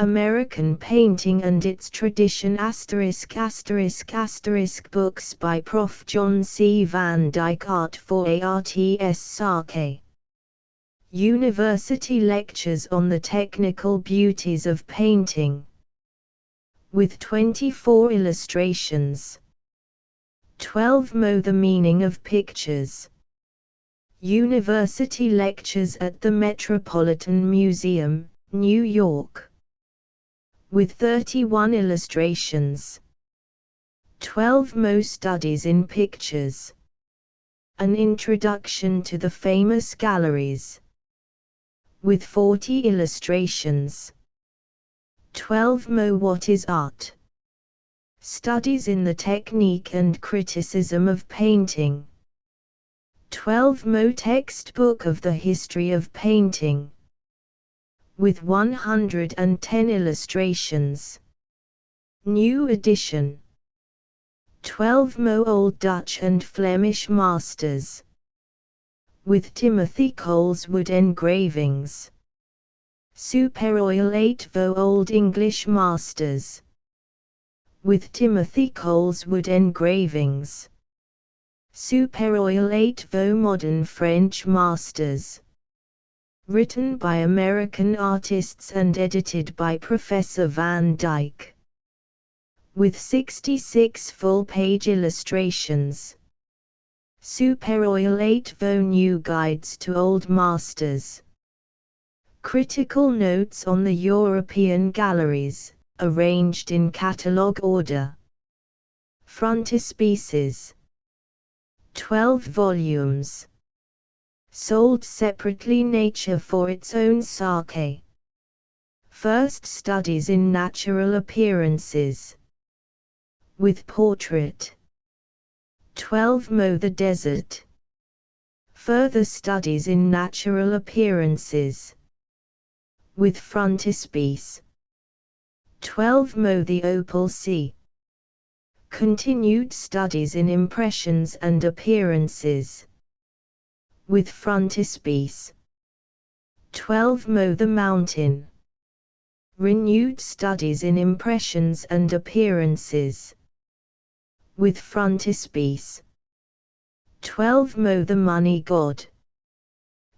American Painting and Its Tradition ***** books by Prof. John C. Van Dyke Art for Arts Sake. University Lectures on the Technical Beauties of Painting. With 24 illustrations. 12 The Meaning of Pictures. University Lectures at the Metropolitan Museum, New York. With 31 illustrations. 12 Studies in Pictures. An Introduction to the Famous Galleries. With 40 illustrations. 12 What is Art? Studies in the Technique and Criticism of Painting. 12 Textbook of the History of Painting. With 110 illustrations. New edition. 12 Old Dutch and Flemish Masters. With Timothy Cole's wood engravings. Superoil 8 Old English Masters. With Timothy Cole's wood engravings. Superoil 8 Modern French Masters. Written by American artists and edited by Professor Van Dyke. With 66 full-page illustrations. Superoil 8 New Guides to Old Masters. Critical notes on the European galleries, arranged in catalogue order. Frontispieces. 12 volumes. Sold separately. Nature for its own sake. First Studies in Natural Appearances. With portrait. 12 The Desert. Further Studies in Natural Appearances. With frontispiece. 12 The Opal Sea. Continued Studies in Impressions and Appearances. With frontispiece. 12 The Mountain. Renewed Studies in Impressions and Appearances. With frontispiece. 12 The Money God.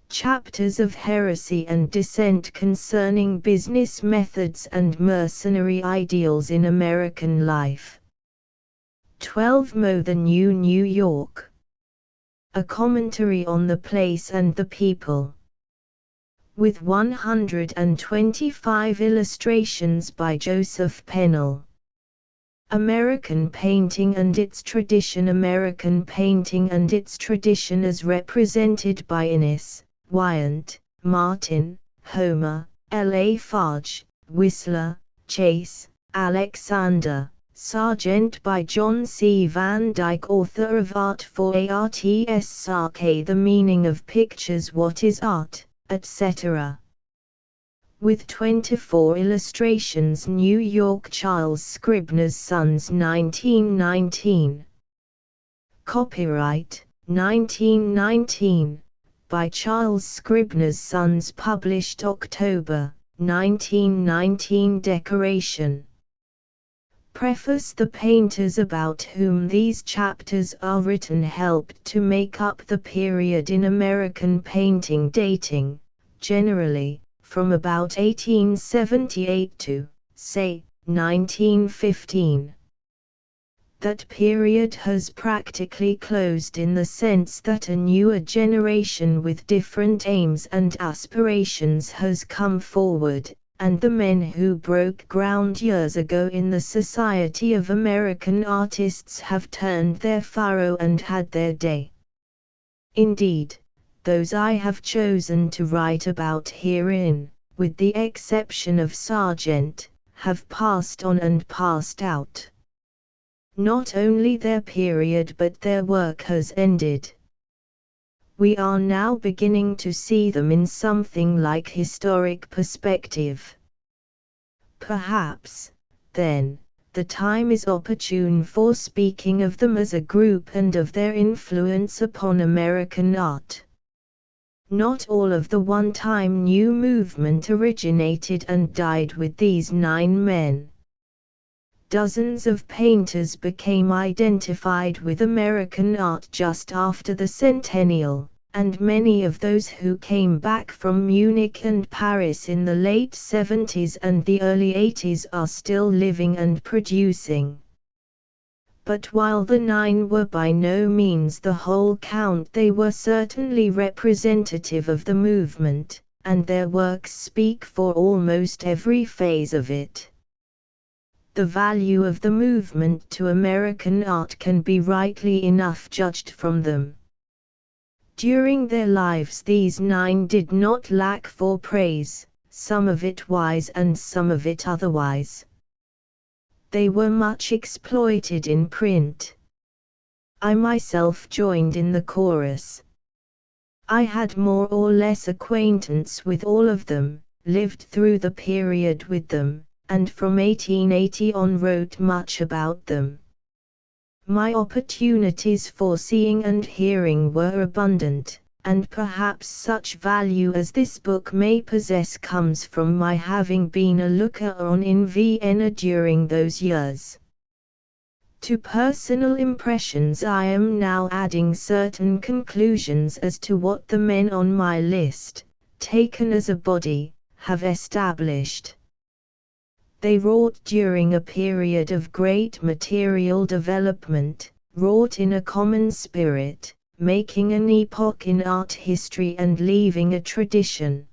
Chapters of Heresy and Dissent concerning business methods and mercenary ideals in American life. 12 The New New York. A commentary on the place and the people. With 125 illustrations by Joseph Pennell. American Painting and Its Tradition. American Painting and Its Tradition as represented by Innes, Wyant, Martin, Homer, L. A. Fudge, Whistler, Chase, Alexander, Sargent by John C. Van Dyke, author of Art for Arts Sake. The Meaning of Pictures, What is Art, etc. With 24 illustrations. New York, Charles Scribner's Sons, 1919. Copyright, 1919, by Charles Scribner's Sons, published October, 1919. Decoration. Preface. The painters about whom these chapters are written helped to make up the period in American painting dating, generally, from about 1878 to, say, 1915. That period has practically closed in the sense that a newer generation with different aims and aspirations has come forward, and the men who broke ground years ago in the Society of American Artists have turned their furrow and had their day. Indeed, those I have chosen to write about herein, with the exception of Sargent, have passed on and passed out. Not only their period but their work has ended. We are now beginning to see them in something like historic perspective. Perhaps, then, the time is opportune for speaking of them as a group and of their influence upon American art. Not all of the one-time new movement originated and died with these 9 men. Dozens of painters became identified with American art just after the centennial, and many of those who came back from Munich and Paris in the late 70s and the early 80s are still living and producing. But while the 9 were by no means the whole count, they were certainly representative of the movement, and their works speak for almost every phase of it. The value of the movement to American art can be rightly enough judged from them. During their lives these 9 did not lack for praise, some of it wise and some of it otherwise. They were much exploited in print. I myself joined in the chorus. I had more or less acquaintance with all of them, lived through the period with them, and from 1880 on wrote much about them. My opportunities for seeing and hearing were abundant, and perhaps such value as this book may possess comes from my having been a looker-on in Vienna during those years. To personal impressions I am now adding certain conclusions as to what the men on my list, taken as a body, have established. They wrought during a period of great material development, wrought in a common spirit, making an epoch in art history and leaving a tradition.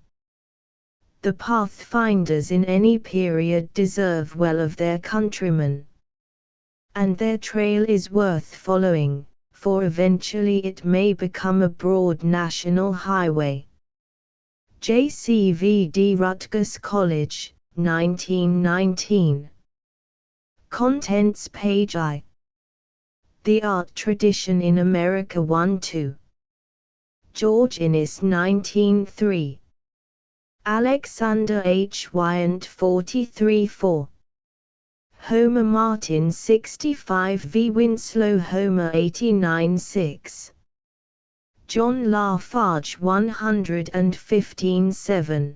The pathfinders in any period deserve well of their countrymen. And their trail is worth following, for eventually it may become a broad national highway. JCVD Rutgers College, 1919. Contents page I. The Art Tradition in America 1-2. George Innes 1903. Alexander H. Wyant 43-4. Homer Martin 65 v. Winslow Homer 89-6. John Lafarge 115-7.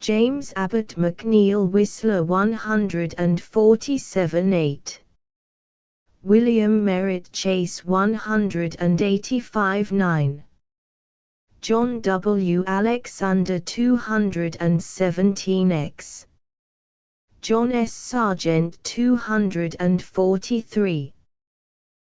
James Abbott McNeill Whistler 147-8. William Merritt Chase 185-9. John W. Alexander 217x. John S. Sargent 243.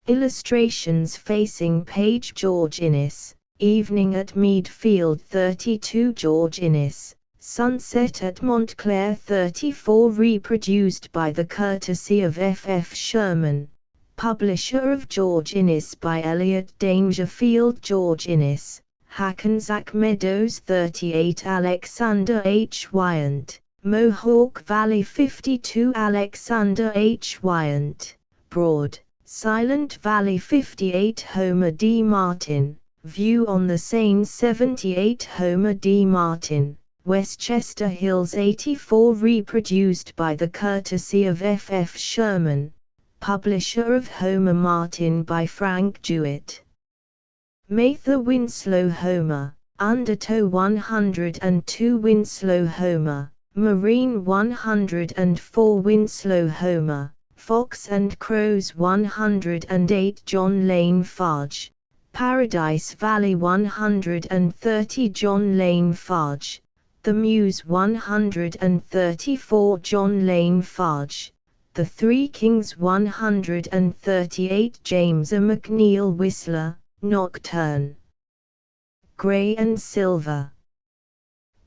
Illustrations facing page George Innes, Evening at Mead Field 32 George Innes, Sunset at Montclair 34 reproduced by the courtesy of F. F. Sherman, publisher of George Innes by Elliot Dangerfield George Innes, Hackensack Meadows 38 Alexander H. Wyant, Mohawk Valley 52 Alexander H. Wyant, Broad, Silent Valley 58 Homer D. Martin, View on the Seine 78 Homer D. Martin, Westchester Hills 84 reproduced by the courtesy of F. F. Sherman, publisher of Homer Martin by Frank Jewett. Mather Winslow Homer, Undertow 102 Winslow Homer, Marine 104 Winslow Homer, Fox and Crows 108 John Lane Farge, Paradise Valley 130 John Lane Farge, The Muse 134 John Lane Farge, The Three Kings 138 James A. McNeill Whistler, Nocturne. Grey and Silver.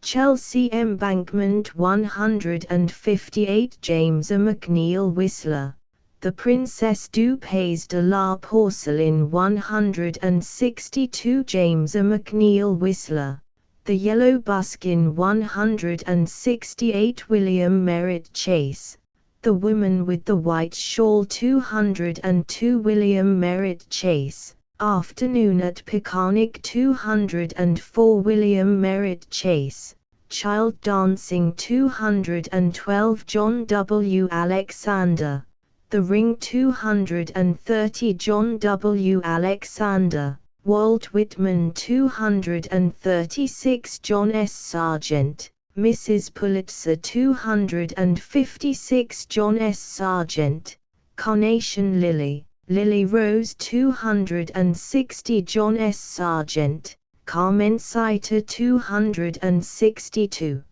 Chelsea Embankment 158 James A. McNeill Whistler, The Princess du Pays de la Porcelain 162 James A. McNeill Whistler, The Yellow Buskin 168 William Merritt Chase, The Woman with the White Shawl 202 William Merritt Chase, Afternoon at Peconic 204 William Merritt Chase, Child Dancing 212 John W. Alexander, The Ring 230 John W. Alexander, Walt Whitman 236, John S. Sargent, Mrs. Pulitzer 256, John S. Sargent, Carnation Lily, Lily Rose 260, John S. Sargent, Carmencita 262.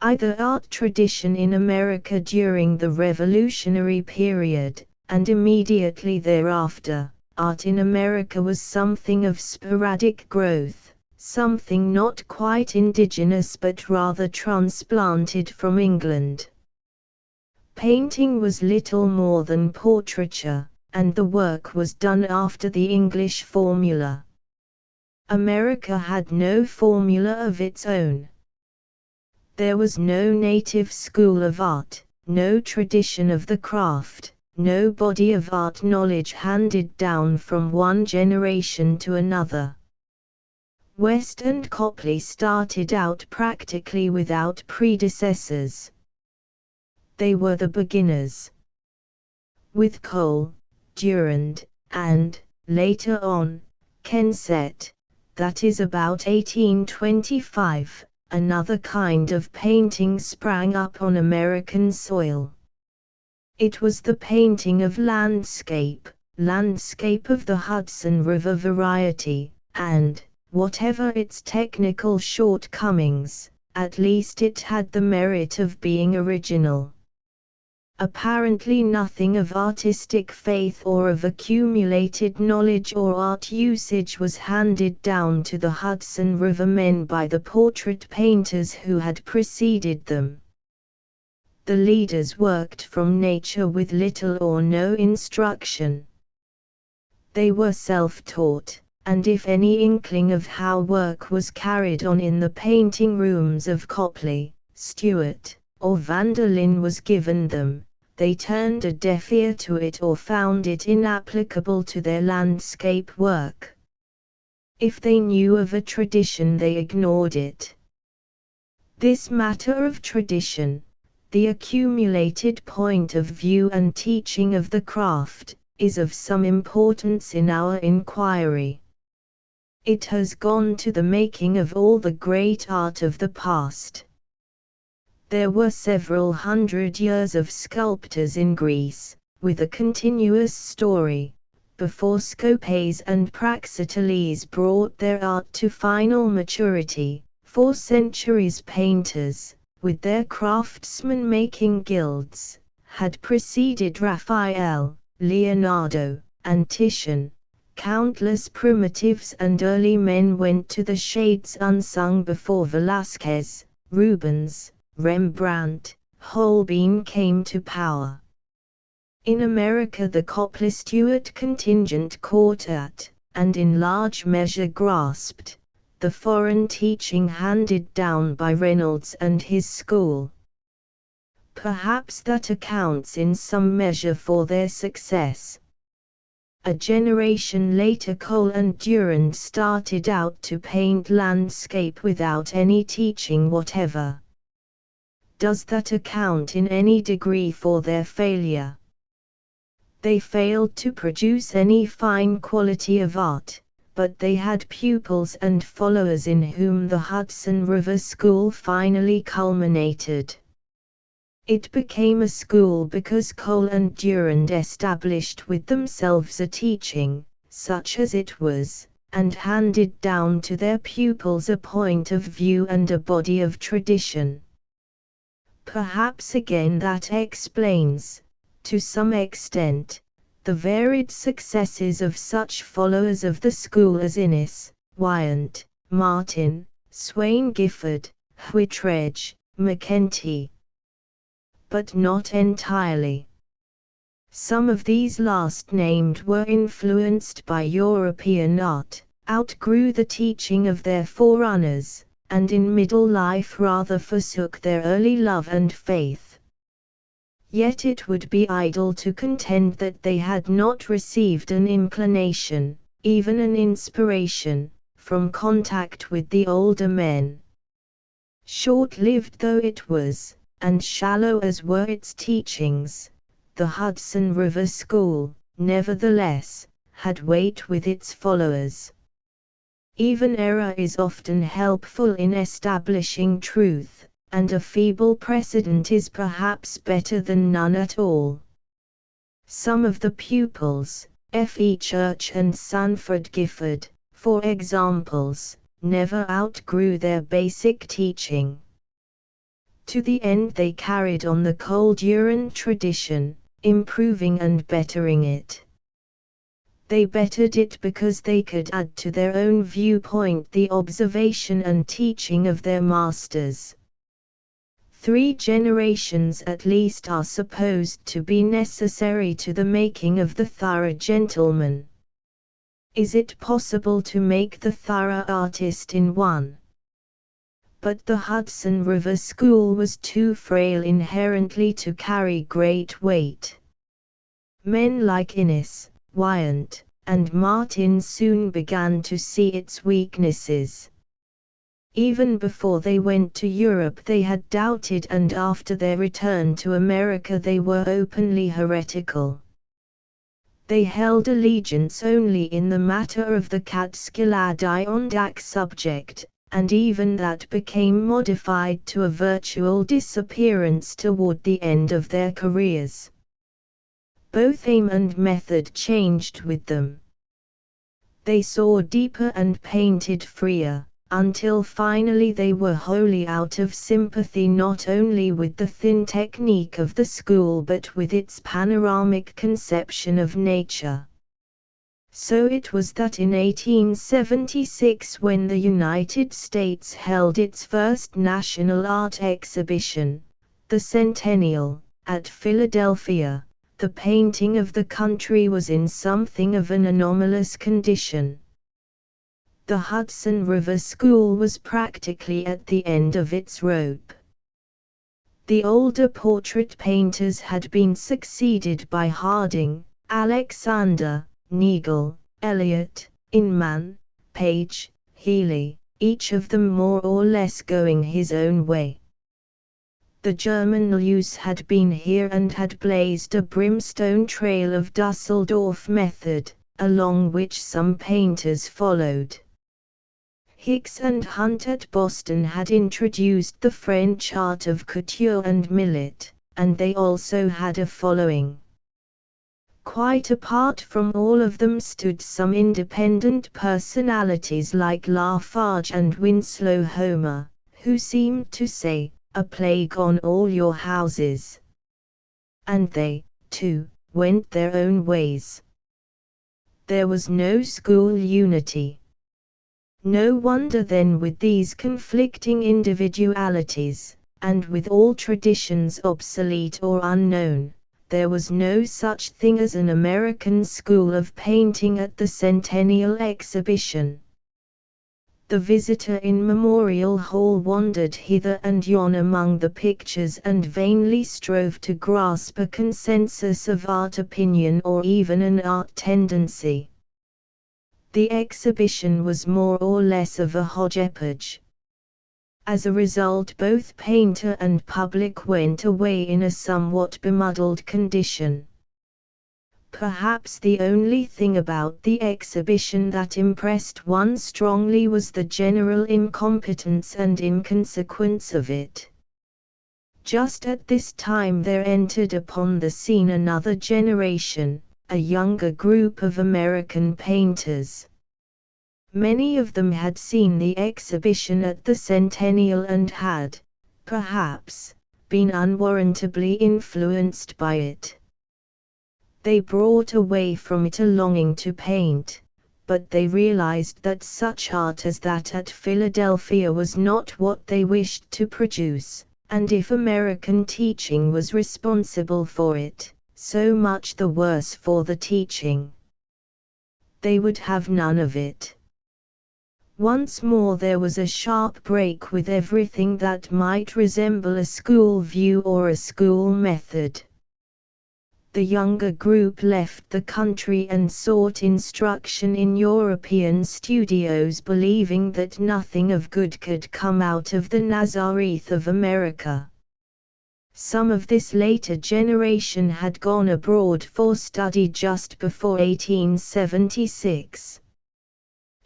Either art tradition in America during the Revolutionary period, and immediately thereafter, art in America was something of sporadic growth, something not quite indigenous but rather transplanted from England. Painting was little more than portraiture, and the work was done after the English formula. America had no formula of its own. There was no native school of art, no tradition of the craft, no body of art knowledge handed down from one generation to another. West and Copley started out practically without predecessors. They were the beginners. With Cole, Durand, and, later on, Kensett, that is about 1825, another kind of painting sprang up on American soil. It was the painting of landscape of the Hudson River variety, and, whatever its technical shortcomings, at least it had the merit of being original. Apparently nothing of artistic faith or of accumulated knowledge or art usage was handed down to the Hudson River men by the portrait painters who had preceded them. The leaders worked from nature with little or no instruction. They were self-taught, and if any inkling of how work was carried on in the painting rooms of Copley, Stewart, or Vanderlyn was given them, they turned a deaf ear to it or found it inapplicable to their landscape work. If they knew of a tradition, they ignored it. This matter of tradition, the accumulated point of view and teaching of the craft, is of some importance in our inquiry. It has gone to the making of all the great art of the past. There were several hundred years of sculptors in Greece, with a continuous story, before Scopas and Praxiteles brought their art to final maturity. 4 centuries painters, with their craftsman-making guilds, had preceded Raphael, Leonardo, and Titian. Countless primitives and early men went to the shades unsung before Velázquez, Rubens, Rembrandt, Holbein came to power. In America the Copley-Stewart contingent caught at, and in large measure grasped, the foreign teaching handed down by Reynolds and his school. Perhaps that accounts in some measure for their success. A generation later Cole and Durand started out to paint landscape without any teaching whatever. Does that account in any degree for their failure? They failed to produce any fine quality of art, but they had pupils and followers in whom the Hudson River School finally culminated. It became a school because Cole and Durand established with themselves a teaching, such as it was, and handed down to their pupils a point of view and a body of tradition. Perhaps again that explains, to some extent, the varied successes of such followers of the school as Innes, Wyant, Martin, Swain Gifford, Whitredge, McEntee. But not entirely. Some of these last named were influenced by European art, outgrew the teaching of their forerunners, and in middle life rather forsook their early love and faith. Yet it would be idle to contend that they had not received an inclination, even an inspiration, from contact with the older men. Short-lived though it was, and shallow as were its teachings, the Hudson River School, nevertheless, had weight with its followers. Even error is often helpful in establishing truth, and a feeble precedent is perhaps better than none at all. Some of the pupils, F. E. Church and Sanford Gifford, for examples, never outgrew their basic teaching. To the end they carried on the Cold-Urine tradition, improving and bettering it. They bettered it because they could add to their own viewpoint the observation and teaching of their masters. 3 generations at least are supposed to be necessary to the making of the thorough gentleman. Is it possible to make the thorough artist in one? But the Hudson River School was too frail inherently to carry great weight. Men like Innes, Wyant, and Martin soon began to see its weaknesses. Even before they went to Europe they had doubted, and after their return to America they were openly heretical. They held allegiance only in the matter of the Catskill Adirondack subject, and even that became modified to a virtual disappearance toward the end of their careers. Both aim and method changed with them. They saw deeper and painted freer, until finally they were wholly out of sympathy not only with the thin technique of the school but with its panoramic conception of nature. So it was that in 1876, when the United States held its first national art exhibition, the Centennial, at Philadelphia, the painting of the country was in something of an anomalous condition. The Hudson River School was practically at the end of its rope. The older portrait painters had been succeeded by Harding, Alexander, Neagle, Elliott, Inman, Page, Healy, each of them more or less going his own way. The German Lewis had been here and had blazed a brimstone trail of Dusseldorf method, along which some painters followed. Hicks and Hunt at Boston had introduced the French art of couture and Millet, and they also had a following. Quite apart from all of them stood some independent personalities like Lafarge and Winslow Homer, who seemed to say, "A plague on all your houses." And they, too, went their own ways. There was no school unity. No wonder then, with these conflicting individualities, and with all traditions obsolete or unknown, there was no such thing as an American school of painting at the Centennial Exhibition. The visitor in Memorial Hall wandered hither and yon among the pictures and vainly strove to grasp a consensus of art opinion or even an art tendency. The exhibition was more or less of a hodgepodge. As a result, both painter and public went away in a somewhat bemuddled condition. Perhaps the only thing about the exhibition that impressed one strongly was the general incompetence and inconsequence of it. Just at this time there entered upon the scene another generation, a younger group of American painters. Many of them had seen the exhibition at the Centennial and had, perhaps, been unwarrantably influenced by it. They brought away from it a longing to paint, but they realized that such art as that at Philadelphia was not what they wished to produce, and if American teaching was responsible for it, so much the worse for the teaching. They would have none of it. Once more there was a sharp break with everything that might resemble a school view or a school method. The younger group left the country and sought instruction in European studios, believing that nothing of good could come out of the Nazareth of America. Some of this later generation had gone abroad for study just before 1876.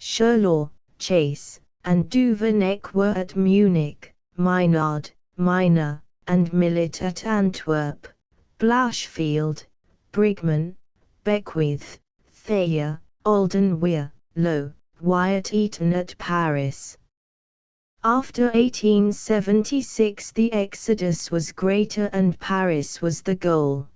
Sherlaw, Chase, and Duveneck were at Munich, Maynard, Minor, and Millet at Antwerp, Blachfield, Brigman, Beckwith, Thayer, Alden Weir, Lowe, Wyatt Eaton at Paris. After 1876 the exodus was greater and Paris was the goal.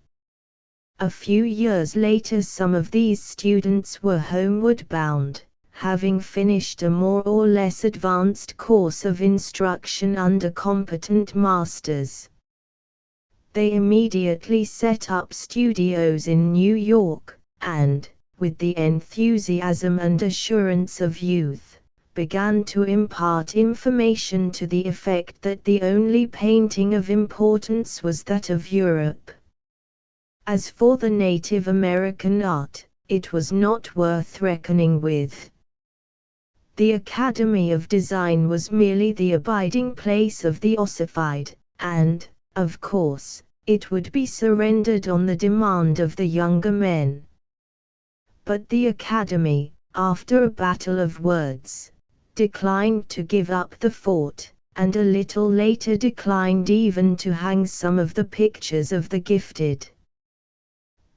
A few years later some of these students were homeward bound, having finished a more or less advanced course of instruction under competent masters. They immediately set up studios in New York, and, with the enthusiasm and assurance of youth, began to impart information to the effect that the only painting of importance was that of Europe. As for the Native American art, it was not worth reckoning with. The Academy of Design was merely the abiding place of the ossified, and, of course, it would be surrendered on the demand of the younger men. But the Academy, after a battle of words, declined to give up the fort, and a little later declined even to hang some of the pictures of the gifted.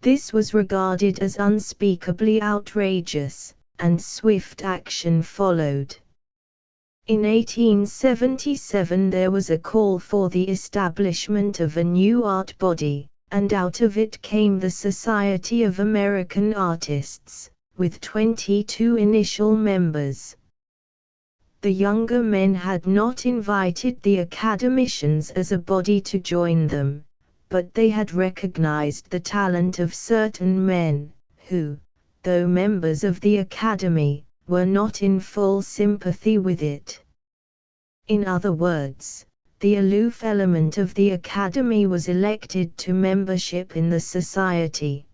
This was regarded as unspeakably outrageous, and swift action followed. In 1877 there was a call for the establishment of a new art body, and out of it came the Society of American Artists, with 22 initial members. The younger men had not invited the academicians as a body to join them, but they had recognized the talent of certain men, who, though members of the Academy, were not in full sympathy with it. In other words, the aloof element of the Academy was elected to membership in the Society.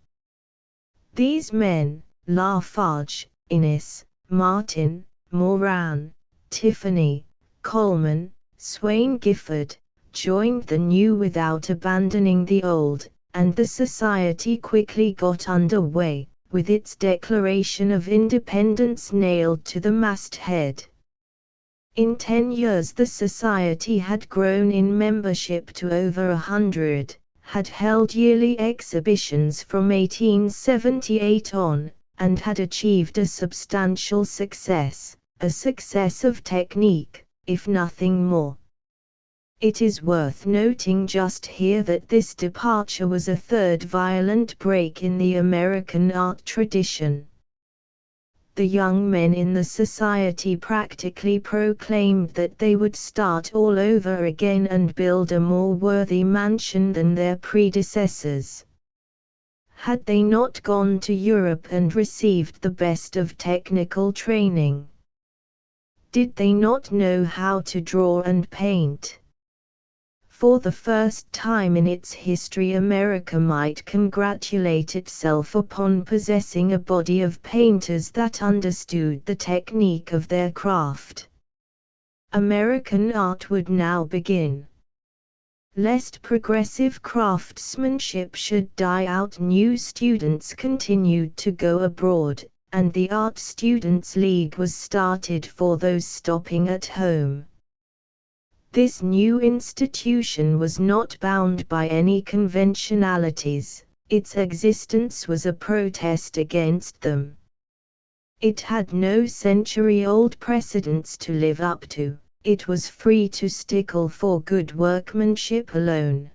These men, Lafarge, Innes, Martin, Moran, Tiffany, Coleman, Swain Gifford, joined the new without abandoning the old, and the Society quickly got under way, with its Declaration of Independence nailed to the masthead. In 10 years the Society had grown in membership to over 100, had held yearly exhibitions from 1878 on, and had achieved a substantial success, a success of technique, if nothing more. It is worth noting just here that this departure was a third violent break in the American art tradition. The young men in the Society practically proclaimed that they would start all over again and build a more worthy mansion than their predecessors. Had they not gone to Europe and received the best of technical training? Did they not know how to draw and paint? For the first time in its history America might congratulate itself upon possessing a body of painters that understood the technique of their craft. American art would now begin. Lest progressive craftsmanship should die out, new students continued to go abroad, and the Art Students' League was started for those stopping at home. This new institution was not bound by any conventionalities, its existence was a protest against them. It had no century-old precedents to live up to, it was free to stickle for good workmanship alone.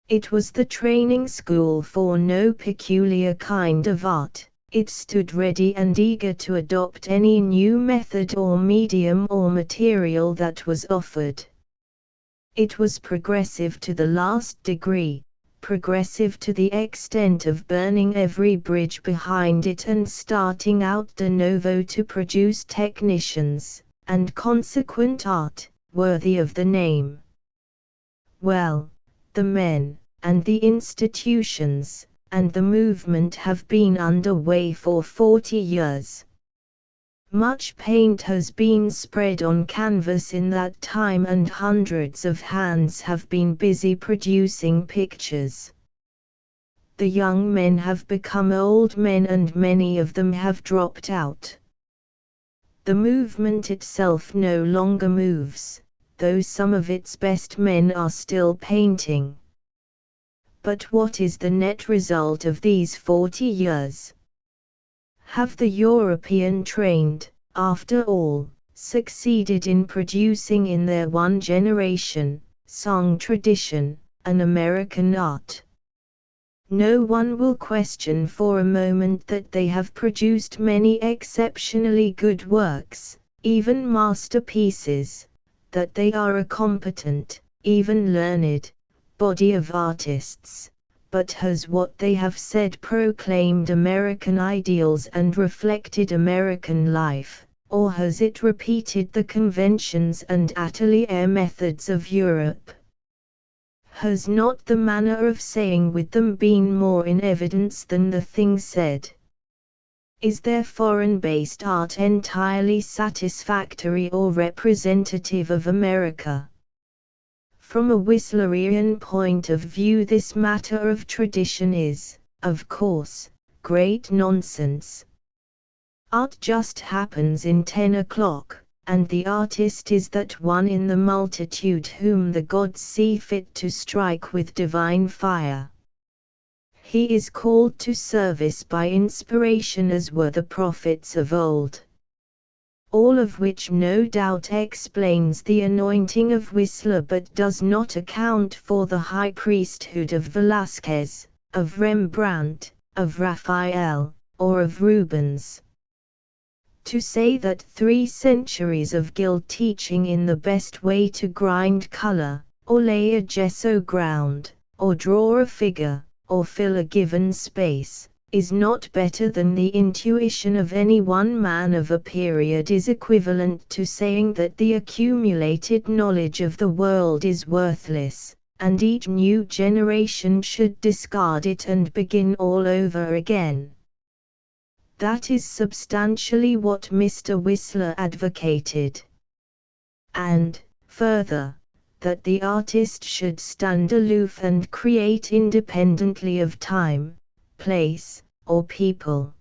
It was the training school for no peculiar kind of art. It stood ready and eager to adopt any new method or medium or material that was offered. It was progressive to the last degree, progressive to the extent of burning every bridge behind it and starting out de novo to produce technicians, and consequent art, worthy of the name. Well, the men, and the institutions, and the movement have been under way for 40 years. Much paint has been spread on canvas in that time, and hundreds of hands have been busy producing pictures. The young men have become old men, and many of them have dropped out. The movement itself no longer moves, though some of its best men are still painting. But what is the net result of these 40 years? Have the European trained, after all, succeeded in producing in their one generation, song tradition, an American art? No one will question for a moment that they have produced many exceptionally good works, even masterpieces, that they are a competent, even learned, body of artists. But has what they have said proclaimed American ideals and reflected American life, or has it repeated the conventions and atelier methods of Europe? Has not the manner of saying with them been more in evidence than the thing said? Is their foreign-based art entirely satisfactory or representative of America? From a Whistlerian point of view, this matter of tradition is, of course, great nonsense. Art just happens in 10 o'clock, and the artist is that one in the multitude whom the gods see fit to strike with divine fire. He is called to service by inspiration as were the prophets of old. All of which no doubt explains the anointing of Whistler, but does not account for the high priesthood of Velázquez, of Rembrandt, of Raphael, or of Rubens. To say that 3 centuries of guild teaching in the best way to grind color, or lay a gesso ground, or draw a figure, or fill a given space, is not better than the intuition of any one man of a period is equivalent to saying that the accumulated knowledge of the world is worthless, and each new generation should discard it and begin all over again. That is substantially what Mr. Whistler advocated. And, further, that the artist should stand aloof and create independently of time, place, or people.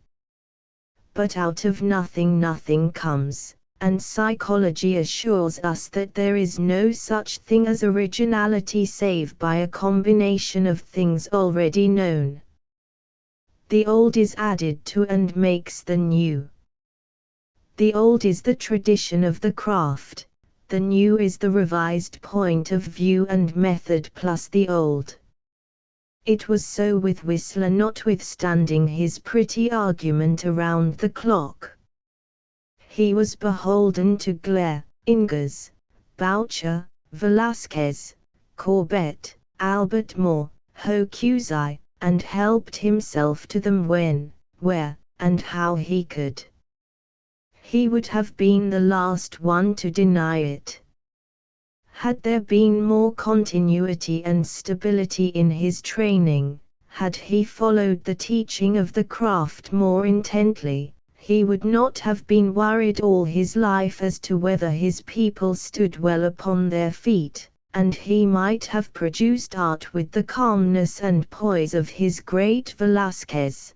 But out of nothing nothing comes, and psychology assures us that there is no such thing as originality save by a combination of things already known. The old is added to and makes the new. The old is the tradition of the craft, the new is the revised point of view and method plus the old. It was so with Whistler, notwithstanding his pretty argument around the clock. He was beholden to Glare, Ingres, Boucher, Velázquez, Courbet, Albert Moore, Hokusai, and helped himself to them when, where, and how he could. He would have been the last one to deny it. Had there been more continuity and stability in his training, had he followed the teaching of the craft more intently, he would not have been worried all his life as to whether his people stood well upon their feet, and he might have produced art with the calmness and poise of his great Velázquez.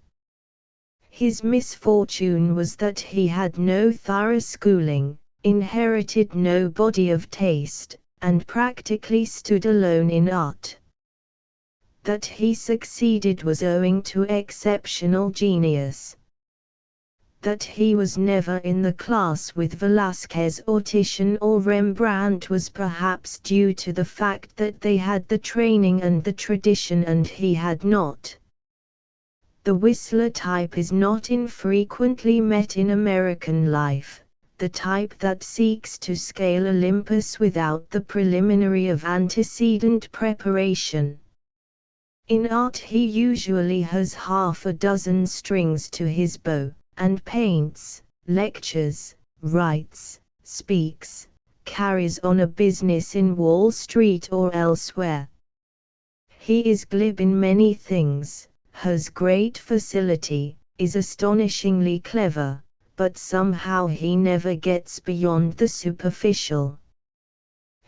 His misfortune was that he had no thorough schooling, inherited no body of taste, and practically stood alone in art. That he succeeded was owing to exceptional genius. That he was never in the class with Velázquez or Titian or Rembrandt was perhaps due to the fact that they had the training and the tradition and he had not. The Whistler type is not infrequently met in American life, the type that seeks to scale Olympus without the preliminary of antecedent preparation. In art he usually has half a dozen strings to his bow, and paints, lectures, writes, speaks, carries on a business in Wall Street or elsewhere. He is glib in many things, has great facility, is astonishingly clever, but somehow he never gets beyond the superficial.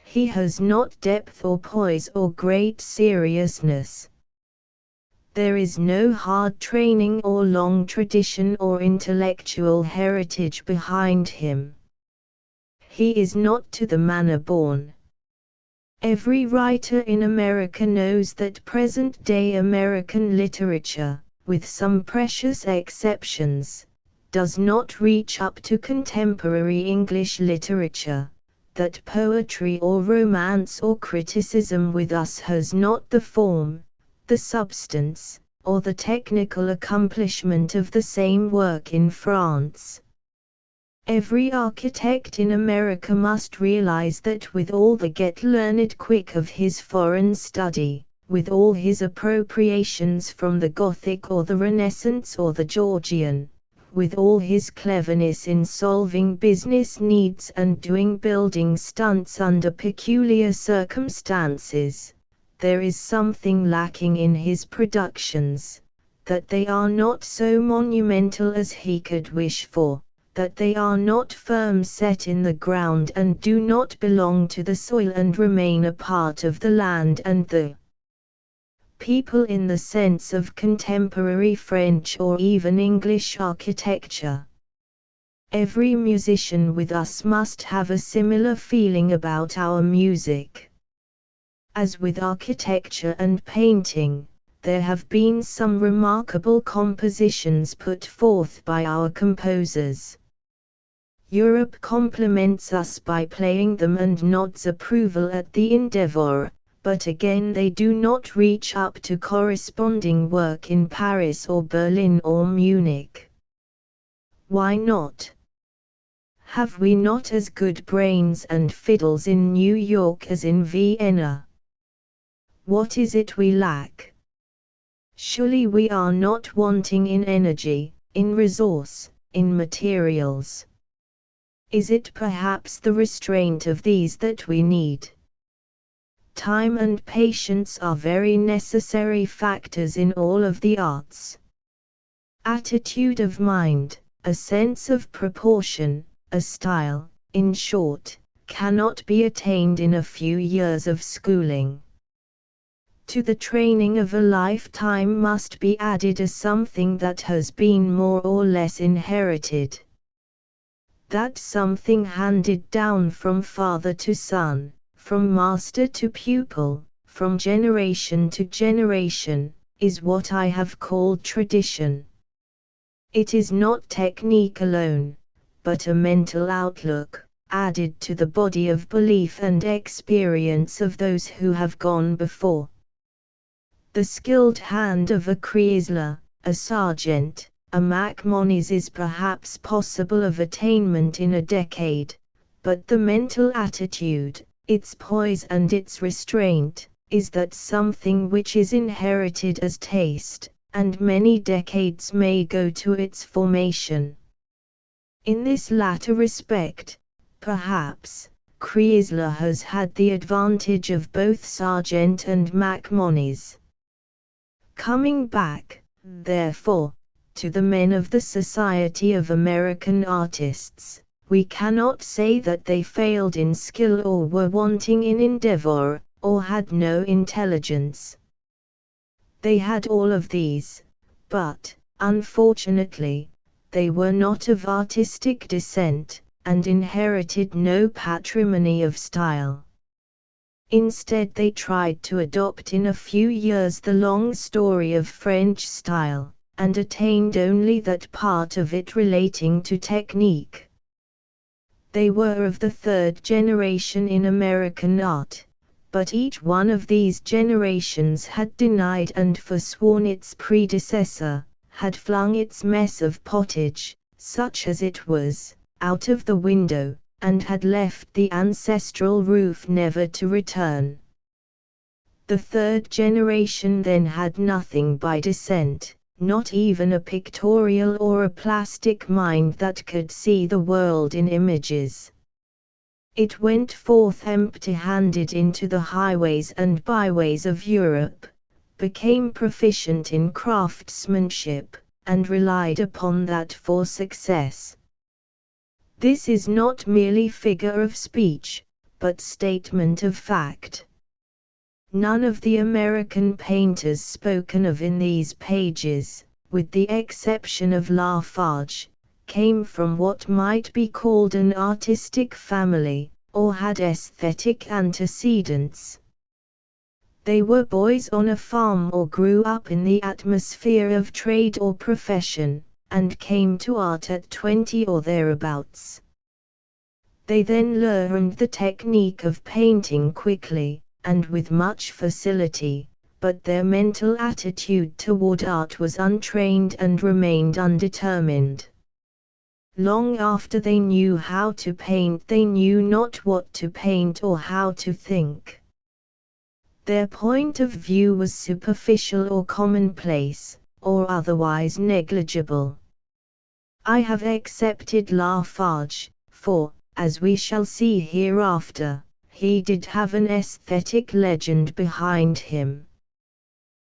He has not depth or poise or great seriousness. There is no hard training or long tradition or intellectual heritage behind him. He is not to the manner born. Every writer in America knows that present-day American literature, with some precious exceptions, does not reach up to contemporary English literature, that poetry or romance or criticism with us has not the form, the substance, or the technical accomplishment of the same work in France. Every architect in America must realize that with all the get-learned quick of his foreign study, with all his appropriations from the Gothic or the Renaissance or the Georgian, with all his cleverness in solving business needs and doing building stunts under peculiar circumstances, there is something lacking in his productions, that they are not so monumental as he could wish for, that they are not firm set in the ground and do not belong to the soil and remain a part of the land and the people in the sense of contemporary French or even English architecture. Every musician with us must have a similar feeling about our music. As with architecture and painting, there have been some remarkable compositions put forth by our composers. Europe compliments us by playing them and nods approval at the endeavor, but again they do not reach up to corresponding work in Paris or Berlin or Munich. Why not? Have we not as good brains and fiddles in New York as in Vienna? What is it we lack? Surely we are not wanting in energy, in resource, in materials. Is it perhaps the restraint of these that we need? Time and patience are very necessary factors in all of the arts. Attitude of mind, a sense of proportion, a style, in short, cannot be attained in a few years of schooling. To the training of a lifetime must be added a something that has been more or less inherited. That something handed down from father to son, from master to pupil, from generation to generation, is what I have called tradition. It is not technique alone, but a mental outlook, added to the body of belief and experience of those who have gone before. The skilled hand of a Kreisler, a Sargent, a MacMonnies is perhaps possible of attainment in a decade, but the mental attitude, its poise and its restraint, is that something which is inherited as taste, and many decades may go to its formation. In this latter respect, perhaps, Kreisler has had the advantage of both Sargent and MacMonnies. Coming back, therefore, to the men of the Society of American Artists, we cannot say that they failed in skill or were wanting in endeavor, or had no intelligence. They had all of these, but, unfortunately, they were not of artistic descent, and inherited no patrimony of style. Instead they tried to adopt in a few years the long story of French style, and attained only that part of it relating to technique. They were of the third generation in American art, but each one of these generations had denied and forsworn its predecessor, had flung its mess of pottage, such as it was, out of the window, and had left the ancestral roof never to return. The third generation then had nothing by descent, not even a pictorial or a plastic mind that could see the world in images. It went forth empty-handed into the highways and byways of Europe, became proficient in craftsmanship, and relied upon that for success. This is not merely figure of speech, but statement of fact. None of the American painters spoken of in these pages, with the exception of Lafarge, came from what might be called an artistic family, or had aesthetic antecedents. They were boys on a farm or grew up in the atmosphere of trade or profession, and came to art at 20 or thereabouts. They then learned the technique of painting quickly, and with much facility, but their mental attitude toward art was untrained and remained undetermined. Long after they knew how to paint, they knew not what to paint or how to think. Their point of view was superficial or commonplace, or otherwise negligible. I have accepted Lafarge, for, as we shall see hereafter, he did have an aesthetic legend behind him.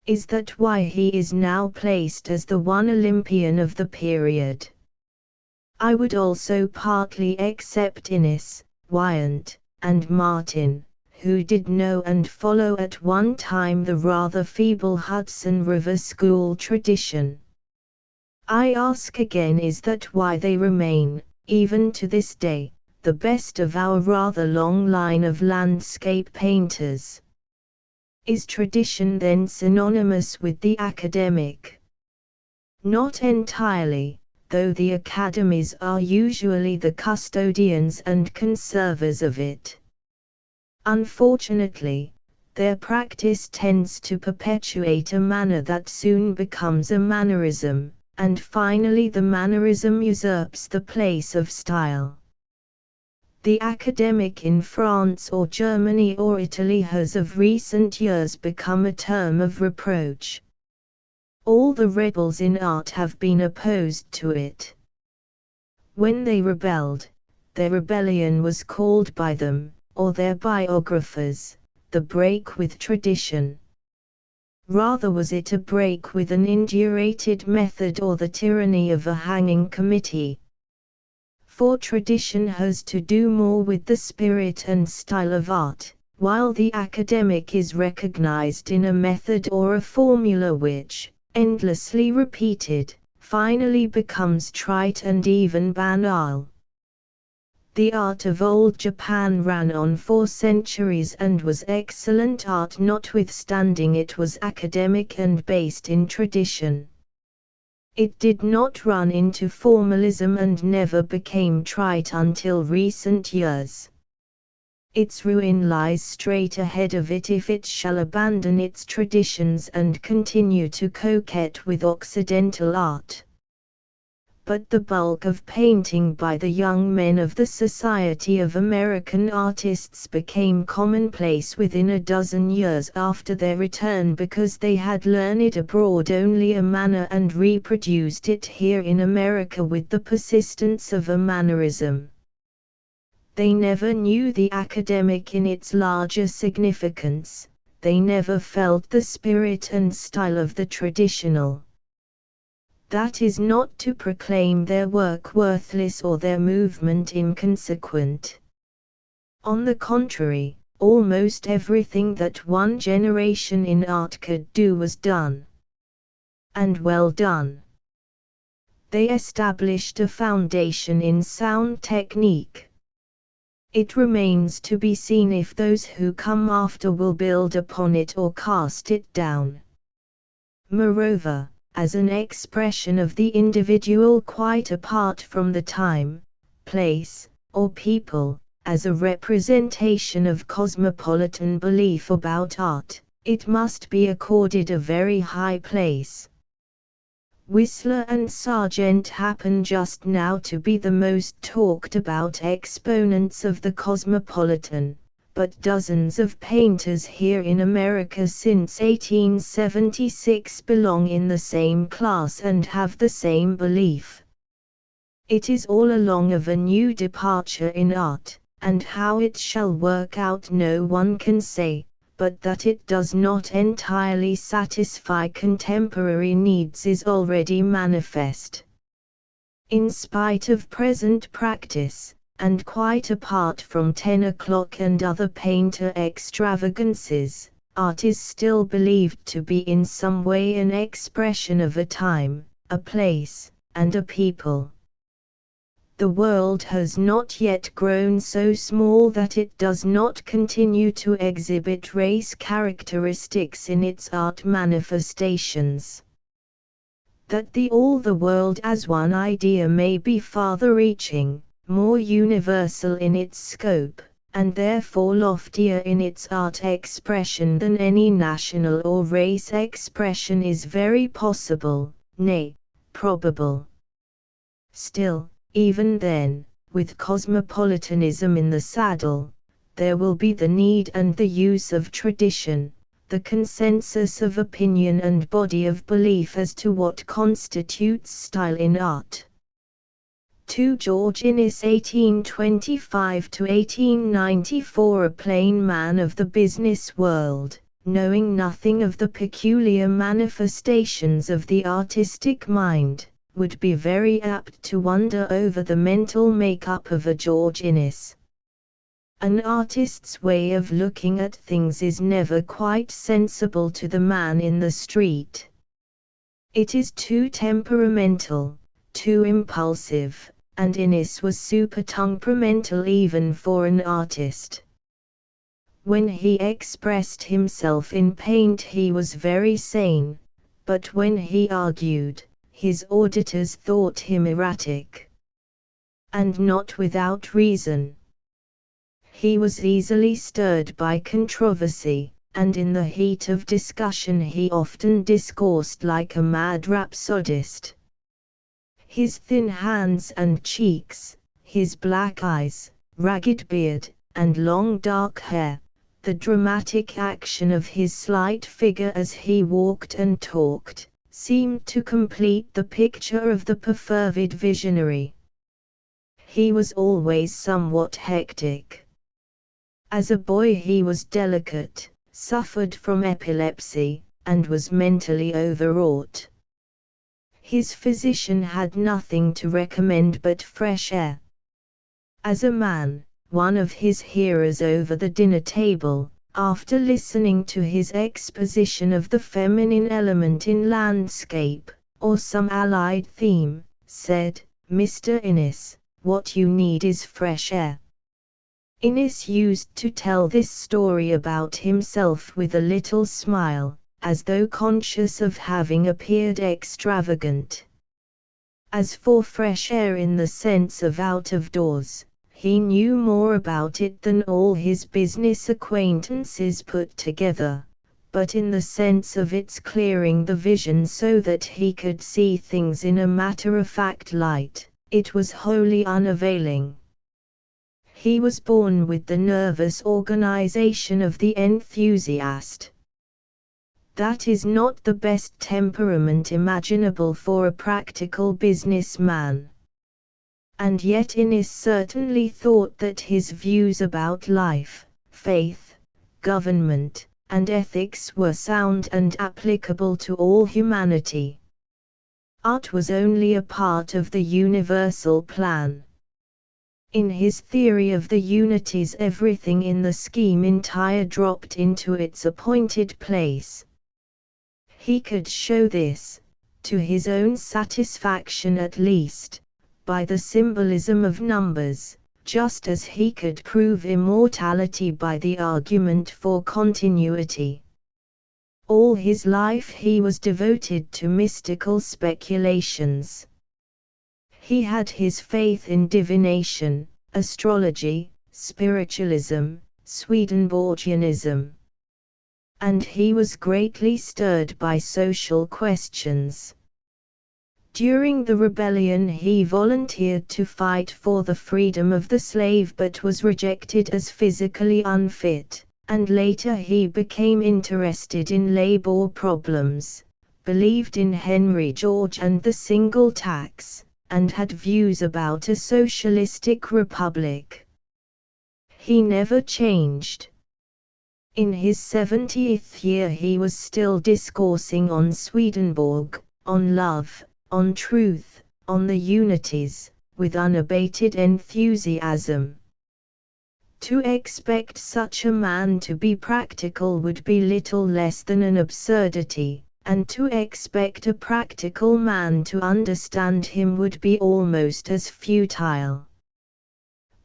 Is that why he is now placed as the one Olympian of the period? I would also partly accept Innes, Wyant, and Martin, who did know and follow at one time the rather feeble Hudson River School tradition. I ask again, is that why they remain, even to this day, the best of our rather long line of landscape painters? Is tradition then synonymous with the academic? Not entirely, though the academies are usually the custodians and conservers of it. Unfortunately, their practice tends to perpetuate a manner that soon becomes a mannerism, and finally the mannerism usurps the place of style. The academic in France or Germany or Italy has of recent years become a term of reproach. All the rebels in art have been opposed to it. When they rebelled, their rebellion was called by them, or their biographers, the break with tradition. Rather was it a break with an indurated method or the tyranny of a hanging committee. For tradition has to do more with the spirit and style of art, while the academic is recognized in a method or a formula which, endlessly repeated, finally becomes trite and even banal. The art of old Japan ran on for centuries and was excellent art, notwithstanding it was academic and based in tradition. It did not run into formalism and never became trite until recent years. Its ruin lies straight ahead of it if it shall abandon its traditions and continue to coquet with Occidental art. But the bulk of painting by the young men of the Society of American Artists became commonplace within a dozen years after their return, because they had learned abroad only a manner and reproduced it here in America with the persistence of a mannerism. They never knew the academic in its larger significance, they never felt the spirit and style of the traditional. That is not to proclaim their work worthless or their movement inconsequent. On the contrary, almost everything that one generation in art could do was done. And well done. They established a foundation in sound technique. It remains to be seen if those who come after will build upon it or cast it down. Moreover, as an expression of the individual quite apart from the time, place, or people, as a representation of cosmopolitan belief about art, it must be accorded a very high place. Whistler and Sargent happen just now to be the most talked about exponents of the cosmopolitan, but dozens of painters here in America since 1876 belong in the same class and have the same belief. It is all along of a new departure in art, and how it shall work out no one can say, but that it does not entirely satisfy contemporary needs is already manifest. In spite of present practice, and quite apart from 10 o'clock and other painter extravagances, art is still believed to be in some way an expression of a time, a place, and a people. The world has not yet grown so small that it does not continue to exhibit race characteristics in its art manifestations. That the all-the-world as one idea may be farther-reaching, more universal in its scope, and therefore loftier in its art expression than any national or race expression is very possible, nay, probable. Still, even then, with cosmopolitanism in the saddle, there will be the need and the use of tradition, the consensus of opinion and body of belief as to what constitutes style in art. 2 George Innes 1825–1894, a plain man of the business world, knowing nothing of the peculiar manifestations of the artistic mind, would be very apt to wonder over the mental make-up of a George Innes. An artist's way of looking at things is never quite sensible to the man in the street. It is too temperamental, too impulsive, and Innes was super-temperamental even for an artist. When he expressed himself in paint he was very sane, but when he argued, his auditors thought him erratic. And not without reason. He was easily stirred by controversy, and in the heat of discussion he often discoursed like a mad rhapsodist. His thin hands and cheeks, his black eyes, ragged beard, and long dark hair, the dramatic action of his slight figure as he walked and talked, seemed to complete the picture of the perfervid visionary. He was always somewhat hectic. As a boy he was delicate, suffered from epilepsy, and was mentally overwrought. His physician had nothing to recommend but fresh air. As a man, one of his hearers over the dinner table, after listening to his exposition of the feminine element in landscape, or some allied theme, said, "Mr. Innes, what you need is fresh air." Innes used to tell this story about himself with a little smile, as though conscious of having appeared extravagant. As for fresh air in the sense of out of doors, he knew more about it than all his business acquaintances put together, but in the sense of its clearing the vision so that he could see things in a matter-of-fact light, it was wholly unavailing. He was born with the nervous organization of the enthusiast. That is not the best temperament imaginable for a practical businessman. And yet Innes certainly thought that his views about life, faith, government, and ethics were sound and applicable to all humanity. Art was only a part of the universal plan. In his theory of the unities everything in the scheme entire dropped into its appointed place. He could show this, to his own satisfaction at least, by the symbolism of numbers, just as he could prove immortality by the argument for continuity. All his life he was devoted to mystical speculations. He had his faith in divination, astrology, spiritualism, Swedenborgianism. And he was greatly stirred by social questions. During the rebellion he volunteered to fight for the freedom of the slave but was rejected as physically unfit, and later he became interested in labor problems, believed in Henry George and the single tax, and had views about a socialistic republic. He never changed. In his 70th year he was still discoursing on Swedenborg, on love, on truth, on the unities, with unabated enthusiasm. To expect such a man to be practical would be little less than an absurdity, and to expect a practical man to understand him would be almost as futile.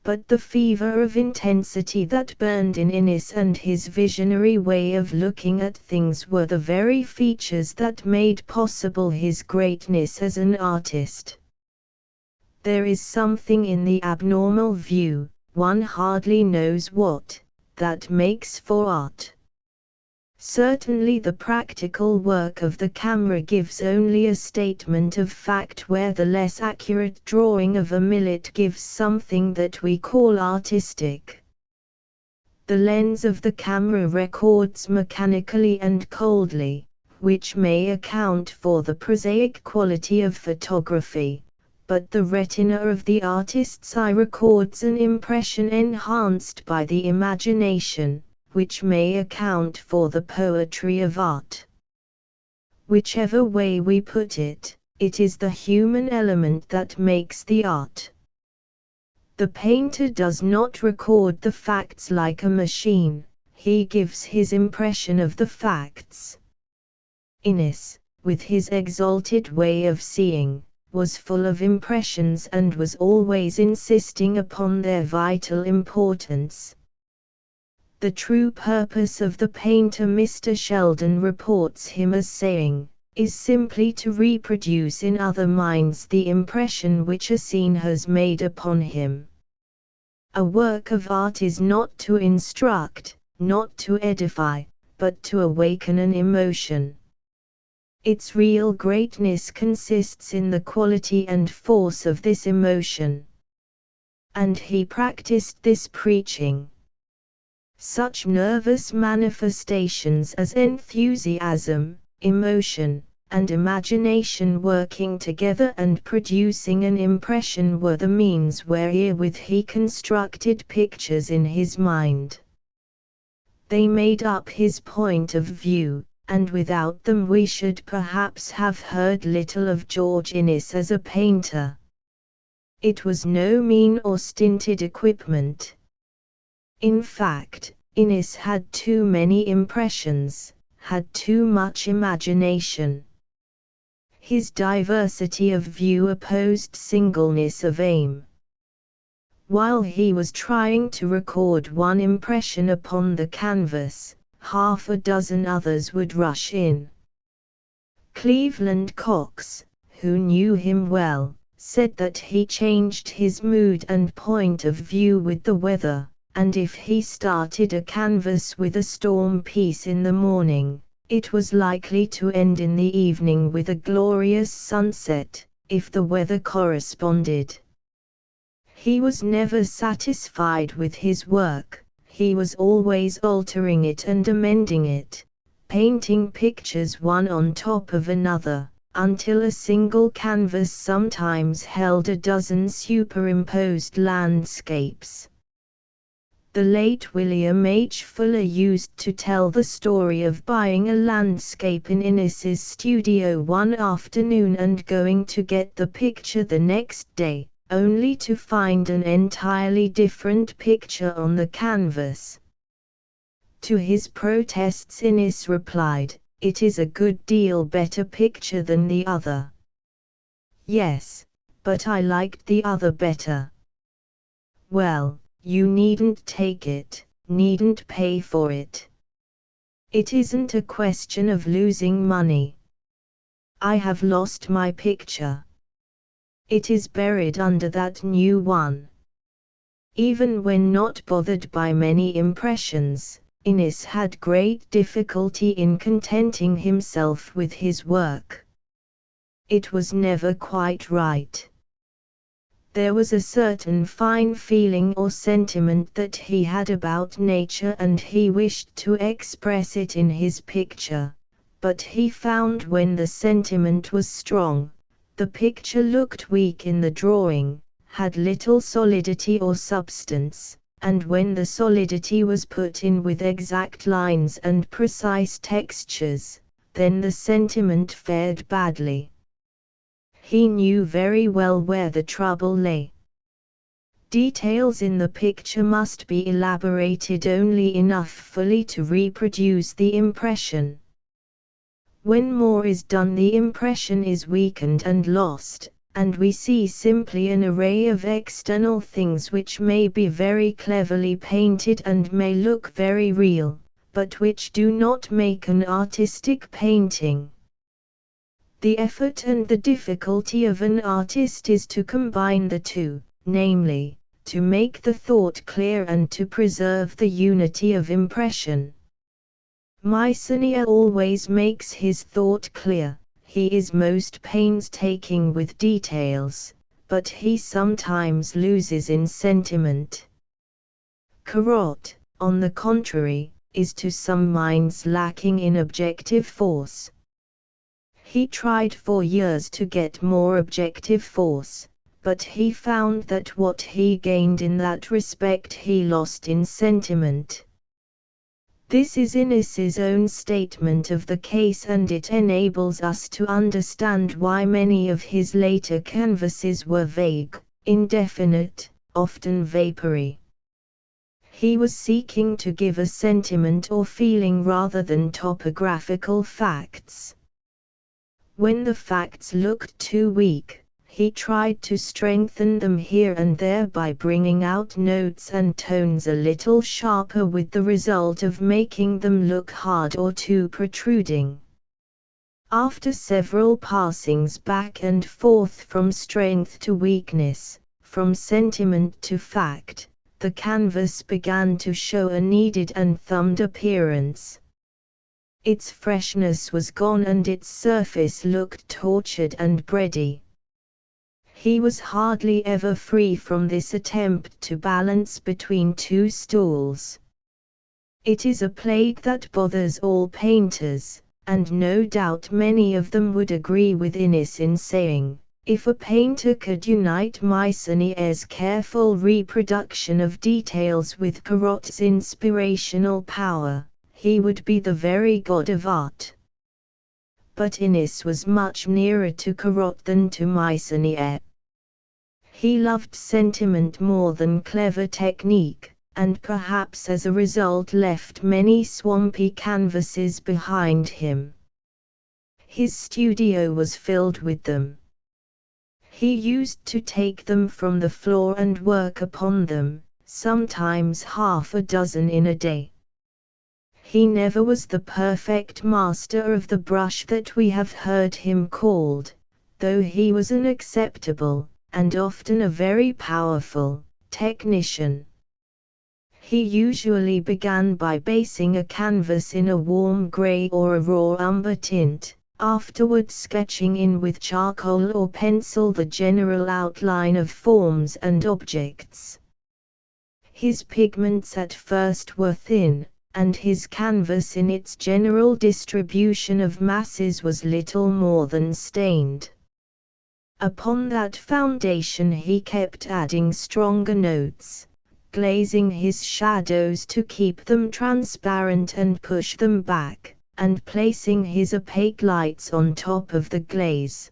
But the fever of intensity that burned in Innes and his visionary way of looking at things were the very features that made possible his greatness as an artist. There is something in the abnormal view, one hardly knows what, that makes for art. Certainly the practical work of the camera gives only a statement of fact, where the less accurate drawing of a millet gives something that we call artistic. The lens of the camera records mechanically and coldly, which may account for the prosaic quality of photography, but the retina of the artist's eye records an impression enhanced by the imagination, which may account for the poetry of art. Whichever way we put it, it is the human element that makes the art. The painter does not record the facts like a machine, he gives his impression of the facts. Innes, with his exalted way of seeing, was full of impressions and was always insisting upon their vital importance. The true purpose of the painter, Mr. Sheldon reports him as saying, is simply to reproduce in other minds the impression which a scene has made upon him. A work of art is not to instruct, not to edify, but to awaken an emotion. Its real greatness consists in the quality and force of this emotion. And he practiced this preaching. Such nervous manifestations as enthusiasm, emotion, and imagination working together and producing an impression were the means wherewith he constructed pictures in his mind. They made up his point of view, and without them we should perhaps have heard little of George Innes as a painter. It was no mean or stinted equipment. In fact, Innes had too many impressions, had too much imagination. His diversity of view opposed singleness of aim. While he was trying to record one impression upon the canvas, half a dozen others would rush in. Cleveland Cox, who knew him well, said that he changed his mood and point of view with the weather, and if he started a canvas with a storm piece in the morning, it was likely to end in the evening with a glorious sunset, if the weather corresponded. He was never satisfied with his work, he was always altering it and amending it, painting pictures one on top of another, until a single canvas sometimes held a dozen superimposed landscapes. The late William H. Fuller used to tell the story of buying a landscape in Innes's studio one afternoon and going to get the picture the next day, only to find an entirely different picture on the canvas. To his protests Innes replied, "It is a good deal better picture than the other." "Yes, but I liked the other better." "Well, you needn't take it, needn't pay for it. It isn't a question of losing money. I have lost my picture. It is buried under that new one." Even when not bothered by many impressions, Innes had great difficulty in contenting himself with his work. It was never quite right. There was a certain fine feeling or sentiment that he had about nature and he wished to express it in his picture, but he found when the sentiment was strong, the picture looked weak in the drawing, had little solidity or substance, and when the solidity was put in with exact lines and precise textures, then the sentiment fared badly. He knew very well where the trouble lay. Details in the picture must be elaborated only enough fully to reproduce the impression. When more is done, the impression is weakened and lost, and we see simply an array of external things which may be very cleverly painted and may look very real, but which do not make an artistic painting. The effort and the difficulty of an artist is to combine the two, namely, to make the thought clear and to preserve the unity of impression. Meissonier always makes his thought clear. He is most painstaking with details, but he sometimes loses in sentiment. Corot, on the contrary, is to some minds lacking in objective force. He tried for years to get more objective force, but he found that what he gained in that respect he lost in sentiment. This is Innes's own statement of the case, and it enables us to understand why many of his later canvases were vague, indefinite, often vapory. He was seeking to give a sentiment or feeling rather than topographical facts. When the facts looked too weak, he tried to strengthen them here and there by bringing out notes and tones a little sharper, with the result of making them look hard or too protruding. After several passings back and forth from strength to weakness, from sentiment to fact, the canvas began to show a kneaded and thumbed appearance. Its freshness was gone and its surface looked tortured and bready. He was hardly ever free from this attempt to balance between two stools. It is a plague that bothers all painters, and no doubt many of them would agree with Innes in saying, if a painter could unite Meissonier's careful reproduction of details with Corot's inspirational power, he would be the very god of art. But Innes was much nearer to Corot than to Meissonier. He loved sentiment more than clever technique, and perhaps as a result left many swampy canvases behind him. His studio was filled with them. He used to take them from the floor and work upon them, sometimes half a dozen in a day. He never was the perfect master of the brush that we have heard him called, though he was an acceptable, and often a very powerful, technician. He usually began by basing a canvas in a warm grey or a raw umber tint, afterward sketching in with charcoal or pencil the general outline of forms and objects. His pigments at first were thin, and his canvas in its general distribution of masses was little more than stained. Upon that foundation he kept adding stronger notes, glazing his shadows to keep them transparent and push them back, and placing his opaque lights on top of the glaze.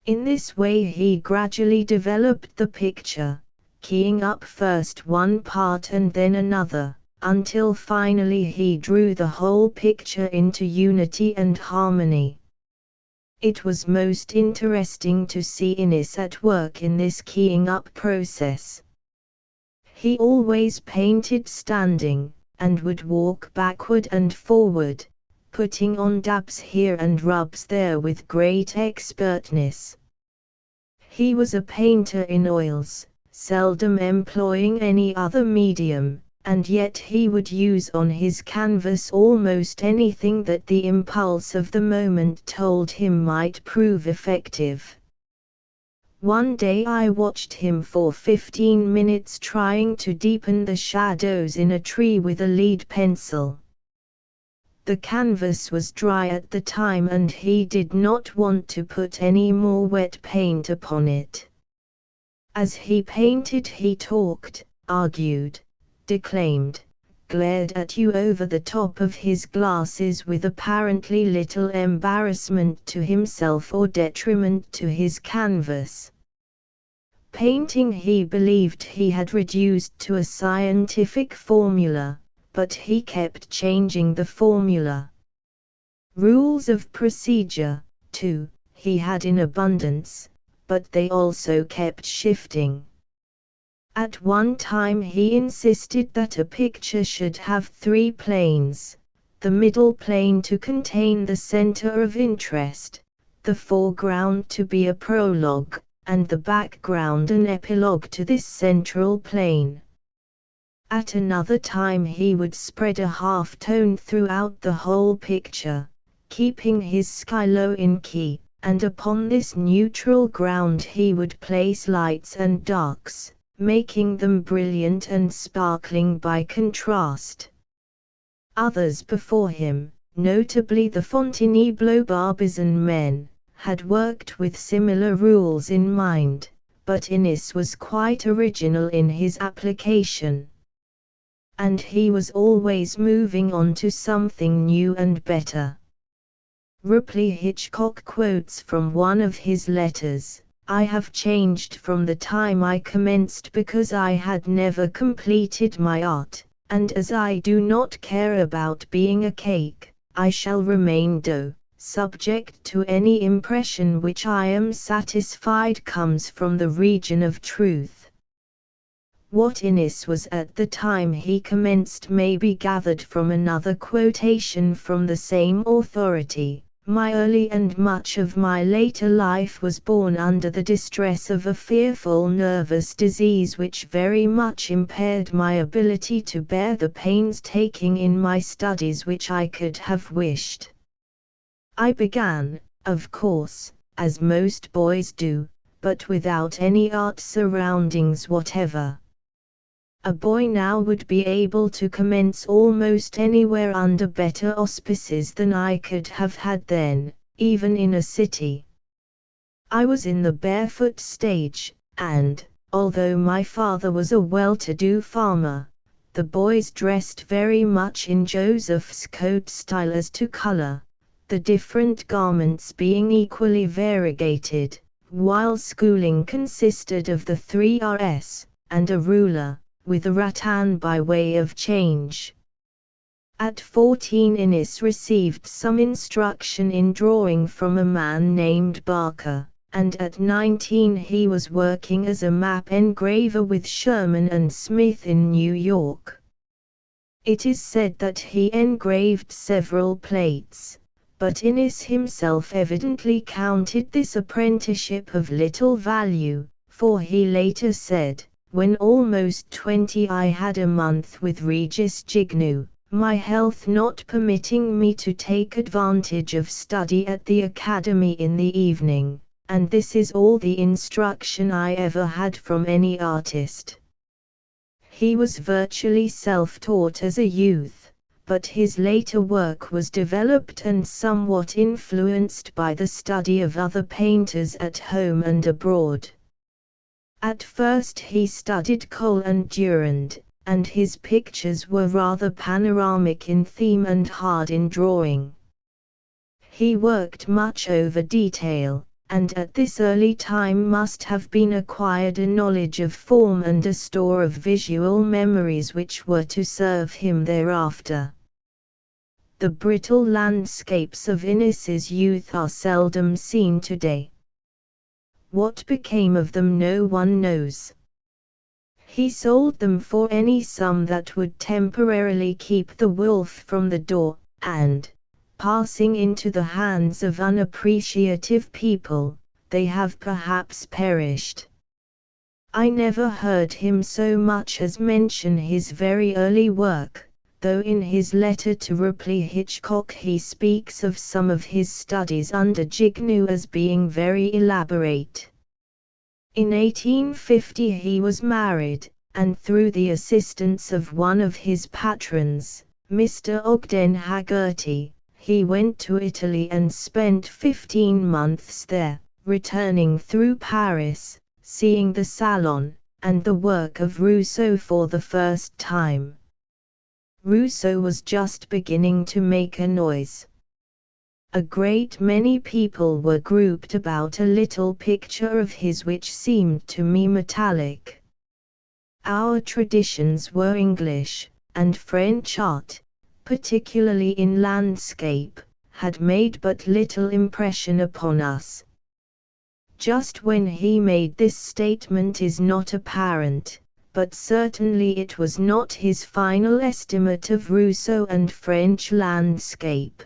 In this way he gradually developed the picture, keying up first one part and then another, until finally he drew the whole picture into unity and harmony. It was most interesting to see Innes at work in this keying up process. He always painted standing, and would walk backward and forward, putting on dabs here and rubs there with great expertness. He was a painter in oils, seldom employing any other medium, and yet he would use on his canvas almost anything that the impulse of the moment told him might prove effective. One day I watched him for 15 minutes trying to deepen the shadows in a tree with a lead pencil. The canvas was dry at the time and he did not want to put any more wet paint upon it. As he painted he talked, argued, declaimed, glared at you over the top of his glasses with apparently little embarrassment to himself or detriment to his canvas. Painting he believed he had reduced to a scientific formula, but he kept changing the formula. Rules of procedure, too, he had in abundance, but they also kept shifting. At one time he insisted that a picture should have 3 planes, the middle plane to contain the center of interest, the foreground to be a prologue, and the background an epilogue to this central plane. At another time he would spread a half-tone throughout the whole picture, keeping his sky low in key, and upon this neutral ground he would place lights and darks, making them brilliant and sparkling by contrast. Others before him, notably the Fontainebleau Barbizon men, had worked with similar rules in mind, but Innis was quite original in his application. And he was always moving on to something new and better. Ripley Hitchcock quotes from one of his letters, "I have changed from the time I commenced because I had never completed my art, and as I do not care about being a cake, I shall remain dough, subject to any impression which I am satisfied comes from the region of truth." What Innis was at the time he commenced may be gathered from another quotation from the same authority. "My early and much of my later life was born under the distress of a fearful nervous disease which very much impaired my ability to bear the painstaking in my studies which I could have wished. I began, of course, as most boys do, but without any art surroundings whatever. A boy now would be able to commence almost anywhere under better auspices than I could have had then, even in a city. I was in the barefoot stage, and, although my father was a well-to-do farmer, the boys dressed very much in Joseph's coat style as to color, the different garments being equally variegated, while schooling consisted of the 3 Rs, and a ruler, with a rattan by way of change. At 14 Innis received some instruction in drawing from a man named Barker, and at 19 he was working as a map engraver with Sherman and Smith in New York. It is said that he engraved several plates, but Innis himself evidently counted this apprenticeship of little value, for he later said, "When almost 20 I had a month with Regis Gignoux, my health not permitting me to take advantage of study at the academy in the evening, and this is all the instruction I ever had from any artist." He was virtually self-taught as a youth, but his later work was developed and somewhat influenced by the study of other painters at home and abroad. At first he studied Cole and Durand, and his pictures were rather panoramic in theme and hard in drawing. He worked much over detail, and at this early time must have been acquired a knowledge of form and a store of visual memories which were to serve him thereafter. The brittle landscapes of Innis's youth are seldom seen today. What became of them no one knows. He sold them for any sum that would temporarily keep the wolf from the door, and, passing into the hands of unappreciative people, they have perhaps perished. I never heard him so much as mention his very early work, though in his letter to Ripley Hitchcock he speaks of some of his studies under Gignoux as being very elaborate. In 1850 he was married, and through the assistance of one of his patrons, Mr. Ogden Haggerty, he went to Italy and spent 15 months there, returning through Paris, seeing the Salon, and the work of Rousseau for the first time. Rousseau was just beginning to make a noise. A great many people were grouped about a little picture of his which seemed to me metallic. Our traditions were English, and French art, particularly in landscape, had made but little impression upon us. Just when he made this statement is not apparent, but certainly it was not his final estimate of Rousseau and French landscape.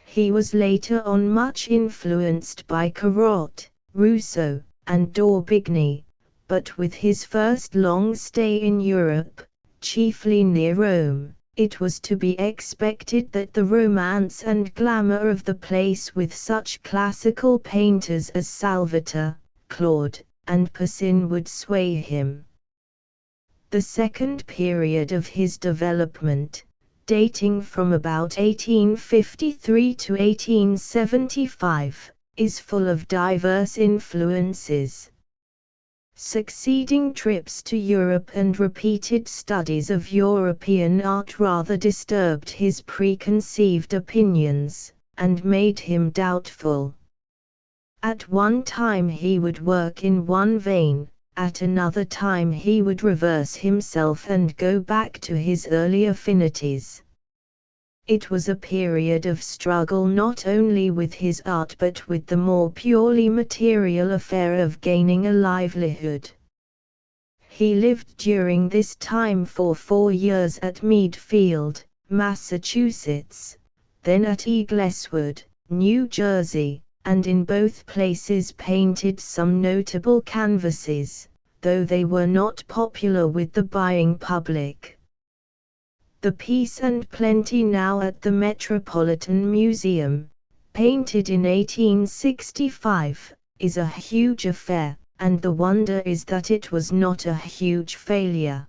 He was later on much influenced by Corot, Rousseau, and d'Aubigny, but with his first long stay in Europe, chiefly near Rome, it was to be expected that the romance and glamour of the place with such classical painters as Salvator, Claude, and Poussin would sway him. The second period of his development, dating from about 1853 to 1875, is full of diverse influences. Succeeding trips to Europe and repeated studies of European art rather disturbed his preconceived opinions, and made him doubtful. At one time he would work in one vein, at another time he would reverse himself and go back to his early affinities. It was a period of struggle not only with his art but with the more purely material affair of gaining a livelihood. He lived during this time for 4 years at Meadfield, Massachusetts, then at Eagleswood, New Jersey, and in both places painted some notable canvases, though they were not popular with the buying public. The Peace and Plenty now at the Metropolitan Museum, painted in 1865, is a huge affair, and the wonder is that it was not a huge failure.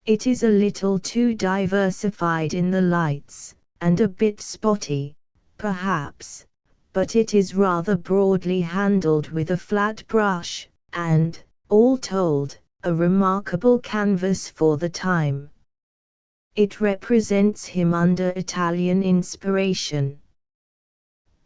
It is a little too diversified in the lights, and a bit spotty, perhaps, but it is rather broadly handled with a flat brush, and, all told, a remarkable canvas for the time. It represents him under Italian inspiration.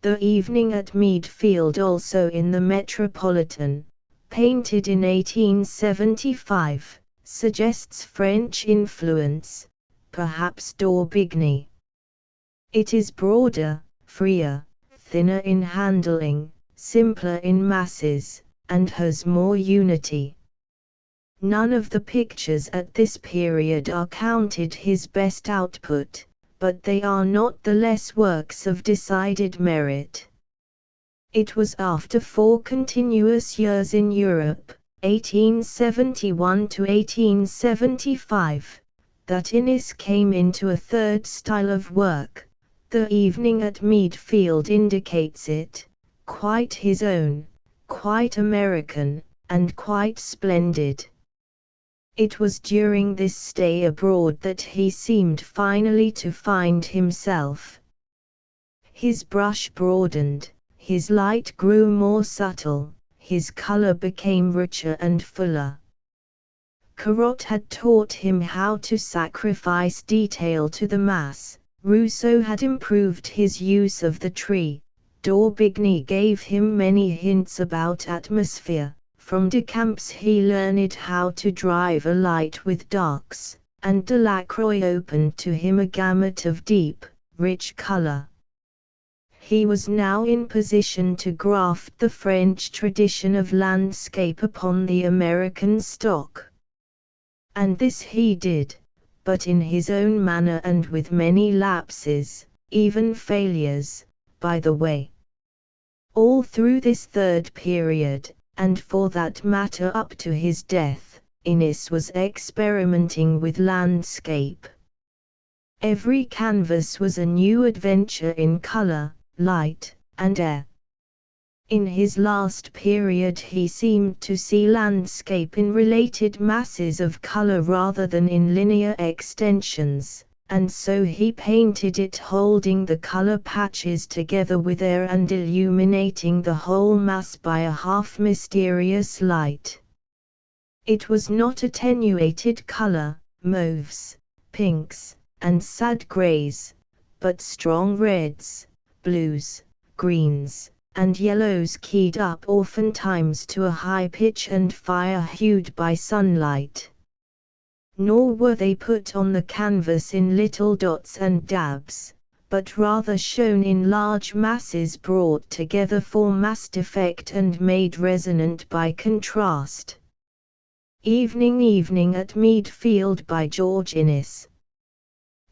The Evening at Meadfield, also in the Metropolitan, painted in 1875, suggests French influence, perhaps d'Aubigny. It is broader, freer, thinner in handling, simpler in masses, and has more unity. None of the pictures at this period are counted his best output, but they are not the less works of decided merit. It was after 4 continuous years in Europe, 1871 to 1875, that Innes came into a third style of work. The Evening at Meadfield indicates it, quite his own, quite American, and quite splendid. It was during this stay abroad that he seemed finally to find himself. His brush broadened, his light grew more subtle, his color became richer and fuller. Corot had taught him how to sacrifice detail to the mass, Rousseau had improved his use of the tree, d'Aubigny gave him many hints about atmosphere. From Decamps he learned how to drive a light with darks, and Delacroix opened to him a gamut of deep, rich color. He was now in position to graft the French tradition of landscape upon the American stock. And this he did, but in his own manner and with many lapses, even failures, by the way. All through this third period, and for that matter up to his death, Innes was experimenting with landscape. Every canvas was a new adventure in color, light, and air. In his last period he seemed to see landscape in related masses of color rather than in linear extensions, and so he painted it holding the color patches together with air and illuminating the whole mass by a half-mysterious light. It was not attenuated color, mauves, pinks, and sad greys, but strong reds, blues, greens, and yellows keyed up oftentimes to a high pitch and fire-hued by sunlight. Nor were they put on the canvas in little dots and dabs, but rather shown in large masses brought together for massed effect and made resonant by contrast. Evening at Meadfield by George Innes.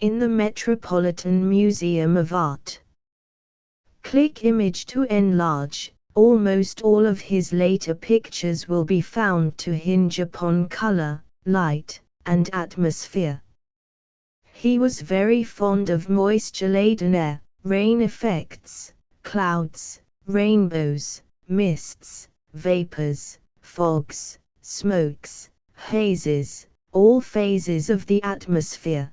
In the Metropolitan Museum of Art. Click image to enlarge. Almost all of his later pictures will be found to hinge upon color, light, and atmosphere. He was very fond of moisture-laden air, rain effects, clouds, rainbows, mists, vapors, fogs, smokes, hazes, all phases of the atmosphere.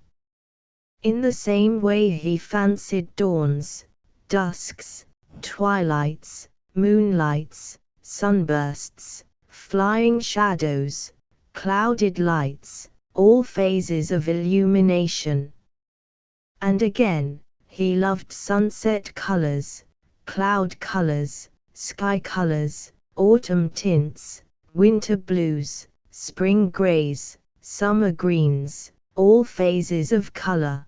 In the same way he fancied dawns, dusks, twilights, moonlights, sunbursts, flying shadows, clouded lights, all phases of illumination. And again, he loved sunset colors, cloud colors, sky colors, autumn tints, winter blues, spring grays, summer greens, all phases of color.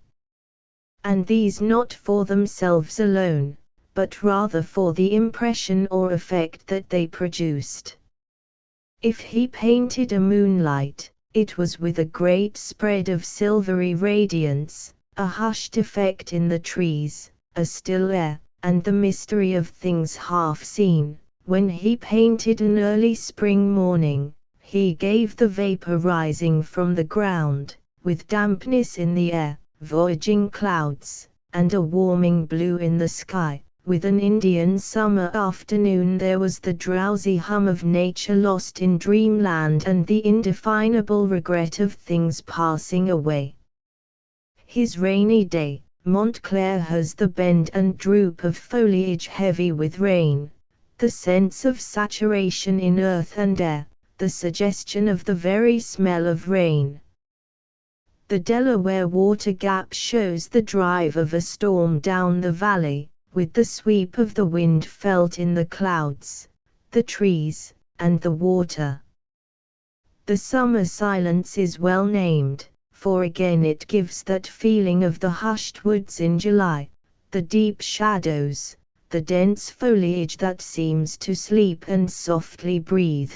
And these not for themselves alone, but rather for the impression or effect that they produced. If he painted a moonlight, it was with a great spread of silvery radiance, a hushed effect in the trees, a still air, and the mystery of things half seen. When he painted an early spring morning, he gave the vapor rising from the ground, with dampness in the air, voyaging clouds, and a warming blue in the sky. With an Indian summer afternoon there was the drowsy hum of nature lost in dreamland and the indefinable regret of things passing away. His rainy day, Montclair has the bend and droop of foliage heavy with rain, the sense of saturation in earth and air, the suggestion of the very smell of rain. The Delaware water gap shows the drive of a storm down the valley, with the sweep of the wind felt in the clouds, the trees, and the water. The summer silence is well named, for again it gives that feeling of the hushed woods in July, the deep shadows, the dense foliage that seems to sleep and softly breathe.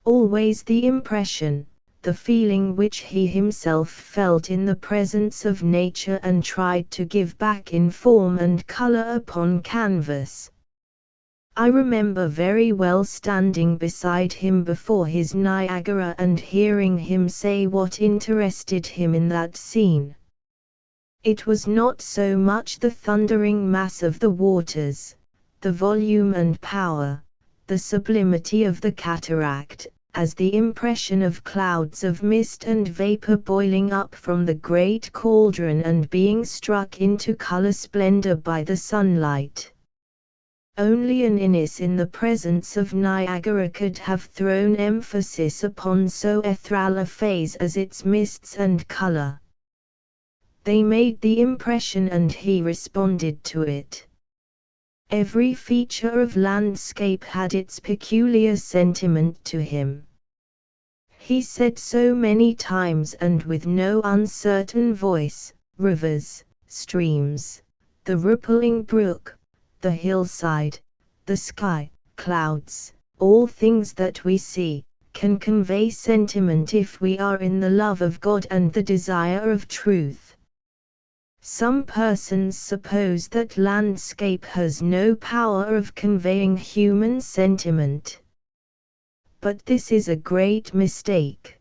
Always the impression, the feeling which he himself felt in the presence of nature and tried to give back in form and color upon canvas. I remember very well standing beside him before his Niagara and hearing him say what interested him in that scene. It was not so much the thundering mass of the waters, the volume and power, the sublimity of the cataract, as the impression of clouds of mist and vapor boiling up from the great cauldron and being struck into color splendor by the sunlight. Only an Innes in the presence of Niagara could have thrown emphasis upon so ethereal a phase as its mists and color. They made the impression and he responded to it. Every feature of landscape had its peculiar sentiment to him. He said so many times and with no uncertain voice, rivers, streams, the rippling brook, the hillside, the sky, clouds, all things that we see, can convey sentiment if we are in the love of God and the desire of truth. Some persons suppose that landscape has no power of conveying human sentiment. But this is a great mistake.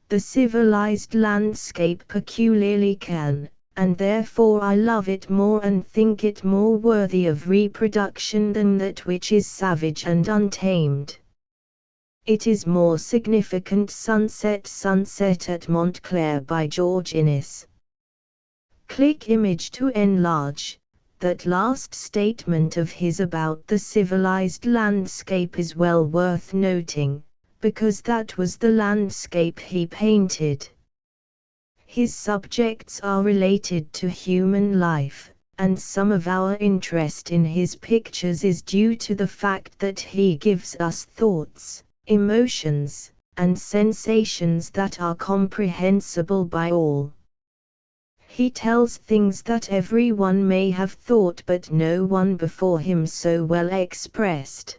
The civilized landscape peculiarly can, and therefore I love it more and think it more worthy of reproduction than that which is savage and untamed. It is more significant Sunset at Montclair by George Innes. Click image to enlarge. That last statement of his about the civilized landscape is well worth noting, because that was the landscape he painted. His subjects are related to human life, and some of our interest in his pictures is due to the fact that he gives us thoughts, emotions, and sensations that are comprehensible by all. He tells things that everyone may have thought but no one before him so well expressed.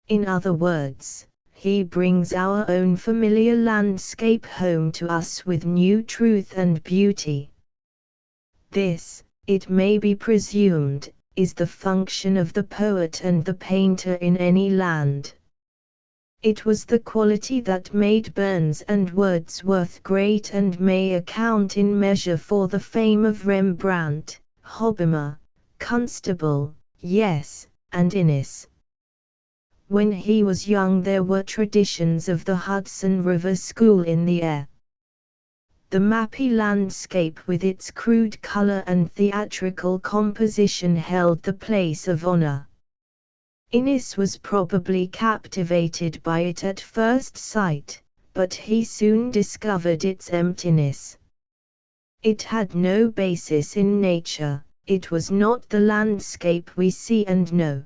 In other words, he brings our own familiar landscape home to us with new truth and beauty. This, it may be presumed, is the function of the poet and the painter in any land. It was the quality that made Burns and Wordsworth great and may account in measure for the fame of Rembrandt, Hobbema, Constable, yes, and Innes. When he was young there were traditions of the Hudson River School in the air. The mappy landscape with its crude color and theatrical composition held the place of honor. Innes was probably captivated by it at first sight, but he soon discovered its emptiness. It had no basis in nature, it was not the landscape we see and know.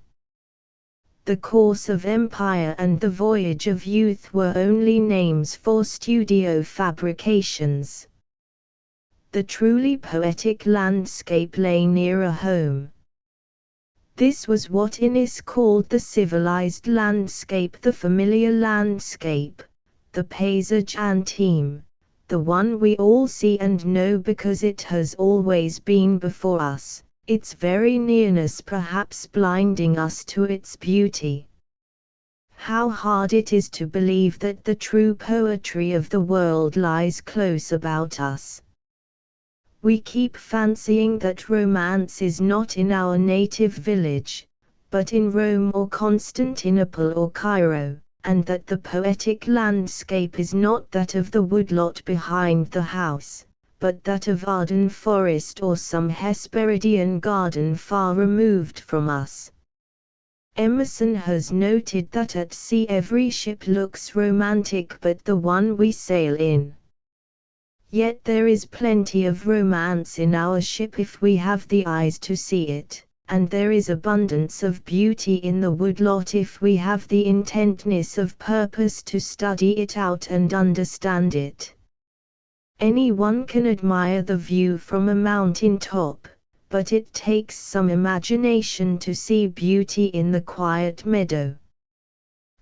The course of empire and the voyage of youth were only names for studio fabrications. The truly poetic landscape lay nearer home. This was what Innes called the civilized landscape, the familiar landscape, the paysage intime, the one we all see and know because it has always been before us, its very nearness perhaps blinding us to its beauty. How hard it is to believe that the true poetry of the world lies close about us. We keep fancying that romance is not in our native village, but in Rome or Constantinople or Cairo, and that the poetic landscape is not that of the woodlot behind the house, but that of Arden Forest or some Hesperidian garden far removed from us. Emerson has noted that at sea every ship looks romantic but the one we sail in. Yet there is plenty of romance in our ship if we have the eyes to see it, and there is abundance of beauty in the woodlot if we have the intentness of purpose to study it out and understand it. Anyone can admire the view from a mountain top, but it takes some imagination to see beauty in the quiet meadow.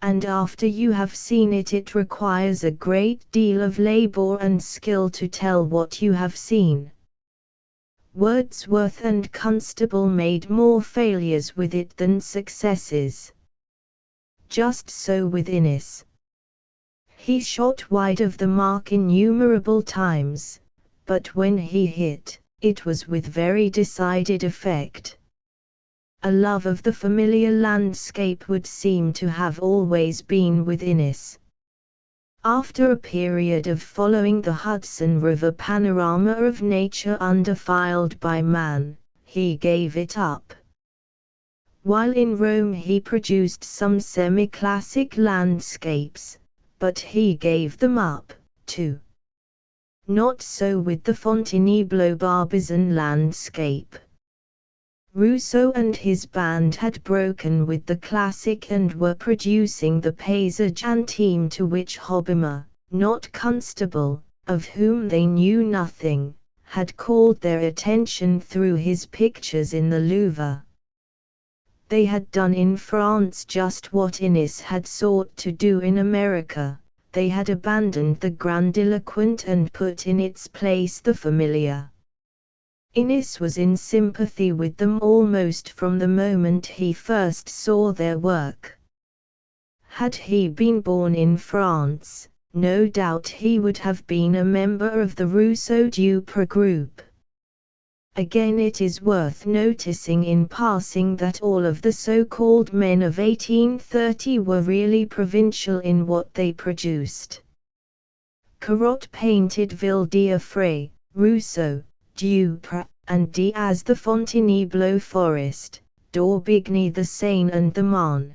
And after you have seen it, it requires a great deal of labor and skill to tell what you have seen. Wordsworth and Constable made more failures with it than successes. Just so with Innes. He shot wide of the mark innumerable times, but when he hit, it was with very decided effect. A love of the familiar landscape would seem to have always been with Innes. After a period of following the Hudson River panorama of nature undefiled by man, he gave it up. While in Rome he produced some semi-classic landscapes, but he gave them up, too. Not so with the Fontainebleau Barbizon landscape. Rousseau and his band had broken with the classic and were producing the paysage intime to which Hobbema, not Constable, of whom they knew nothing, had called their attention through his pictures in the Louvre. They had done in France just what Innes had sought to do in America. They had abandoned the grandiloquent and put in its place the familiar. Innes was in sympathy with them almost from the moment he first saw their work. Had he been born in France, no doubt he would have been a member of the Rousseau-Dupré group. Again, it is worth noticing in passing that all of the so-called men of 1830 were really provincial in what they produced. Corot painted Ville d'Affray, Rousseau, Dupré, and Diaz the Fontainebleau forest, d'Aubigny the Seine and the Marne.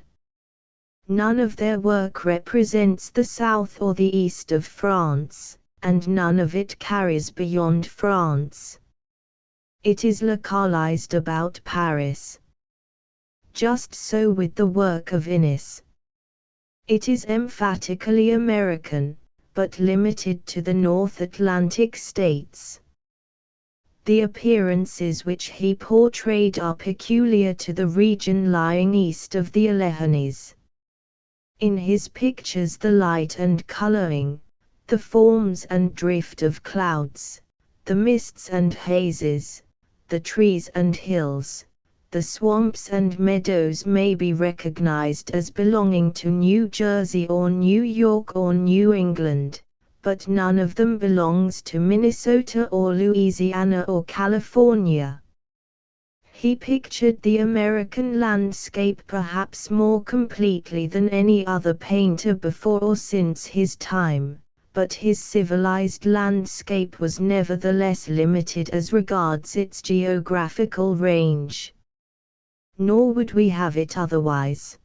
None of their work represents the south or the east of France, and none of it carries beyond France. It is localized about Paris. Just so with the work of Innes. It is emphatically American, but limited to the North Atlantic states. The appearances which he portrayed are peculiar to the region lying east of the Alleghenies. In his pictures the light and coloring, the forms and drift of clouds, the mists and hazes, the trees and hills, the swamps and meadows may be recognized as belonging to New Jersey or New York or New England, but none of them belongs to Minnesota or Louisiana or California. He pictured the American landscape perhaps more completely than any other painter before or since his time, but his civilized landscape was nevertheless limited as regards its geographical range. Nor would we have it otherwise.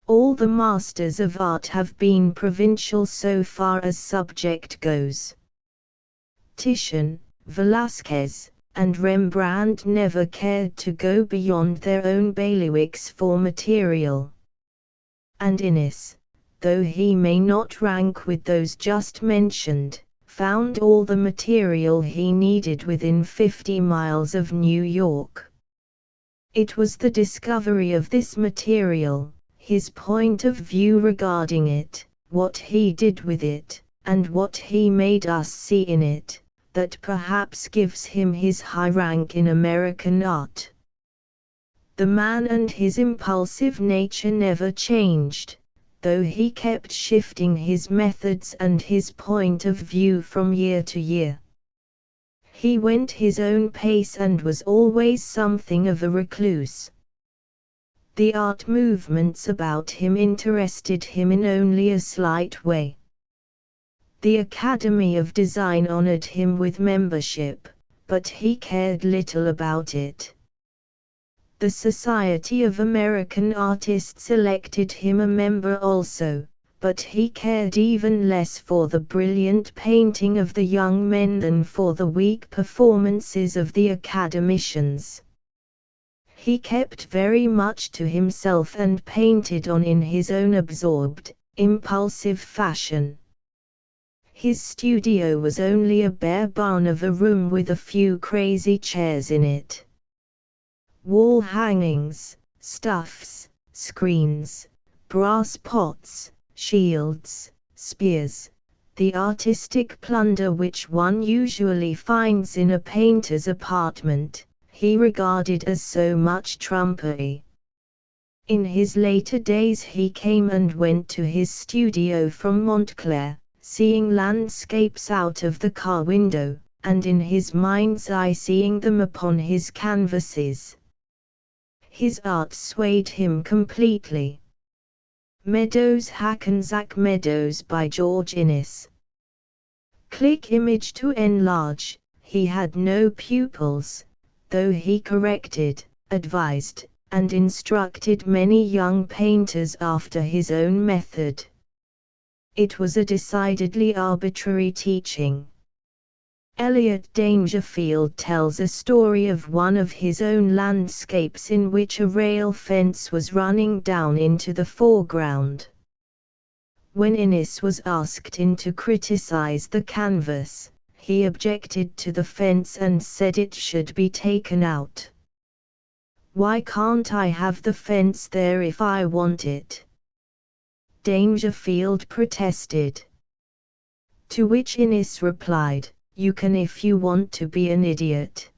All the masters of art have been provincial so far as subject goes. Titian, Velázquez, and Rembrandt never cared to go beyond their own bailiwicks for material. And Innes, though he may not rank with those just mentioned, found all the material he needed within 50 miles of New York. It was the discovery of this material, his point of view regarding it, what he did with it, and what he made us see in it, that perhaps gives him his high rank in American art. The man and his impulsive nature never changed, though he kept shifting his methods and his point of view from year to year. He went his own pace and was always something of a recluse. The art movements about him interested him in only a slight way. The Academy of Design honored him with membership, but he cared little about it. The Society of American Artists elected him a member also, but he cared even less for the brilliant painting of the young men than for the weak performances of the academicians. He kept very much to himself and painted on in his own absorbed, impulsive fashion. His studio was only a bare barn of a room with a few crazy chairs in it. Wall hangings, stuffs, screens, brass pots, shields, spears, the artistic plunder which one usually finds in a painter's apartment, he regarded as so much trumpery. In his later days he came and went to his studio from Montclair, seeing landscapes out of the car window, and in his mind's eye seeing them upon his canvases. His art swayed him completely. Meadows Hackensack Meadows by George Innes. Click image to enlarge. He had no pupils, though he corrected, advised, and instructed many young painters after his own method. It was a decidedly arbitrary teaching. Elliot Dangerfield tells a story of one of his own landscapes in which a rail fence was running down into the foreground. When Innes was asked in to criticize the canvas, he objected to the fence and said it should be taken out. "Why can't I have the fence there if I want it?" Dangerfield protested. To which Innes replied, "You can if you want to be an idiot."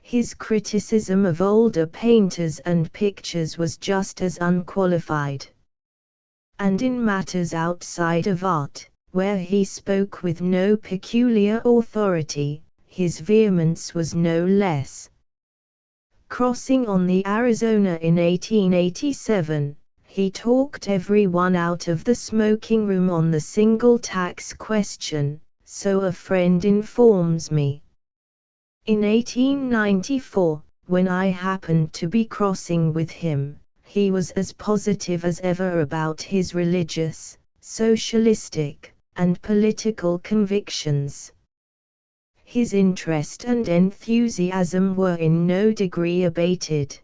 His criticism of older painters and pictures was just as unqualified. And in matters outside of art, where he spoke with no peculiar authority, his vehemence was no less. Crossing on the Arizona in 1887, he talked everyone out of the smoking room on the single tax question, so a friend informs me. In 1894, when I happened to be crossing with him, he was as positive as ever about his religious, socialistic, and political convictions. His interest and enthusiasm were in no degree abated.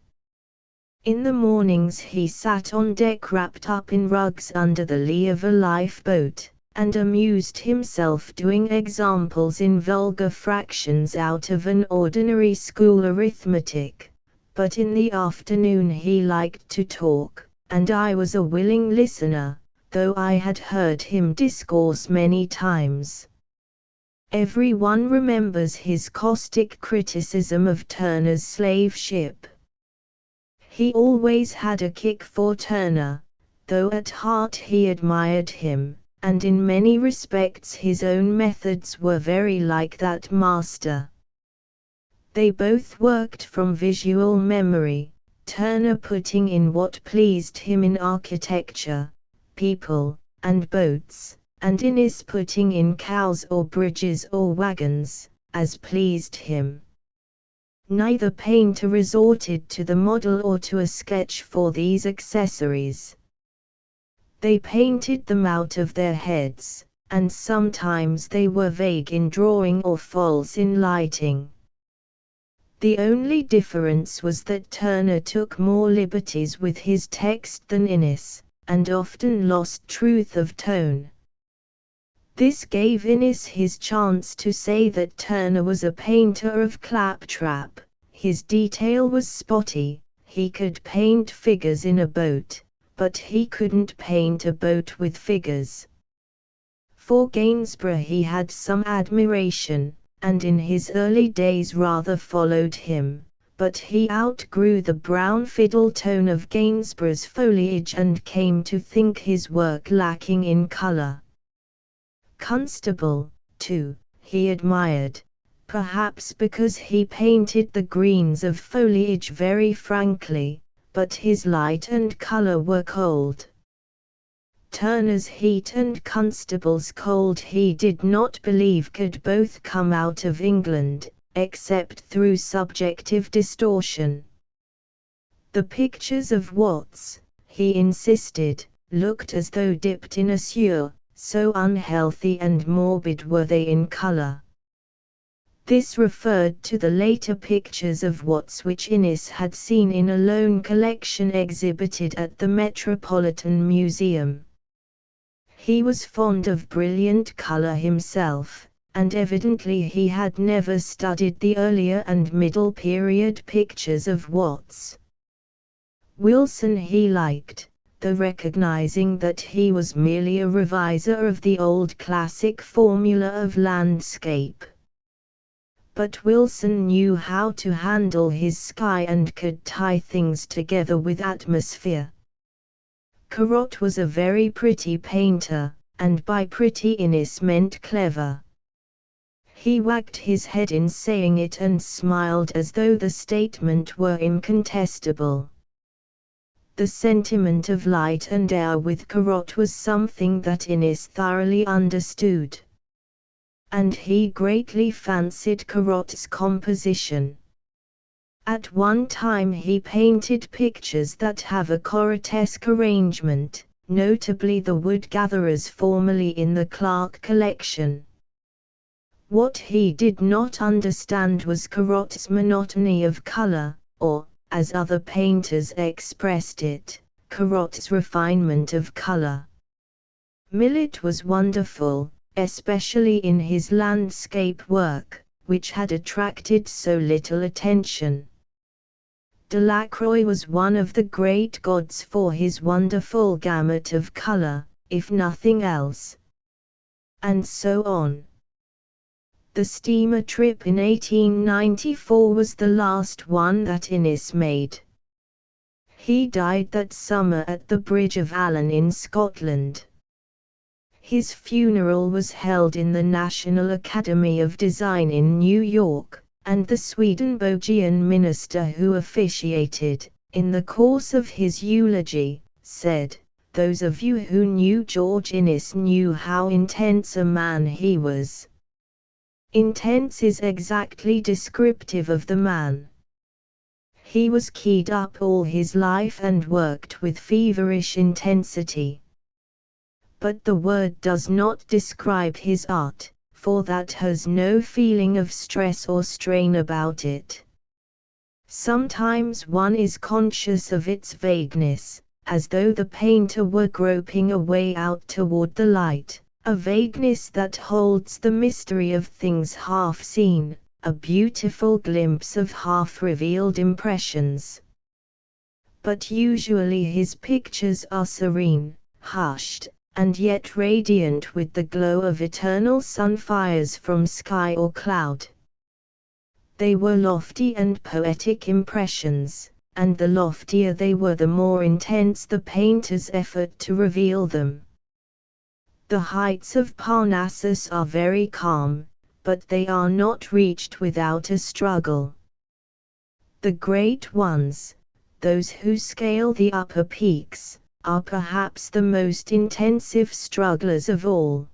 In the mornings he sat on deck wrapped up in rugs under the lee of a lifeboat, and amused himself doing examples in vulgar fractions out of an ordinary school arithmetic, but in the afternoon he liked to talk, and I was a willing listener, though I had heard him discourse many times. Every one remembers his caustic criticism of Turner's slave ship. He always had a kick for Turner, though at heart he admired him, and in many respects his own methods were very like that master. They both worked from visual memory, Turner putting in what pleased him in architecture, people, and boats, and Innes putting in cows or bridges or wagons, as pleased him. Neither painter resorted to the model or to a sketch for these accessories. They painted them out of their heads, and sometimes they were vague in drawing or false in lighting. The only difference was that Turner took more liberties with his text than Innes, and often lost truth of tone. This gave Innes his chance to say that Turner was a painter of claptrap. His detail was spotty, he could paint figures in a boat, but he couldn't paint a boat with figures. For Gainsborough he had some admiration, and in his early days rather followed him, but he outgrew the brown fiddle tone of Gainsborough's foliage and came to think his work lacking in colour. Constable, too, he admired, perhaps because he painted the greens of foliage very frankly, but his light and colour were cold. Turner's heat and Constable's cold he did not believe could both come out of England, except through subjective distortion. The pictures of Watts, he insisted, looked as though dipped in a sewer, so unhealthy and morbid were they in colour. This referred to the later pictures of Watts which Innes had seen in a lone collection exhibited at the Metropolitan Museum. He was fond of brilliant colour himself, and evidently he had never studied the earlier and middle period pictures of Watts. Wilson he liked, though recognizing that he was merely a reviser of the old classic formula of landscape. But Wilson knew how to handle his sky and could tie things together with atmosphere. Corot was a very pretty painter, and by pretty Innes meant clever. He wagged his head in saying it and smiled as though the statement were incontestable. The sentiment of light and air with Corot was something that Innes thoroughly understood. And he greatly fancied Corot's composition. At one time he painted pictures that have a Corotesque arrangement, notably the wood-gatherers formerly in the Clark collection. What he did not understand was Corot's monotony of color, or, as other painters expressed it, Corot's refinement of color. Millet was wonderful, especially in his landscape work, which had attracted so little attention. Delacroix was one of the great gods for his wonderful gamut of color, if nothing else. And so on. The steamer trip in 1894 was the last one that Innes made. He died that summer at the Bridge of Allan in Scotland. His funeral was held in the National Academy of Design in New York, and the Swedenborgian minister who officiated, in the course of his eulogy, said, "Those of you who knew George Innes knew how intense a man he was." Intense is exactly descriptive of the man. He was keyed up all his life and worked with feverish intensity. but the word does not describe his art, for that has no feeling of stress or strain about it. Sometimes one is conscious of its vagueness, as though the painter were groping a way out toward the light, a vagueness that holds the mystery of things half seen, a beautiful glimpse of half-revealed impressions. But usually his pictures are serene, hushed, and yet radiant with the glow of eternal sunfires from sky or cloud. They were lofty and poetic impressions, and the loftier they were the more intense the painter's effort to reveal them. The heights of Parnassus are very calm, but they are not reached without a struggle. The great ones, those who scale the upper peaks, are perhaps the most intensive strugglers of all.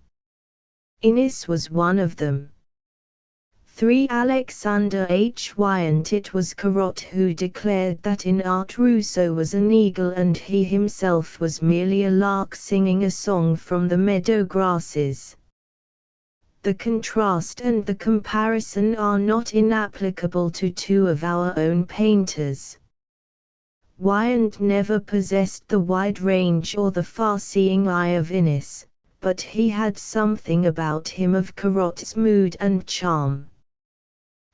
Innis was one of them. 3. Alexander H. Wyant. It was Corot who declared that in art Rousseau was an eagle and he himself was merely a lark singing a song from the meadow grasses. The contrast and the comparison are not inapplicable to two of our own painters. Wyant never possessed the wide range or the far-seeing eye of Innis, but he had something about him of Corot's mood and charm.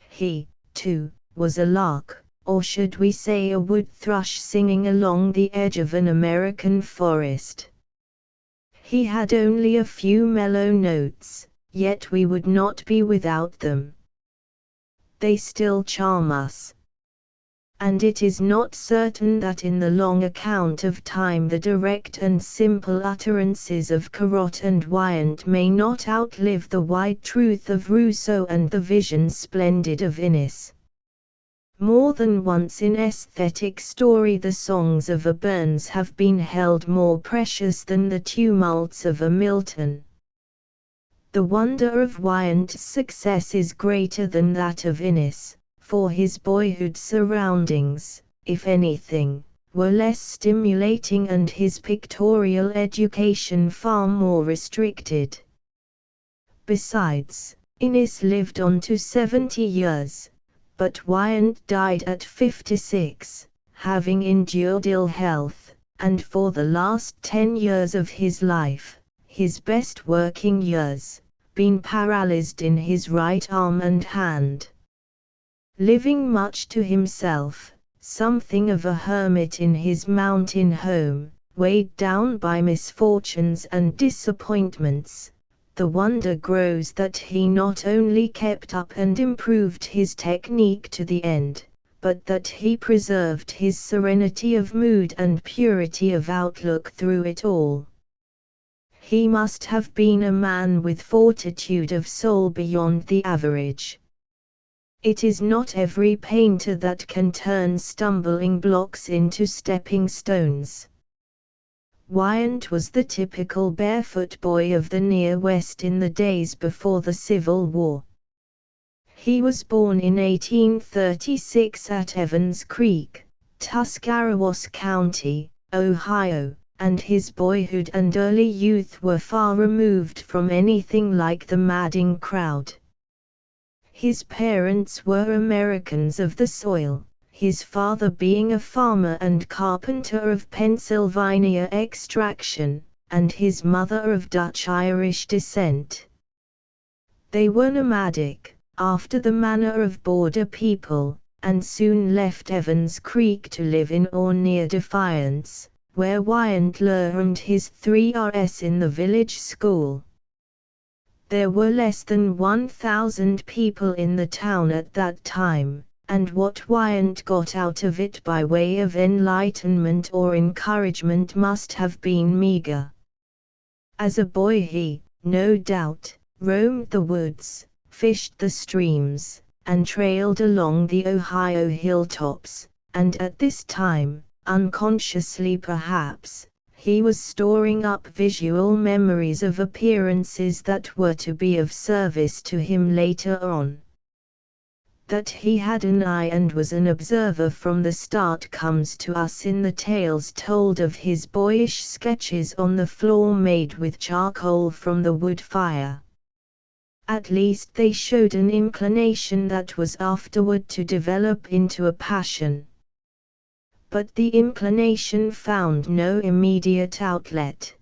He, too, was a lark, or should we say a wood thrush singing along the edge of an American forest. He had only a few mellow notes, yet we would not be without them. They still charm us. And it is not certain that in the long account of time the direct and simple utterances of Corot and Wyant may not outlive the wide truth of Rousseau and the vision splendid of Innis. More than once in aesthetic story the songs of a Burns have been held more precious than the tumults of a Milton. The wonder of Wyant's success is greater than that of Innis, for his boyhood surroundings, if anything, were less stimulating and his pictorial education far more restricted. Besides, Innis lived on to 70 years, but Wyant died at 56, having endured ill health, and for the last 10 years of his life, his best working years, been paralyzed in his right arm and hand. Living much to himself, something of a hermit in his mountain home, weighed down by misfortunes and disappointments, the wonder grows that he not only kept up and improved his technique to the end, but that he preserved his serenity of mood and purity of outlook through it all. He must have been a man with fortitude of soul beyond the average. It is not every painter that can turn stumbling blocks into stepping stones. Wyant was the typical barefoot boy of the Near West in the days before the Civil War. He was born in 1836 at Evans Creek, Tuscarawas County, Ohio, and his boyhood and early youth were far removed from anything like the madding crowd. His parents were Americans of the soil, his father being a farmer and carpenter of Pennsylvania extraction, and his mother of Dutch-Irish descent. They were nomadic, after the manner of border people, and soon left Evans Creek to live in or near Defiance, where Wyant learned his 3 Rs in the village school. There were less than 1,000 people in the town at that time, and what Wyant got out of it by way of enlightenment or encouragement must have been meager. As a boy he, no doubt, roamed the woods, fished the streams, and trailed along the Ohio hilltops, and at this time, unconsciously perhaps, he was storing up visual memories of appearances that were to be of service to him later on. That he had an eye and was an observer from the start comes to us in the tales told of his boyish sketches on the floor made with charcoal from the wood fire. At least they showed an inclination that was afterward to develop into a passion. But the inclination found no immediate outlet.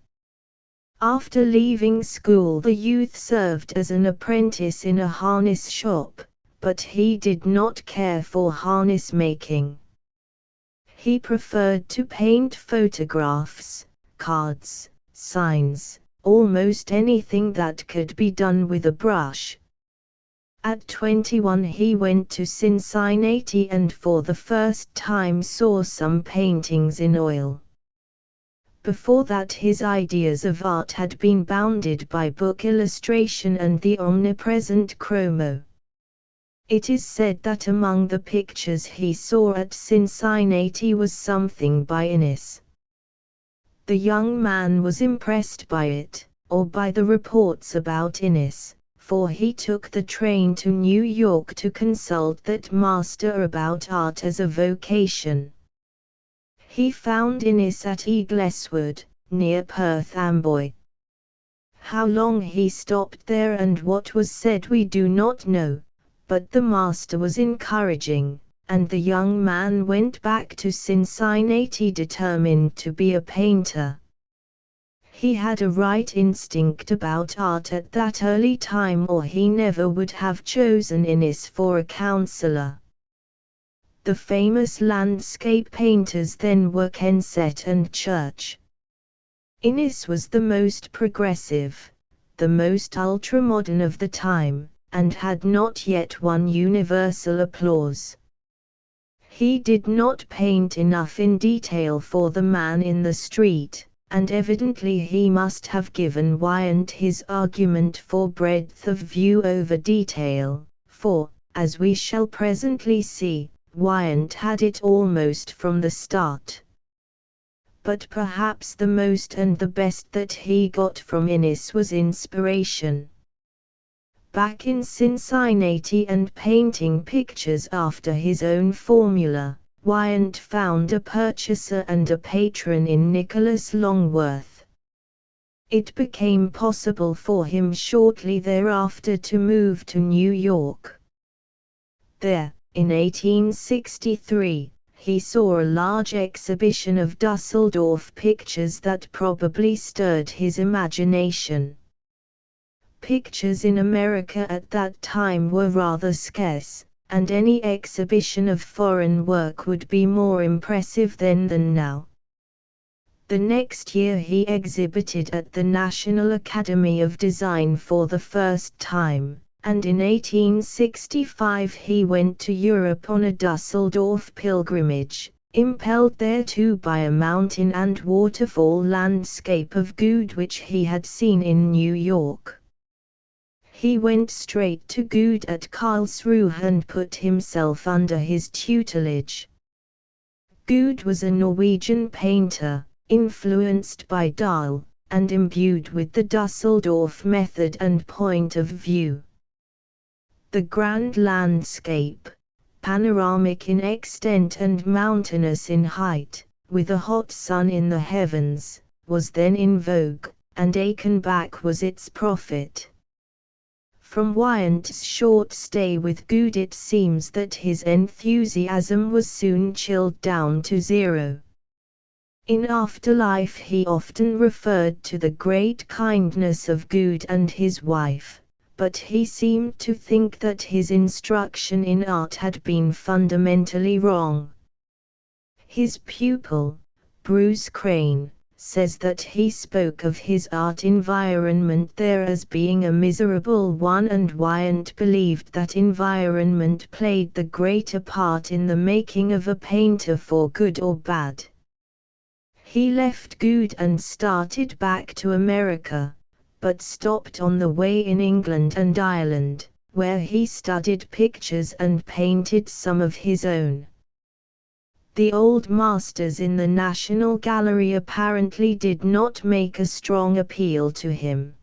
After leaving school, the youth served as an apprentice in a harness shop, but he did not care for harness making. He preferred to paint photographs, cards, signs, almost anything that could be done with a brush. At 21 he went to Cincinnati and for the first time saw some paintings in oil. Before that his ideas of art had been bounded by book illustration and the omnipresent chromo. It is said that among the pictures he saw at Cincinnati was something by Innis. The young man was impressed by it, or by the reports about Innis, for he took the train to New York to consult that master about art as a vocation. He found Innis at Eagleswood, near Perth Amboy. How long he stopped there and what was said we do not know, but the master was encouraging, and the young man went back to Cincinnati determined to be a painter. He had a right instinct about art at that early time, or he never would have chosen Innis for a counselor. The famous landscape painters then were Kensett and Church. Innis was the most progressive, the most ultramodern of the time, and had not yet won universal applause. He did not paint enough in detail for the man in the street, and evidently he must have given Wyant his argument for breadth of view over detail, for, as we shall presently see, Wyant had it almost from the start. But perhaps the most and the best that he got from Innis was inspiration. Back in Cincinnati and painting pictures after his own formula, Wyant found a purchaser and a patron in Nicholas Longworth. It became possible for him shortly thereafter to move to New York. There, in 1863, he saw a large exhibition of Dusseldorf pictures that probably stirred his imagination. Pictures in America at that time were rather scarce, and any exhibition of foreign work would be more impressive then than now. The next year he exhibited at the National Academy of Design for the first time, and in 1865 he went to Europe on a Dusseldorf pilgrimage, impelled thereto by a mountain and waterfall landscape of Goode which he had seen in New York. He went straight to Goode at Karlsruhe and put himself under his tutelage. Goode was a Norwegian painter, influenced by Dahl, and imbued with the Dusseldorf method and point of view. The grand landscape, panoramic in extent and mountainous in height, with a hot sun in the heavens, was then in vogue, and Achenbach was its prophet. From Wyant's short stay with Goode it seems that his enthusiasm was soon chilled down to zero. In afterlife he often referred to the great kindness of Goode and his wife, but he seemed to think that his instruction in art had been fundamentally wrong. His pupil, Bruce Crane, says that he spoke of his art environment there as being a miserable one, and Wyant believed that environment played the greater part in the making of a painter for good or bad. He left Goode and started back to America, but stopped on the way in England and Ireland, where he studied pictures and painted some of his own. The old masters in the National Gallery apparently did not make a strong appeal to him.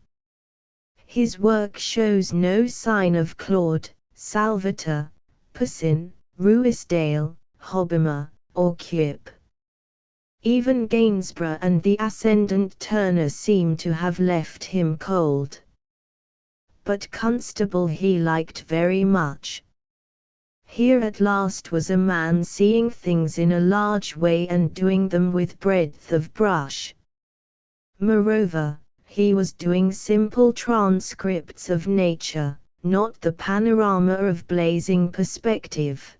His work shows no sign of Claude, Salvator, Poussin, Ruisdael, Hobbema, or Cuyp. Even Gainsborough and the ascendant Turner seem to have left him cold. But Constable he liked very much. Here at last was a man seeing things in a large way and doing them with breadth of brush. Moreover, he was doing simple transcripts of nature, not the panorama of blazing perspective.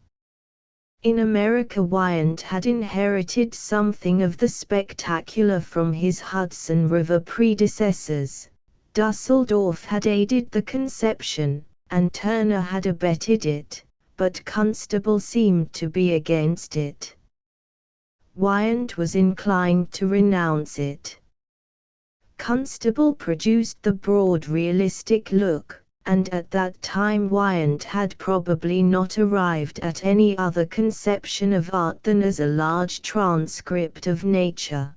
In America Wyant had inherited something of the spectacular from his Hudson River predecessors. Dusseldorf had aided the conception, and Turner had abetted it, but Constable seemed to be against it. Wyant was inclined to renounce it. Constable produced the broad realistic look, and at that time Wyant had probably not arrived at any other conception of art than as a large transcript of nature.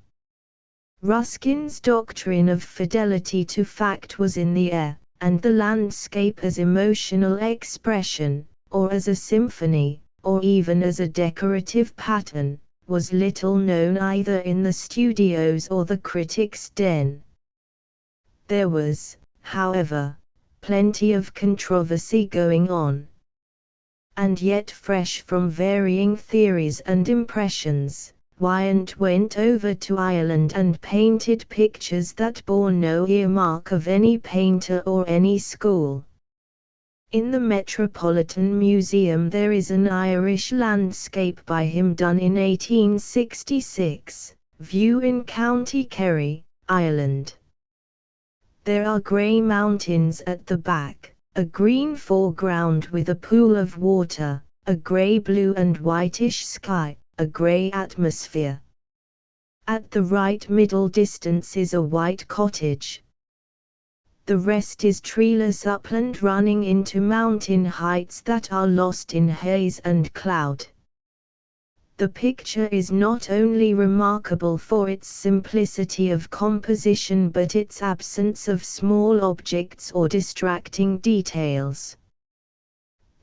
Ruskin's doctrine of fidelity to fact was in the air, and the landscape as emotional expression, or as a symphony, or even as a decorative pattern, was little known either in the studios or the critic's den. There was, however, plenty of controversy going on. And yet fresh from varying theories and impressions, Wyant went over to Ireland and painted pictures that bore no earmark of any painter or any school. In the Metropolitan Museum there is an Irish landscape by him done in 1866, view in County Kerry, Ireland. There are grey mountains at the back, a green foreground with a pool of water, a grey blue and whitish sky, a grey atmosphere. At the right middle distance is a white cottage. The rest is treeless upland running into mountain heights that are lost in haze and cloud. The picture is not only remarkable for its simplicity of composition but its absence of small objects or distracting details.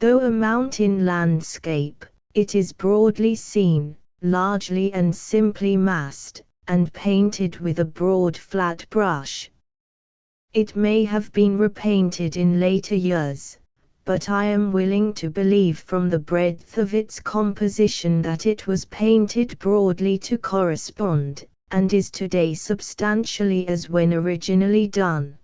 Though a mountain landscape, it is broadly seen, largely and simply massed, and painted with a broad flat brush. It may have been repainted in later years, but I am willing to believe from the breadth of its composition that it was painted broadly to correspond, and is today substantially as when originally done.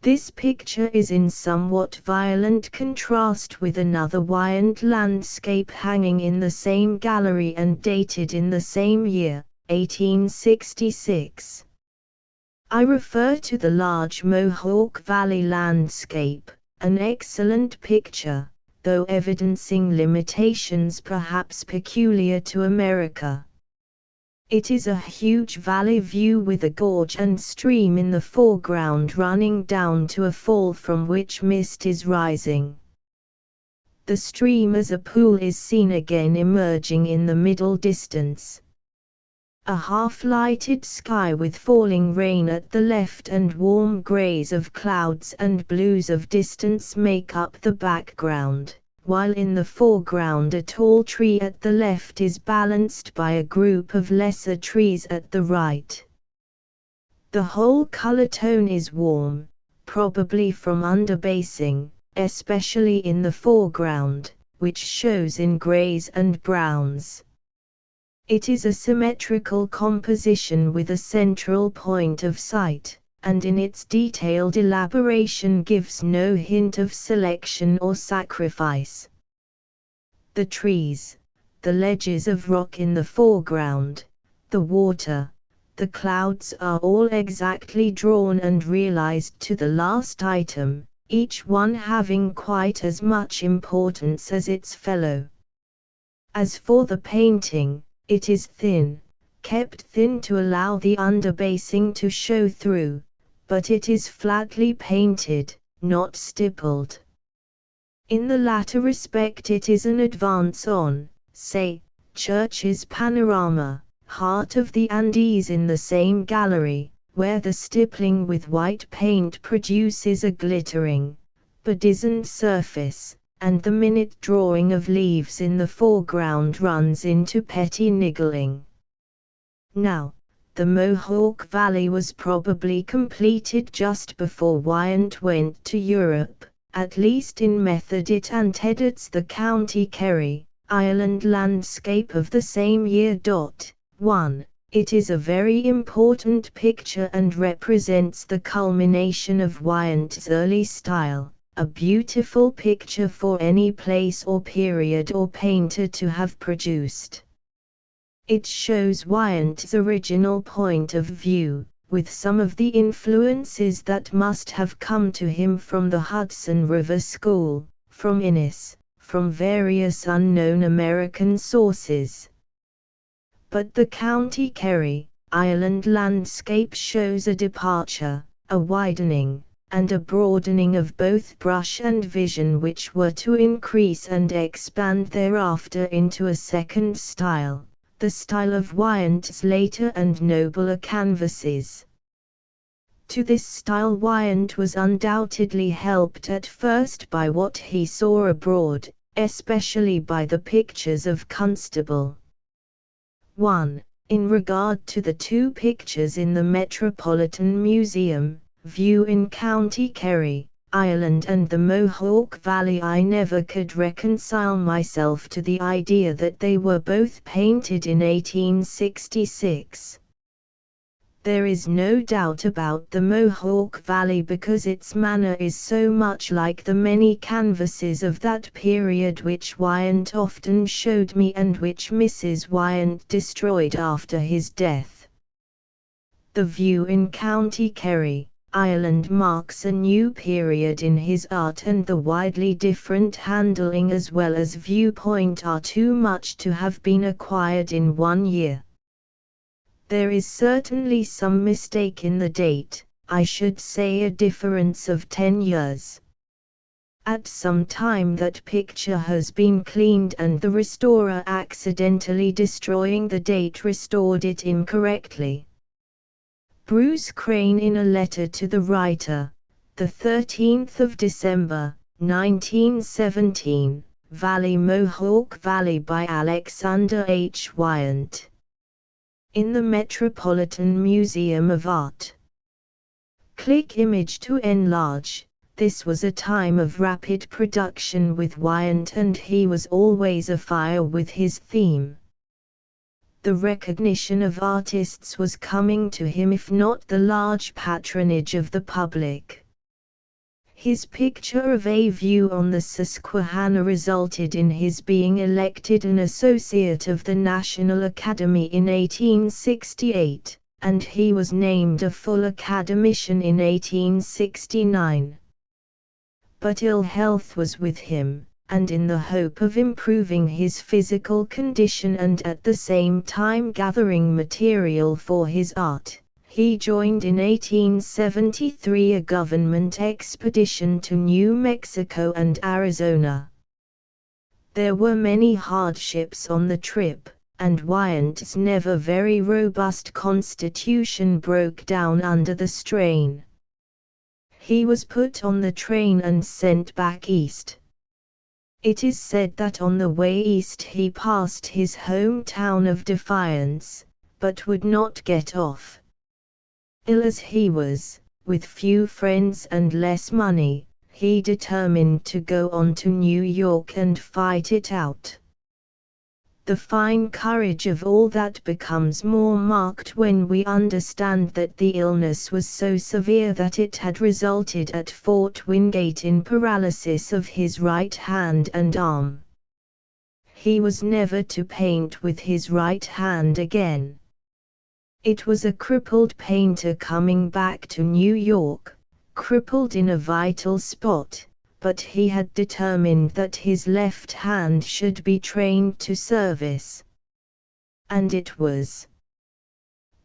This picture is in somewhat violent contrast with another Wyant landscape hanging in the same gallery and dated in the same year, 1866. I refer to the large Mohawk Valley landscape, an excellent picture, though evidencing limitations perhaps peculiar to America. It is a huge valley view with a gorge and stream in the foreground running down to a fall from which mist is rising. The stream as a pool is seen again emerging in the middle distance. A half-lighted sky with falling rain at the left and warm greys of clouds and blues of distance make up the background, while in the foreground a tall tree at the left is balanced by a group of lesser trees at the right. The whole color tone is warm, probably from underbasing, especially in the foreground, which shows in greys and browns. It is a symmetrical composition with a central point of sight, and in its detailed elaboration gives no hint of selection or sacrifice. The trees, the ledges of rock in the foreground, the water, the clouds are all exactly drawn and realized to the last item, each one having quite as much importance as its fellow. As for the painting, it is thin, kept thin to allow the underbasing to show through, but it is flatly painted, not stippled. In the latter respect it is an advance on, say, Church's panorama, Heart of the Andes in the same gallery, where the stippling with white paint produces a glittering, bedizened surface, and the minute drawing of leaves in the foreground runs into petty niggling. Now, the Mohawk Valley was probably completed just before Wyant went to Europe, at least in method it antedits the County Kerry, Ireland landscape of the same year. 1. It is a very important picture and represents the culmination of Wyant's early style, a beautiful picture for any place or period or painter to have produced. It shows Wyant's original point of view, with some of the influences that must have come to him from the Hudson River School, from Innis, from various unknown American sources. But the County Kerry, Ireland landscape shows a departure, a widening, and a broadening of both brush and vision, which were to increase and expand thereafter into a second style, the style of Wyant's later and nobler canvases. To this style Wyant was undoubtedly helped at first by what he saw abroad, especially by the pictures of Constable. 1. In regard to the two pictures in the Metropolitan Museum, View in County Kerry, Ireland and the Mohawk Valley, I never could reconcile myself to the idea that they were both painted in 1866. There is no doubt about the Mohawk Valley because its manner is so much like the many canvases of that period which Wyant often showed me and which Mrs. Wyant destroyed after his death. The View in County Kerry, Ireland marks a new period in his art, and the widely different handling as well as viewpoint are too much to have been acquired in 1 year. There is certainly some mistake in the date, I should say a difference of 10 years. At some time that picture has been cleaned and the restorer accidentally destroying the date restored it incorrectly. Bruce Crane in a letter to the writer, the 13th of December, 1917, Valley Mohawk Valley by Alexander H. Wyant. In the Metropolitan Museum of Art. Click image to enlarge. This was a time of rapid production with Wyant, and he was always afire with his theme. The recognition of artists was coming to him, if not the large patronage of the public. His picture of A View on the Susquehanna resulted in his being elected an associate of the National Academy in 1868, and he was named a full academician in 1869. But ill health was with him, and in the hope of improving his physical condition and at the same time gathering material for his art, he joined in 1873 a government expedition to New Mexico and Arizona. There were many hardships on the trip, and Wyant's never very robust constitution broke down under the strain. He was put on the train and sent back east. It is said that on the way east he passed his hometown of Defiance, but would not get off. Ill as he was, with few friends and less money, he determined to go on to New York and fight it out. The fine courage of all that becomes more marked when we understand that the illness was so severe that it had resulted at Fort Wingate in paralysis of his right hand and arm. He was never to paint with his right hand again. It was a crippled painter coming back to New York, crippled in a vital spot, but he had determined that his left hand should be trained to service. And it was.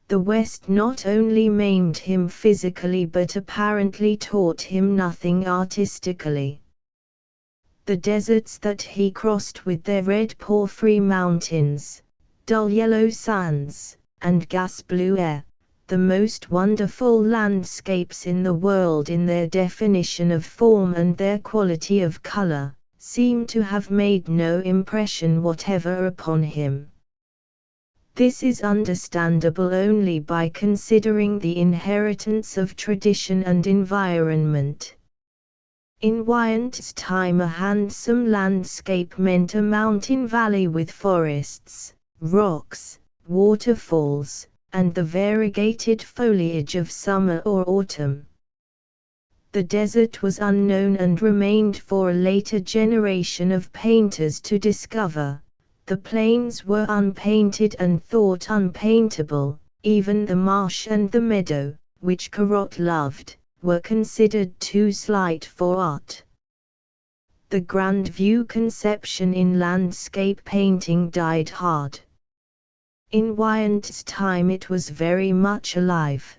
The West not only maimed him physically but apparently taught him nothing artistically. The deserts that he crossed with their red porphyry mountains, dull yellow sands, and gas blue air, the most wonderful landscapes in the world in their definition of form and their quality of color, seem to have made no impression whatever upon him. This is understandable only by considering the inheritance of tradition and environment. In Wyant's time a handsome landscape meant a mountain valley with forests, rocks, waterfalls, and the variegated foliage of summer or autumn. The desert was unknown and remained for a later generation of painters to discover. The plains were unpainted and thought unpaintable, even the marsh and the meadow, which Corot loved, were considered too slight for art. The grand view conception in landscape painting died hard. In Wyant's time it was very much alive.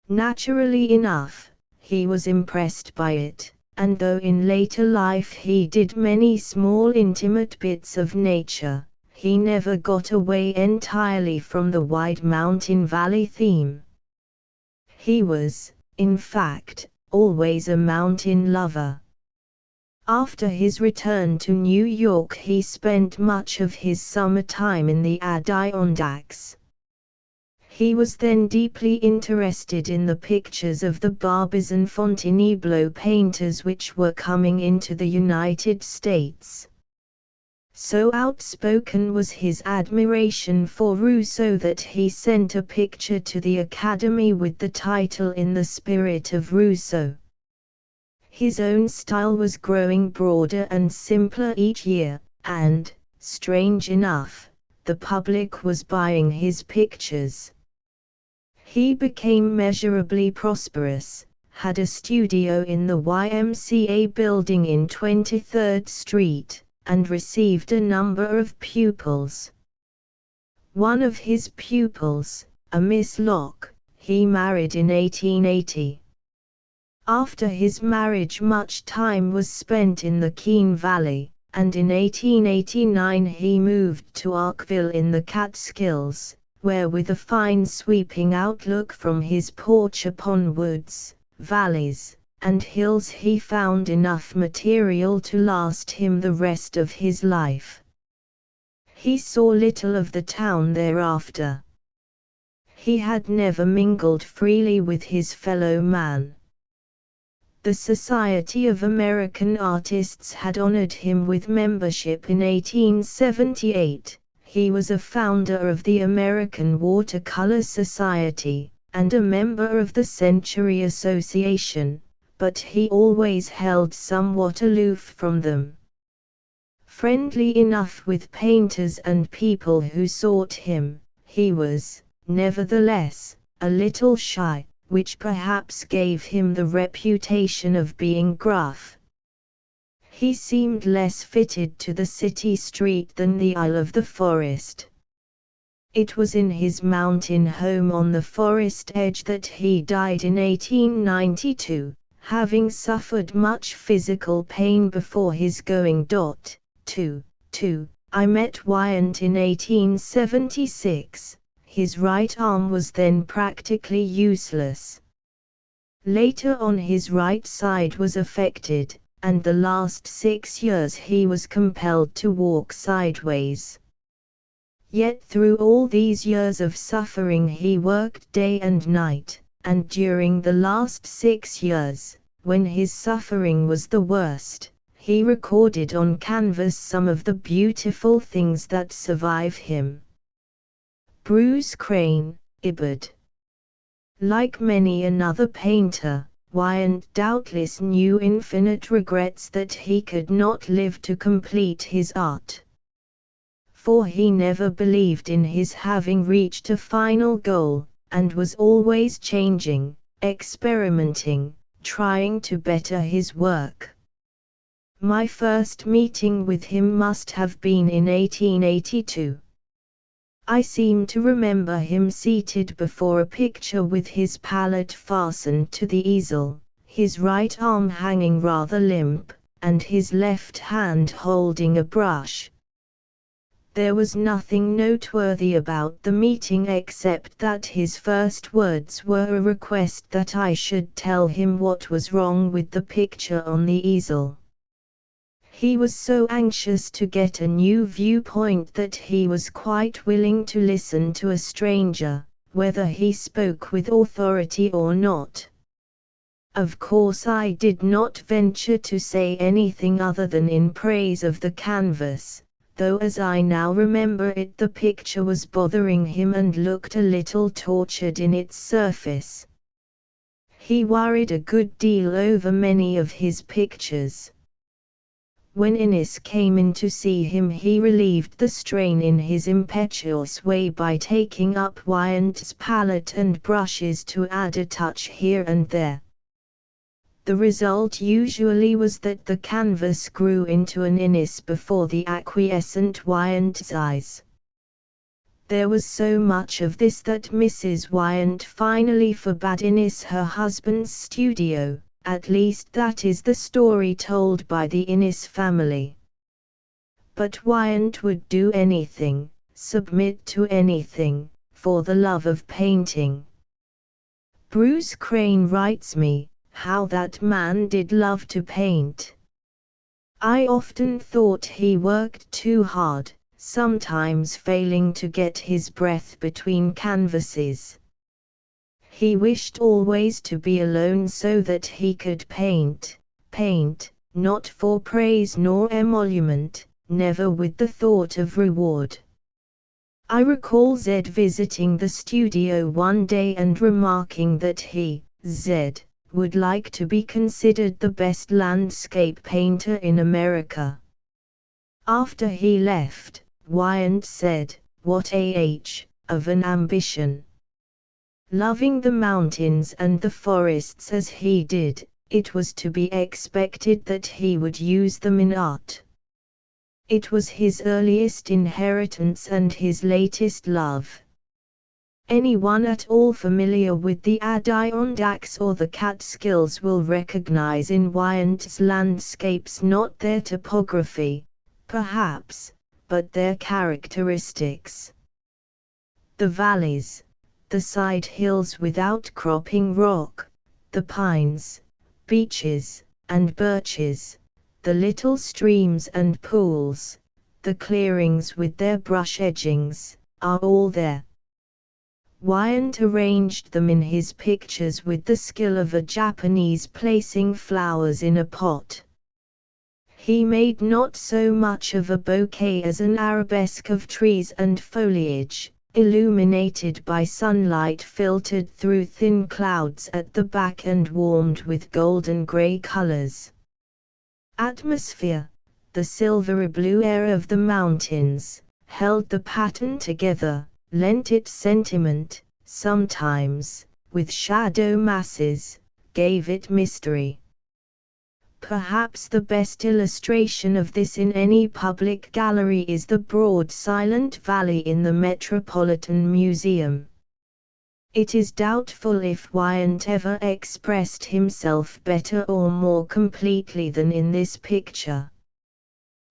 Naturally enough, he was impressed by it, and though in later life he did many small intimate bits of nature, he never got away entirely from the wide mountain valley theme. He was, in fact, always a mountain lover. After his return to New York he spent much of his summer time in the Adirondacks. He was then deeply interested in the pictures of the Barbizon Fontainebleau painters which were coming into the United States. So outspoken was his admiration for Rousseau that he sent a picture to the Academy with the title In the Spirit of Rousseau. His own style was growing broader and simpler each year, and, strange enough, the public was buying his pictures. He became measurably prosperous, had a studio in the YMCA building in 23rd Street, and received a number of pupils. One of his pupils, a Miss Locke, he married in 1880. After his marriage much time was spent in the Keene Valley, and in 1889 he moved to Arkville in the Catskills, where with a fine sweeping outlook from his porch upon woods, valleys, and hills he found enough material to last him the rest of his life. He saw little of the town thereafter. He had never mingled freely with his fellow man. The Society of American Artists had honored him with membership in 1878. He was a founder of the American Watercolor Society, and a member of the Century Association, but he always held somewhat aloof from them. Friendly enough with painters and people who sought him, he was, nevertheless, a little shy, which perhaps gave him the reputation of being gruff. He seemed less fitted to the city street than the Isle of the Forest. It was in his mountain home on the forest edge that he died in 1892, having suffered much physical pain before his going. I met Wyant in 1876. His right arm was then practically useless. Later on his right side was affected, and the last 6 years he was compelled to walk sideways. Yet through all these years of suffering he worked day and night, and during the last 6 years, when his suffering was the worst, he recorded on canvas some of the beautiful things that survive him. Bruce Crane, Ibid. Like many another painter, Wyant doubtless knew infinite regrets that he could not live to complete his art. For he never believed in his having reached a final goal, and was always changing, experimenting, trying to better his work. My first meeting with him must have been in 1882. I seem to remember him seated before a picture with his palette fastened to the easel, his right arm hanging rather limp, and his left hand holding a brush. There was nothing noteworthy about the meeting except that his first words were a request that I should tell him what was wrong with the picture on the easel. He was so anxious to get a new viewpoint that he was quite willing to listen to a stranger, whether he spoke with authority or not. Of course I did not venture to say anything other than in praise of the canvas, though as I now remember it the picture was bothering him and looked a little tortured in its surface. He worried a good deal over many of his pictures. When Innes came in to see him he relieved the strain in his impetuous way by taking up Wyant's palette and brushes to add a touch here and there. The result usually was that the canvas grew into an Innes before the acquiescent Wyant's eyes. There was so much of this that Mrs. Wyant finally forbade Innes her husband's studio. At least that is the story told by the Innes family. But Wyant would do anything, submit to anything, for the love of painting. Bruce Crane writes me, how that man did love to paint. I often thought he worked too hard, sometimes failing to get his breath between canvases. He wished always to be alone so that he could paint, not for praise nor emolument, never with the thought of reward. I recall Zed visiting the studio one day and remarking that he, Zed, would like to be considered the best landscape painter in America. After he left, Wyant said, "What of an ambition." Loving the mountains and the forests as he did, it was to be expected that he would use them in art. It was his earliest inheritance and his latest love. Anyone at all familiar with the Adirondacks or the Catskills will recognize in Wyant's landscapes not their topography, perhaps, but their characteristics. The valleys, the side hills with outcropping rock, the pines, beeches, and birches, the little streams and pools, the clearings with their brush edgings, are all there. Wyant arranged them in his pictures with the skill of a Japanese placing flowers in a pot. He made not so much of a bouquet as an arabesque of trees and foliage, illuminated by sunlight filtered through thin clouds at the back and warmed with golden gray colors. Atmosphere, the silvery blue air of the mountains, held the pattern together, lent it sentiment, sometimes, with shadow masses, gave it mystery. Perhaps the best illustration of this in any public gallery is the broad silent valley in the Metropolitan Museum. It is doubtful if Wyant ever expressed himself better or more completely than in this picture.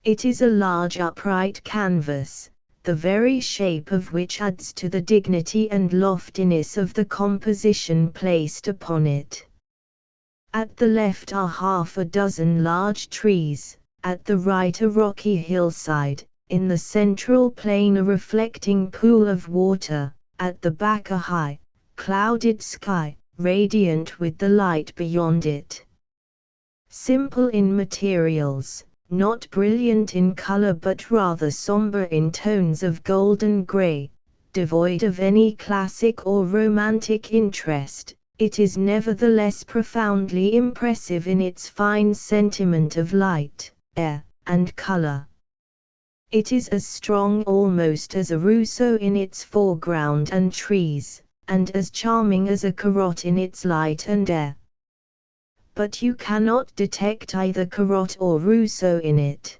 It is a large upright canvas, the very shape of which adds to the dignity and loftiness of the composition placed upon it. At the left are half a dozen large trees, at the right a rocky hillside, in the central plain a reflecting pool of water, at the back a high, clouded sky, radiant with the light beyond it. Simple in materials, not brilliant in color but rather somber in tones of golden gray, devoid of any classic or romantic interest, it is nevertheless profoundly impressive in its fine sentiment of light, air, and color. It is as strong almost as a Rousseau in its foreground and trees, and as charming as a Corot in its light and air. But you cannot detect either Corot or Rousseau in it.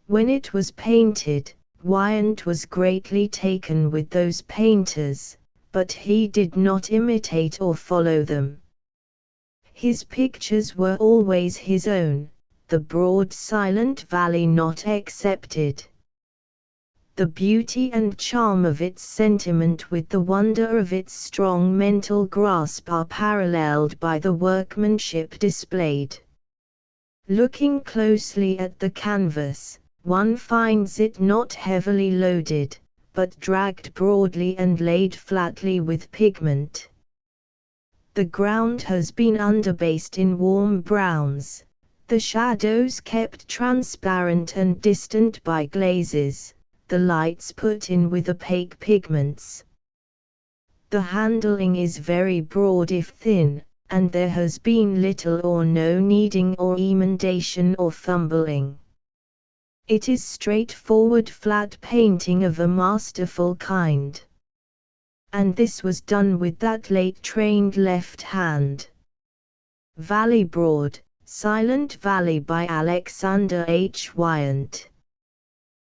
When it was painted, Wyant was greatly taken with those painters, but he did not imitate or follow them. His pictures were always his own, the broad silent valley not excepted. The beauty and charm of its sentiment with the wonder of its strong mental grasp are paralleled by the workmanship displayed. Looking closely at the canvas, one finds it not heavily loaded, but dragged broadly and laid flatly with pigment. The ground has been underbased in warm browns, the shadows kept transparent and distant by glazes, the lights put in with opaque pigments. The handling is very broad if thin, and there has been little or no kneading or emendation or fumbling. It is straightforward flat painting of a masterful kind. And this was done with that late-trained left hand. Valley Broad, Silent Valley by Alexander H. Wyant.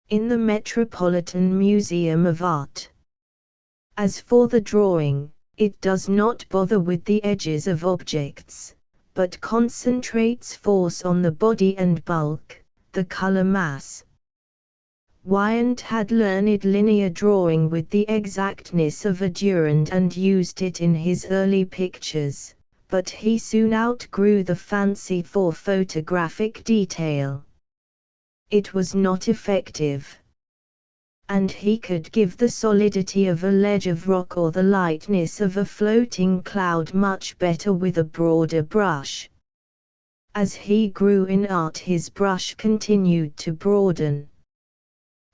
In the Metropolitan Museum of Art. As for the drawing, it does not bother with the edges of objects, but concentrates force on the body and bulk, the color mass. Wyant had learned linear drawing with the exactness of a Durand and used it in his early pictures, but he soon outgrew the fancy for photographic detail. It was not effective. And he could give the solidity of a ledge of rock or the lightness of a floating cloud much better with a broader brush. As he grew in art, his brush continued to broaden.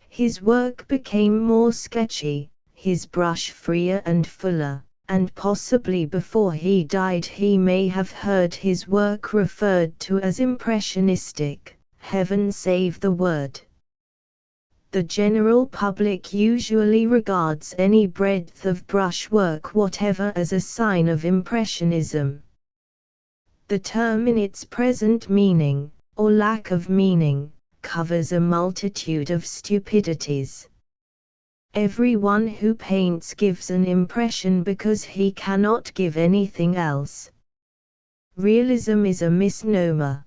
His work became more sketchy, his brush freer and fuller, and possibly before he died he may have heard his work referred to as impressionistic. Heaven save the word. The general public usually regards any breadth of brushwork whatever as a sign of impressionism. The term in its present meaning, or lack of meaning, covers a multitude of stupidities. Everyone who paints gives an impression because he cannot give anything else. Realism is a misnomer.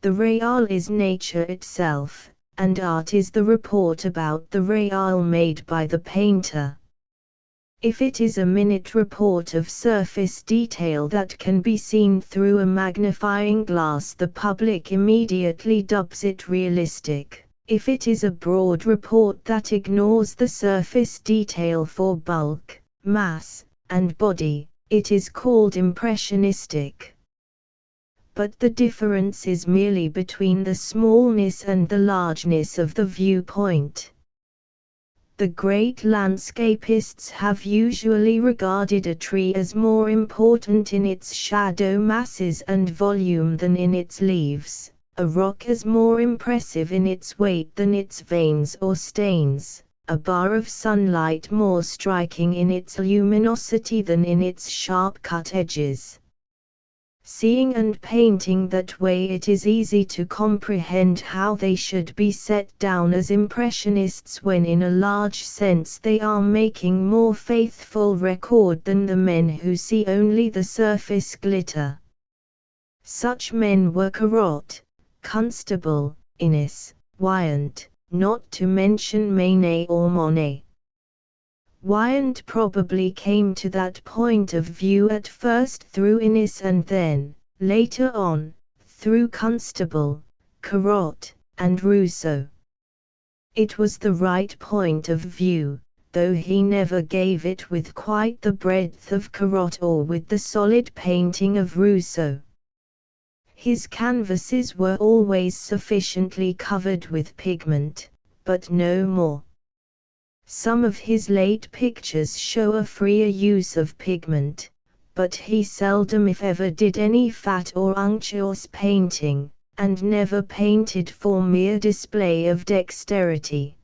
The real is nature itself, and art is the report about the real made by the painter. If it is a minute report of surface detail that can be seen through a magnifying glass, the public immediately dubs it realistic. If it is a broad report that ignores the surface detail for bulk, mass, and body, it is called impressionistic. But the difference is merely between the smallness and the largeness of the viewpoint. The great landscapists have usually regarded a tree as more important in its shadow masses and volume than in its leaves, a rock as more impressive in its weight than its veins or stains, a bar of sunlight more striking in its luminosity than in its sharp-cut edges. Seeing and painting that way, it is easy to comprehend how they should be set down as impressionists when in a large sense they are making more faithful record than the men who see only the surface glitter. Such men were Corot, Constable, Innes, Wyant, not to mention Manet or Monet. Wyant probably came to that point of view at first through Innes and then, later on, through Constable, Corot, and Rousseau. It was the right point of view, though he never gave it with quite the breadth of Corot or with the solid painting of Rousseau. His canvases were always sufficiently covered with pigment, but no more. Some of his late pictures show a freer use of pigment, but he seldom if ever did any fat or unctuous painting, and never painted for mere display of dexterity.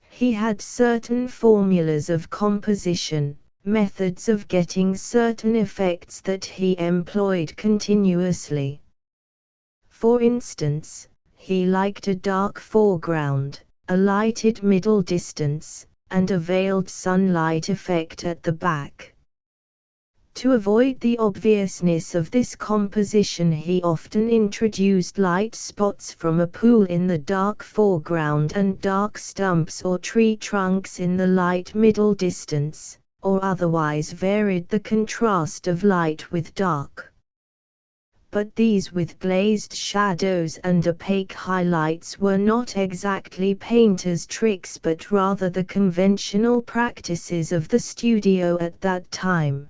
He had certain formulas of composition, methods of getting certain effects that he employed continuously. For instance, he liked a dark foreground, a lighted middle distance, and a veiled sunlight effect at the back. To avoid the obviousness of this composition, he often introduced light spots from a pool in the dark foreground and dark stumps or tree trunks in the light middle distance, or otherwise varied the contrast of light with dark. but these with glazed shadows and opaque highlights were not exactly painter's tricks but rather the conventional practices of the studio at that time.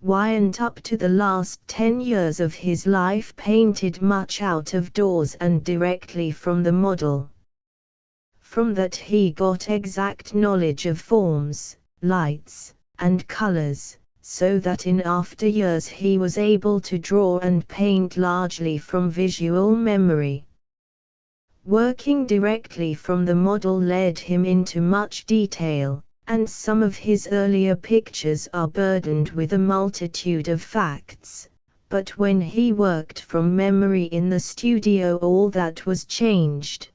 Wyatt up to the last 10 years of his life painted much out of doors and directly from the model. From that he got exact knowledge of forms, lights, and colors, so that in after years he was able to draw and paint largely from visual memory. Working directly from the model led him into much detail, and some of his earlier pictures are burdened with a multitude of facts, but when he worked from memory in the studio all that was changed.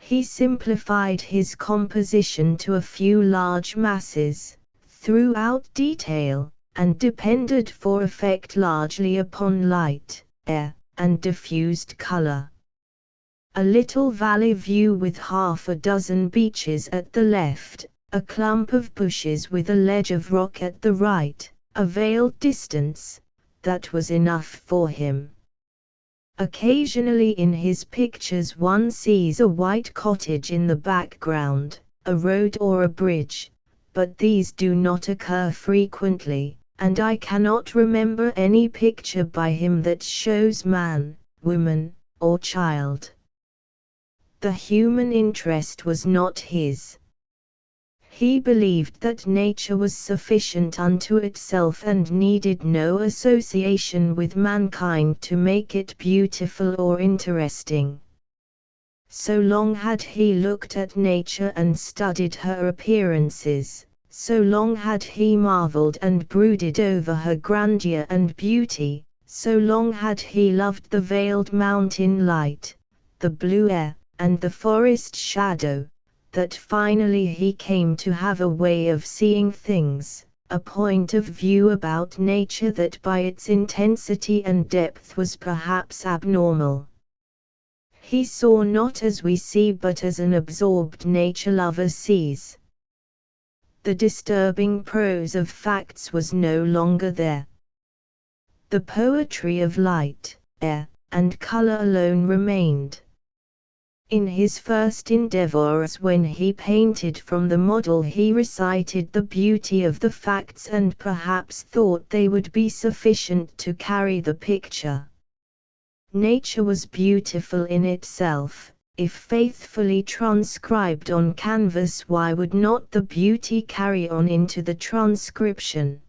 He simplified his composition to a few large masses, threw out detail, and depended for effect largely upon light, air, and diffused color. A little valley view with half a dozen beeches at the left, a clump of bushes with a ledge of rock at the right, a veiled distance, that was enough for him. Occasionally in his pictures one sees a white cottage in the background, a road or a bridge, but these do not occur frequently, and I cannot remember any picture by him that shows man, woman, or child. The human interest was not his. He believed that nature was sufficient unto itself and needed no association with mankind to make it beautiful or interesting. So long had he looked at nature and studied her appearances, so long had he marveled and brooded over her grandeur and beauty, so long had he loved the veiled mountain light, the blue air, and the forest shadow, that finally he came to have a way of seeing things, a point of view about nature that by its intensity and depth was perhaps abnormal. He saw not as we see but as an absorbed nature lover sees. The disturbing prose of facts was no longer there. The poetry of light, air, and color alone remained. In his first endeavors when he painted from the model he recited the beauty of the facts and perhaps thought they would be sufficient to carry the picture. Nature was beautiful in itself, if faithfully transcribed on canvas why would not the beauty carry on into the transcription?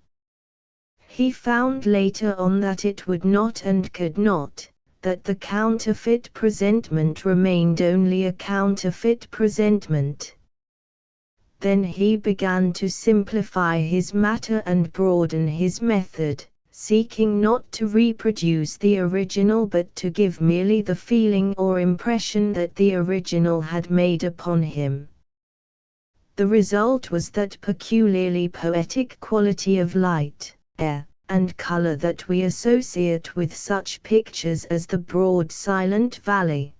He found later on that it would not and could not, that the counterfeit presentment remained only a counterfeit presentment. Then he began to simplify his matter and broaden his method, seeking not to reproduce the original but to give merely the feeling or impression that the original had made upon him. The result was that peculiarly poetic quality of light, air, and color that we associate with such pictures as the broad silent valley.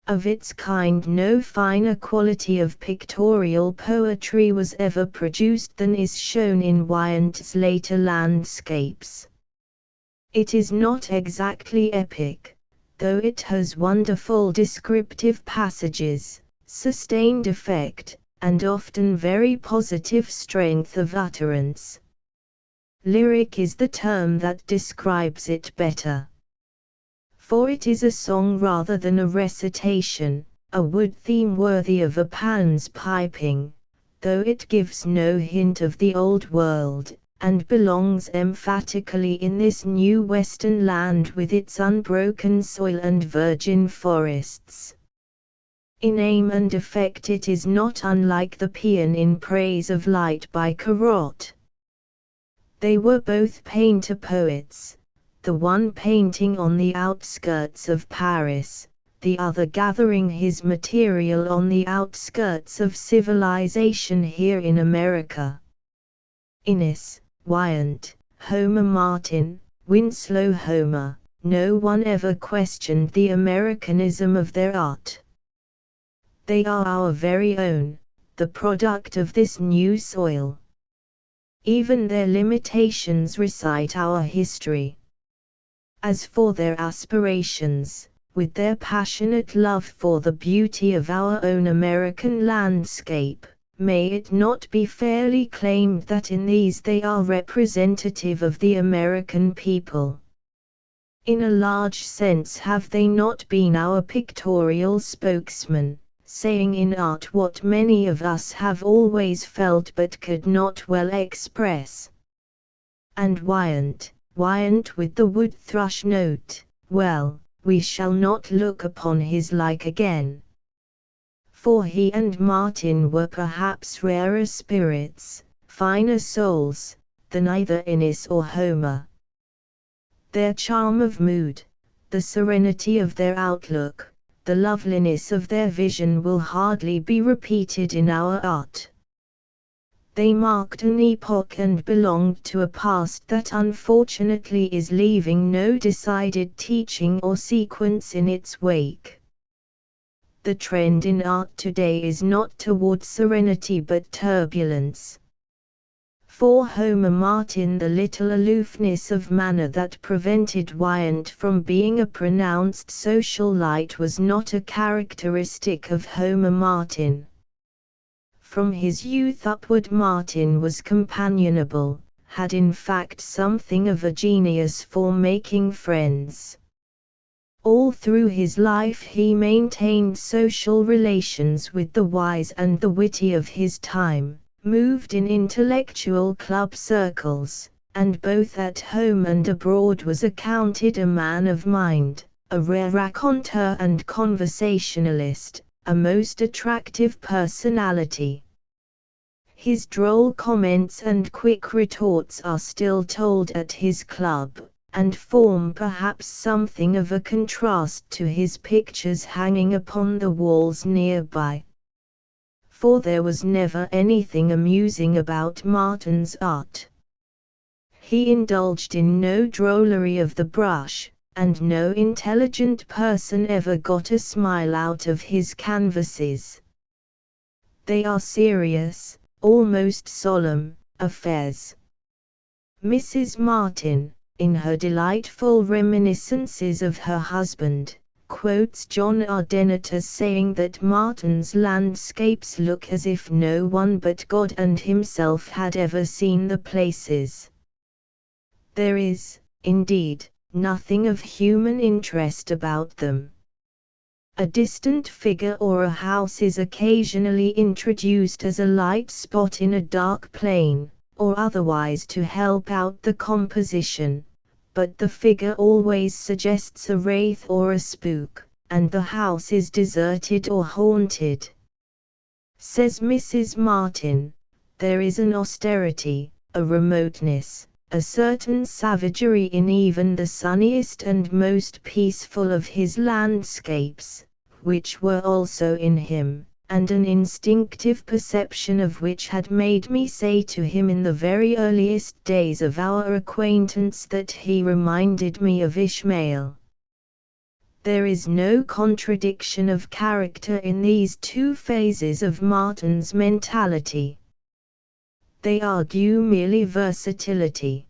Of its kind no finer quality of pictorial poetry was ever produced than is shown in Wyatt's later landscapes. It is not exactly epic, though it has wonderful descriptive passages, sustained effect, and often very positive strength of utterance. Lyric is the term that describes it better. For it is a song rather than a recitation, a wood theme worthy of a Pan's piping, though it gives no hint of the old world, and belongs emphatically in this new western land with its unbroken soil and virgin forests. In aim and effect it is not unlike the paean in praise of light by Corot. They were both painter-poets, the one painting on the outskirts of Paris, the other gathering his material on the outskirts of civilization here in America. Innes, Wyatt, Homer Martin, Winslow Homer, no one ever questioned the Americanism of their art. They are our very own, the product of this new soil. Even their limitations recite our history. As for their aspirations, with their passionate love for the beauty of our own American landscape, may it not be fairly claimed that in these they are representative of the American people? In a large sense have they not been our pictorial spokesmen, saying in art what many of us have always felt but could not well express? And Wyant with the wood thrush note, well, we shall not look upon his like again. For he and Martin were perhaps rarer spirits, finer souls, than either Innes or Homer. Their charm of mood, the serenity of their outlook, the loveliness of their vision will hardly be repeated in our art. They marked an epoch and belonged to a past that unfortunately is leaving no decided teaching or sequence in its wake. The trend in art today is not toward serenity but turbulence. For Homer Martin, the little aloofness of manner that prevented Wyant from being a pronounced social light was not a characteristic of Homer Martin. From his youth upward Martin was companionable, had in fact something of a genius for making friends. All through his life he maintained social relations with the wise and the witty of his time, moved in intellectual club circles, and both at home and abroad was accounted a man of mind, a rare raconteur and conversationalist, a most attractive personality. His droll comments and quick retorts are still told at his club, and form perhaps something of a contrast to his pictures hanging upon the walls nearby. For there was never anything amusing about Martin's art. He indulged in no drollery of the brush, and no intelligent person ever got a smile out of his canvases. They are serious, almost solemn, affairs. Mrs. Martin, in her delightful reminiscences of her husband, quotes John Ardennet as saying that Martin's landscapes look as if no one but God and himself had ever seen the places. There is, indeed, nothing of human interest about them. A distant figure or a house is occasionally introduced as a light spot in a dark plain, or otherwise to help out the composition, but the figure always suggests a wraith or a spook, and the house is deserted or haunted. Says Mrs. Martin, there is an austerity, a remoteness, a certain savagery in even the sunniest and most peaceful of his landscapes, which were also in him, and an instinctive perception of which had made me say to him in the very earliest days of our acquaintance that he reminded me of Ishmael. There is no contradiction of character in these two phases of Martin's mentality. They argue merely versatility.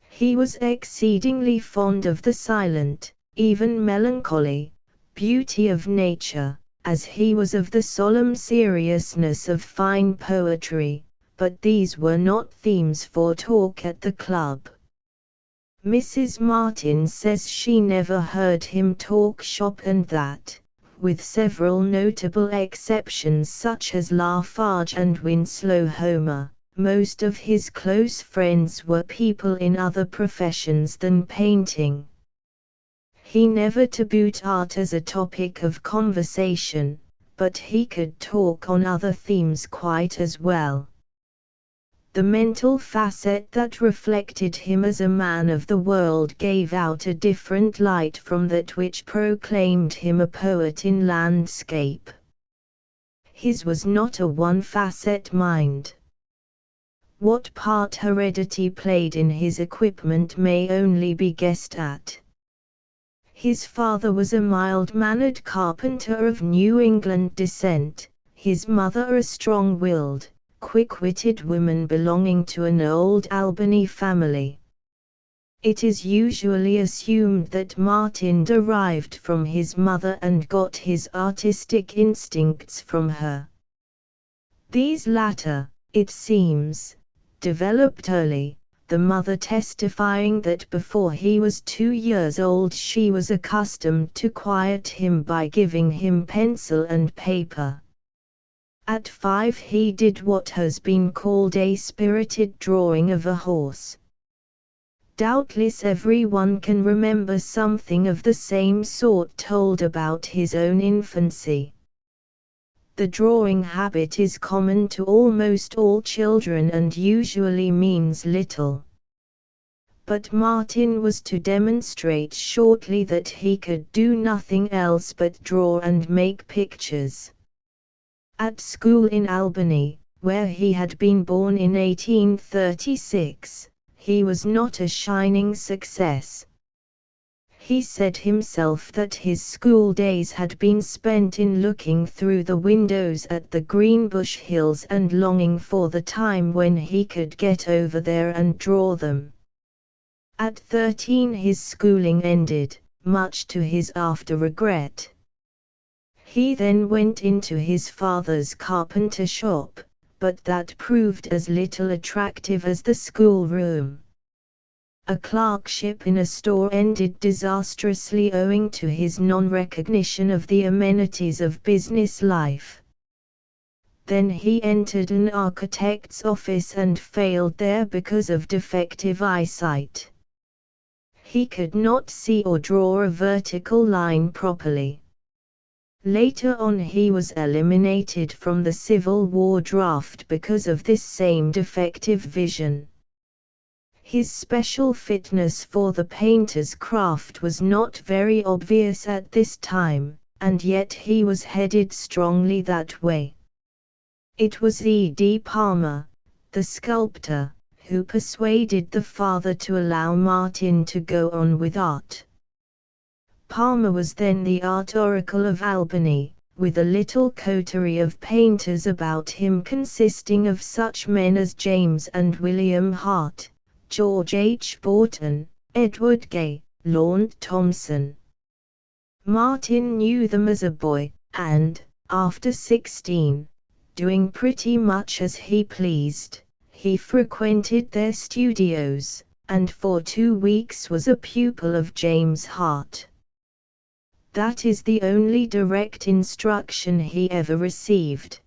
He was exceedingly fond of the silent, even melancholy, beauty of nature, as he was of the solemn seriousness of fine poetry, but these were not themes for talk at the club. Mrs. Martin says she never heard him talk shop, and that, with several notable exceptions such as Lafarge and Winslow Homer, most of his close friends were people in other professions than painting. He never tabooed art as a topic of conversation, but he could talk on other themes quite as well. The mental facet that reflected him as a man of the world gave out a different light from that which proclaimed him a poet in landscape. His was not a one-facet mind. What part heredity played in his equipment may only be guessed at. His father was a mild-mannered carpenter of New England descent, his mother a strong-willed, quick-witted woman belonging to an old Albany family. It is usually assumed that Martin derived from his mother and got his artistic instincts from her. These latter, it seems, developed early, the mother testifying that before he was 2 years old she was accustomed to quiet him by giving him pencil and paper. At 5 he did what has been called a spirited drawing of a horse. Doubtless everyone can remember something of the same sort told about his own infancy. The drawing habit is common to almost all children and usually means little. But Martin was to demonstrate shortly that he could do nothing else but draw and make pictures. At school in Albany, where he had been born in 1836, he was not a shining success. He said himself that his school days had been spent in looking through the windows at the Greenbush Hills and longing for the time when he could get over there and draw them. At 13 his schooling ended, much to his after regret. He then went into his father's carpenter shop, but that proved as little attractive as the schoolroom. A clerkship in a store ended disastrously owing to his non-recognition of the amenities of business life. Then he entered an architect's office and failed there because of defective eyesight. He could not see or draw a vertical line properly. Later on he was eliminated from the Civil War draft because of this same defective vision. His special fitness for the painter's craft was not very obvious at this time, and yet he was headed strongly that way. It was E. D. Palmer, the sculptor, who persuaded the father to allow Martin to go on with art. Palmer was then the art oracle of Albany, with a little coterie of painters about him consisting of such men as James and William Hart, George H. Borton, Edward Gay, Lord Thomson. Martin knew them as a boy, and, after 16, doing pretty much as he pleased, he frequented their studios, and for 2 weeks was a pupil of James Hart. That is the only direct instruction he ever received.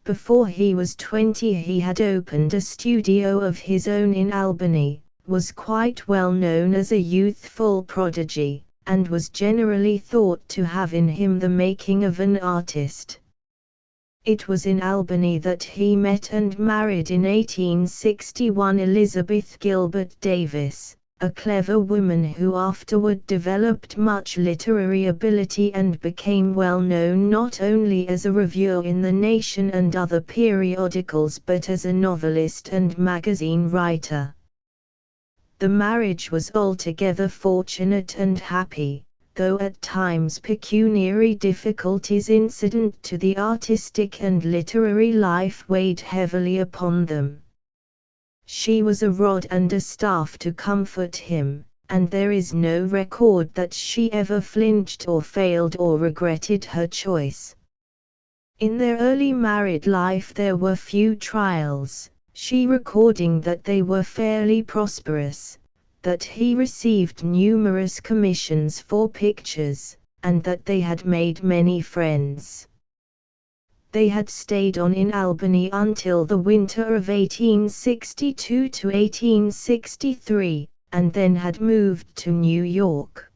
Before he was 20 he had opened a studio of his own in Albany, was quite well known as a youthful prodigy, and was generally thought to have in him the making of an artist. It was in Albany that he met and married in 1861 Elizabeth Gilbert Davis, a clever woman who afterward developed much literary ability and became well known not only as a reviewer in The Nation and other periodicals but as a novelist and magazine writer. The marriage was altogether fortunate and happy, though at times pecuniary difficulties incident to the artistic and literary life weighed heavily upon them. She was a rod and a staff to comfort him, and there is no record that she ever flinched or failed or regretted her choice. In their early married life there were few trials, she recording that they were fairly prosperous, that he received numerous commissions for pictures, and that they had made many friends. They had stayed on in Albany until the winter of 1862 to 1863, and then had moved to New York.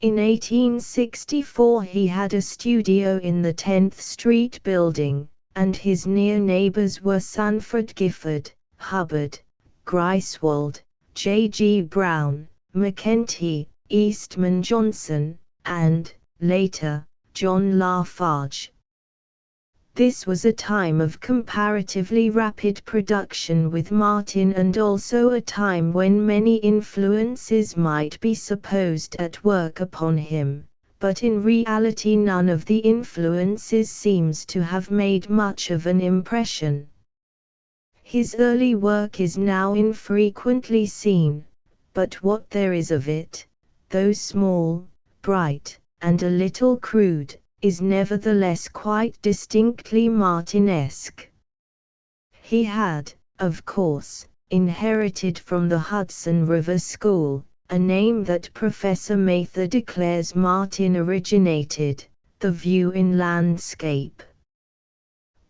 In 1864 he had a studio in the 10th Street building, and his near neighbors were Sanford Gifford, Hubbard, Greifswald, J. G. Brown, McEntee, Eastman Johnson, and, later, John Lafarge. This was a time of comparatively rapid production with Martin and also a time when many influences might be supposed at work upon him, but in reality none of the influences seems to have made much of an impression. His early work is now infrequently seen, but what there is of it, though small, bright, and a little crude, is nevertheless quite distinctly Martinesque. He had, of course, inherited from the Hudson River School, a name that Professor Mather declares Martin originated, the view in landscape.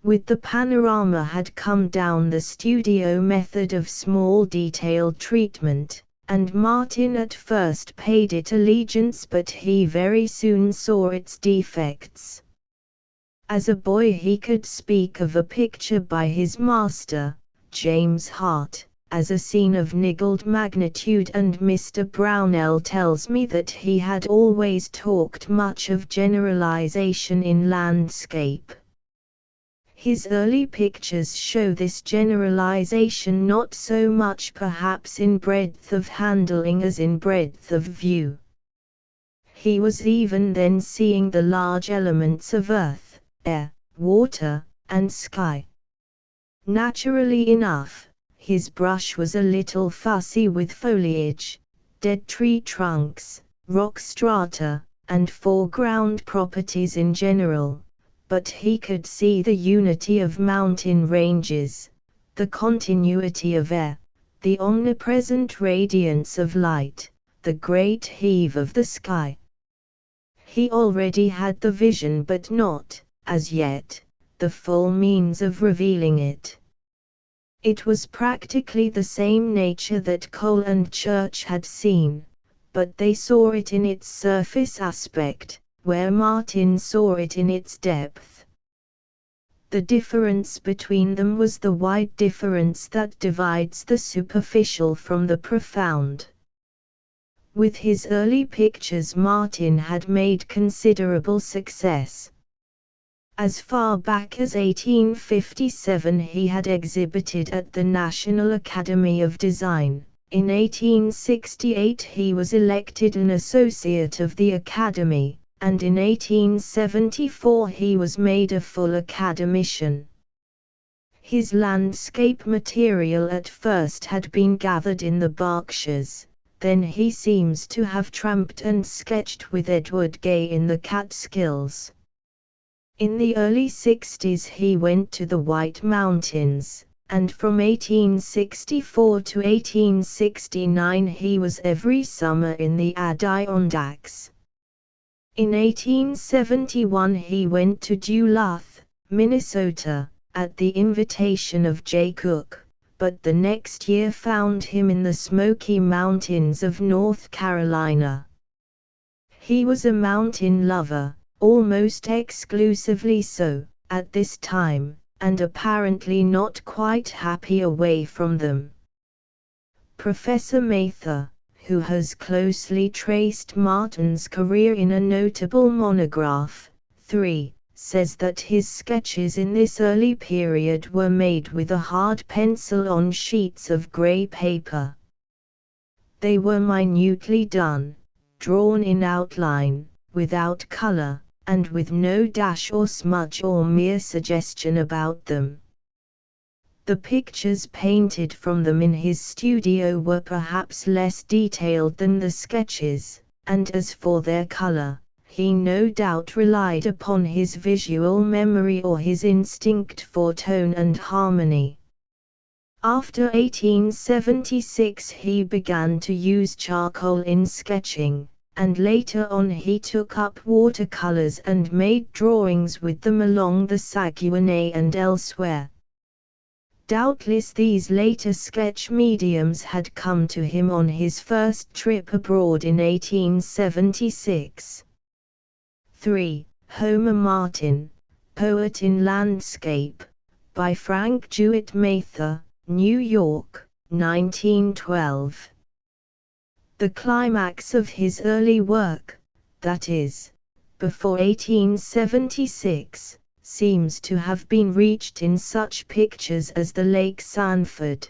With the panorama had come down the studio method of small detailed treatment, and Martin at first paid it allegiance, but he very soon saw its defects. As a boy he could speak of a picture by his master, James Hart, as a scene of niggled magnitude, and Mr. Brownell tells me that he had always talked much of generalization in landscape. His early pictures show this generalization not so much perhaps in breadth of handling as in breadth of view. He was even then seeing the large elements of earth, air, water, and sky. Naturally enough, his brush was a little fussy with foliage, dead tree trunks, rock strata, and foreground properties in general, but he could see the unity of mountain ranges, the continuity of air, the omnipresent radiance of light, the great heave of the sky. He already had the vision, but not, as yet, the full means of revealing it. It was practically the same nature that Cole and Church had seen, but they saw it in its surface aspect, where Martin saw it in its depth. The difference between them was the wide difference that divides the superficial from the profound. With his early pictures Martin had made considerable success. As far back as 1857 he had exhibited at the National Academy of Design. In 1868 he was elected an associate of the Academy, and in 1874 he was made a full academician. His landscape material at first had been gathered in the Berkshires, then he seems to have tramped and sketched with Edward Gay in the Catskills. In the early 60s he went to the White Mountains, and from 1864 to 1869 he was every summer in the Adirondacks. In 1871 he went to Duluth, Minnesota, at the invitation of J. Cook, but the next year found him in the Smoky Mountains of North Carolina. He was a mountain lover, almost exclusively so, at this time, and apparently not quite happy away from them. Professor Mather, who has closely traced Martin's career in a notable monograph, 3, says that his sketches in this early period were made with a hard pencil on sheets of grey paper. They were minutely done, drawn in outline, without colour, and with no dash or smudge or mere suggestion about them. The pictures painted from them in his studio were perhaps less detailed than the sketches, and as for their color, he no doubt relied upon his visual memory or his instinct for tone and harmony. After 1876 he began to use charcoal in sketching, and later on he took up watercolors and made drawings with them along the Saguenay and elsewhere. Doubtless these later sketch mediums had come to him on his first trip abroad in 1876. 3. Homer Martin, Poet in Landscape, by Frank Jewett Mather, New York, 1912. The climax of his early work, that is, before 1876, seems to have been reached in such pictures as the Lake Sanford.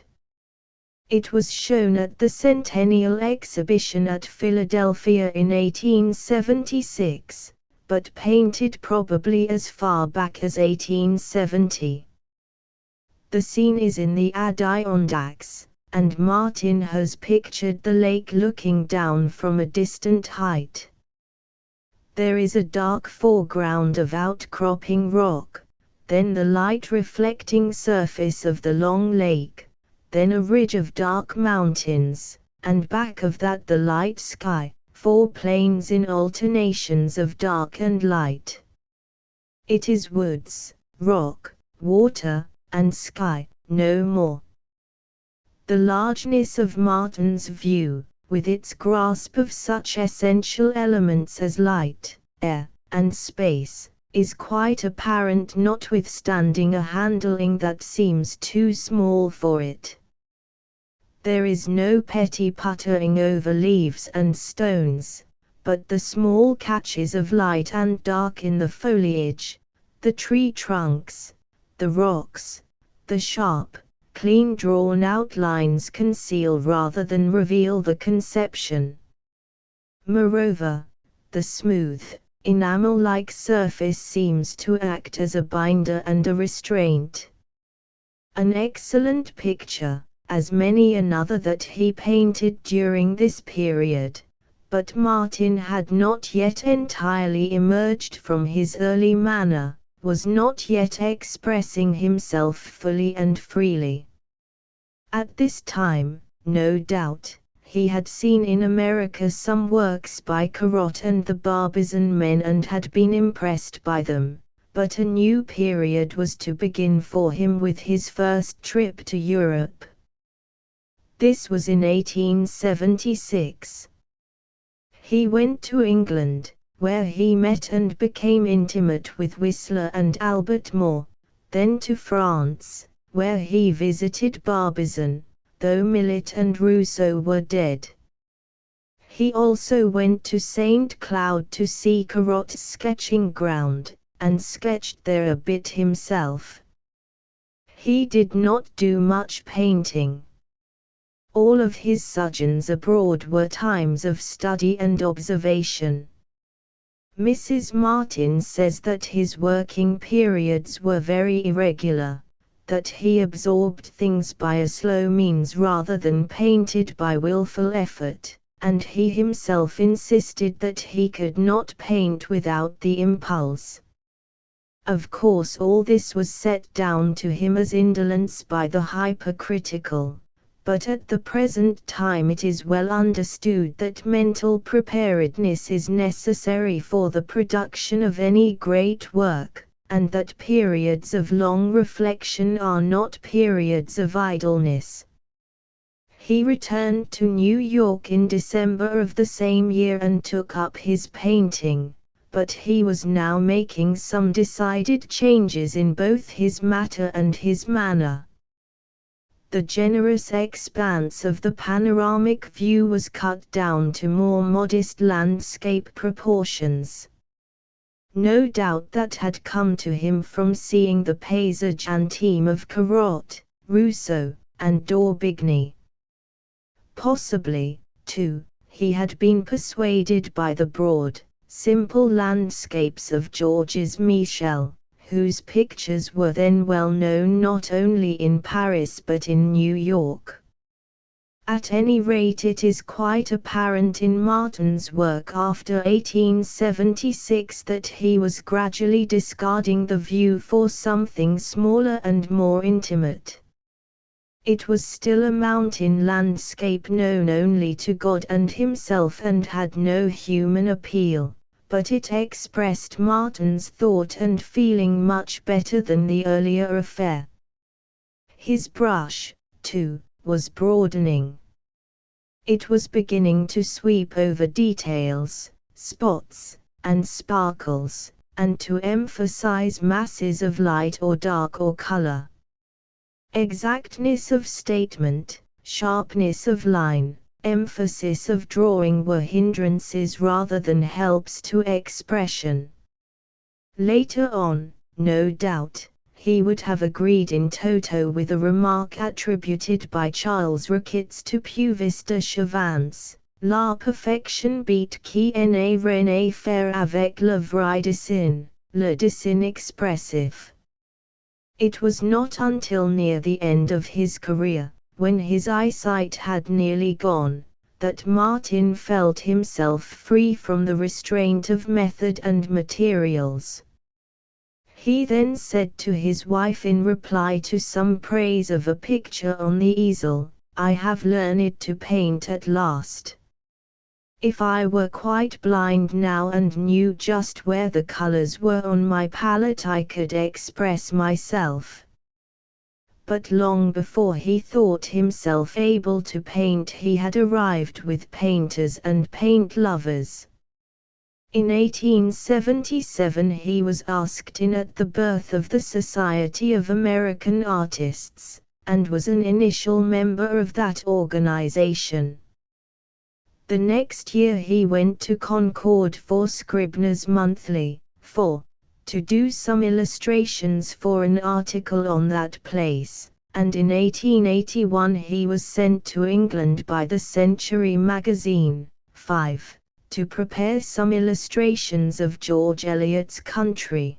It was shown at the Centennial Exhibition at Philadelphia in 1876, but painted probably as far back as 1870. The scene is in the Adirondacks, and Martin has pictured the lake looking down from a distant height. There is a dark foreground of outcropping rock, then the light reflecting surface of the long lake, then a ridge of dark mountains, and back of that the light sky, 4 planes in alternations of dark and light. It is woods, rock, water, and sky, no more. The largeness of Martin's view, with its grasp of such essential elements as light, air, and space, is quite apparent notwithstanding a handling that seems too small for it. There is no petty puttering over leaves and stones, but the small catches of light and dark in the foliage, the tree trunks, the rocks, the sharp, clean drawn outlines conceal rather than reveal the conception. Moreover, the smooth, enamel-like surface seems to act as a binder and a restraint. An excellent picture, as many another that he painted during this period, but Martin had not yet entirely emerged from his early manner, was not yet expressing himself fully and freely. At this time, no doubt, he had seen in America some works by Corot and the Barbizon men and had been impressed by them, but a new period was to begin for him with his first trip to Europe. This was in 1876. He went to England, where he met and became intimate with Whistler and Albert Moore, then to France, where he visited Barbizon, though Millet and Rousseau were dead. He also went to St. Cloud to see Corot's sketching ground, and sketched there a bit himself. He did not do much painting. All of his sojourns abroad were times of study and observation. Mrs. Martin says that his working periods were very irregular, that he absorbed things by a slow means rather than painted by willful effort, and he himself insisted that he could not paint without the impulse. Of course all this was set down to him as indolence by the hypercritical, but at the present time it is well understood that mental preparedness is necessary for the production of any great work, and that periods of long reflection are not periods of idleness. He returned to New York in December of the same year and took up his painting, but he was now making some decided changes in both his matter and his manner. The generous expanse of the panoramic view was cut down to more modest landscape proportions. No doubt that had come to him from seeing the paysage intime of Corot, Rousseau, and d'Orbigny. Possibly, too, he had been persuaded by the broad, simple landscapes of Georges Michel, whose pictures were then well known not only in Paris but in New York. At any rate it is quite apparent in Martin's work after 1876 that he was gradually discarding the view for something smaller and more intimate. It was still a mountain landscape known only to God and himself and had no human appeal, but it expressed Martin's thought and feeling much better than the earlier affair. His brush, too, was broadening. It was beginning to sweep over details, spots, and sparkles, and to emphasize masses of light or dark or color. Exactness of statement, sharpness of line, emphasis of drawing were hindrances rather than helps to expression. Later on, no doubt, he would have agreed in toto with a remark attributed by Charles Ricketts to Puvis de Chavannes, La perfection beat qui n'est rien faire avec le vrai dessin, le dessin expressif. It was not until near the end of his career, when his eyesight had nearly gone, that Martin felt himself free from the restraint of method and materials. He then said to his wife in reply to some praise of a picture on the easel, "I have learned to paint at last. If I were quite blind now and knew just where the colors were on my palette, I could express myself." But long before he thought himself able to paint, he had arrived with painters and paint lovers. In 1877 he was asked in at the birth of the Society of American Artists, and was an initial member of that organization. The next year he went to Concord for Scribner's Monthly, to do some illustrations for an article on that place, and in 1881 he was sent to England by the Century magazine, to prepare some illustrations of George Eliot's Country.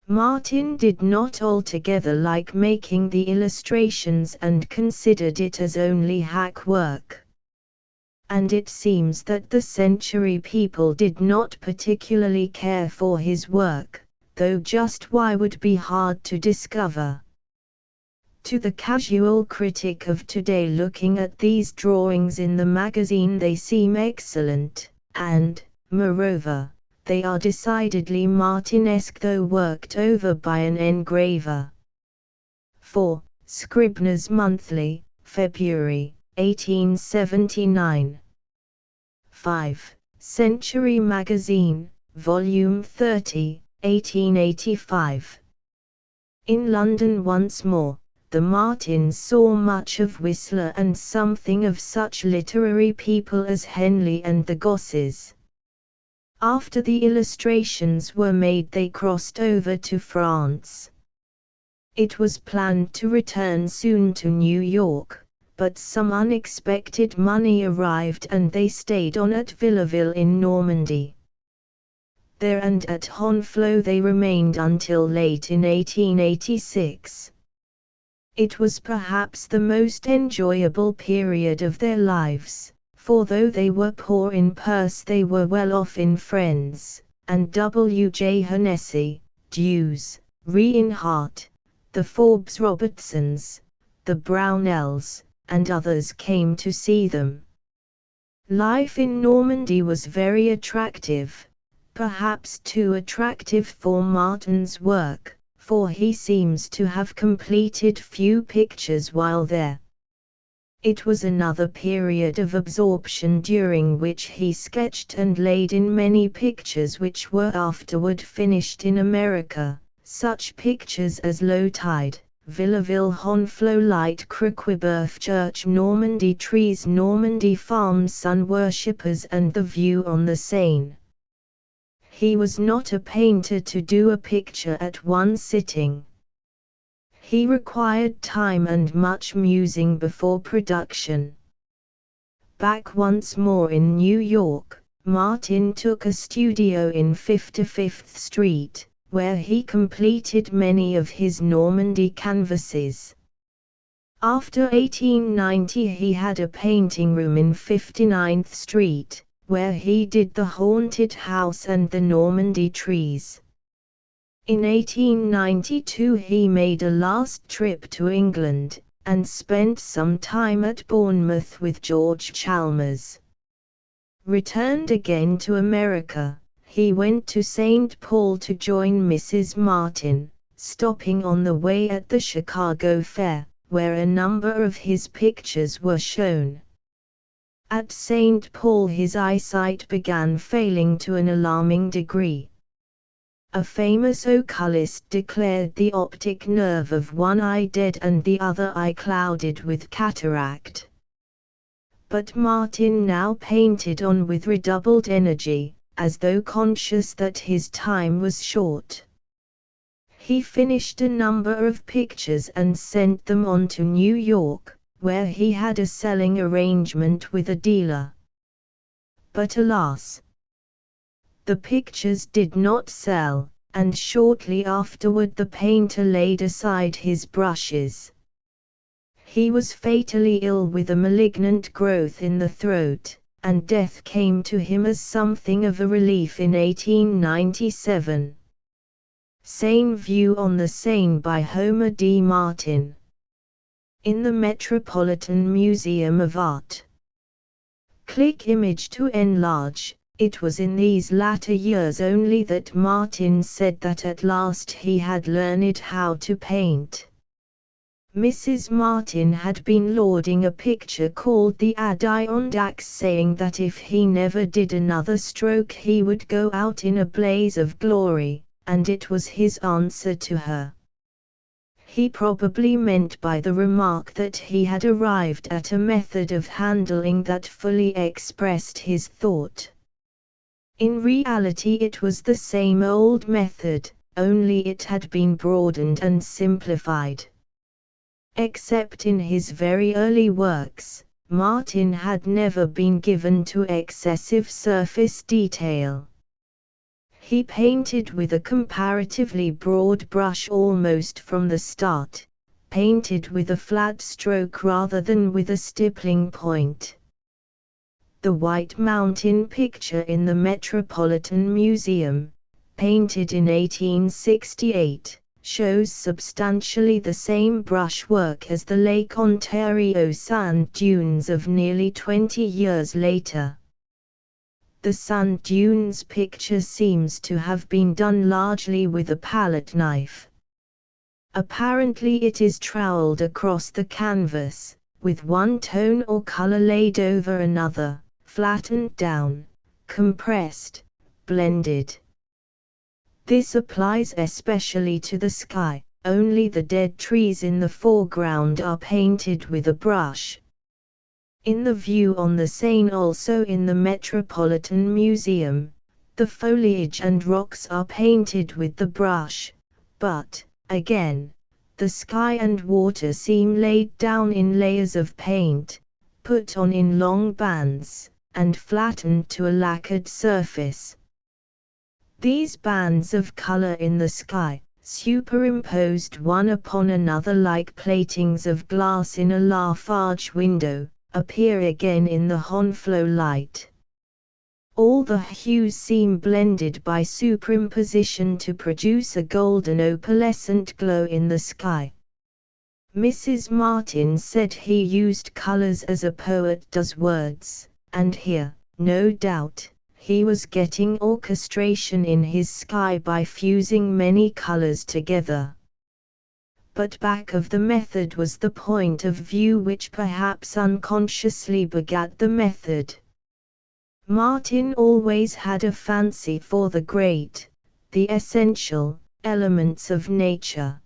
Martin did not altogether like making the illustrations and considered it as only hack work. And it seems that the Century people did not particularly care for his work, though just why would be hard to discover. To the casual critic of today looking at these drawings in the magazine, they seem excellent, and, moreover, they are decidedly Martinesque though worked over by an engraver. 4. Scribner's Monthly, February, 1879. 5. Century Magazine, Volume 30, 1885. In London once more, the Martins saw much of Whistler and something of such literary people as Henley and the Gosses. After the illustrations were made, they crossed over to France. It was planned to return soon to New York, but some unexpected money arrived and they stayed on at Villaville in Normandy. There and at Honfleur they remained until late in 1886. It was perhaps the most enjoyable period of their lives, for though they were poor in purse they were well off in friends, and W. J. Hennessy, Dews, Reinhardt, the Forbes Robertsons, the Brownells, and others came to see them. Life in Normandy was very attractive, perhaps too attractive for Martin's work, for he seems to have completed few pictures while there. It was another period of absorption during which he sketched and laid in many pictures which were afterward finished in America, such pictures as Low Tide, Villaville, Honfleur Light, Criqueberth Church, Normandy Trees, Normandy Farms, Sun Worshippers, and The View on the Seine. He was not a painter to do a picture at one sitting. He required time and much musing before production. Back once more in New York, Martin took a studio in 55th Street, where he completed many of his Normandy canvases. After 1890 he had a painting room in 59th Street, where he did The Haunted House and the Normandy Trees. In 1892 he made a last trip to England, and spent some time at Bournemouth with George Chalmers. Returned again to America, he went to St. Paul to join Mrs. Martin, stopping on the way at the Chicago Fair, where a number of his pictures were shown. At St. Paul his eyesight began failing to an alarming degree. A famous oculist declared the optic nerve of one eye dead and the other eye clouded with cataract. But Martin now painted on with redoubled energy, as though conscious that his time was short. He finished a number of pictures and sent them on to New York, where he had a selling arrangement with a dealer. But alas! The pictures did not sell, and shortly afterward the painter laid aside his brushes. He was fatally ill with a malignant growth in the throat, and death came to him as something of a relief in 1897. Sane View on the Seine by Homer D. Martin. In the Metropolitan Museum of Art. Click image to enlarge. It was in these latter years only that Martin said that at last he had learned how to paint. Mrs. Martin had been lauding a picture called the Adirondacks, saying that if he never did another stroke he would go out in a blaze of glory, and it was his answer to her. He probably meant by the remark that he had arrived at a method of handling that fully expressed his thought. In reality it was the same old method, only it had been broadened and simplified. Except in his very early works, Martin had never been given to excessive surface detail. He painted with a comparatively broad brush almost from the start, painted with a flat stroke rather than with a stippling point. The White Mountain picture in the Metropolitan Museum, painted in 1868, shows substantially the same brushwork as the Lake Ontario sand dunes of nearly 20 years later. The sand dunes picture seems to have been done largely with a palette knife. Apparently it is troweled across the canvas, with one tone or color laid over another, flattened down, compressed, blended. This applies especially to the sky. Only the dead trees in the foreground are painted with a brush. In the view on the Seine, also in the Metropolitan Museum, the foliage and rocks are painted with the brush, but, again, the sky and water seem laid down in layers of paint, put on in long bands, and flattened to a lacquered surface. These bands of color in the sky, superimposed one upon another like platings of glass in a Lafarge window, appear again in the Honflow light. All the hues seem blended by superimposition to produce a golden opalescent glow in the sky. Mrs. Martin said he used colors as a poet does words, and here, no doubt, he was getting orchestration in his sky by fusing many colors together. But back of the method was the point of view which perhaps unconsciously begat the method. Martin always had a fancy for the great, the essential, elements of nature.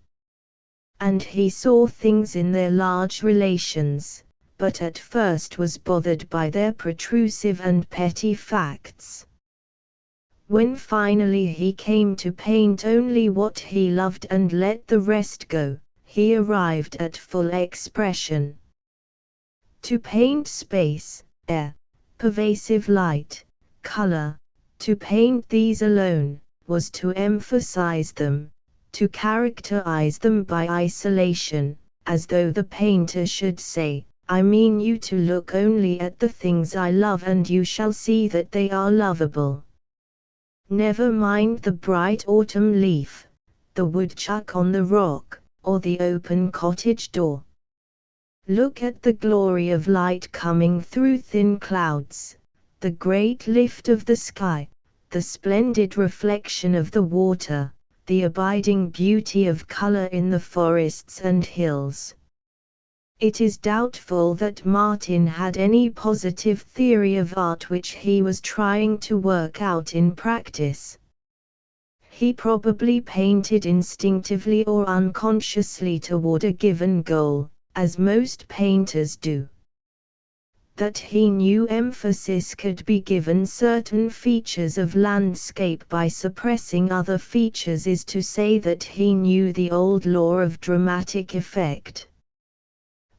And he saw things in their large relations, but at first was bothered by their protrusive and petty facts. When finally he came to paint only what he loved and let the rest go, he arrived at full expression. To paint space, air, pervasive light, color, to paint these alone, was to emphasize them, to characterize them by isolation, as though the painter should say, I mean you to look only at the things I love and you shall see that they are lovable. Never mind the bright autumn leaf, the woodchuck on the rock, or the open cottage door. Look at the glory of light coming through thin clouds, the great lift of the sky, the splendid reflection of the water, the abiding beauty of color in the forests and hills. It is doubtful that Martin had any positive theory of art which he was trying to work out in practice. He probably painted instinctively or unconsciously toward a given goal, as most painters do. That he knew emphasis could be given certain features of landscape by suppressing other features is to say that he knew the old law of dramatic effect.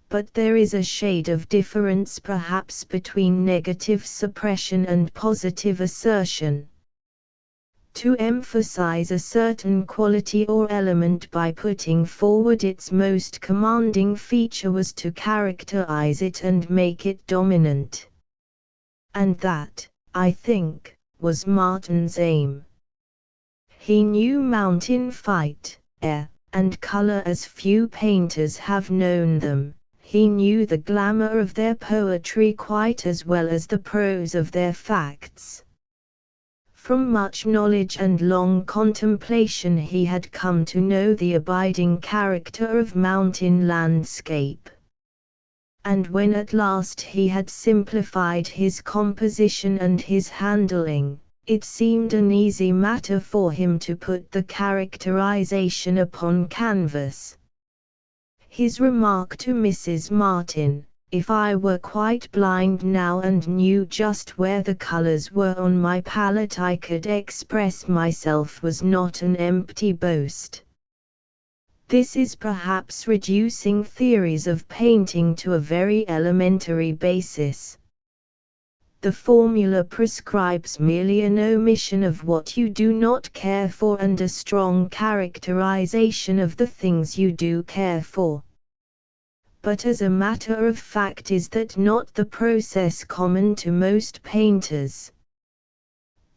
But there is a shade of difference perhaps between negative suppression and positive assertion. To emphasize a certain quality or element by putting forward its most commanding feature was to characterize it and make it dominant. And that, I think, was Martin's aim. He knew mountain fight, air, and color as few painters have known them. He knew the glamour of their poetry quite as well as the prose of their facts. From much knowledge and long contemplation he had come to know the abiding character of mountain landscape. And when at last he had simplified his composition and his handling, it seemed an easy matter for him to put the characterization upon canvas. His remark to Mrs. Martin, "If I were quite blind now and knew just where the colors were on my palette I could express myself," was not an empty boast. This is perhaps reducing theories of painting to a very elementary basis. The formula prescribes merely an omission of what you do not care for and a strong characterization of the things you do care for. But as a matter of fact, is that not the process common to most painters?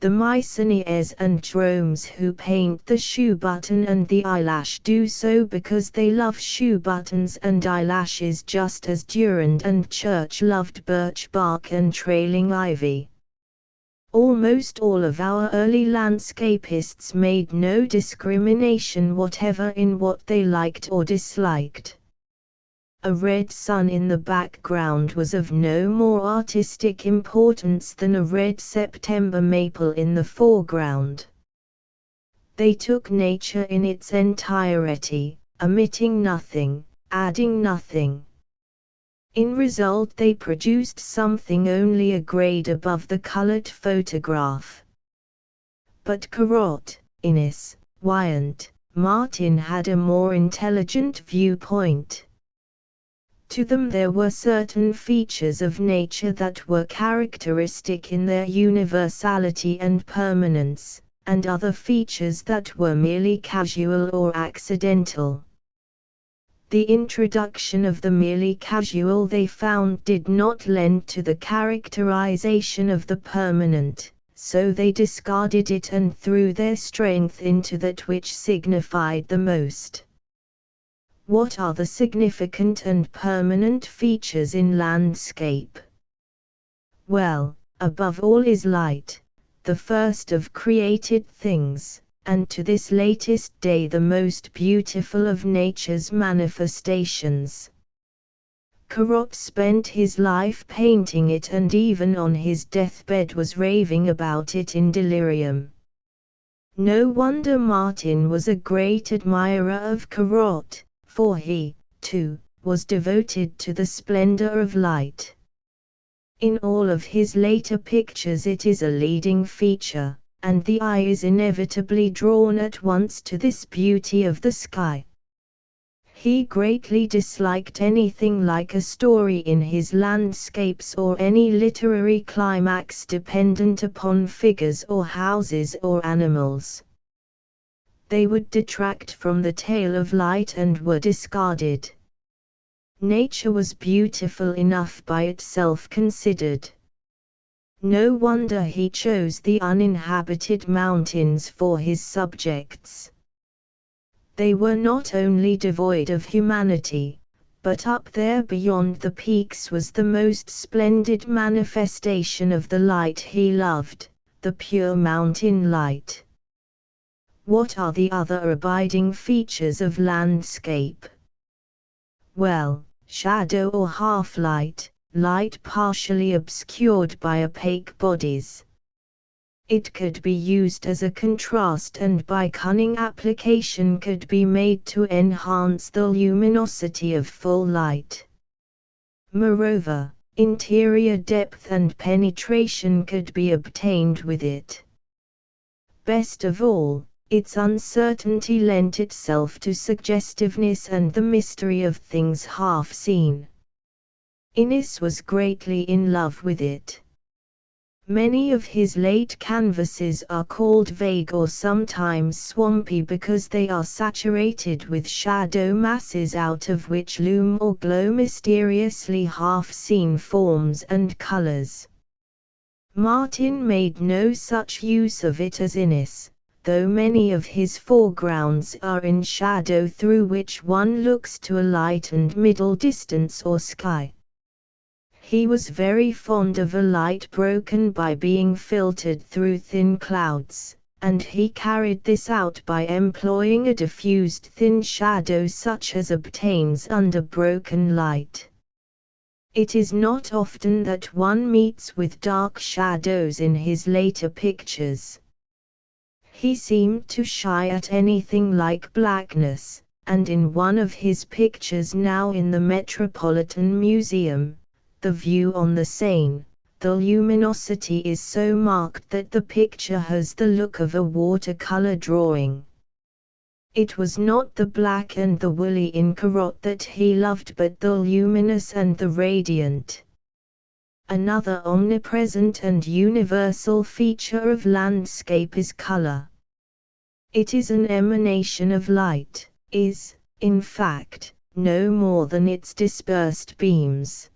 The Meissoniers and Gérômes who paint the shoe button and the eyelash do so because they love shoe buttons and eyelashes just as Durand and Church loved birch bark and trailing ivy. Almost all of our early landscapists made no discrimination whatever in what they liked or disliked. A red sun in the background was of no more artistic importance than a red September maple in the foreground. They took nature in its entirety, omitting nothing, adding nothing. In result they produced something only a grade above the colored photograph. But Corot, Innes, Wyant, Martin had a more intelligent viewpoint. To them there were certain features of nature that were characteristic in their universality and permanence, and other features that were merely casual or accidental. The introduction of the merely casual they found did not lend to the characterization of the permanent, so they discarded it and threw their strength into that which signified the most. What are the significant and permanent features in landscape? Well, above all is light, the first of created things, and to this latest day the most beautiful of nature's manifestations. Corot spent his life painting it and even on his deathbed was raving about it in delirium. No wonder Martin was a great admirer of Corot, for he, too, was devoted to the splendor of light. In all of his later pictures it is a leading feature, and the eye is inevitably drawn at once to this beauty of the sky. He greatly disliked anything like a story in his landscapes or any literary climax dependent upon figures or houses or animals. They would detract from the tale of light and were discarded. Nature was beautiful enough by itself considered. No wonder he chose the uninhabited mountains for his subjects. They were not only devoid of humanity, but up there beyond the peaks was the most splendid manifestation of the light he loved, the pure mountain light. What are the other abiding features of landscape? Well, shadow or half-light, light partially obscured by opaque bodies. It could be used as a contrast and by cunning application could be made to enhance the luminosity of full light. Moreover, interior depth and penetration could be obtained with it. Best of all, its uncertainty lent itself to suggestiveness and the mystery of things half seen. Innes was greatly in love with it. Many of his late canvases are called vague or sometimes swampy because they are saturated with shadow masses out of which loom or glow mysteriously half-seen forms and colors. Martin made no such use of it as Innis, though many of his foregrounds are in shadow through which one looks to a light and middle distance or sky. He was very fond of a light broken by being filtered through thin clouds, and he carried this out by employing a diffused thin shadow such as obtains under broken light. It is not often that one meets with dark shadows in his later pictures. He seemed to shy at anything like blackness, and in one of his pictures now in the Metropolitan Museum, The View on the Seine, the luminosity is so marked that the picture has the look of a watercolor drawing. It was not the black and the woolly in Corot that he loved but the luminous and the radiant. Another omnipresent and universal feature of landscape is color. It is an emanation of light, is, in fact, no more than its dispersed beams.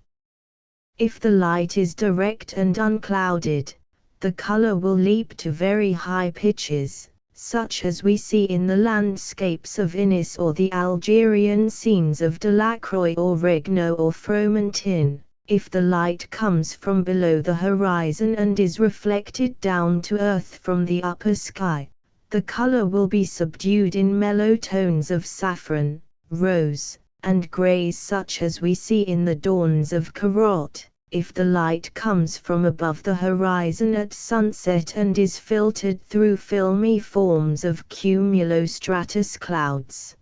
If the light is direct and unclouded, the color will leap to very high pitches, such as we see in the landscapes of Innis or the Algerian scenes of Delacroix or Regnault or Fromentin. If the light comes from below the horizon and is reflected down to earth from the upper sky, the color will be subdued in mellow tones of saffron, rose, and grays such as we see in the dawns of Corot. If the light comes from above the horizon at sunset and is filtered through filmy forms of cumulostratus clouds,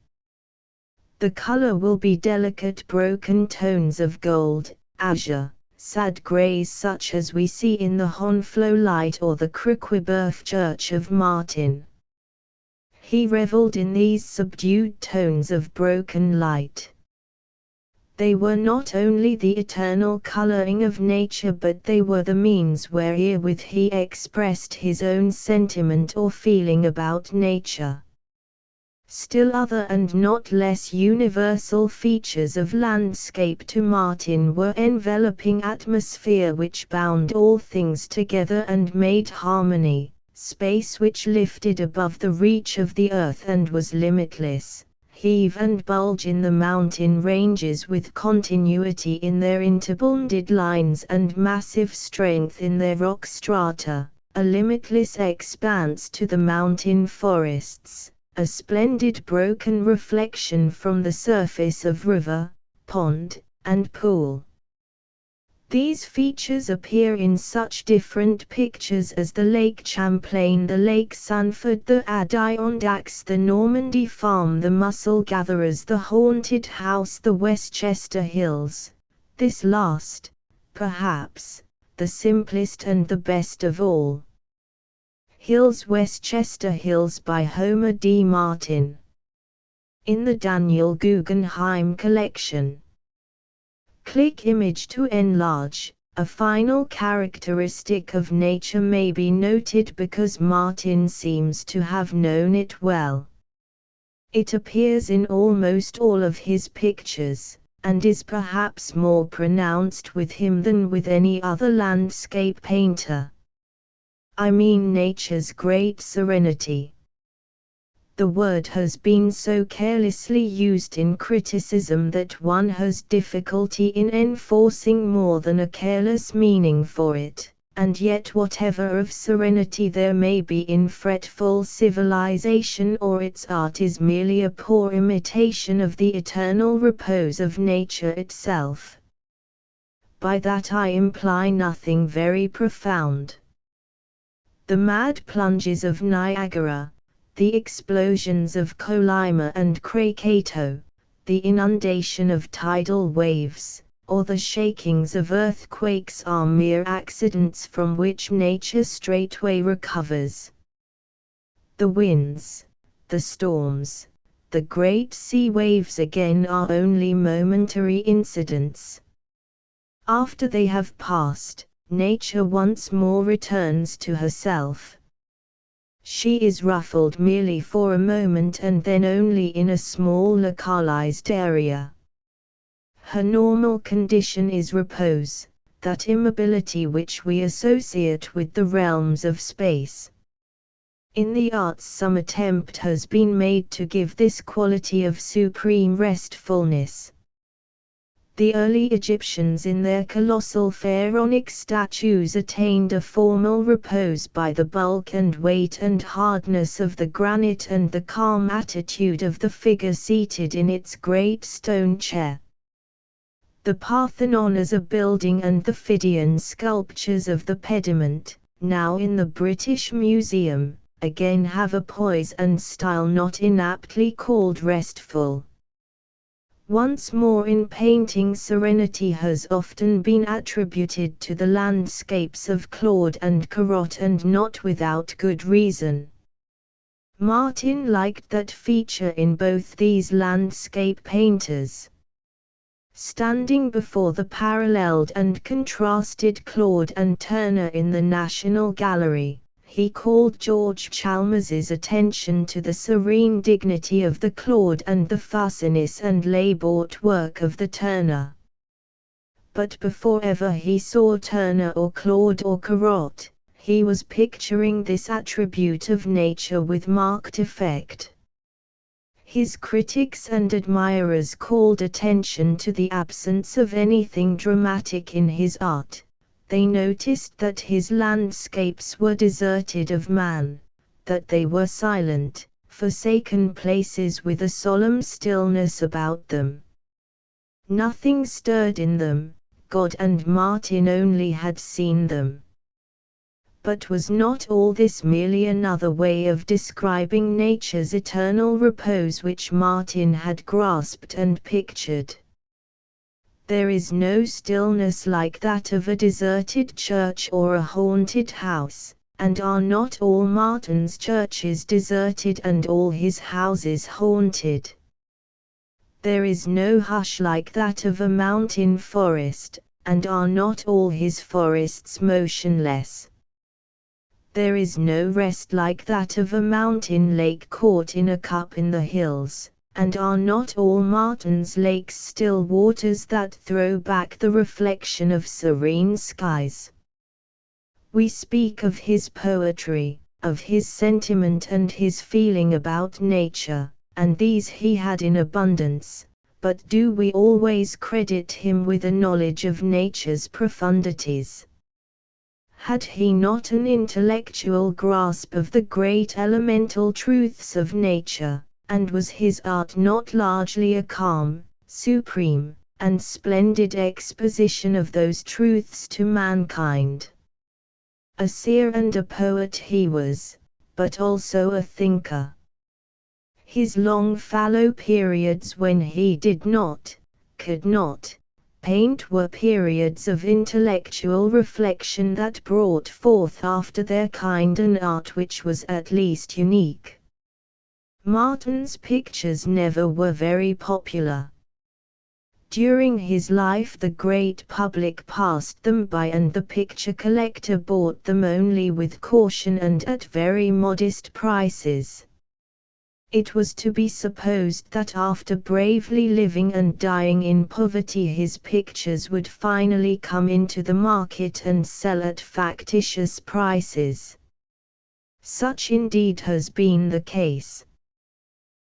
the color will be delicate broken tones of gold, azure, sad grays such as we see in the Honflot light or the Criquebeuf Church of Martin. He reveled in these subdued tones of broken light. They were not only the eternal coloring of nature but they were the means wherewith he expressed his own sentiment or feeling about nature. Still other and not less universal features of landscape to Martin were enveloping atmosphere which bound all things together and made harmony, space which lifted above the reach of the earth and was limitless, heave and bulge in the mountain ranges with continuity in their interbonded lines and massive strength in their rock strata, a limitless expanse to the mountain forests, a splendid broken reflection from the surface of river, pond, and pool. These features appear in such different pictures as the Lake Champlain, the Lake Sanford, the Adirondacks, the Normandy Farm, the Mussel Gatherers, the Haunted House, the Westchester Hills. This last, perhaps, the simplest and the best of all. Hills, Westchester Hills by Homer D. Martin. In the Daniel Guggenheim Collection. Click image to enlarge. A final characteristic of nature may be noted because Martin seems to have known it well. It appears in almost all of his pictures, and is perhaps more pronounced with him than with any other landscape painter. I mean nature's great serenity. The word has been so carelessly used in criticism that one has difficulty in enforcing more than a careless meaning for it, and yet whatever of serenity there may be in fretful civilization or its art is merely a poor imitation of the eternal repose of nature itself. By that I imply nothing very profound. The mad plunges of Niagara, the explosions of Colima and Krakatoa, the inundation of tidal waves, or the shakings of earthquakes are mere accidents from which nature straightway recovers. The winds, the storms, the great sea waves again are only momentary incidents. After they have passed, nature once more returns to herself. She is ruffled merely for a moment and then only in a small localized area. Her normal condition is repose, that immobility which we associate with the realms of space. In the arts some attempt has been made to give this quality of supreme restfulness. The early Egyptians in their colossal pharaonic statues attained a formal repose by the bulk and weight and hardness of the granite and the calm attitude of the figure seated in its great stone chair. The Parthenon as a building and the Phidian sculptures of the pediment, now in the British Museum, again have a poise and style not inaptly called restful. Once more in painting serenity has often been attributed to the landscapes of Claude and Corot, and not without good reason. Martin liked that feature in both these landscape painters. Standing before the paralleled and contrasted Claude and Turner in the National Gallery, he called George Chalmers's attention to the serene dignity of the Claude and the fussiness and laboured work of the Turner. But before ever he saw Turner or Claude or Corot, he was picturing this attribute of nature with marked effect. His critics and admirers called attention to the absence of anything dramatic in his art. They noticed that his landscapes were deserted of man, that they were silent, forsaken places with a solemn stillness about them. Nothing stirred in them, God and Martin only had seen them. But was not all this merely another way of describing nature's eternal repose which Martin had grasped and pictured? There is no stillness like that of a deserted church or a haunted house, and are not all Martin's churches deserted and all his houses haunted? There is no hush like that of a mountain forest, and are not all his forests motionless? There is no rest like that of a mountain lake caught in a cup in the hills, and are not all Martin's lakes still waters that throw back the reflection of serene skies? We speak of his poetry, of his sentiment and his feeling about nature, and these he had in abundance, but do we always credit him with a knowledge of nature's profundities? Had he not an intellectual grasp of the great elemental truths of nature? And was his art not largely a calm, supreme, and splendid exposition of those truths to mankind? A seer and a poet he was, but also a thinker. His long fallow periods when he did not, could not, paint were periods of intellectual reflection that brought forth after their kind an art which was at least unique. Martin's pictures never were very popular. During his life the great public passed them by, and the picture collector bought them only with caution and at very modest prices. It was to be supposed that after bravely living and dying in poverty his pictures would finally come into the market and sell at factitious prices. Such indeed has been the case.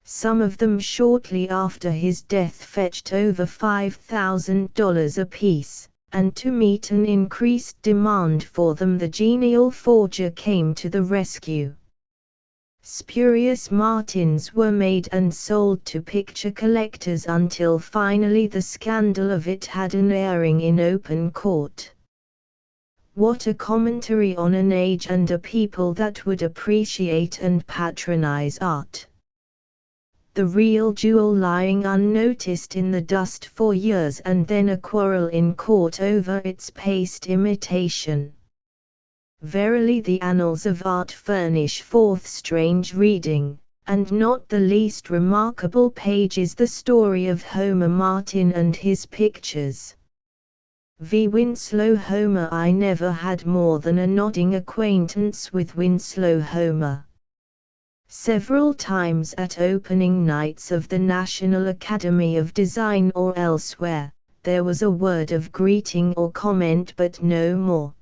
Some of them shortly after his death fetched over $5,000 apiece, and to meet an increased demand for them the genial forger came to the rescue. Spurious Martins were made and sold to picture collectors until finally the scandal of it had an airing in open court. What a commentary on an age and a people that would appreciate and patronize art! The real jewel lying unnoticed in the dust for years and then a quarrel in court over its paste imitation. Verily the annals of art furnish forth strange reading, and not the least remarkable page is the story of Homer Martin and his pictures. V. Winslow Homer. I never had more than a nodding acquaintance with Winslow Homer. Several times at opening nights of the National Academy of Design or elsewhere, there was a word of greeting or comment but no more.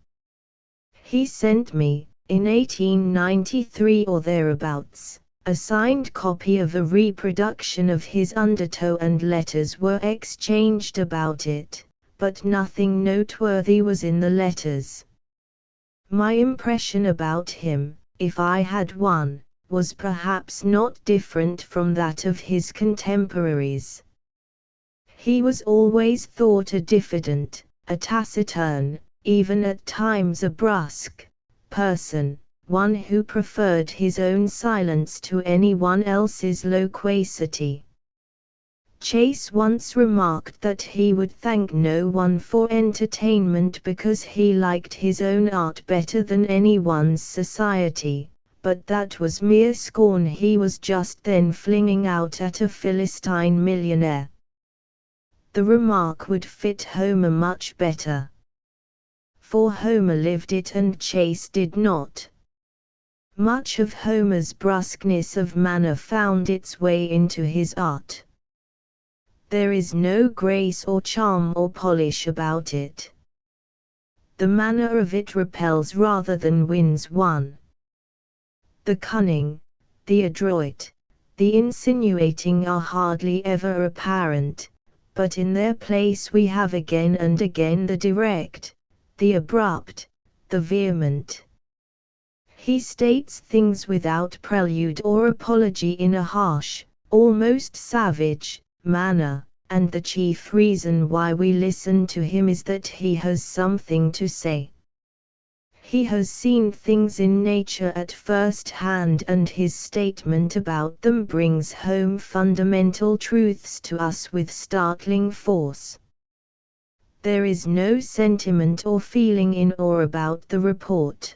He sent me, in 1893 or thereabouts, a signed copy of a reproduction of his Undertow, and letters were exchanged about it, but nothing noteworthy was in the letters. My impression about him, if I had one, was perhaps not different from that of his contemporaries. He was always thought a diffident, a taciturn, even at times a brusque, person, one who preferred his own silence to anyone else's loquacity. Chase once remarked that he would thank no one for entertainment because he liked his own art better than anyone's society, but that was mere scorn he was just then flinging out at a Philistine millionaire. The remark would fit Homer much better. For Homer lived it and Chase did not. Much of Homer's brusqueness of manner found its way into his art. There is no grace or charm or polish about it. The manner of it repels rather than wins one. The cunning, the adroit, the insinuating are hardly ever apparent, but in their place we have again and again the direct, the abrupt, the vehement. He states things without prelude or apology in a harsh, almost savage, manner, and the chief reason why we listen to him is that he has something to say. He has seen things in nature at first hand, and his statement about them brings home fundamental truths to us with startling force. There is no sentiment or feeling in or about the report.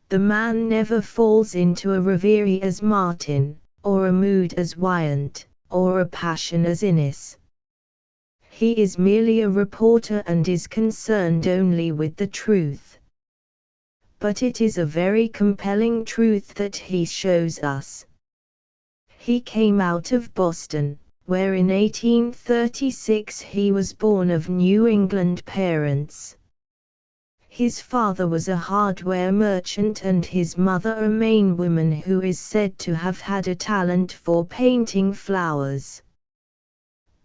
The man never falls into a reverie as Martin, or a mood as Wyant, or a passion as Innes. He is merely a reporter and is concerned only with the truth. But it is a very compelling truth that he shows us. He came out of Boston, where in 1836 he was born of New England parents. His father was a hardware merchant and his mother a Maine woman who is said to have had a talent for painting flowers.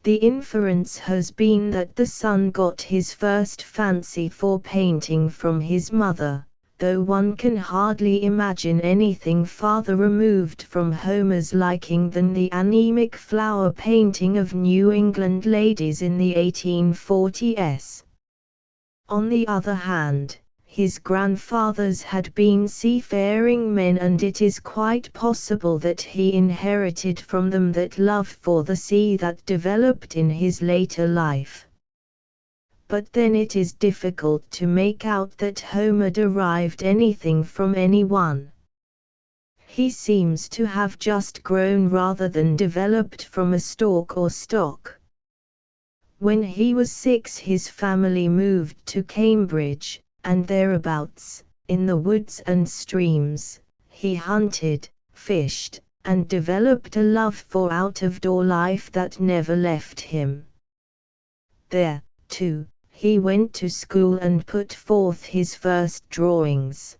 The inference has been that the son got his first fancy for painting from his mother, though one can hardly imagine anything farther removed from Homer's liking than the anemic flower painting of New England ladies in the 1840s. On the other hand, his grandfathers had been seafaring men, and it is quite possible that he inherited from them that love for the sea that developed in his later life. But then it is difficult to make out that Homer derived anything from anyone. He seems to have just grown rather than developed from a stalk or stock. When he was 6 his family moved to Cambridge, and thereabouts, in the woods and streams, he hunted, fished, and developed a love for out-of-door life that never left him. There, too, he went to school and put forth his first drawings.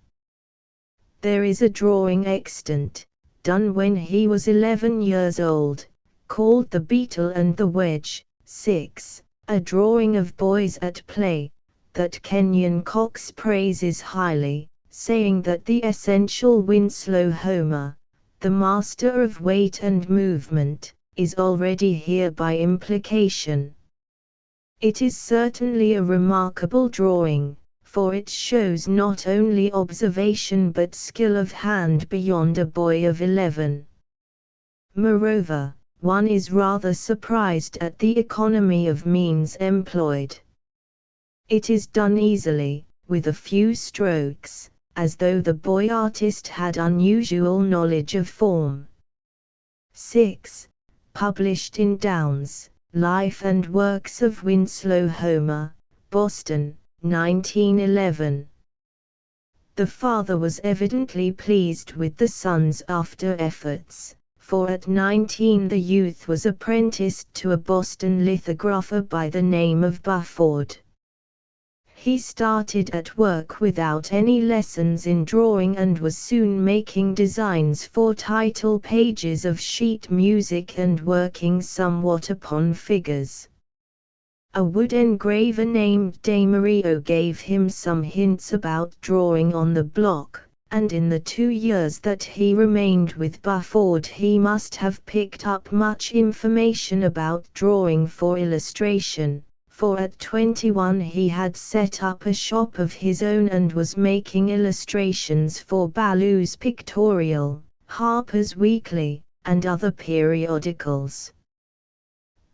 There is a drawing extant, done when he was 11 years old, called The Beetle and the Wedge. 6. A drawing of boys at play, that Kenyon Cox praises highly, saying that the essential Winslow Homer, the master of weight and movement, is already here by implication. It is certainly a remarkable drawing, for it shows not only observation but skill of hand beyond a boy of 11. Moreover, one is rather surprised at the economy of means employed. It is done easily, with a few strokes, as though the boy artist had unusual knowledge of form. 6. Published in Downes, Life and Works of Winslow Homer, Boston, 1911. The father was evidently pleased with the son's after-efforts, for at 19 the youth was apprenticed to a Boston lithographer by the name of Bufford. He started at work without any lessons in drawing and was soon making designs for title pages of sheet music and working somewhat upon figures. A wood engraver named Demario gave him some hints about drawing on the block, and in the 2 years that he remained with Bufford he must have picked up much information about drawing for illustration, for at 21 he had set up a shop of his own and was making illustrations for Ballew's Pictorial, Harper's Weekly, and other periodicals.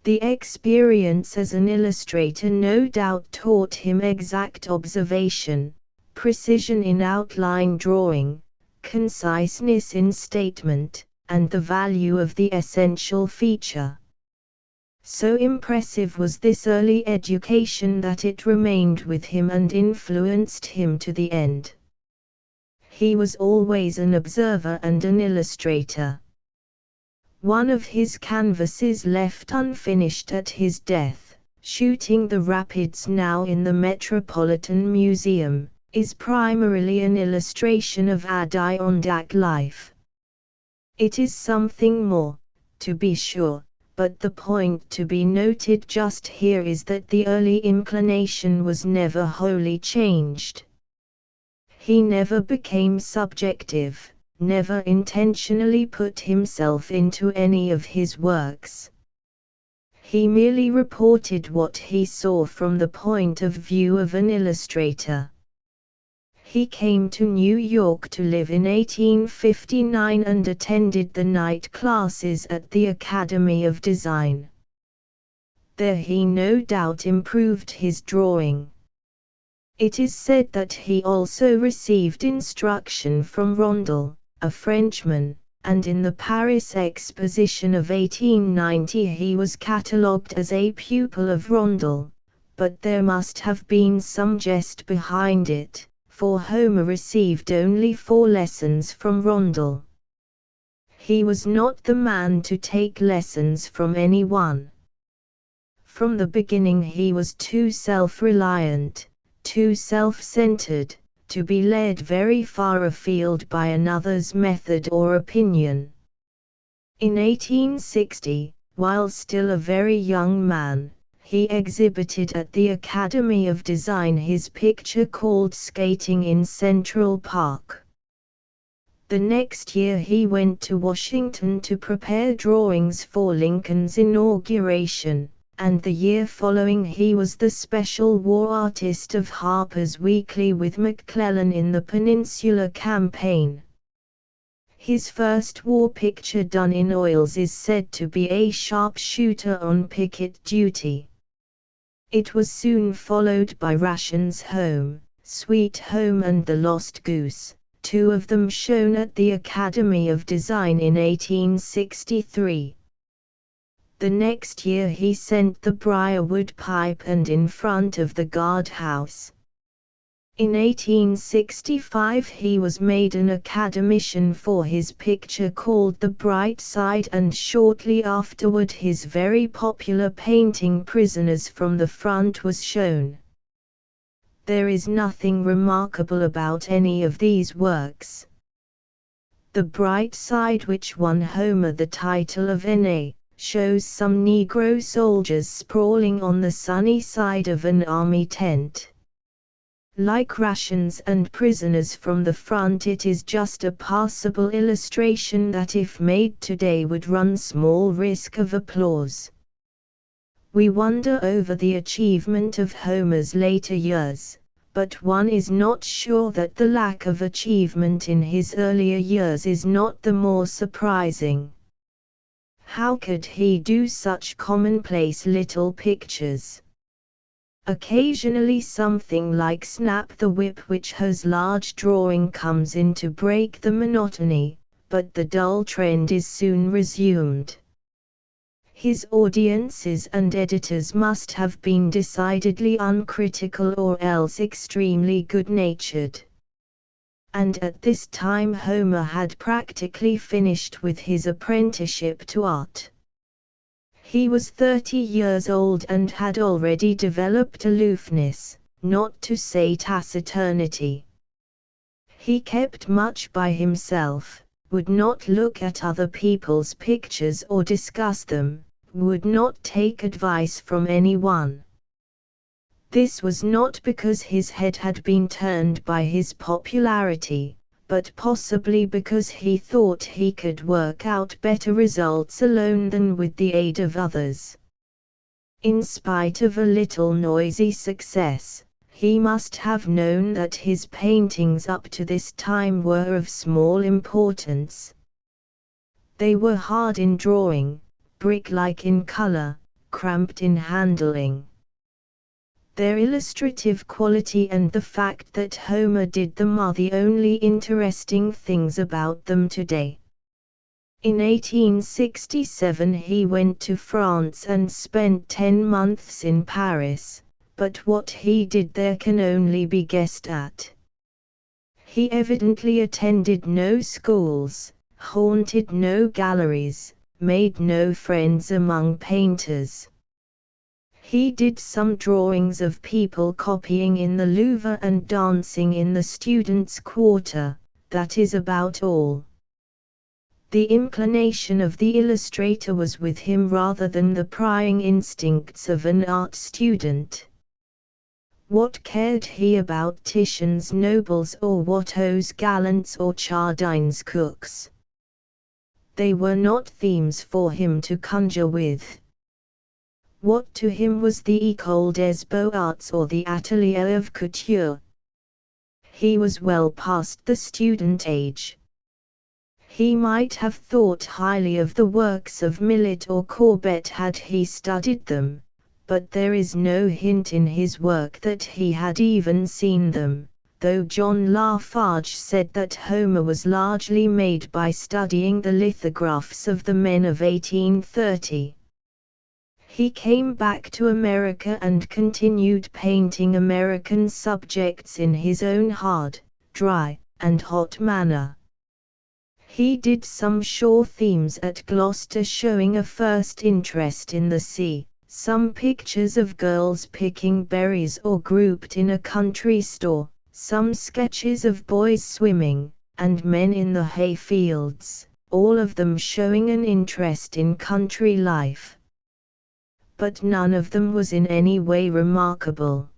The experience as an illustrator no doubt taught him exact observation, precision in outline drawing, conciseness in statement, and the value of the essential feature. So impressive was this early education that it remained with him and influenced him to the end. He was always an observer and an illustrator. One of his canvases left unfinished at his death, Shooting the Rapids now in the Metropolitan Museum, is primarily an illustration of Adirondack life. It is something more, to be sure, but the point to be noted just here is that the early inclination was never wholly changed. He never became subjective, never intentionally put himself into any of his works. He merely reported what he saw from the point of view of an illustrator. He came to New York to live in 1859 and attended the night classes at the Academy of Design. There he no doubt improved his drawing. It is said that he also received instruction from Rondel, a Frenchman, and in the Paris Exposition of 1890 he was catalogued as a pupil of Rondel, but there must have been some jest behind it, for Homer received only 4 lessons from Rondel. He was not the man to take lessons from anyone. From the beginning he was too self-reliant, too self-centered, to be led very far afield by another's method or opinion. In 1860, while still a very young man, he exhibited at the Academy of Design his picture called Skating in Central Park. The next year he went to Washington to prepare drawings for Lincoln's inauguration, and the year following he was the special war artist of Harper's Weekly with McClellan in the Peninsular Campaign. His first war picture done in oils is said to be a sharpshooter on picket duty. It was soon followed by Ration's Home, Sweet Home and The Lost Goose, 2 of them shown at the Academy of Design in 1863. The next year he sent the Briarwood Pipe and In Front of the Guardhouse. In 1865 he was made an academician for his picture called The Bright Side, and shortly afterward his very popular painting Prisoners from the Front was shown. There is nothing remarkable about any of these works. The Bright Side, which won Homer the title of N.A., shows some Negro soldiers sprawling on the sunny side of an army tent. Like Rations and Prisoners from the Front, it is just a passable illustration that if made today would run small risk of applause. We wonder over the achievement of Homer's later years, but one is not sure that the lack of achievement in his earlier years is not the more surprising. How could he do such commonplace little pictures? Occasionally something like Snap the Whip, which has large drawing, comes in to break the monotony, but the dull trend is soon resumed. His audiences and editors must have been decidedly uncritical or else extremely good-natured. And at this time Homer had practically finished with his apprenticeship to art. He was 30 years old and had already developed aloofness, not to say taciturnity. He kept much by himself, would not look at other people's pictures or discuss them, would not take advice from anyone. This was not because his head had been turned by his popularity, but possibly because he thought he could work out better results alone than with the aid of others. In spite of a little noisy success, he must have known that his paintings up to this time were of small importance. They were hard in drawing, brick-like in color, cramped in handling. Their illustrative quality and the fact that Homer did them are the only interesting things about them today. In 1867 he went to France and spent 10 months in Paris, but what he did there can only be guessed at. He evidently attended no schools, haunted no galleries, made no friends among painters. He did some drawings of people copying in the Louvre and dancing in the students' quarter, that is about all. The inclination of the illustrator was with him rather than the prying instincts of an art student. What cared he about Titian's nobles or Watteau's gallants or Chardine's cooks? They were not themes for him to conjure with. What to him was the École des Beaux-Arts or the Atelier of Couture? He was well past the student age. He might have thought highly of the works of Millet or Courbet had he studied them, but there is no hint in his work that he had even seen them, though John Lafarge said that Homer was largely made by studying the lithographs of the men of 1830. He came back to America and continued painting American subjects in his own hard, dry, and hot manner. He did some shore themes at Gloucester showing a first interest in the sea, some pictures of girls picking berries or grouped in a country store, some sketches of boys swimming, and men in the hay fields, all of them showing an interest in country life. But none of them was in any way remarkable.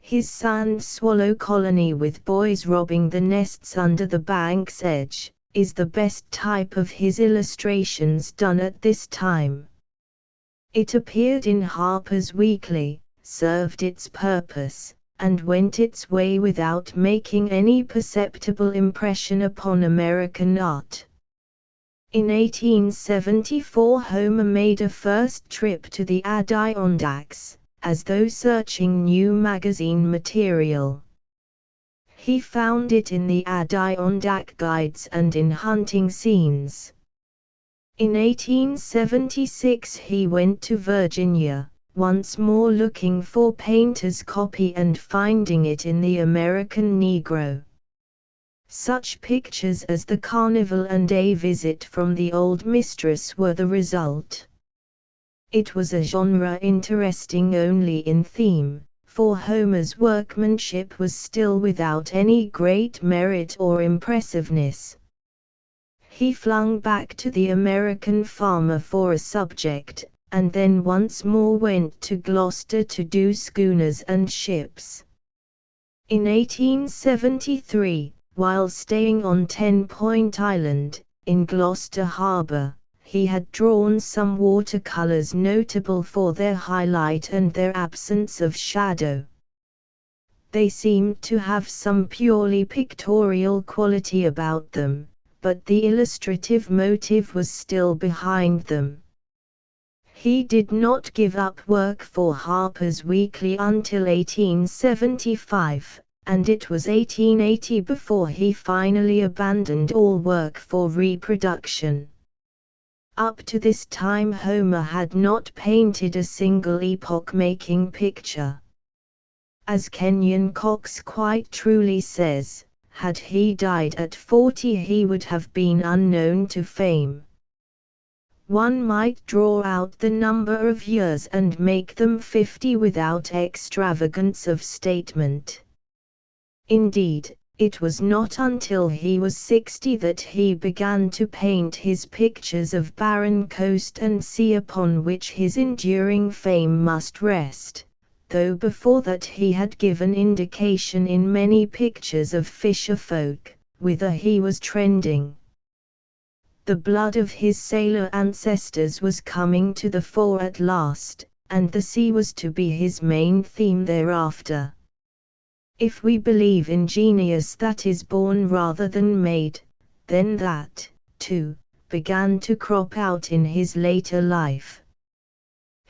His sand swallow colony with boys robbing the nests under the bank's edge, is the best type of his illustrations done at this time. It appeared in Harper's Weekly, served its purpose, and went its way without making any perceptible impression upon American art. In 1874 Homer made a first trip to the Adirondacks, as though searching new magazine material. He found it in the Adirondack Guides and in hunting scenes. In 1876 he went to Virginia, once more looking for painter's copy and finding it in the American Negro. Such pictures as The Carnival and A Visit from the Old Mistress were the result. It was a genre interesting only in theme, for Homer's workmanship was still without any great merit or impressiveness. He flung back to the American farmer for a subject, and then once more went to Gloucester to do schooners and ships. In 1873, while staying on 10-Point Island, in Gloucester Harbour, he had drawn some watercolors notable for their highlight and their absence of shadow. They seemed to have some purely pictorial quality about them, but the illustrative motive was still behind them. He did not give up work for Harper's Weekly until 1875. And it was 1880 before he finally abandoned all work for reproduction. Up to this time Homer had not painted a single epoch-making picture. As Kenyon Cox quite truly says, had he died at 40 he would have been unknown to fame. One might draw out the number of years and make them 50 without extravagance of statement. Indeed, it was not until he was 60 that he began to paint his pictures of barren coast and sea upon which his enduring fame must rest, though before that he had given indication in many pictures of fisher folk, whither he was trending. The blood of his sailor ancestors was coming to the fore at last, and the sea was to be his main theme thereafter. If we believe in genius that is born rather than made, then that, too, began to crop out in his later life.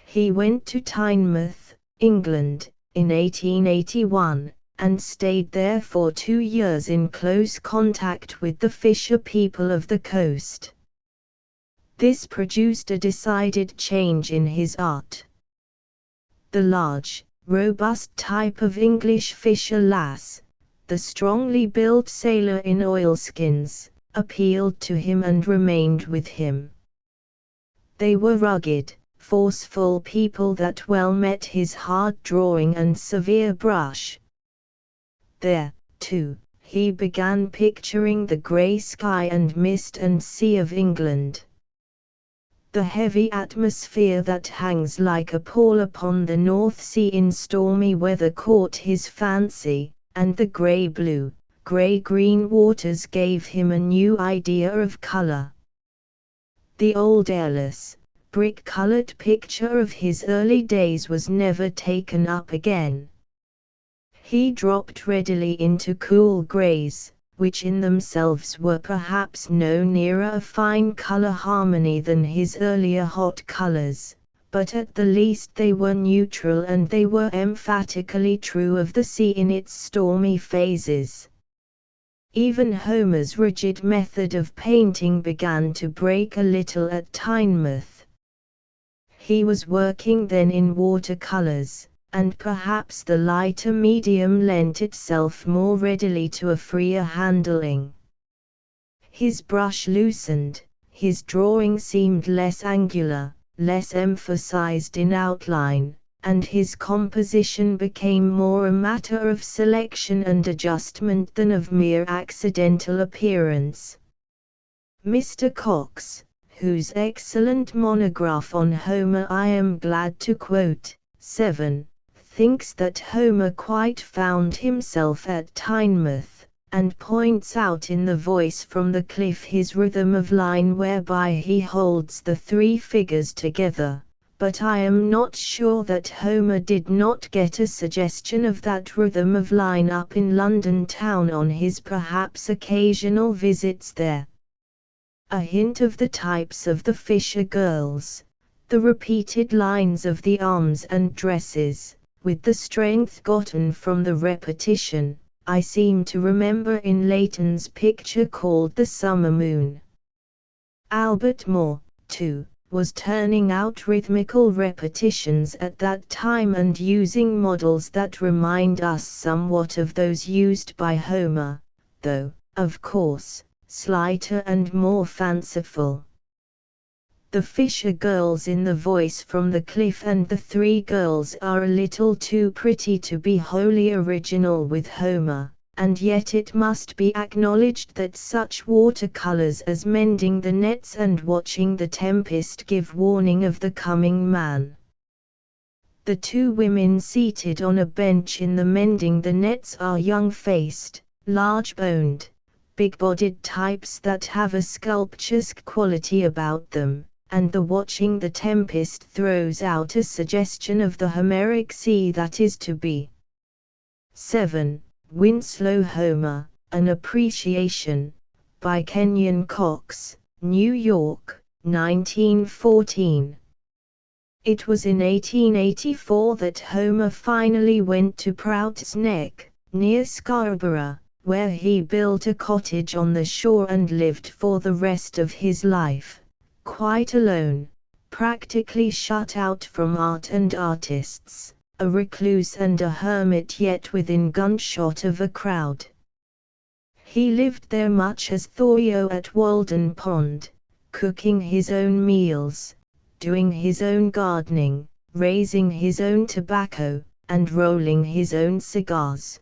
He went to Tynemouth, England, in 1881, and stayed there for 2 years in close contact with the fisher people of the coast. This produced a decided change in his art. The large, robust type of English fisher lass, the strongly built sailor in oilskins, appealed to him and remained with him. They were rugged, forceful people that well met his hard drawing and severe brush. There, too, he began picturing the grey sky and mist and sea of England. The heavy atmosphere that hangs like a pall upon the North Sea in stormy weather caught his fancy, and the grey-blue, grey-green waters gave him a new idea of colour. The old airless, brick-coloured picture of his early days was never taken up again. He dropped readily into cool greys, which in themselves were perhaps no nearer a fine colour harmony than his earlier hot colours, but at the least they were neutral and they were emphatically true of the sea in its stormy phases. Even Homer's rigid method of painting began to break a little at Tynemouth. He was working then in watercolours, and perhaps the lighter medium lent itself more readily to a freer handling. His brush loosened, his drawing seemed less angular, less emphasized in outline, and his composition became more a matter of selection and adjustment than of mere accidental appearance. Mr. Cox, whose excellent monograph on Homer I am glad to quote, 7, thinks that Homer quite found himself at Tynemouth, and points out in The Voice from the Cliff his rhythm of line whereby he holds the 3 figures together, but I am not sure that Homer did not get a suggestion of that rhythm of line up in London town on his perhaps occasional visits there. A hint of the types of the fisher girls, the repeated lines of the arms and dresses, with the strength gotten from the repetition, I seem to remember in Leighton's picture called The Summer Moon. Albert Moore, too, was turning out rhythmical repetitions at that time and using models that remind us somewhat of those used by Homer, though, of course, slighter and more fanciful. The fisher girls in The Voice from the Cliff and the 3 girls are a little too pretty to be wholly original with Homer, and yet it must be acknowledged that such watercolors as Mending the Nets and Watching the Tempest give warning of the coming man. The 2 women seated on a bench in the Mending the Nets are young-faced, large-boned, big-bodied types that have a sculpturesque quality about them, and the Watching the Tempest throws out a suggestion of the Homeric sea that is to be. 7. Winslow Homer, An Appreciation, by Kenyon Cox, New York, 1914. It was in 1884 that Homer finally went to Prout's Neck, near Scarborough, where he built a cottage on the shore and lived for the rest of his life, quite alone, practically shut out from art and artists, a recluse and a hermit yet within gunshot of a crowd. He lived there much as Thoreau at Walden Pond, cooking his own meals, doing his own gardening, raising his own tobacco, and rolling his own cigars.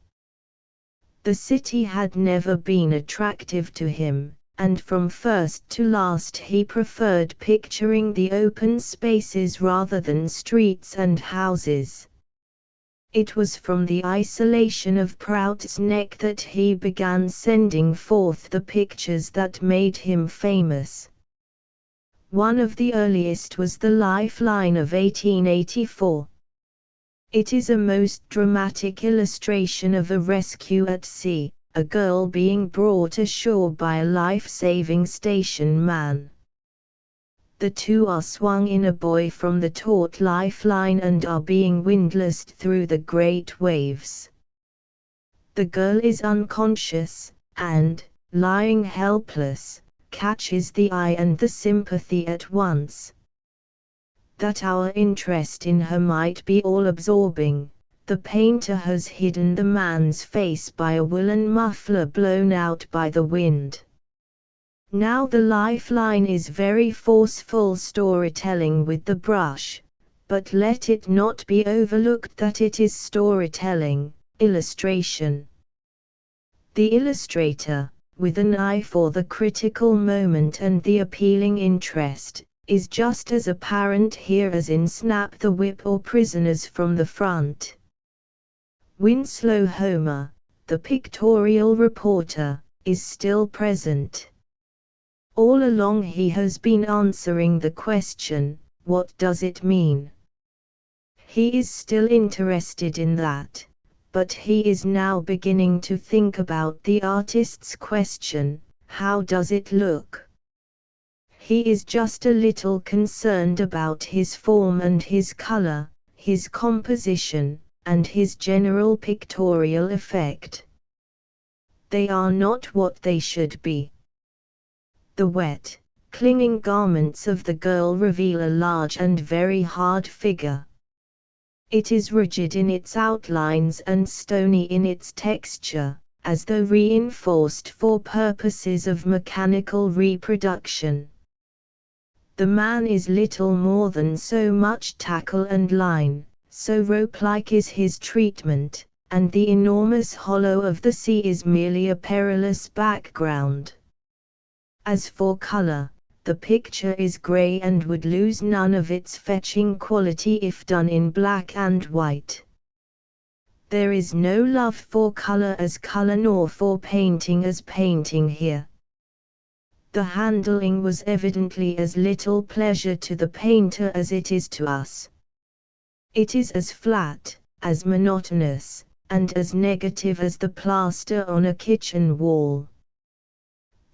The city had never been attractive to him, and from first to last he preferred picturing the open spaces rather than streets and houses. It was from the isolation of Prout's Neck that he began sending forth the pictures that made him famous. One of the earliest was The Lifeline of 1884. It is a most dramatic illustration of a rescue at sea, a girl being brought ashore by a life-saving station man. The two are swung in a buoy from the taut lifeline and are being windlassed through the great waves. The girl is unconscious, and, lying helpless, catches the eye and the sympathy at once. That our interest in her might be all-absorbing, the painter has hidden the man's face by a woolen muffler blown out by the wind. Now the lifeline is very forceful storytelling with the brush, but let it not be overlooked that it is storytelling, illustration. The illustrator, with an eye for the critical moment and the appealing interest, is just as apparent here as in Snap the Whip or Prisoners from the Front. Winslow Homer, the pictorial reporter, is still present. All along he has been answering the question, what does it mean? He is still interested in that, but he is now beginning to think about the artist's question, how does it look? He is just a little concerned about his form and his color, his composition, and his general pictorial effect. They are not what they should be. The wet, clinging garments of the girl reveal a large and very hard figure. It is rigid in its outlines and stony in its texture, as though reinforced for purposes of mechanical reproduction. The man is little more than so much tackle and line, so rope-like is his treatment, and the enormous hollow of the sea is merely a perilous background. As for color, the picture is gray and would lose none of its fetching quality if done in black and white. There is no love for color as color nor for painting as painting here. The handling was evidently as little pleasure to the painter as it is to us. It is as flat, as monotonous, and as negative as the plaster on a kitchen wall.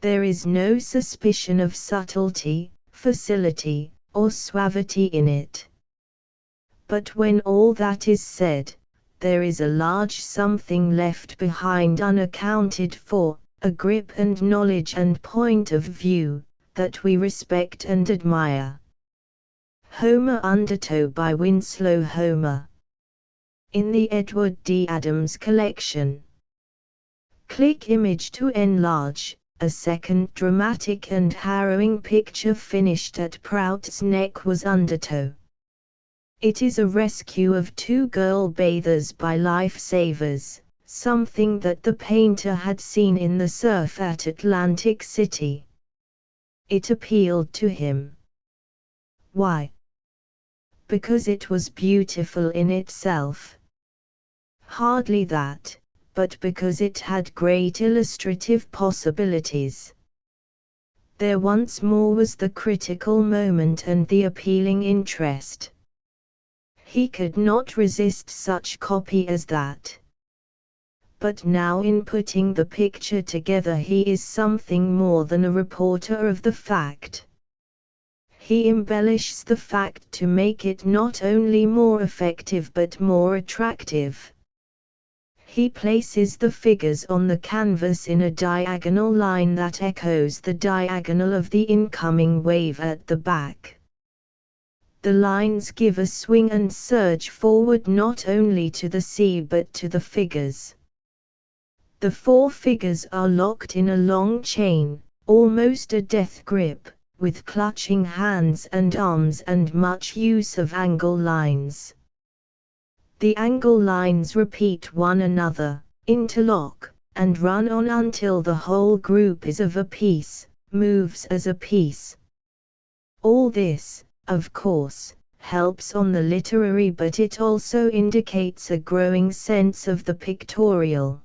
There is no suspicion of subtlety, facility, or suavity in it. But when all that is said, there is a large something left behind unaccounted for, a grip and knowledge and point of view, that we respect and admire. Homer Undertow by Winslow Homer. In the Edward D. Adams collection. Click image to enlarge. A second dramatic and harrowing picture finished at Prout's Neck was Undertow. It is a rescue of two girl bathers by lifesavers, something that the painter had seen in the surf at Atlantic City. It appealed to him. Why? Because it was beautiful in itself. Hardly that, but because it had great illustrative possibilities. There once more was the critical moment and the appealing interest. He could not resist such copy as that. But now in putting the picture together he is something more than a reporter of the fact. He embellishes the fact to make it not only more effective but more attractive. He places the figures on the canvas in a diagonal line that echoes the diagonal of the incoming wave at the back. The lines give a swing and surge forward not only to the sea but to the figures. The 4 figures are locked in a long chain, almost a death grip, with clutching hands and arms and much use of angle lines. The angle lines repeat one another, interlock, and run on until the whole group is of a piece, moves as a piece. All this, of course, helps on the literary, but it also indicates a growing sense of the pictorial.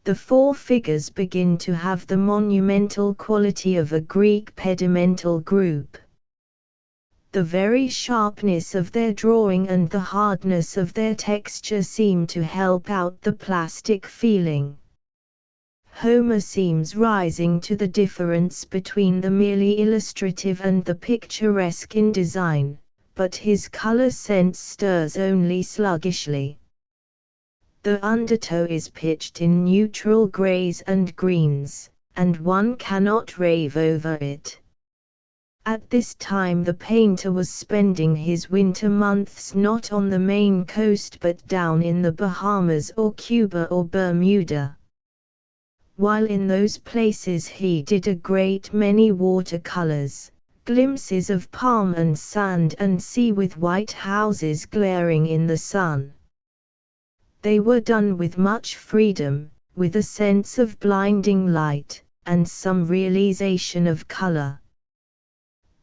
The 4 figures begin to have the monumental quality of a Greek pedimental group. The very sharpness of their drawing and the hardness of their texture seem to help out the plastic feeling. Homer seems rising to the difference between the merely illustrative and the picturesque in design, but his color sense stirs only sluggishly. The undertow is pitched in neutral grays and greens, and one cannot rave over it. At this time the painter was spending his winter months not on the Maine coast but down in the Bahamas or Cuba or Bermuda. While in those places he did a great many watercolors, glimpses of palm and sand and sea with white houses glaring in the sun. They were done with much freedom, with a sense of blinding light, and some realization of color.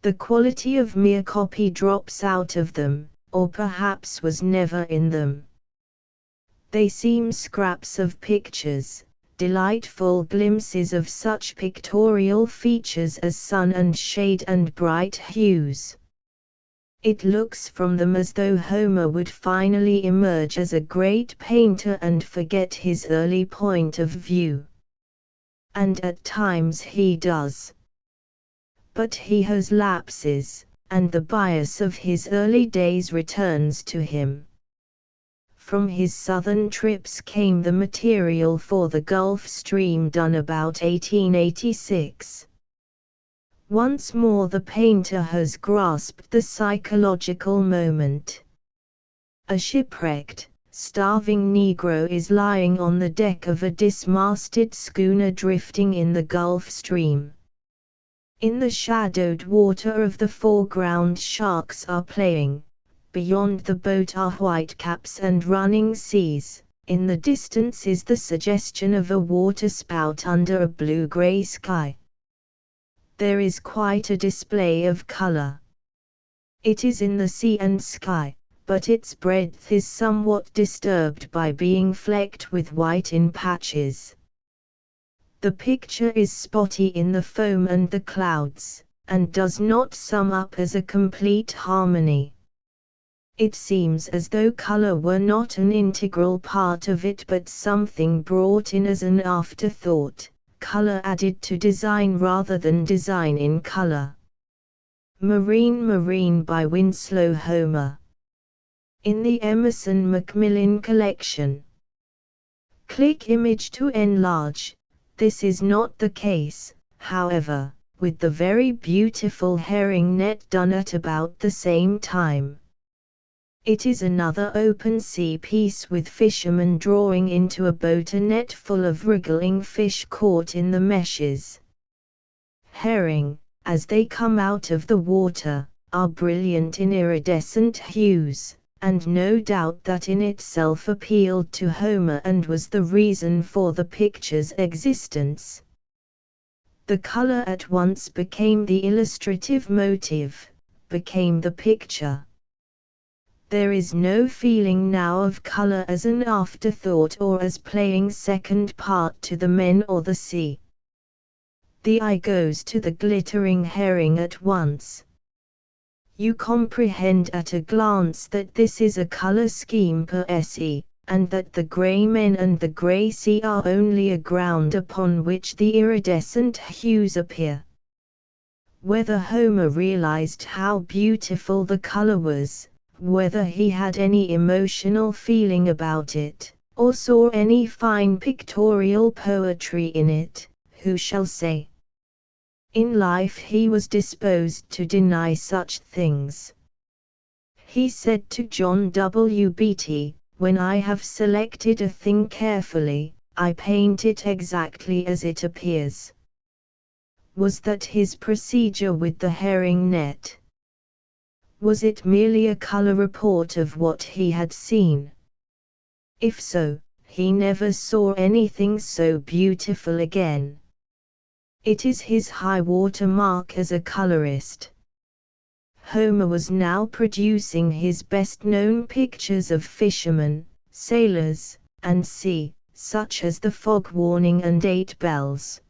The quality of mere copy drops out of them, or perhaps was never in them. They seem scraps of pictures, delightful glimpses of such pictorial features as sun and shade and bright hues. It looks from them as though Homer would finally emerge as a great painter and forget his early point of view. And at times he does. But he has lapses, and the bias of his early days returns to him. From his southern trips came the material for the Gulf Stream done about 1886. Once more the painter has grasped the psychological moment. A shipwrecked, starving Negro is lying on the deck of a dismasted schooner drifting in the Gulf Stream. In the shadowed water of the foreground sharks are playing, beyond the boat are whitecaps and running seas, in the distance is the suggestion of a waterspout under a blue-gray sky. There is quite a display of color. It is in the sea and sky, but its breadth is somewhat disturbed by being flecked with white in patches. The picture is spotty in the foam and the clouds, and does not sum up as a complete harmony. It seems as though color were not an integral part of it but something brought in as an afterthought, color added to design rather than design in color. Marine by Winslow Homer. In the Emerson Macmillan collection. Click image to enlarge. This is not the case, however, with the very beautiful herring net done at about the same time. It is another open sea piece with fishermen drawing into a boat a net full of wriggling fish caught in the meshes. Herring, as they come out of the water, are brilliant in iridescent hues, and no doubt that in itself appealed to Homer and was the reason for the picture's existence. The color at once became the illustrative motive, became the picture. There is no feeling now of color as an afterthought or as playing second part to the men or the sea. The eye goes to the glittering herring at once. You comprehend at a glance that this is a color scheme per se, and that the gray men and the gray sea are only a ground upon which the iridescent hues appear. Whether Homer realized how beautiful the color was, whether he had any emotional feeling about it, or saw any fine pictorial poetry in it, who shall say? In life he was disposed to deny such things. He said to John W. Beatty, "When I have selected a thing carefully, I paint it exactly as it appears." Was that his procedure with the herring net? Was it merely a color report of what he had seen? If so, he never saw anything so beautiful again. It is his high water mark as a colorist. Homer was now producing his best-known pictures of fishermen, sailors, and sea, such as the Fog Warning and Eight Bells.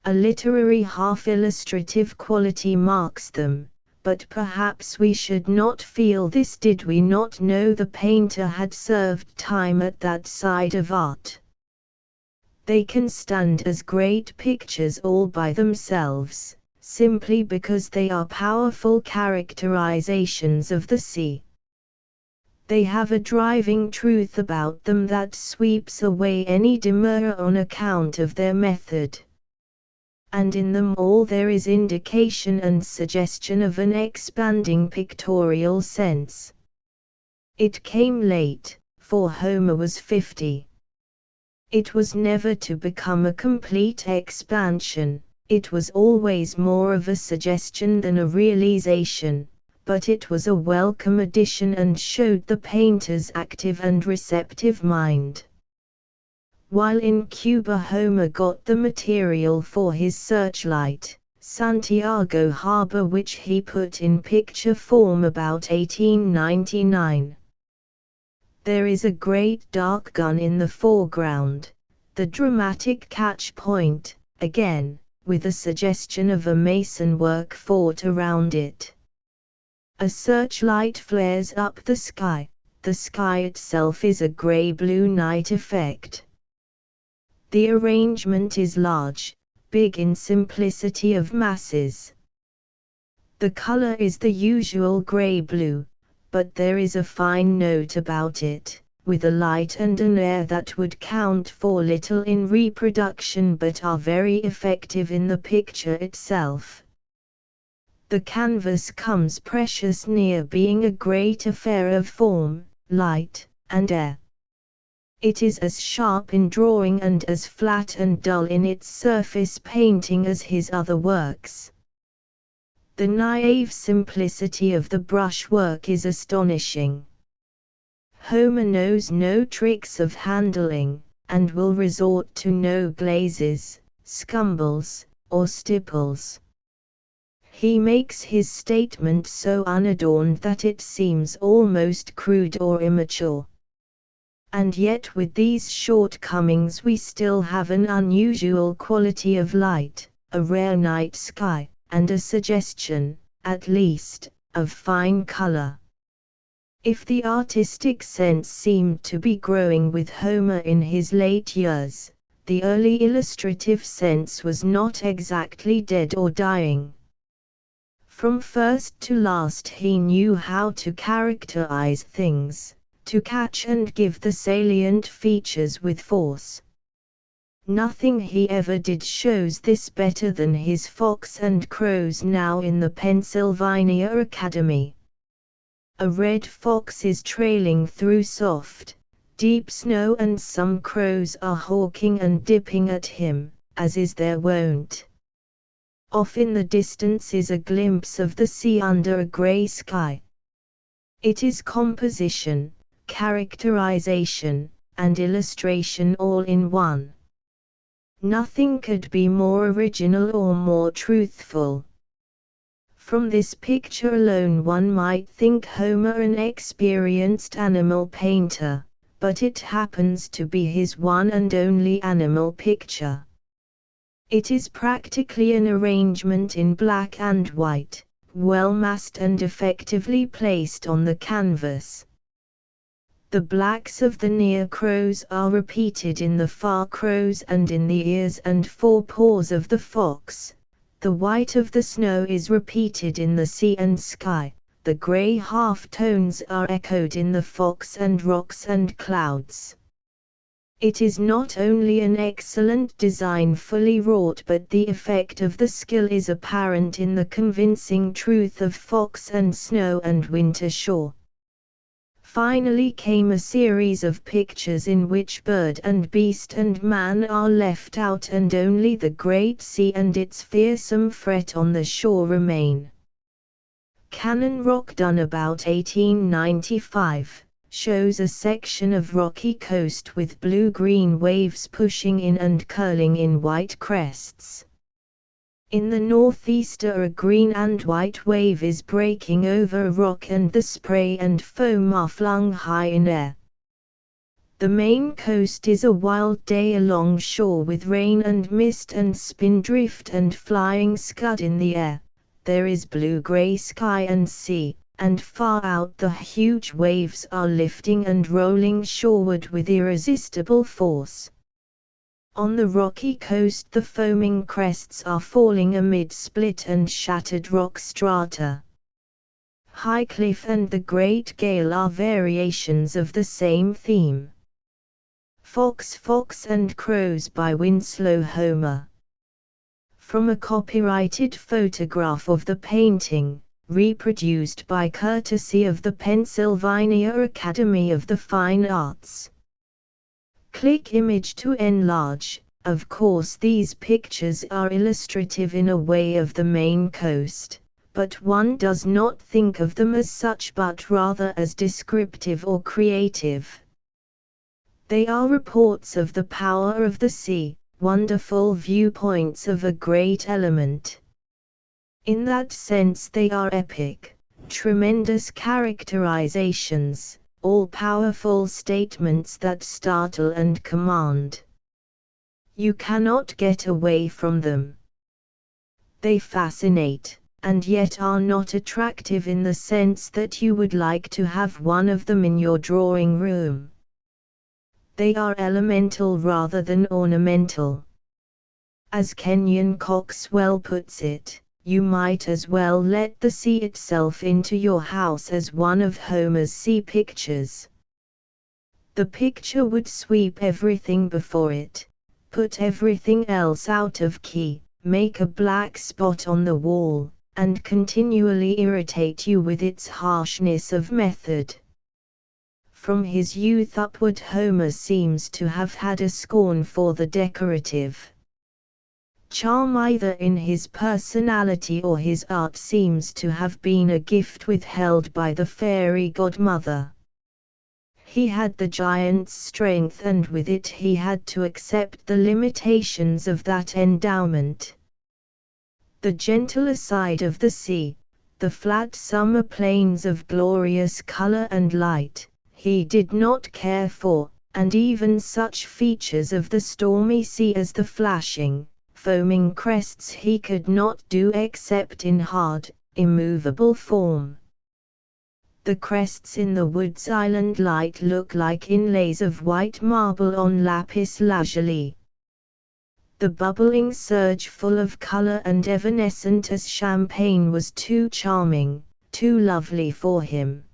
A literary half-illustrative quality marks them, but perhaps we should not feel this did we not know the painter had served time at that side of art. They can stand as great pictures all by themselves, simply because they are powerful characterizations of the sea. They have a driving truth about them that sweeps away any demur on account of their method. And in them all there is indication and suggestion of an expanding pictorial sense. It came late, for Homer was 50. It was never to become a complete expansion. It was always more of a suggestion than a realization, but it was a welcome addition and showed the painter's active and receptive mind. While in Cuba Homer got the material for his Searchlight, Santiago Harbor, which he put in picture form about 1899. There is a great dark gun in the foreground, the dramatic catch point, again, with a suggestion of a masonwork fort around it. A searchlight flares up the sky itself is a grey-blue night effect. The arrangement is large, big in simplicity of masses. The color is the usual grey-blue, but there is a fine note about it, with a light and an air that would count for little in reproduction but are very effective in the picture itself. The canvas comes precious near being a great affair of form, light, and air. It is as sharp in drawing and as flat and dull in its surface painting as his other works. The naive simplicity of the brushwork is astonishing. Homer knows no tricks of handling, and will resort to no glazes, scumbles, or stipples. He makes his statement so unadorned that it seems almost crude or immature. And yet with these shortcomings we still have an unusual quality of light, a rare night sky, and a suggestion, at least, of fine color. If the artistic sense seemed to be growing with Homer in his late years, the early illustrative sense was not exactly dead or dying. From first to last he knew how to characterize things, to catch and give the salient features with force. Nothing he ever did shows this better than his Fox and Crows now in the Pennsylvania Academy. A red fox is trailing through soft, deep snow and some crows are hawking and dipping at him, as is their wont. Off in the distance is a glimpse of the sea under a grey sky. It is composition, characterization, and illustration all in one. Nothing could be more original or more truthful. From this picture alone one might think Homer an experienced animal painter, but it happens to be his one and only animal picture. It is practically an arrangement in black and white, well massed and effectively placed on the canvas. The blacks of the near crows are repeated in the far crows and in the ears and forepaws of the fox. The white of the snow is repeated in the sea and sky. The grey half-tones are echoed in the fox and rocks and clouds. It is not only an excellent design fully wrought, but the effect of the skill is apparent in the convincing truth of fox and snow and winter shore. Finally came a series of pictures in which bird and beast and man are left out, and only the great sea and its fearsome fret on the shore remain. Cannon Rock, done about 1895, shows a section of rocky coast with blue-green waves pushing in and curling in white crests. In the northeaster a green and white wave is breaking over a rock, and the spray and foam are flung high in air. The main coast is a wild day along shore, with rain and mist and spindrift and flying scud in the air. There is blue-grey sky and sea, and far out the huge waves are lifting and rolling shoreward with irresistible force. On the rocky coast the foaming crests are falling amid split and shattered rock strata. High cliff and the great gale are variations of the same theme. Fox, Fox and Crows by Winslow Homer. From a copyrighted photograph of the painting, reproduced by courtesy of the Pennsylvania Academy of the Fine Arts. Click image to enlarge. Of course, these pictures are illustrative in a way of the main coast, but one does not think of them as such, but rather as descriptive or creative. They are reports of the power of the sea, wonderful viewpoints of a great element. In that sense they are epic, tremendous characterizations, all-powerful statements that startle and command. You cannot get away from them. They fascinate, and yet are not attractive in the sense that you would like to have one of them in your drawing room. They are elemental rather than ornamental. As Kenyon Coxwell puts it, you might as well let the sea itself into your house as one of Homer's sea pictures. The picture would sweep everything before it, put everything else out of key, make a black spot on the wall, and continually irritate you with its harshness of method. From his youth upward Homer seems to have had a scorn for the decorative. Charm either in his personality or his art seems to have been a gift withheld by the fairy godmother. He had the giant's strength, and with it he had to accept the limitations of that endowment. The gentler side of the sea, the flat summer plains of glorious color and light, he did not care for, and even such features of the stormy sea as the flashing, foaming crests he could not do except in hard, immovable form. The crests in the wood's island light look like inlays of white marble on lapis lazuli. The bubbling surge, full of color and evanescent as champagne, was too charming, too lovely for him.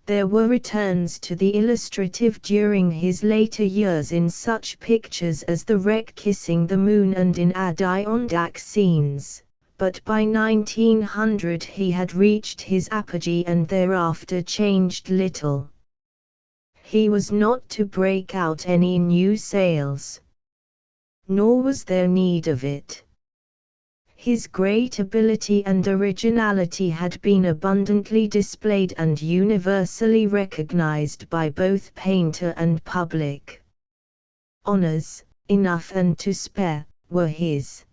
There were returns to the illustrative during his later years in such pictures as The Wreck kissing the moon and in Adirondack scenes, but by 1900 he had reached his apogee and thereafter changed little. He was not to break out any new sales. Nor was there need of it. His great ability and originality had been abundantly displayed and universally recognized by both painter and public. Honors, enough and to spare, were his.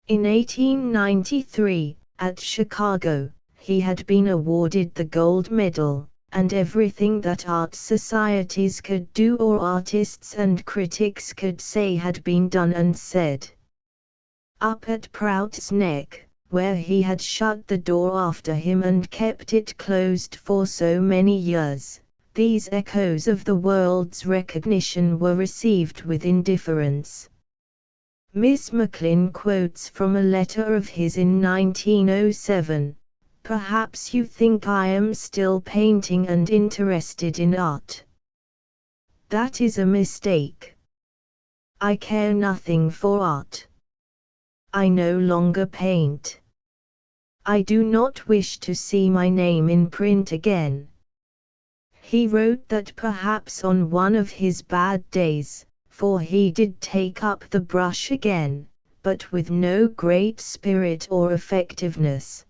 In 1893, at Chicago, he had been awarded the gold medal, and everything that art societies could do or artists and critics could say had been done and said. Up at Prout's Neck, where he had shut the door after him and kept it closed for so many years, these echoes of the world's recognition were received with indifference. Miss Macklin quotes from a letter of his in 1907, "Perhaps you think I am still painting and interested in art. That is a mistake. I care nothing for art. I no longer paint. I do not wish to see my name in print again. He wrote that perhaps on one of his bad days, for he did take up the brush again, but with no great spirit or effectiveness.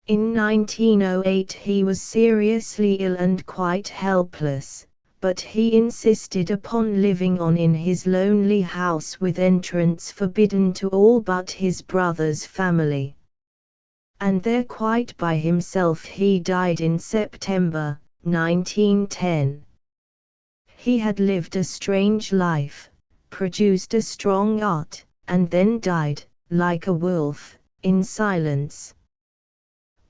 In 1908 he was seriously ill and quite helpless, but he insisted upon living on in his lonely house with entrance forbidden to all but his brother's family. And there quite by himself he died in September 1910. He had lived a strange life, produced a strong art, and then died, like a wolf, in silence.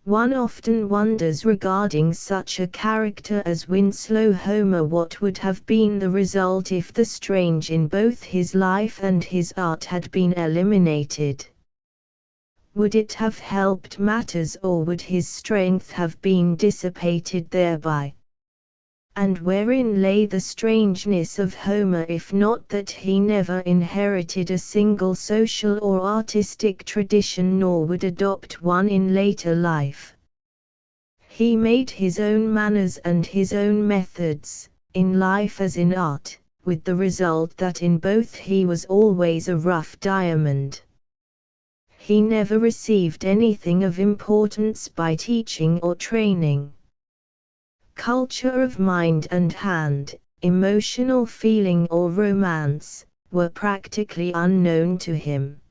One often wonders regarding such a character as Winslow Homer what would have been the result if the strange in both his life and his art had been eliminated. Would it have helped matters, or would his strength have been dissipated thereby? And wherein lay the strangeness of Homer if not that he never inherited a single social or artistic tradition nor would adopt one in later life? He made his own manners and his own methods, in life as in art, with the result that in both he was always a rough diamond. He never received anything of importance by teaching or training. Culture of mind and hand, emotional feeling or romance, were practically unknown to him.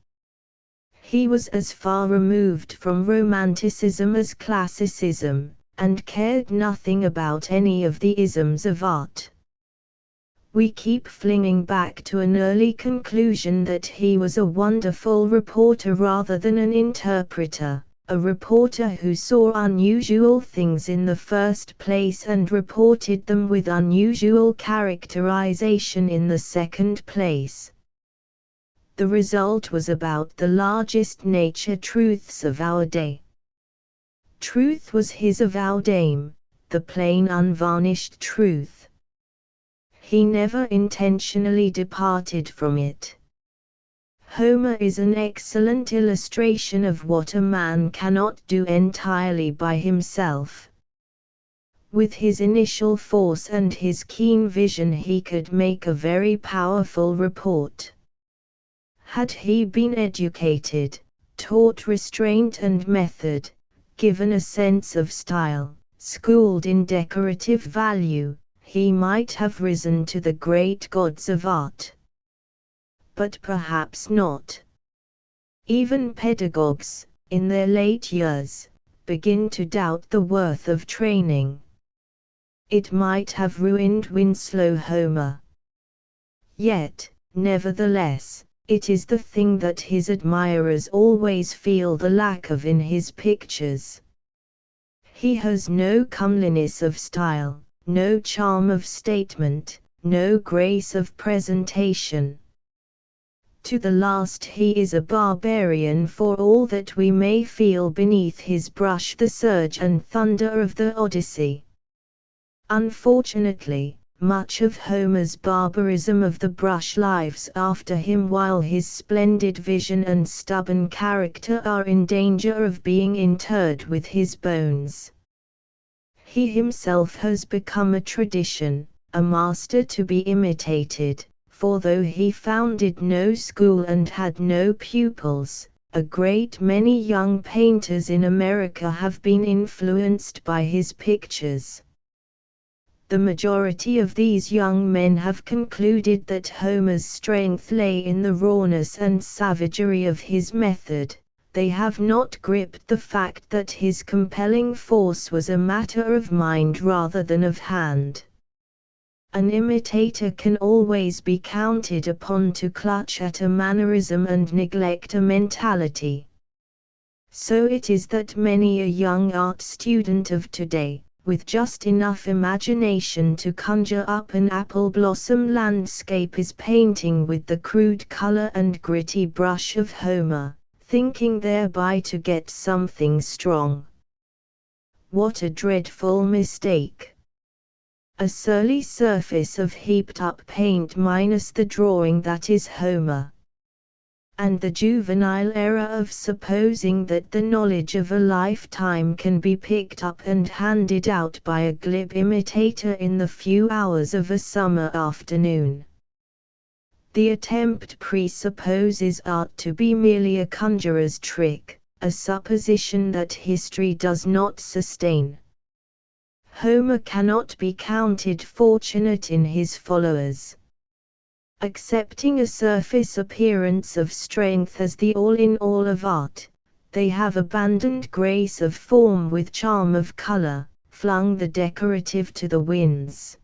He was as far removed from romanticism as classicism, and cared nothing about any of the isms of art. We keep flinging back to an early conclusion that he was a wonderful reporter rather than an interpreter. A reporter who saw unusual things in the first place and reported them with unusual characterization in the second place. The result was about the largest nature truths of our day. Truth was his avowed aim, the plain unvarnished truth. He never intentionally departed from it. Homer is an excellent illustration of what a man cannot do entirely by himself. With his initial force and his keen vision he could make a very powerful report. Had he been educated, taught restraint and method, given a sense of style, schooled in decorative value, he might have risen to the great gods of art. But perhaps not. Even pedagogues, in their late years, begin to doubt the worth of training. It might have ruined Winslow Homer. Yet, nevertheless, it is the thing that his admirers always feel the lack of in his pictures. He has no comeliness of style, no charm of statement, no grace of presentation. To the last he is a barbarian, for all that we may feel beneath his brush the surge and thunder of the Odyssey. Unfortunately, much of Homer's barbarism of the brush lives after him, while his splendid vision and stubborn character are in danger of being interred with his bones. He himself has become a tradition, a master to be imitated. For though he founded no school and had no pupils, a great many young painters in America have been influenced by his pictures. The majority of these young men have concluded that Homer's strength lay in the rawness and savagery of his method. They have not gripped the fact that his compelling force was a matter of mind rather than of hand. An imitator can always be counted upon to clutch at a mannerism and neglect a mentality. So it is that many a young art student of today, with just enough imagination to conjure up an apple blossom landscape, is painting with the crude color and gritty brush of Homer, thinking thereby to get something strong. What a dreadful mistake! a surly surface of heaped-up paint minus the drawing that is Homer. And the juvenile error of supposing that the knowledge of a lifetime can be picked up and handed out by a glib imitator in the few hours of a summer afternoon. The attempt presupposes art to be merely a conjurer's trick, a supposition that history does not sustain. Homer cannot be counted fortunate in his followers. Accepting a surface appearance of strength as the all-in-all of art, they have abandoned grace of form with charm of color, flung the decorative to the winds.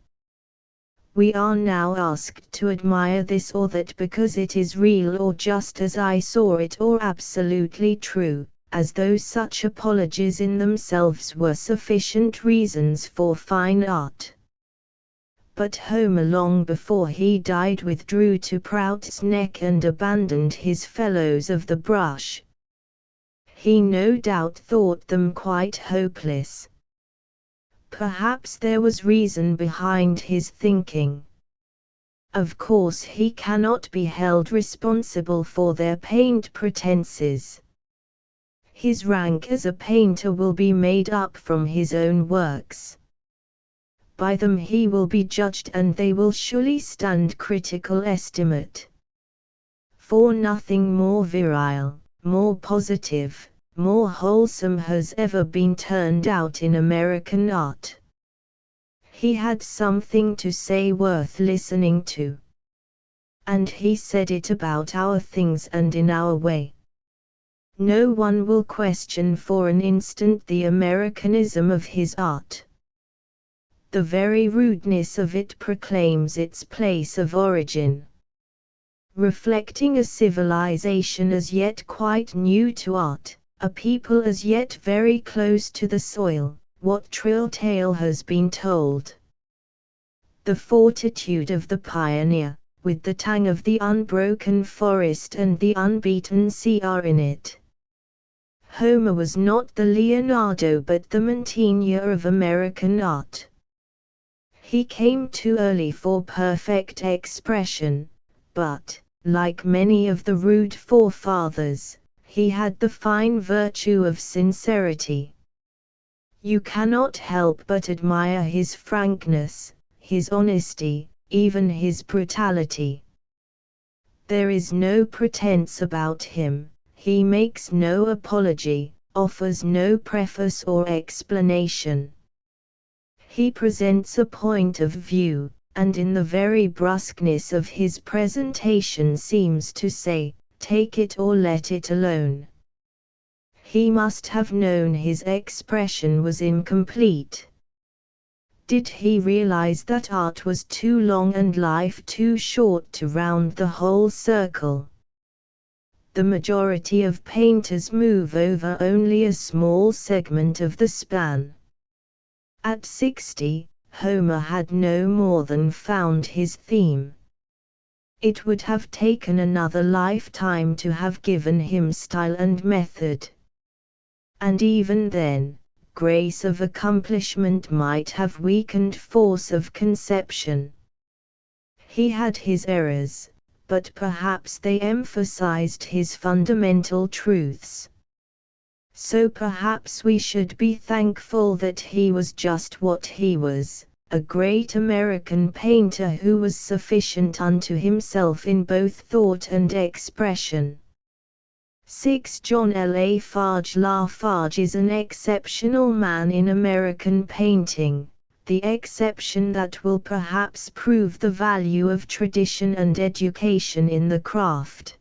We are now asked to admire this or that because it is real or just as I saw it or absolutely true, as though such apologies in themselves were sufficient reasons for fine art. But Homer long before he died withdrew to Prout's Neck and abandoned his fellows of the brush. He no doubt thought them quite hopeless. Perhaps there was reason behind his thinking. Of course he cannot be held responsible for their paint pretenses. His rank as a painter will be made up from his own works. By them he will be judged and they will surely stand critical estimate. For nothing more virile, more positive, more wholesome has ever been turned out in American art. He had something to say worth listening to. And he said it about our things and in our way. No one will question for an instant the Americanism of his art. The very rudeness of it proclaims its place of origin. Reflecting a civilization as yet quite new to art, a people as yet very close to the soil, what trill tale has been told? The fortitude of the pioneer, with the tang of the unbroken forest and the unbeaten sea are in it. Homer was not the Leonardo but the Mantegna of American art. He came too early for perfect expression, but, like many of the rude forefathers, he had the fine virtue of sincerity. You cannot help but admire his frankness, his honesty, even his brutality. There is no pretense about him, he makes no apology, offers no preface or explanation. He presents a point of view, and in the very brusqueness of his presentation seems to say, take it or let it alone. He must have known his expression was incomplete. Did he realize that art was too long and life too short to round the whole circle? The majority of painters move over only a small segment of the span. At 60, Homer had no more than found his theme. It would have taken another lifetime to have given him style and method. And even then, grace of accomplishment might have weakened force of conception. He had his errors, but perhaps they emphasized his fundamental truths. So perhaps we should be thankful that he was just what he was, a great American painter who was sufficient unto himself in both thought and expression. 6. John Lafarge Lafarge is an exceptional man in American painting, the exception that will perhaps prove the value of tradition and education in the craft.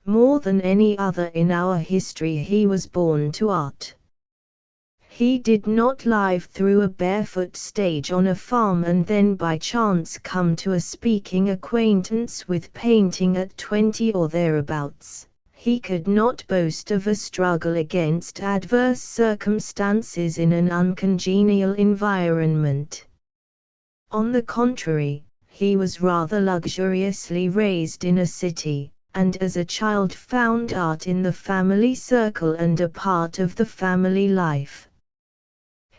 More than any other in our history he was born to art. He did not live through a barefoot stage on a farm and then by chance come to a speaking acquaintance with painting at 20 or thereabouts. He could not boast of a struggle against adverse circumstances in an uncongenial environment. On the contrary, he was rather luxuriously raised in a city, and as a child found art in the family circle and a part of the family life.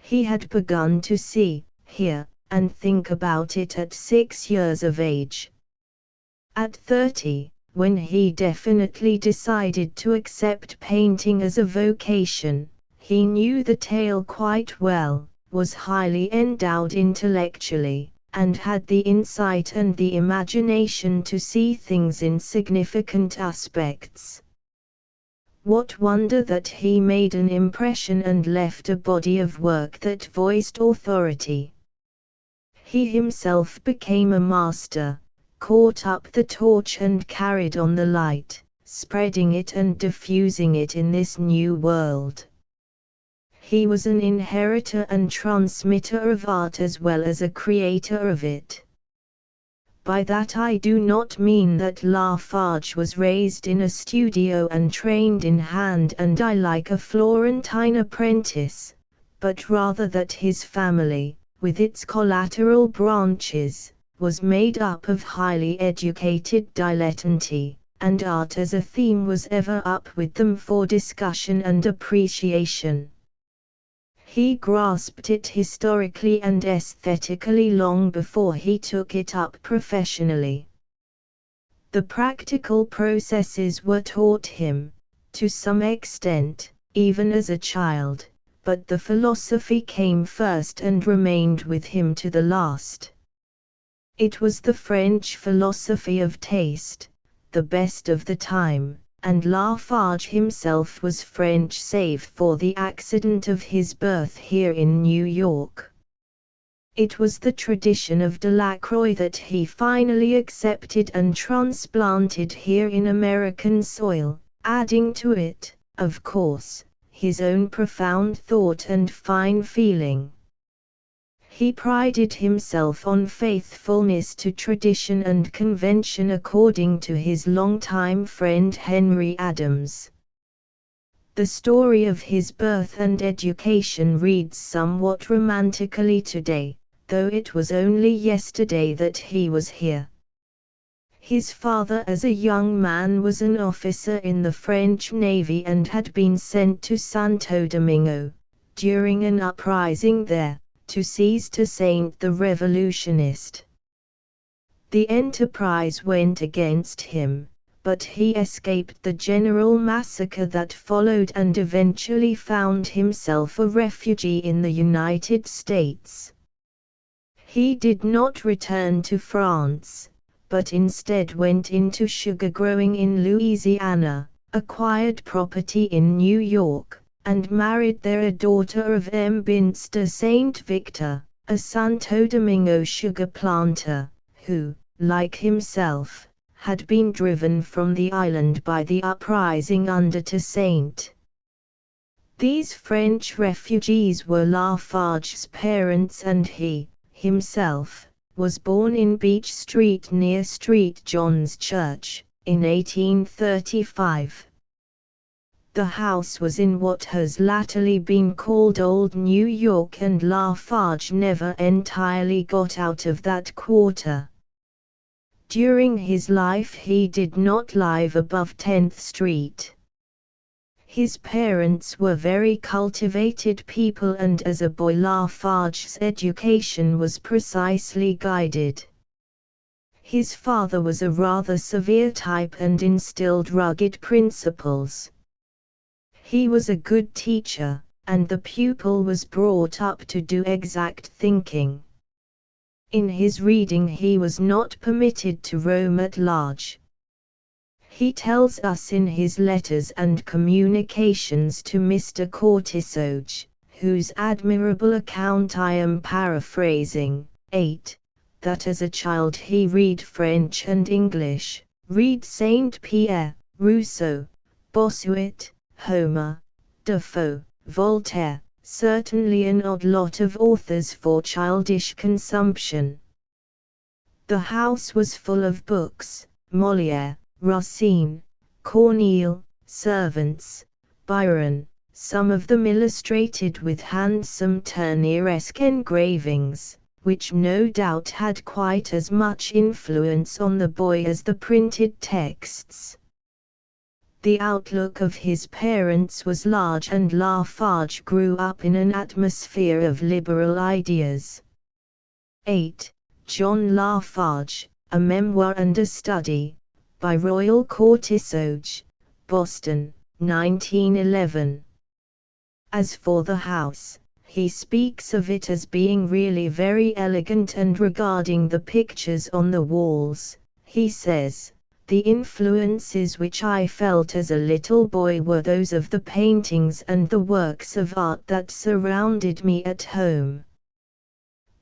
He had begun to see, hear, and think about it at 6 years of age. At 30, when he definitely decided to accept painting as a vocation, he knew the tale quite well, was highly endowed intellectually, and had the insight and the imagination to see things in significant aspects. What wonder that he made an impression and left a body of work that voiced authority. He himself became a master, caught up the torch and carried on the light, spreading it and diffusing it in this new world. He was an inheritor and transmitter of art as well as a creator of it. By that I do not mean that Lafarge was raised in a studio and trained in hand and eye like a Florentine apprentice, but rather that his family, with its collateral branches, was made up of highly educated dilettanti, and art as a theme was ever up with them for discussion and appreciation. He grasped it historically and aesthetically long before he took it up professionally. The practical processes were taught him, to some extent, even as a child, but the philosophy came first and remained with him to the last. It was the French philosophy of taste, the best of the time, and Lafarge himself was French save for the accident of his birth here in New York. It was the tradition of Delacroix that he finally accepted and transplanted here in American soil, adding to it, of course, his own profound thought and fine feeling. He prided himself on faithfulness to tradition and convention according to his longtime friend Henry Adams. The story of his birth and education reads somewhat romantically today, though it was only yesterday that he was here. His father as a young man was an officer in the French Navy and had been sent to Santo Domingo, during an uprising there, to seize Toussaint the revolutionist. The enterprise went against him, but he escaped the general massacre that followed and eventually found himself a refugee in the United States. He did not return to France, but instead went into sugar growing in Louisiana, acquired property in New York, and married there a daughter of M. Bince de Saint Victor, a Santo Domingo sugar planter, who, like himself, had been driven from the island by the uprising under Toussaint. These French refugees were Lafarge's parents, and he, himself, was born in Beach Street near St. John's Church, in 1835. The house was in what has latterly been called Old New York, and Lafarge never entirely got out of that quarter. During his life he did not live above 10th Street. His parents were very cultivated people, and as a boy Lafarge's education was precisely guided. His father was a rather severe type and instilled rugged principles. He was a good teacher, and the pupil was brought up to do exact thinking. In his reading he was not permitted to roam at large. He tells us in his letters and communications to Mr. Cortissoge, whose admirable account I am paraphrasing, 8, that as a child he read French and English, read Saint Pierre, Rousseau, Bossuet, Homer, Defoe, Voltaire, certainly an odd lot of authors for childish consumption. The house was full of books, Molière, Racine, Corneille, servants, Byron, some of them illustrated with handsome Turneresque engravings, which no doubt had quite as much influence on the boy as the printed texts. The outlook of his parents was large, and Lafarge grew up in an atmosphere of liberal ideas. 8. John Lafarge, A Memoir and a Study, by Royal Courtisoge, Boston, 1911. As for the house, he speaks of it as being really very elegant, and regarding the pictures on the walls, he says, "The influences which I felt as a little boy were those of the paintings and the works of art that surrounded me at home."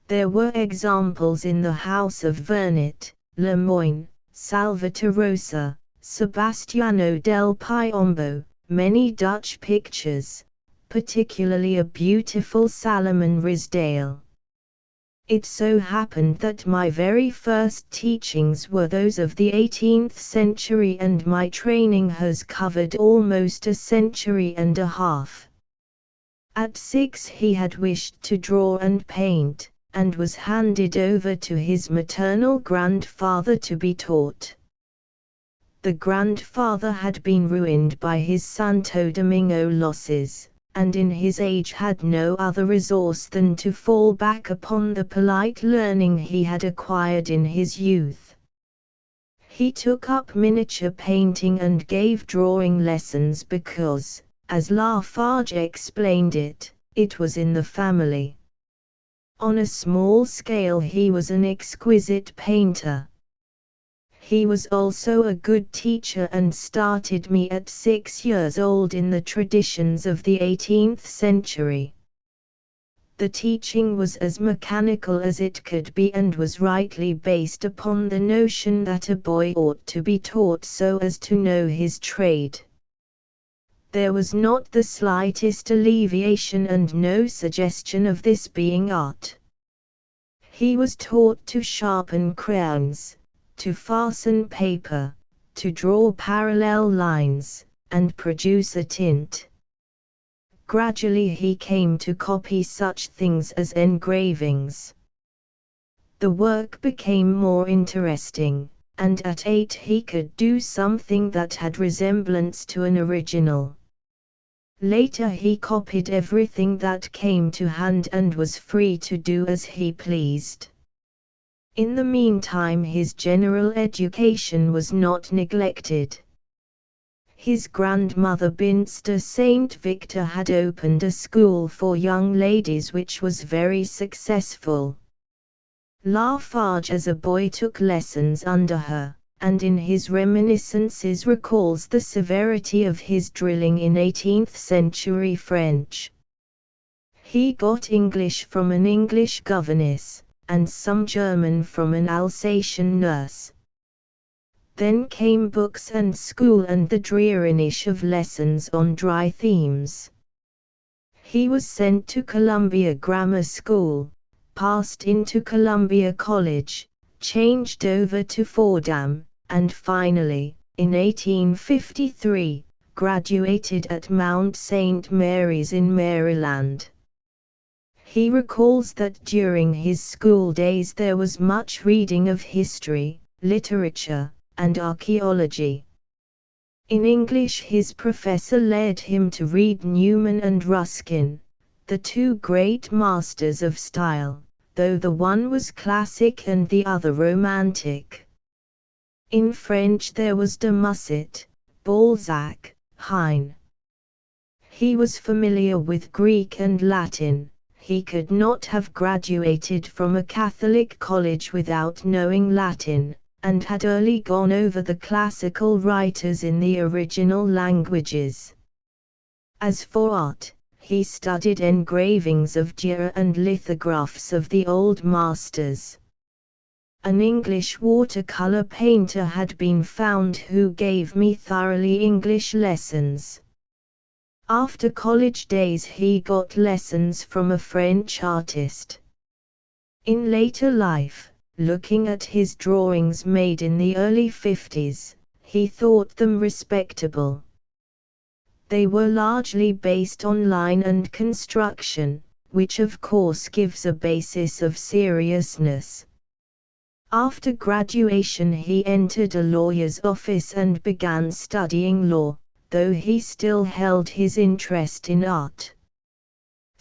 There were examples in the house of Vernet, Lemoyne, Salvator Rosa, Sebastiano del Piombo, many Dutch pictures, particularly a beautiful Salomon Ridsdale. It so happened that my very first teachings were those of the 18th century, and my training has covered almost a century and a half. At 6 he had wished to draw and paint, and was handed over to his maternal grandfather to be taught. The grandfather had been ruined by his Santo Domingo losses, and in his age had no other resource than to fall back upon the polite learning he had acquired in his youth. He took up miniature painting and gave drawing lessons because, as Lafarge explained it, it was in the family. On a small scale he was an exquisite painter. He was also a good teacher and started me at 6 years old in the traditions of the 18th century. The teaching was as mechanical as it could be, and was rightly based upon the notion that a boy ought to be taught so as to know his trade. There was not the slightest alleviation and no suggestion of this being art. He was taught to sharpen crayons, to fasten paper, to draw parallel lines, and produce a tint. Gradually he came to copy such things as engravings. The work became more interesting, and at 8 he could do something that had resemblance to an original. Later he copied everything that came to hand and was free to do as he pleased. In the meantime his general education was not neglected. His grandmother Binster St. Victor had opened a school for young ladies which was very successful. Lafarge as a boy took lessons under her, and in his reminiscences recalls the severity of his drilling in 18th century French. He got English from an English governess, and some German from an Alsatian nurse. Then came books and school and the dreariness of lessons on dry themes. He was sent to Columbia Grammar School, passed into Columbia College, changed over to Fordham, and finally, in 1853, graduated at Mount St. Mary's in Maryland. He recalls that during his school days there was much reading of history, literature, and archaeology. In English his professor led him to read Newman and Ruskin, the two great masters of style, though the one was classic and the other romantic. In French there was de Musset, Balzac, Heine. He was familiar with Greek and Latin. He could not have graduated from a Catholic college without knowing Latin, and had early gone over the classical writers in the original languages. As for art, he studied engravings of Dürer and lithographs of the old masters. An English watercolor painter had been found who gave me thoroughly English lessons. After college days he got lessons from a French artist. In later life, looking at his drawings made in the early 50s, he thought them respectable. They were largely based on line and construction, which of course gives a basis of seriousness. After graduation he entered a lawyer's office and began studying law, though he still held his interest in art.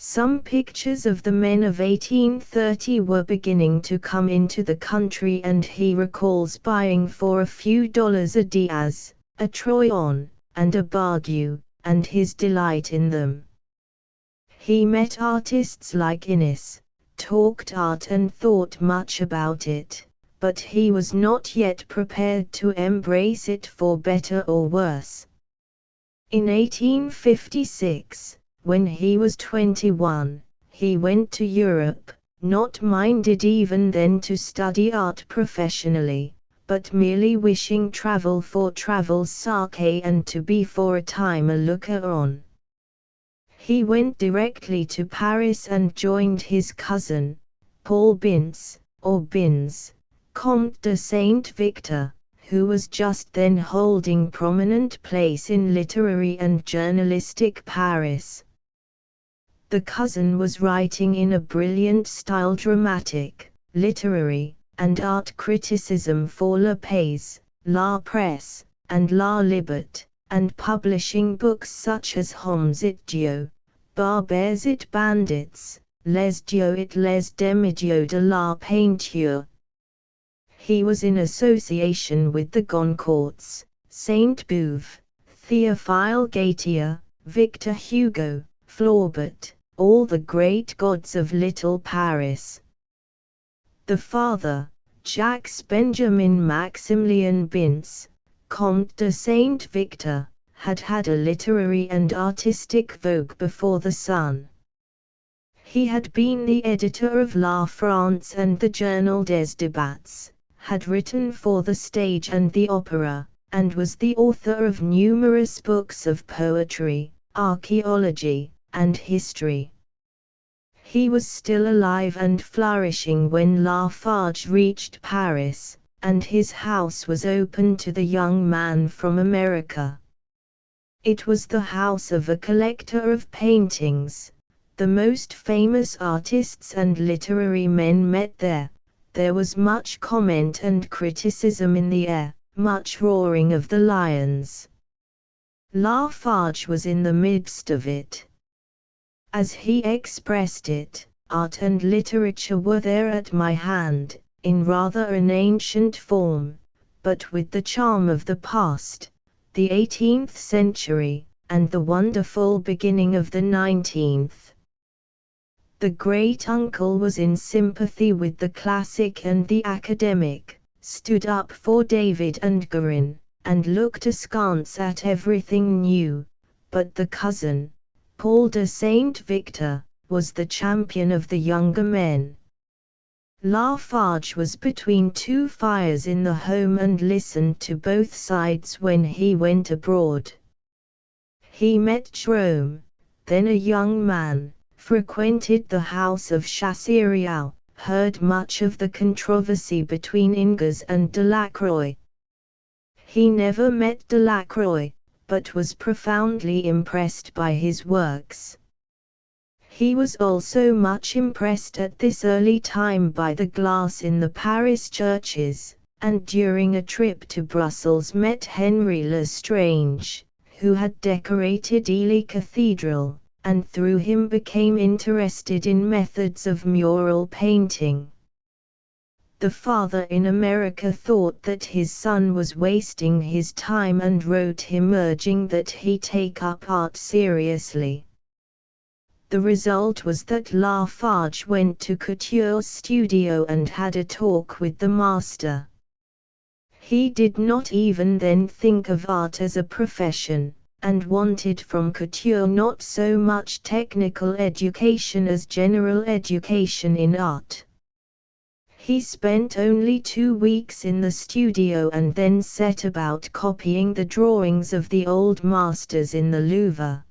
Some pictures of the men of 1830 were beginning to come into the country, and he recalls buying for a few dollars a Diaz, a Troyon, and a Bargue, and his delight in them. He met artists like Innes, talked art and thought much about it, but he was not yet prepared to embrace it for better or worse. In 1856, when he was 21, he went to Europe, not minded even then to study art professionally, but merely wishing travel for travel's sake and to be for a time a looker-on. He went directly to Paris and joined his cousin, Paul Binz, or Binz, Comte de Saint-Victor, who was just then holding prominent place in literary and journalistic Paris. The cousin was writing in a brilliant style dramatic, literary, and art criticism for Le Pays, La Presse, and La Liberté, and publishing books such as Hommes et Dieux, Barbers et Bandits, Les Dieux et les Demi-Dieux de la Peinture. He was in association with the Goncourts, Sainte-Beuve, Théophile Gautier, Victor Hugo, Flaubert, all the great gods of Little Paris. The father, Jacques Benjamin Maximilien Binz, Comte de Saint-Victor, had had a literary and artistic vogue before the son. He had been the editor of La France and the Journal des Débats, had written for the stage and the opera, and was the author of numerous books of poetry, archaeology, and history. He was still alive and flourishing when Lafarge reached Paris, and his house was opened to the young man from America. It was the house of a collector of paintings. The most famous artists and literary men met there. There was much comment and criticism in the air, much roaring of the lions. Lafarge was in the midst of it. As he expressed it, art and literature were there at my hand, in rather an ancient form, but with the charm of the past, the 18th century, and the wonderful beginning of the 19th. The great-uncle was in sympathy with the classic and the academic, stood up for David and Guérin, and looked askance at everything new, but the cousin, Paul de Saint-Victor, was the champion of the younger men. Lafarge was between two fires in the home and listened to both sides when he went abroad. He met Jerome, then a young man, frequented the house of Chassériau, heard much of the controversy between Ingres and Delacroix. He never met Delacroix, but was profoundly impressed by his works. He was also much impressed at this early time by the glass in the Paris churches, and during a trip to Brussels met Henry Lestrange, who had decorated Ely Cathedral, and through him became interested in methods of mural painting. The father in America thought that his son was wasting his time and wrote him urging that he take up art seriously. The result was that Lafarge went to Couture's studio and had a talk with the master. He did not even then think of art as a profession, and wanted from Couture not so much technical education as general education in art. He spent only 2 weeks in the studio and then set about copying the drawings of the old masters in the Louvre.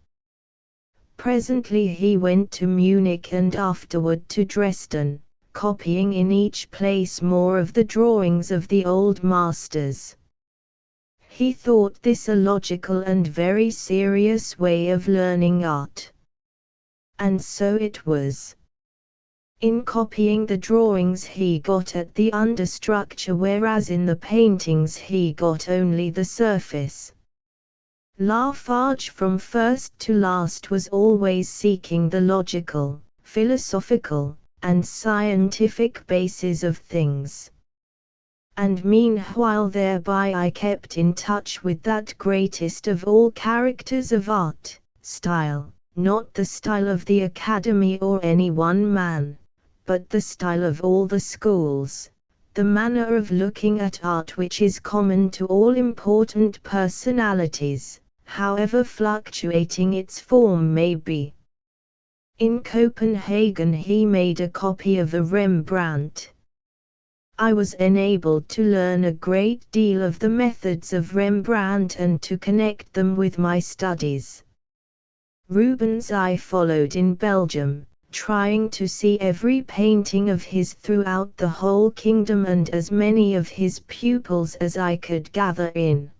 Presently he went to Munich and afterward to Dresden, copying in each place more of the drawings of the old masters. He thought this a logical and very serious way of learning art. And so it was. In copying the drawings he got at the understructure, whereas in the paintings he got only the surface. Lafarge from first to last was always seeking the logical, philosophical, and scientific basis of things. And meanwhile thereby I kept in touch with that greatest of all characters of art, style, not the style of the academy or any one man, but the style of all the schools, the manner of looking at art which is common to all important personalities, however fluctuating its form may be. In Copenhagen he made a copy of a Rembrandt. I was enabled to learn a great deal of the methods of Rembrandt and to connect them with my studies. Rubens I followed in Belgium, trying to see every painting of his throughout the whole kingdom and as many of his pupils as I could gather in.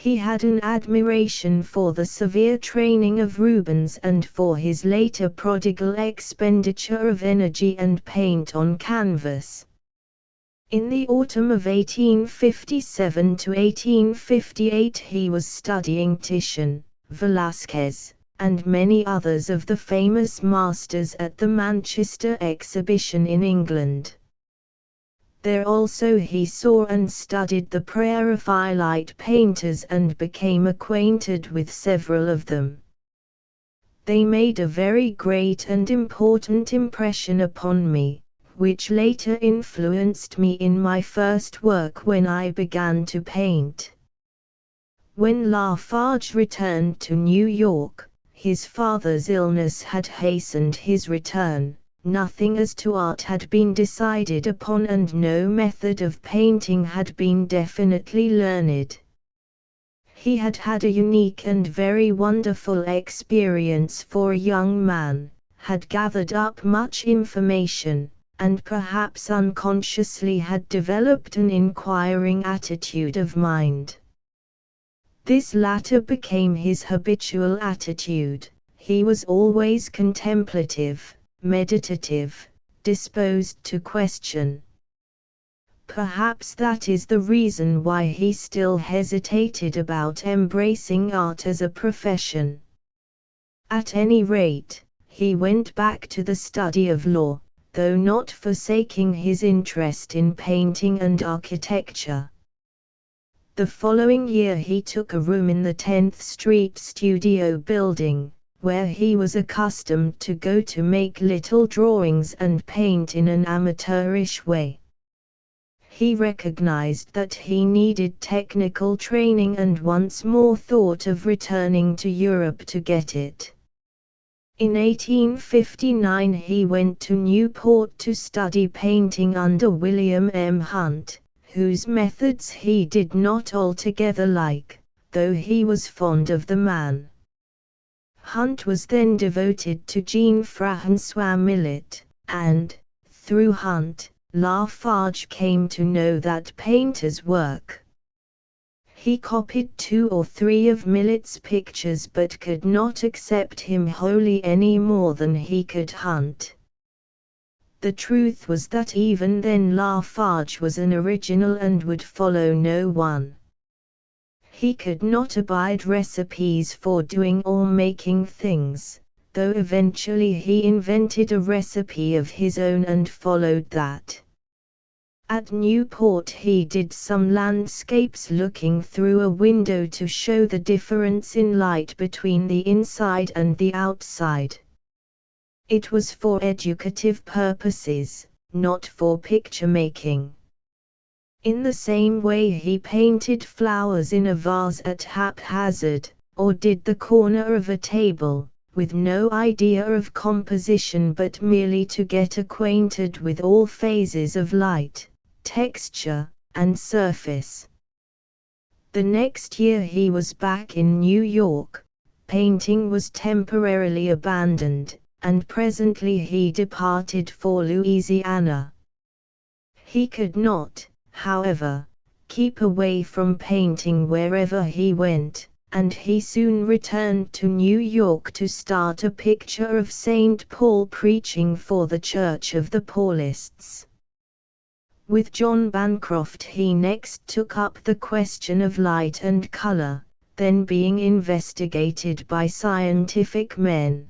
He had an admiration for the severe training of Rubens and for his later prodigal expenditure of energy and paint on canvas. In the autumn of 1857 to 1858 he was studying Titian, Velázquez, and many others of the famous masters at the Manchester Exhibition in England. There also he saw and studied the Preraphaelite painters and became acquainted with several of them. They made a very great and important impression upon me, which later influenced me in my first work when I began to paint. When Lafarge returned to New York, his father's illness had hastened his return. Nothing as to art had been decided upon and no method of painting had been definitely learned. He had had a unique and very wonderful experience for a young man, had gathered up much information, and perhaps unconsciously had developed an inquiring attitude of mind. This latter became his habitual attitude. He was always contemplative, meditative, disposed to question. Perhaps that is the reason why he still hesitated about embracing art as a profession. At any rate, he went back to the study of law, though not forsaking his interest in painting and architecture. The following year he took a room in the 10th Street studio building, where he was accustomed to go to make little drawings and paint in an amateurish way. He recognized that he needed technical training and once more thought of returning to Europe to get it. In 1859 he went to Newport to study painting under William M. Hunt, whose methods he did not altogether like, though he was fond of the man. Hunt was then devoted to Jean-François Millet, and, through Hunt, Lafarge came to know that painter's work. He copied 2 or 3 of Millet's pictures but could not accept him wholly any more than he could Hunt. The truth was that even then Lafarge was an original and would follow no one. He could not abide recipes for doing or making things, though eventually he invented a recipe of his own and followed that. At Newport he did some landscapes looking through a window to show the difference in light between the inside and the outside. It was for educative purposes, not for picture making. In the same way he painted flowers in a vase at haphazard, or did the corner of a table, with no idea of composition but merely to get acquainted with all phases of light, texture, and surface. The next year he was back in New York. Painting was temporarily abandoned, and presently he departed for Louisiana. He could not, however, keep away from painting wherever he went, and he soon returned to New York to start a picture of St. Paul preaching for the Church of the Paulists. With John Bancroft he next took up the question of light and color, then being investigated by scientific men.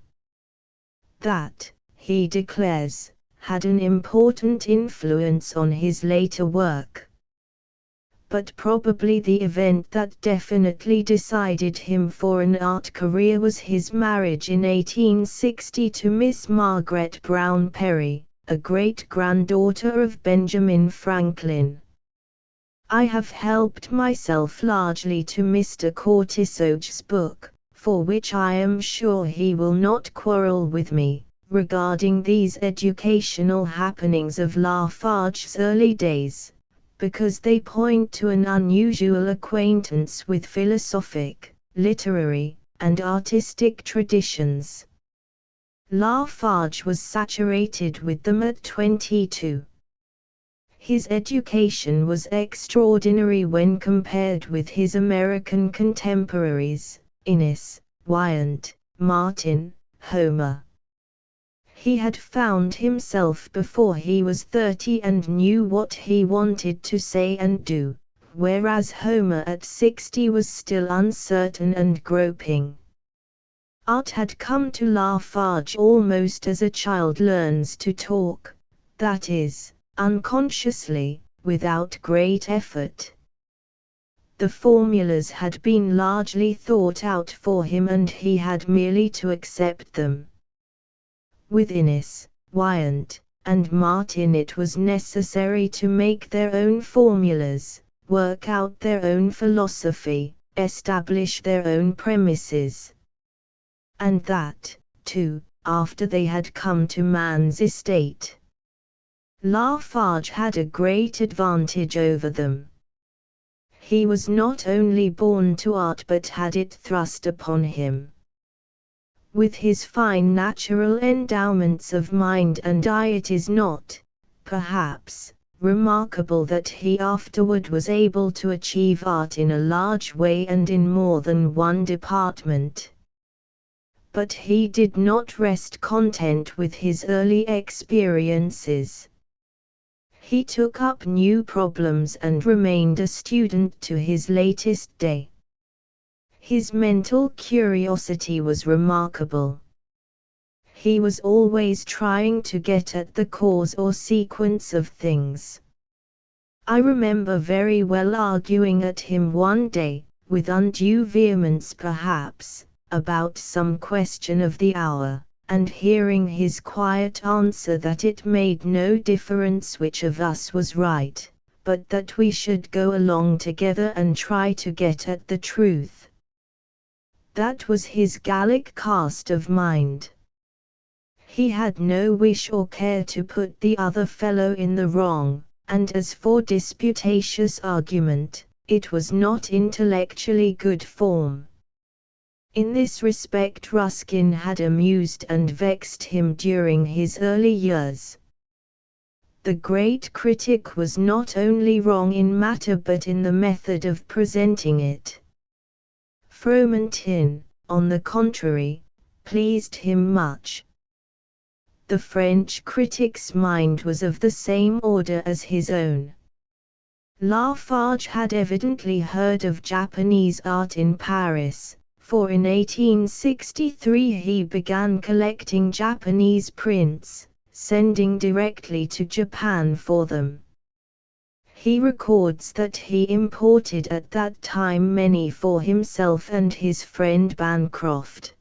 That, he declares, had an important influence on his later work. But probably the event that definitely decided him for an art career was his marriage in 1860 to Miss Margaret Brown Perry, a great-granddaughter of Benjamin Franklin. I have helped myself largely to Mr. Cortissoge's book, for which I am sure he will not quarrel with me, regarding these educational happenings of Lafarge's early days, because they point to an unusual acquaintance with philosophic, literary, and artistic traditions. Lafarge was saturated with them at 22. His education was extraordinary when compared with his American contemporaries, Innes, Wyant, Martin, Homer. He had found himself before he was 30 and knew what he wanted to say and do, whereas Homer at 60 was still uncertain and groping. Art had come to Lafarge almost as a child learns to talk, that is, unconsciously, without great effort. The formulas had been largely thought out for him and he had merely to accept them. With Innes, Wyant, and Martin it was necessary to make their own formulas, work out their own philosophy, establish their own premises. And that, too, after they had come to man's estate. Lafarge had a great advantage over them. He was not only born to art but had it thrust upon him. With his fine natural endowments of mind and eye, it is not, perhaps, remarkable that he afterward was able to achieve art in a large way and in more than one department. But he did not rest content with his early experiences. He took up new problems and remained a student to his latest day. His mental curiosity was remarkable. He was always trying to get at the cause or sequence of things. I remember very well arguing at him one day, with undue vehemence perhaps, about some question of the hour, and hearing his quiet answer that it made no difference which of us was right, but that we should go along together and try to get at the truth. That was his Gallic cast of mind. He had no wish or care to put the other fellow in the wrong, and as for disputatious argument, it was not intellectually good form. In this respect Ruskin had amused and vexed him during his early years. The great critic was not only wrong in matter but in the method of presenting it. Fromentin, on the contrary, pleased him much. The French critic's mind was of the same order as his own. Lafarge had evidently heard of Japanese art in Paris, for in 1863 he began collecting Japanese prints, sending directly to Japan for them. He records that he imported at that time many for himself and his friend Bancroft.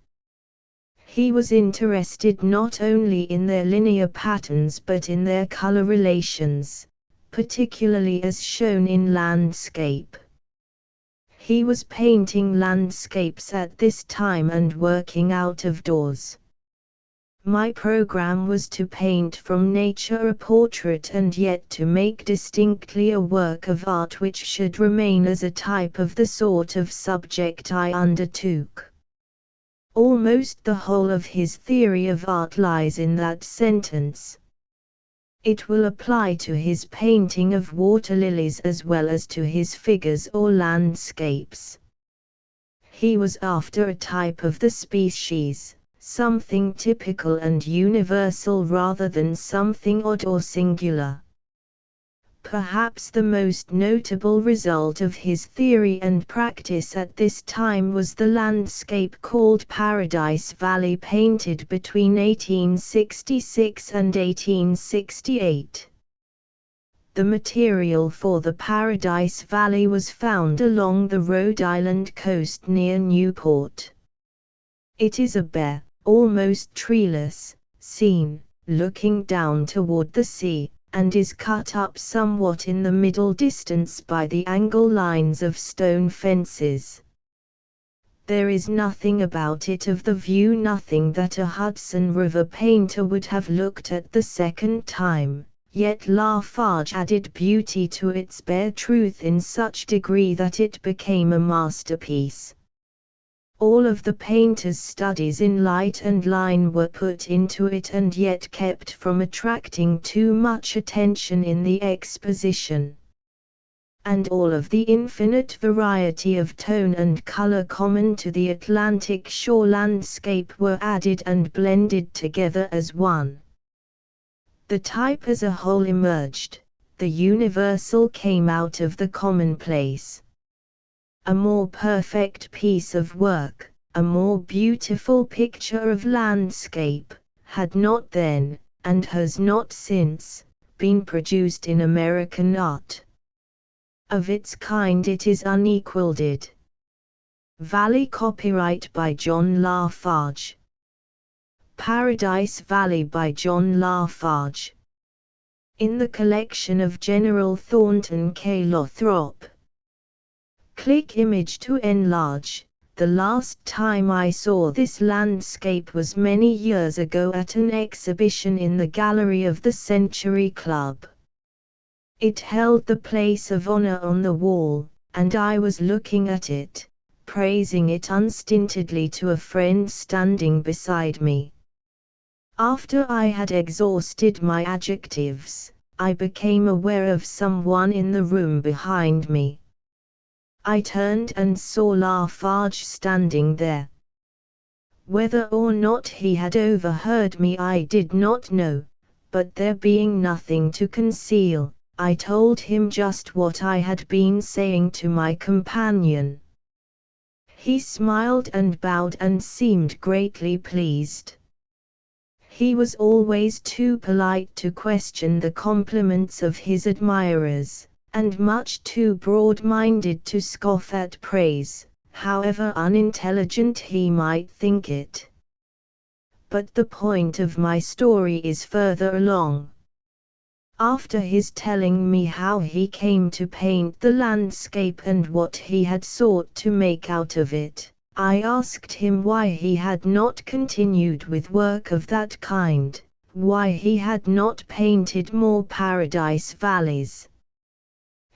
He was interested not only in their linear patterns but in their color relations, particularly as shown in landscape. He was painting landscapes at this time and working out of doors. My program was to paint from nature a portrait and yet to make distinctly a work of art which should remain as a type of the sort of subject I undertook. Almost the whole of his theory of art lies in that sentence. It will apply to his painting of water lilies as well as to his figures or landscapes. He was after a type of the species, something typical and universal rather than something odd or singular. Perhaps the most notable result of his theory and practice at this time was the landscape called Paradise Valley, painted between 1866 and 1868. The material for the Paradise Valley was found along the Rhode Island coast near Newport. It is a bare, almost treeless, scene, looking down toward the sea, and is cut up somewhat in the middle distance by the angle lines of stone fences. There is nothing about it of the view, nothing that a Hudson River painter would have looked at the second time. Yet Lafarge added beauty to its bare truth in such degree that it became a masterpiece. All of the painter's studies in light and line were put into it, and yet kept from attracting too much attention in the exposition. And all of the infinite variety of tone and color common to the Atlantic shore landscape were added and blended together as one. The type as a whole emerged, the universal came out of the commonplace. A more perfect piece of work, a more beautiful picture of landscape, had not then, and has not since, been produced in American art. Of its kind it is unequaled. Valley, copyright by John Lafarge. Paradise Valley by John Lafarge. In the collection of General Thornton K. Lothrop. Click image to enlarge. The last time I saw this landscape was many years ago at an exhibition in the gallery of the Century Club. It held the place of honor on the wall, and I was looking at it, praising it unstintedly to a friend standing beside me. After I had exhausted my adjectives, I became aware of someone in the room behind me. I turned and saw Lafarge standing there. Whether or not he had overheard me I did not know, but there being nothing to conceal, I told him just what I had been saying to my companion. He smiled and bowed and seemed greatly pleased. He was always too polite to question the compliments of his admirers, and much too broad-minded to scoff at praise, however unintelligent he might think it. But the point of my story is further along. After his telling me how he came to paint the landscape and what he had sought to make out of it, I asked him why he had not continued with work of that kind, why he had not painted more paradise valleys.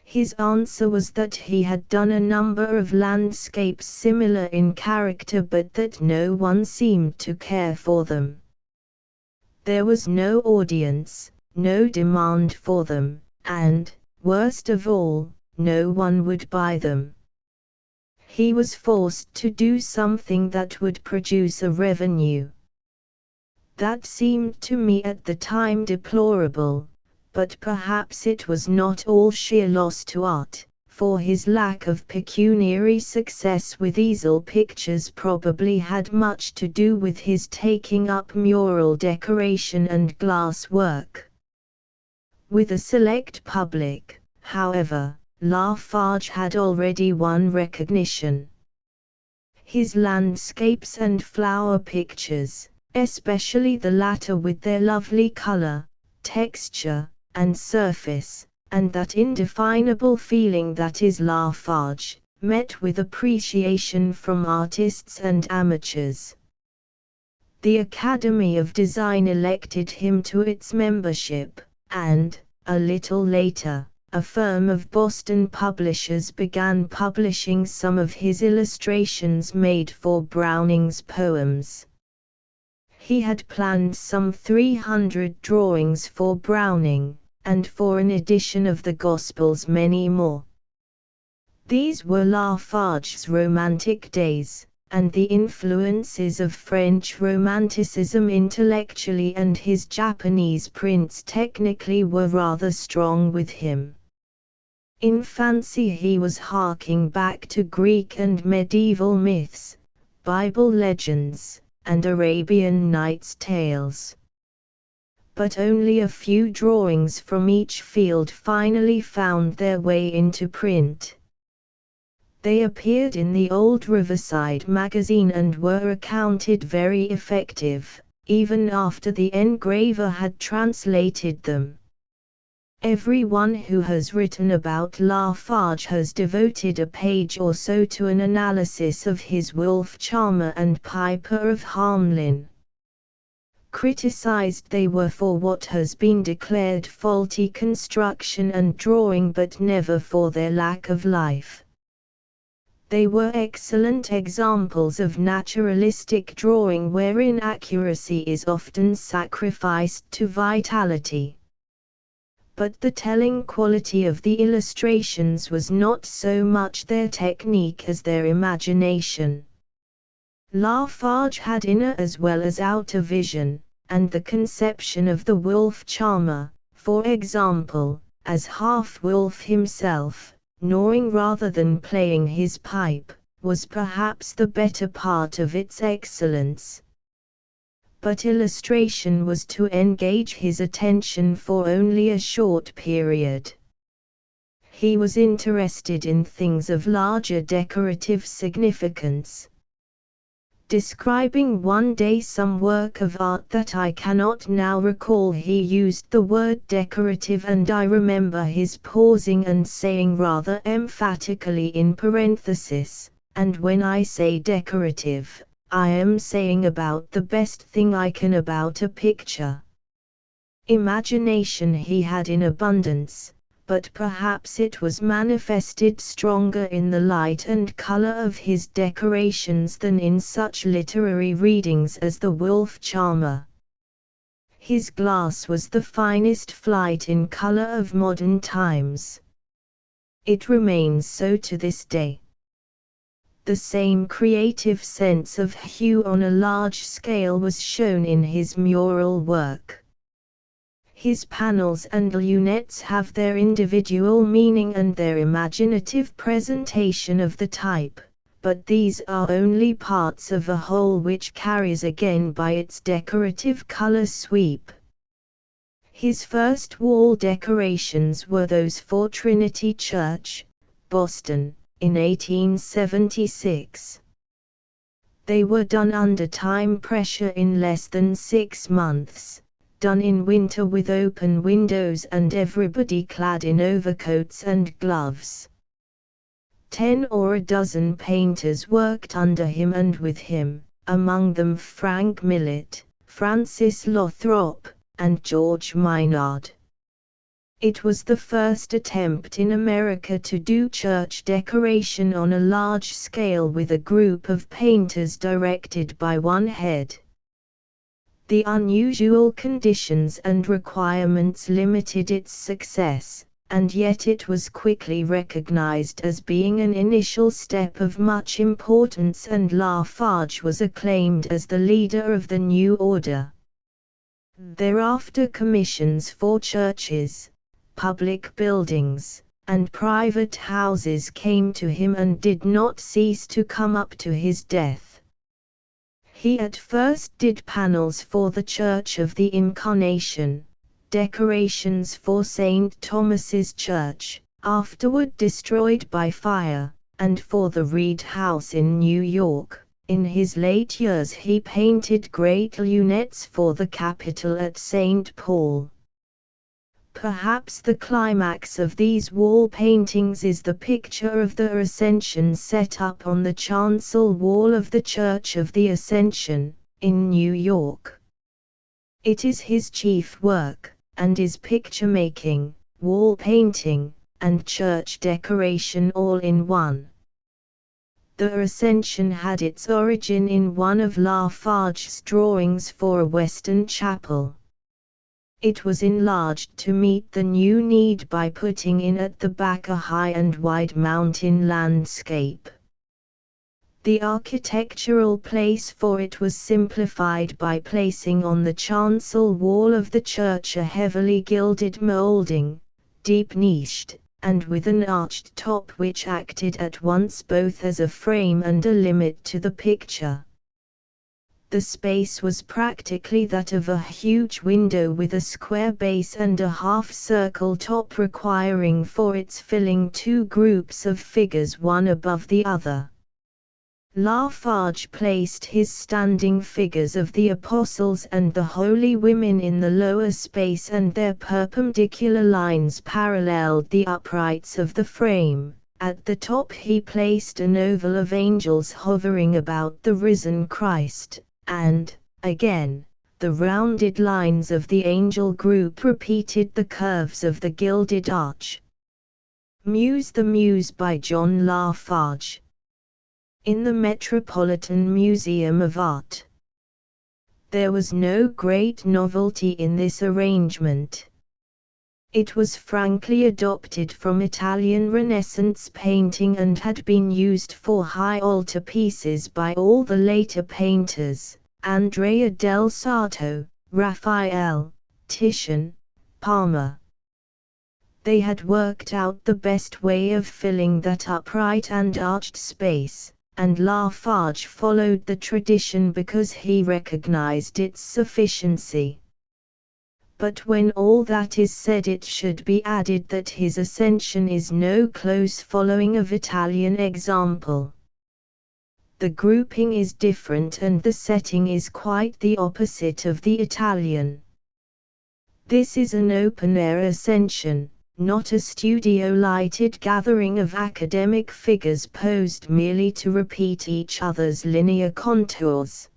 His answer was that he had done a number of landscapes similar in character, but that no one seemed to care for them. There was no audience, no demand for them, and, worst of all, no one would buy them. He was forced to do something that would produce a revenue. That seemed to me at the time deplorable, but perhaps it was not all sheer loss to art, for his lack of pecuniary success with easel pictures probably had much to do with his taking up mural decoration and glass work. With a select public, however, Lafarge had already won recognition. His landscapes and flower pictures, especially the latter with their lovely color, texture, and surface, and that indefinable feeling that is Lafarge, met with appreciation from artists and amateurs. The Academy of Design elected him to its membership, and, a little later, a firm of Boston publishers began publishing some of his illustrations made for Browning's poems. He had planned some 300 drawings for Browning, and for an edition of the Gospels many more. These were Lafarge's romantic days, and the influences of French Romanticism intellectually and his Japanese prints technically were rather strong with him. In fancy he was harking back to Greek and medieval myths, Bible legends, and Arabian Nights tales. But only a few drawings from each field finally found their way into print. They appeared in the old Riverside magazine and were accounted very effective, even after the engraver had translated them. Everyone who has written about Lafarge has devoted a page or so to an analysis of his Wolf Charmer and Piper of Hamelin. Criticized they were for what has been declared faulty construction and drawing, but never for their lack of life. They were excellent examples of naturalistic drawing wherein accuracy is often sacrificed to vitality. But the telling quality of the illustrations was not so much their technique as their imagination. Lafarge had inner as well as outer vision, and the conception of the wolf charmer, for example, as half-wolf himself, gnawing rather than playing his pipe, was perhaps the better part of its excellence. But illustration was to engage his attention for only a short period. He was interested in things of larger decorative significance. Describing one day some work of art that I cannot now recall, he used the word decorative, and I remember his pausing and saying rather emphatically in parenthesis, "And when I say decorative, I am saying about the best thing I can about a picture." Imagination he had in abundance, but perhaps it was manifested stronger in the light and color of his decorations than in such literary readings as The Wolf Charmer. His glass was the finest flight in color of modern times. It remains so to this day. The same creative sense of hue on a large scale was shown in his mural work. His panels and lunettes have their individual meaning and their imaginative presentation of the type, but these are only parts of a whole which carries again by its decorative color sweep. His first wall decorations were those for Trinity Church, Boston, in 1876. They were done under time pressure in less than 6 months, done in winter with open windows and everybody clad in overcoats and gloves. 10 or a dozen painters worked under him and with him, among them Frank Millet, Francis Lothrop, and George Maynard. It was the first attempt in America to do church decoration on a large scale with a group of painters directed by one head. The unusual conditions and requirements limited its success, and yet it was quickly recognized as being an initial step of much importance, and Lafarge was acclaimed as the leader of the new order. Thereafter commissions for churches, public buildings, and private houses came to him and did not cease to come up to his death. He at first did panels for the Church of the Incarnation, decorations for St. Thomas's Church, afterward destroyed by fire, and for the Reed House in New York. In his late years he painted great lunettes for the Capitol at St. Paul. Perhaps the climax of these wall paintings is the picture of the Ascension set up on the chancel wall of the Church of the Ascension, in New York. It is his chief work, and is picture-making, wall painting, and church decoration all in one. The Ascension had its origin in one of Lafarge's drawings for a Western chapel. It was enlarged to meet the new need by putting in at the back a high and wide mountain landscape. The architectural place for it was simplified by placing on the chancel wall of the church a heavily gilded moulding, deep niched, and with an arched top which acted at once both as a frame and a limit to the picture. The space was practically that of a huge window with a square base and a half-circle top, requiring for its filling two groups of figures one above the other. Lafarge placed his standing figures of the apostles and the holy women in the lower space, and their perpendicular lines paralleled the uprights of the frame. At the top he placed an oval of angels hovering about the risen Christ, and, again, the rounded lines of the angel group repeated the curves of the gilded arch. Muse the Muse by John Lafarge. In the Metropolitan Museum of Art. There was no great novelty in this arrangement. It was frankly adopted from Italian Renaissance painting and had been used for high altarpieces by all the later painters, Andrea del Sarto, Raphael, Titian, Palmer. They had worked out the best way of filling that upright and arched space, and Lafarge followed the tradition because he recognized its sufficiency. But when all that is said, it should be added that his Ascension is no close following of Italian example. The grouping is different and the setting is quite the opposite of the Italian. This is an open-air Ascension, not a studio-lighted gathering of academic figures posed merely to repeat each other's linear contours.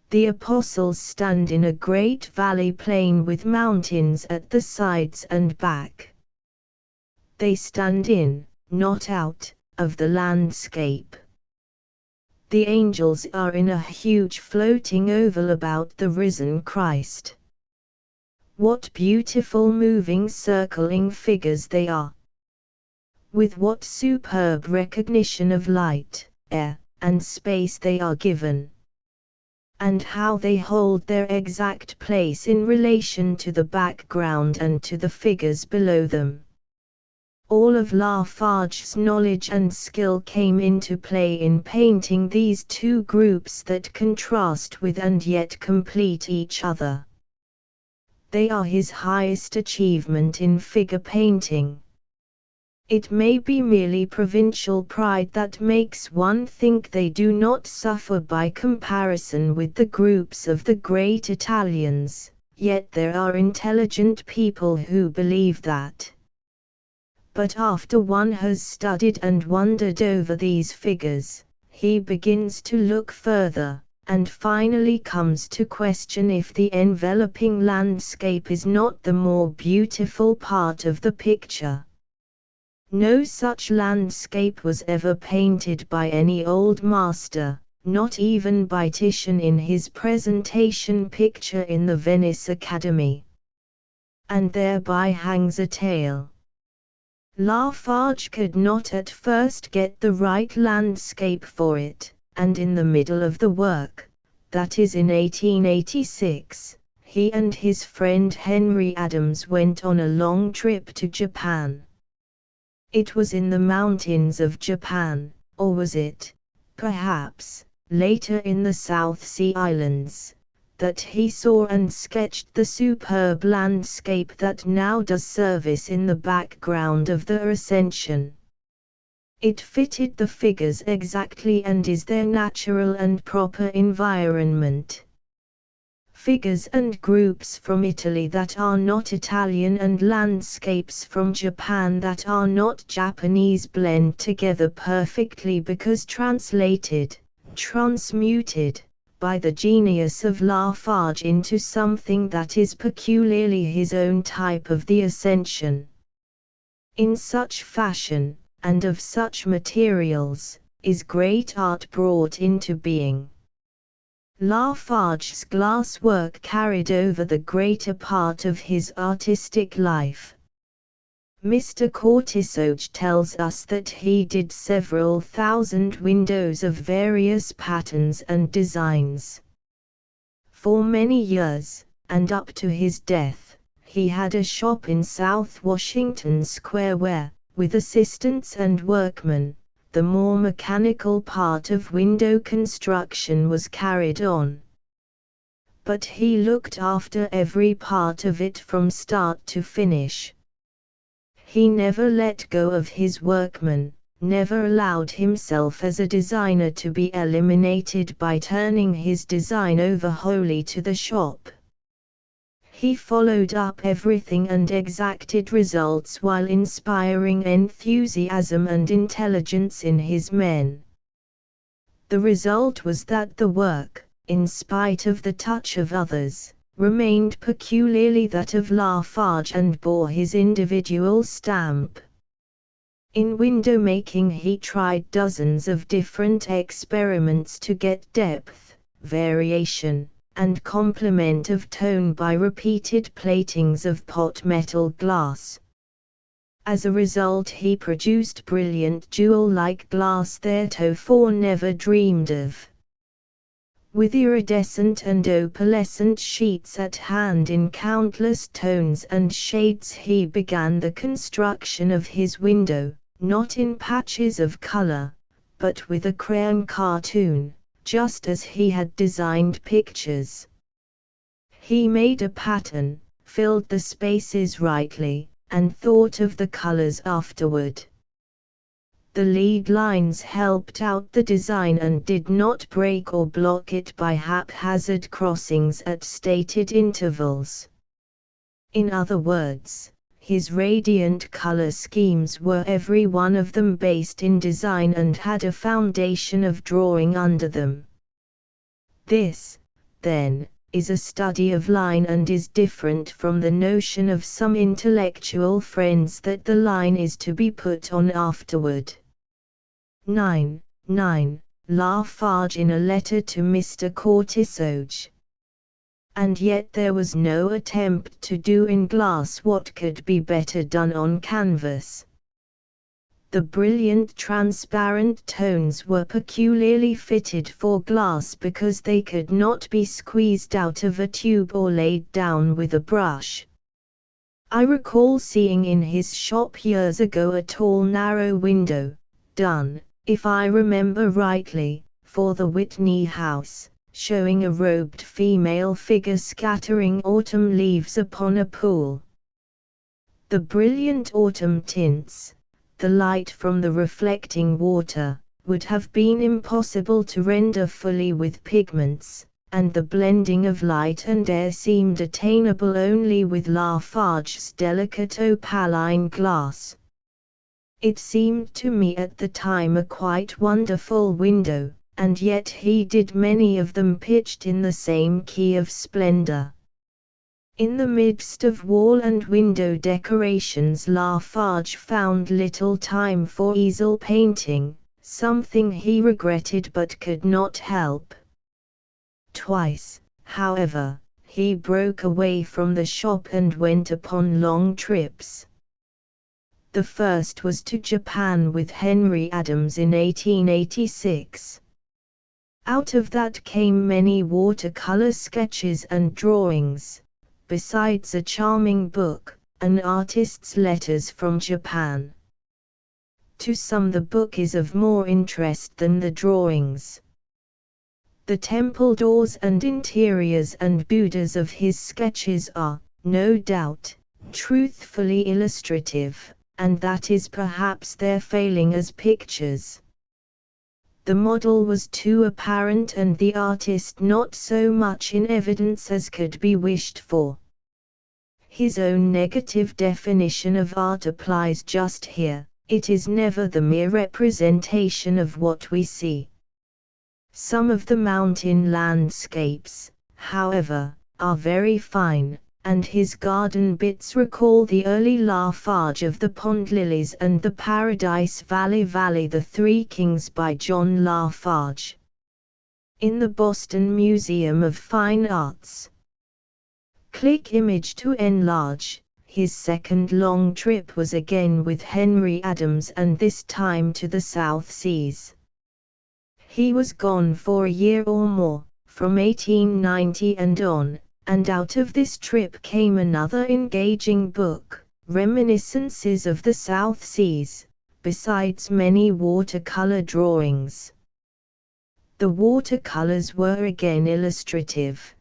The apostles stand in a great valley plain with mountains at the sides and back. They stand in, not out, of the landscape. The angels are in a huge floating oval about the risen Christ. What beautiful moving circling figures they are! With what superb recognition of light, air, and space they are given! And how they hold their exact place in relation to the background and to the figures below them! All of Lafarge's knowledge and skill came into play in painting these two groups that contrast with and yet complete each other. They are his highest achievement in figure painting. It may be merely provincial pride that makes one think they do not suffer by comparison with the groups of the great Italians, yet there are intelligent people who believe that. But after one has studied and wondered over these figures, he begins to look further, and finally comes to question if the enveloping landscape is not the more beautiful part of the picture. No such landscape was ever painted by any old master, not even by Titian in his presentation picture in the Venice Academy. And thereby hangs a tale. Lafarge could not at first get the right landscape for it, and in the middle of the work, that is in 1886, he and his friend Henry Adams went on a long trip to Japan. It was in the mountains of Japan, or was it, perhaps, later in the South Sea Islands, that he saw and sketched the superb landscape that now does service in the background of the Ascension. It fitted the figures exactly and is their natural and proper environment. Figures and groups from Italy that are not Italian and landscapes from Japan that are not Japanese blend together perfectly because translated, transmuted, by the genius of Lafarge into something that is peculiarly his own type of the Ascension. In such fashion, and of such materials, is great art brought into being. Lafarge's glass work carried over the greater part of his artistic life. Mr. Cortissoge tells us that he did several thousand windows of various patterns and designs. For many years, and up to his death, he had a shop in South Washington Square where, with assistants and workmen, the more mechanical part of window construction was carried on. But he looked after every part of it from start to finish. He never let go of his workmen, never allowed himself as a designer to be eliminated by turning his design over wholly to the shop. He followed up everything and exacted results while inspiring enthusiasm and intelligence in his men. The result was that the work, in spite of the touch of others, remained peculiarly that of Lafarge and bore his individual stamp. In window making he tried dozens of different experiments to get depth, variation, and complement of tone by repeated platings of pot metal glass. As a result he produced brilliant jewel-like glass theretofore never dreamed of. With iridescent and opalescent sheets at hand in countless tones and shades he began the construction of his window, not in patches of color, but with a crayon cartoon, just as he had designed pictures. He made a pattern, filled the spaces rightly, and thought of the colors afterward. The lead lines helped out the design and did not break or block it by haphazard crossings at stated intervals. In other words, his radiant color schemes were every one of them based in design and had a foundation of drawing under them. This, then, is a study of line and is different from the notion of some intellectual friends that the line is to be put on afterward. 9. Lafarge in a letter to Mr. Cortissoge. And yet there was no attempt to do in glass what could be better done on canvas. The brilliant transparent tones were peculiarly fitted for glass because they could not be squeezed out of a tube or laid down with a brush. I recall seeing in his shop years ago a tall narrow window, done, if I remember rightly, for the Whitney House, showing a robed female figure scattering autumn leaves upon a pool. The brilliant autumn tints, the light from the reflecting water, would have been impossible to render fully with pigments, and the blending of light and air seemed attainable only with Lafarge's delicate opaline glass. It seemed to me at the time a quite wonderful window, and yet he did many of them pitched in the same key of splendor. In the midst of wall and window decorations Lafarge found little time for easel painting, something he regretted but could not help. Twice, however, he broke away from the shop and went upon long trips. The first was to Japan with Henry Adams in 1886. Out of that came many watercolor sketches and drawings, besides a charming book, An Artist's Letters from Japan. To some the book is of more interest than the drawings. The temple doors and interiors and Buddhas of his sketches are, no doubt, truthfully illustrative, and that is perhaps their failing as pictures. The model was too apparent and the artist not so much in evidence as could be wished for. His own negative definition of art applies just here: it is never the mere representation of what we see. Some of the mountain landscapes, however, are very fine, and his garden bits recall the early Lafarge of the Pond Lilies and the Paradise Valley The Three Kings by John Lafarge. In the Boston Museum of Fine Arts. Click image to enlarge. His second long trip was again with Henry Adams, and this time to the South Seas. He was gone for a year or more, from 1890 and on, and out of this trip came another engaging book, Reminiscences of the South Seas, besides many watercolor drawings. The watercolors were again illustrative,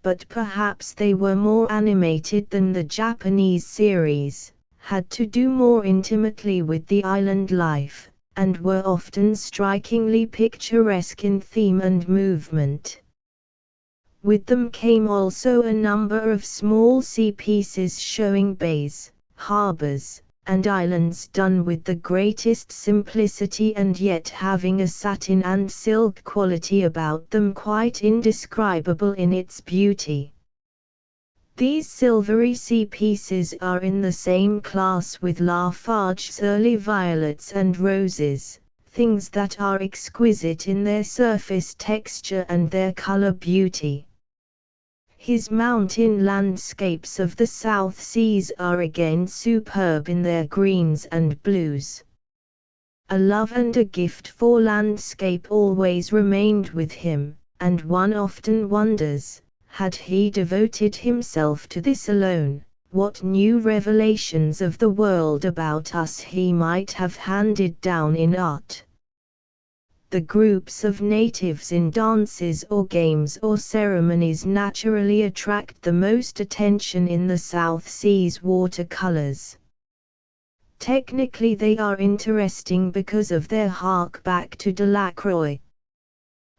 but perhaps they were more animated than the Japanese series, had to do more intimately with the island life, and were often strikingly picturesque in theme and movement. With them came also a number of small sea pieces showing bays, harbors, and islands done with the greatest simplicity and yet having a satin and silk quality about them quite indescribable in its beauty. These silvery sea pieces are in the same class with Lafarge's early violets and roses, things that are exquisite in their surface texture and their color beauty. His mountain landscapes of the South Seas are again superb in their greens and blues. A love and a gift for landscape always remained with him, and one often wonders, had he devoted himself to this alone, what new revelations of the world about us he might have handed down in art. The groups of natives in dances or games or ceremonies naturally attract the most attention in the South Seas watercolors. Technically they are interesting because of their hark back to Delacroix.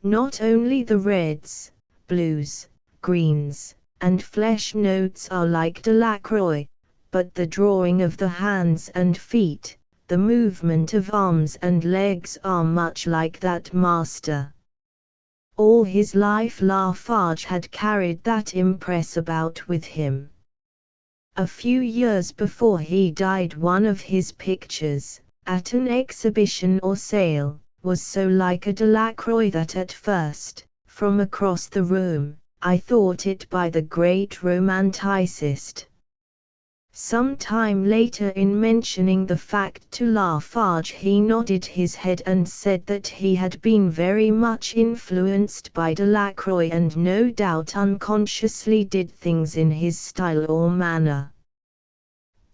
Not only the reds, blues, greens, and flesh notes are like Delacroix, but the drawing of the hands and feet, the movement of arms and legs are much like that master. All his life Lafarge had carried that impress about with him. A few years before he died, one of his pictures, at an exhibition or sale, was so like a Delacroix that at first, from across the room, I thought it by the great romanticist. Some time later, in mentioning the fact to Lafarge, he nodded his head and said that he had been very much influenced by Delacroix and no doubt unconsciously did things in his style or manner.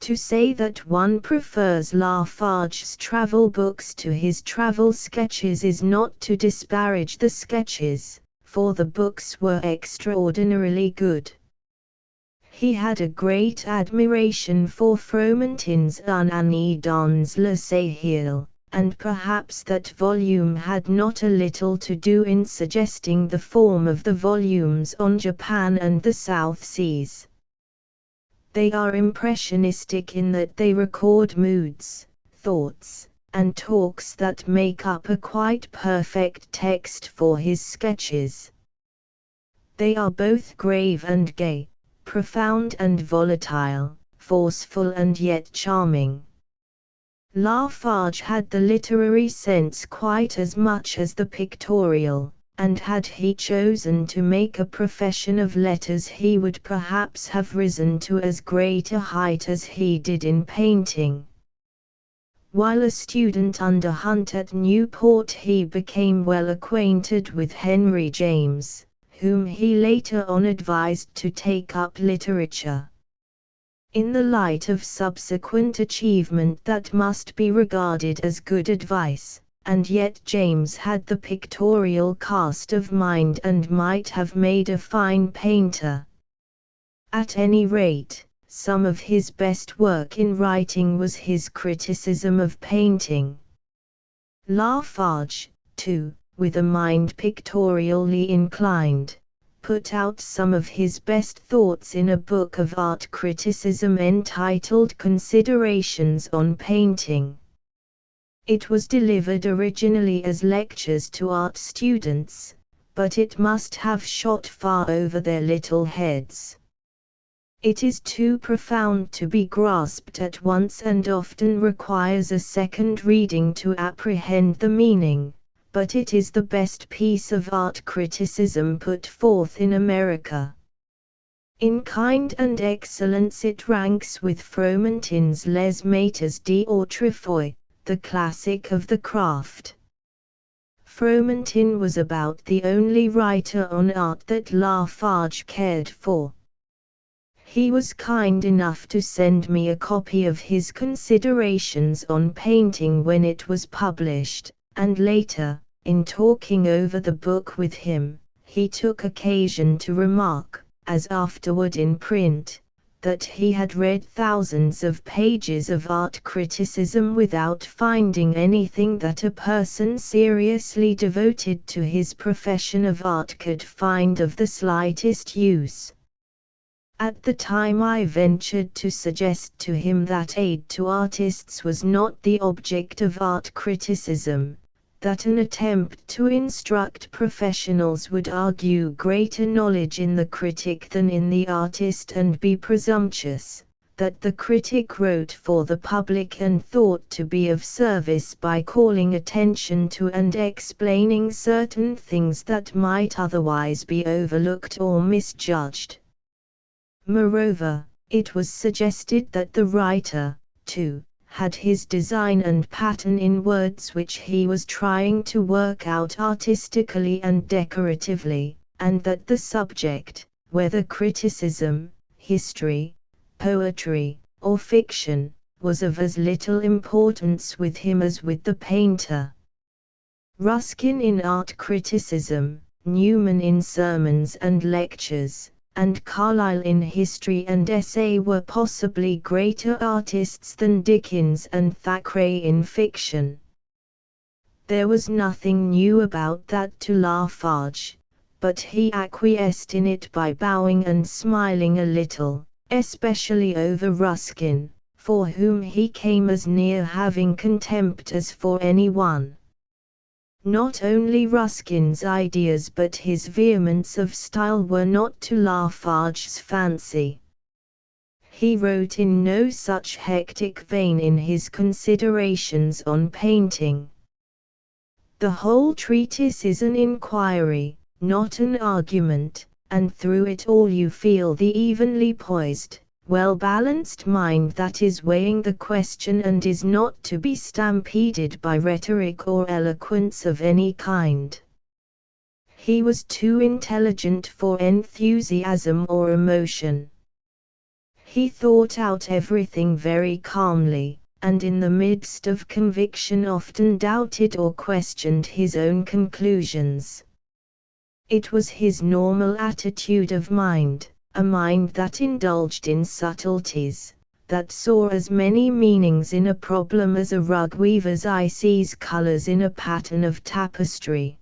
To say that one prefers Lafarge's travel books to his travel sketches is not to disparage the sketches, for the books were extraordinarily good. He had a great admiration for Fromentin's Un année dans le Sahel, and perhaps that volume had not a little to do in suggesting the form of the volumes on Japan and the South Seas. They are impressionistic in that they record moods, thoughts, and talks that make up a quite perfect text for his sketches. They are both grave and gay, profound and volatile, forceful and yet charming. Lafarge had the literary sense quite as much as the pictorial, and had he chosen to make a profession of letters he would perhaps have risen to as great a height as he did in painting. While a student under Hunt at Newport he became well acquainted with Henry James, whom he later on advised to take up literature. In the light of subsequent achievement that must be regarded as good advice, and yet James had the pictorial cast of mind and might have made a fine painter. At any rate, some of his best work in writing was his criticism of painting. Lafarge, too, with a mind pictorially inclined, put out some of his best thoughts in a book of art criticism entitled Considerations on Painting. It was delivered originally as lectures to art students, but it must have shot far over their little heads. It is too profound to be grasped at once and often requires a second reading to apprehend the meaning, but it is the best piece of art criticism put forth in America. In kind and excellence it ranks with Fromentin's Les Maîtres d'Autrefois, the classic of the craft. Fromentin was about the only writer on art that Lafarge cared for. He was kind enough to send me a copy of his Considerations on Painting when it was published, and later, in talking over the book with him, he took occasion to remark, as afterward in print, that he had read thousands of pages of art criticism without finding anything that a person seriously devoted to his profession of art could find of the slightest use. At the time I ventured to suggest to him that aid to artists was not the object of art criticism, that an attempt to instruct professionals would argue greater knowledge in the critic than in the artist and be presumptuous, that the critic wrote for the public and thought to be of service by calling attention to and explaining certain things that might otherwise be overlooked or misjudged. Moreover, it was suggested that the writer, too, had his design and pattern in words which he was trying to work out artistically and decoratively, and that the subject, whether criticism, history, poetry, or fiction, was of as little importance with him as with the painter. Ruskin in art criticism, Newman in sermons and lectures, and Carlyle in history and essay were possibly greater artists than Dickens and Thackeray in fiction. There was nothing new about that to Lafarge, but he acquiesced in it by bowing and smiling a little, especially over Ruskin, for whom he came as near having contempt as for anyone. Not only Ruskin's ideas but his vehemence of style were not to Lafarge's fancy. He wrote in no such hectic vein in his Considerations on Painting. The whole treatise is an inquiry, not an argument, and through it all you feel the evenly poised, well-balanced mind that is weighing the question and is not to be stampeded by rhetoric or eloquence of any kind. He was too intelligent for enthusiasm or emotion. He thought out everything very calmly, and in the midst of conviction often doubted or questioned his own conclusions. It was his normal attitude of mind, a mind that indulged in subtleties, that saw as many meanings in a problem as a rug weaver's eye sees colors in a pattern of tapestry.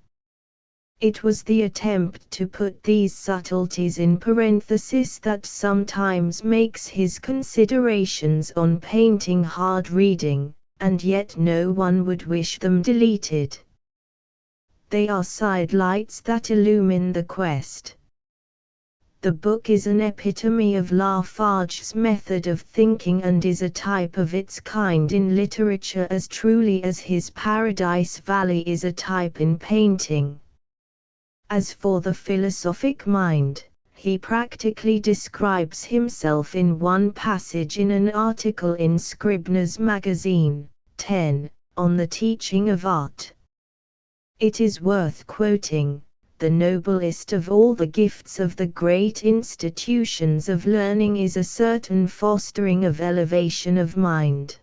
It was the attempt to put these subtleties in parenthesis that sometimes makes his Considerations on Painting hard reading, and yet no one would wish them deleted. They are sidelights that illumine the quest. The book is an epitome of Lafarge's method of thinking and is a type of its kind in literature as truly as his Paradise Valley is a type in painting. As for the philosophic mind, he practically describes himself in one passage in an article in Scribner's Magazine, 10, on the teaching of art. It is worth quoting. The noblest of all the gifts of the great institutions of learning is a certain fostering of elevation of mind.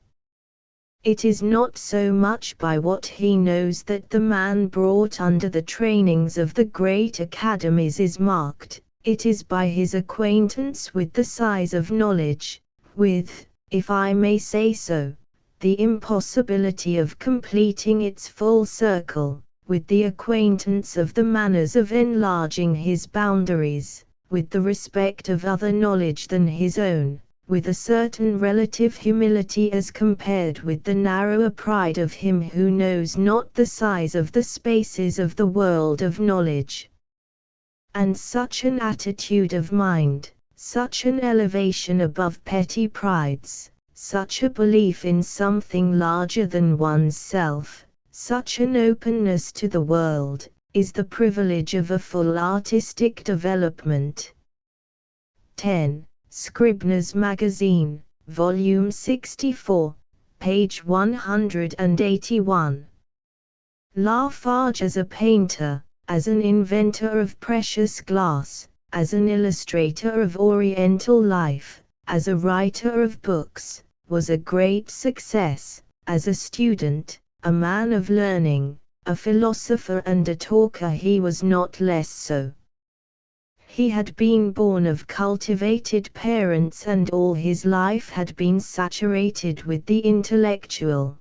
It is not so much by what he knows that the man brought under the trainings of the great academies is marked, it is by his acquaintance with the size of knowledge, with, if I may say so, the impossibility of completing its full circle, with the acquaintance of the manners of enlarging his boundaries, with the respect of other knowledge than his own, with a certain relative humility as compared with the narrower pride of him who knows not the size of the spaces of the world of knowledge. And such an attitude of mind, such an elevation above petty prides, such a belief in something larger than one's self, such an openness to the world, is the privilege of a full artistic development. 10, Scribner's Magazine, Volume 64, page 181. Lafarge as a painter, as an inventor of precious glass, as an illustrator of Oriental life, as a writer of books, was a great success. As a student, a man of learning, a philosopher and a talker, he was not less so. He had been born of cultivated parents and all his life had been saturated with the intellectual.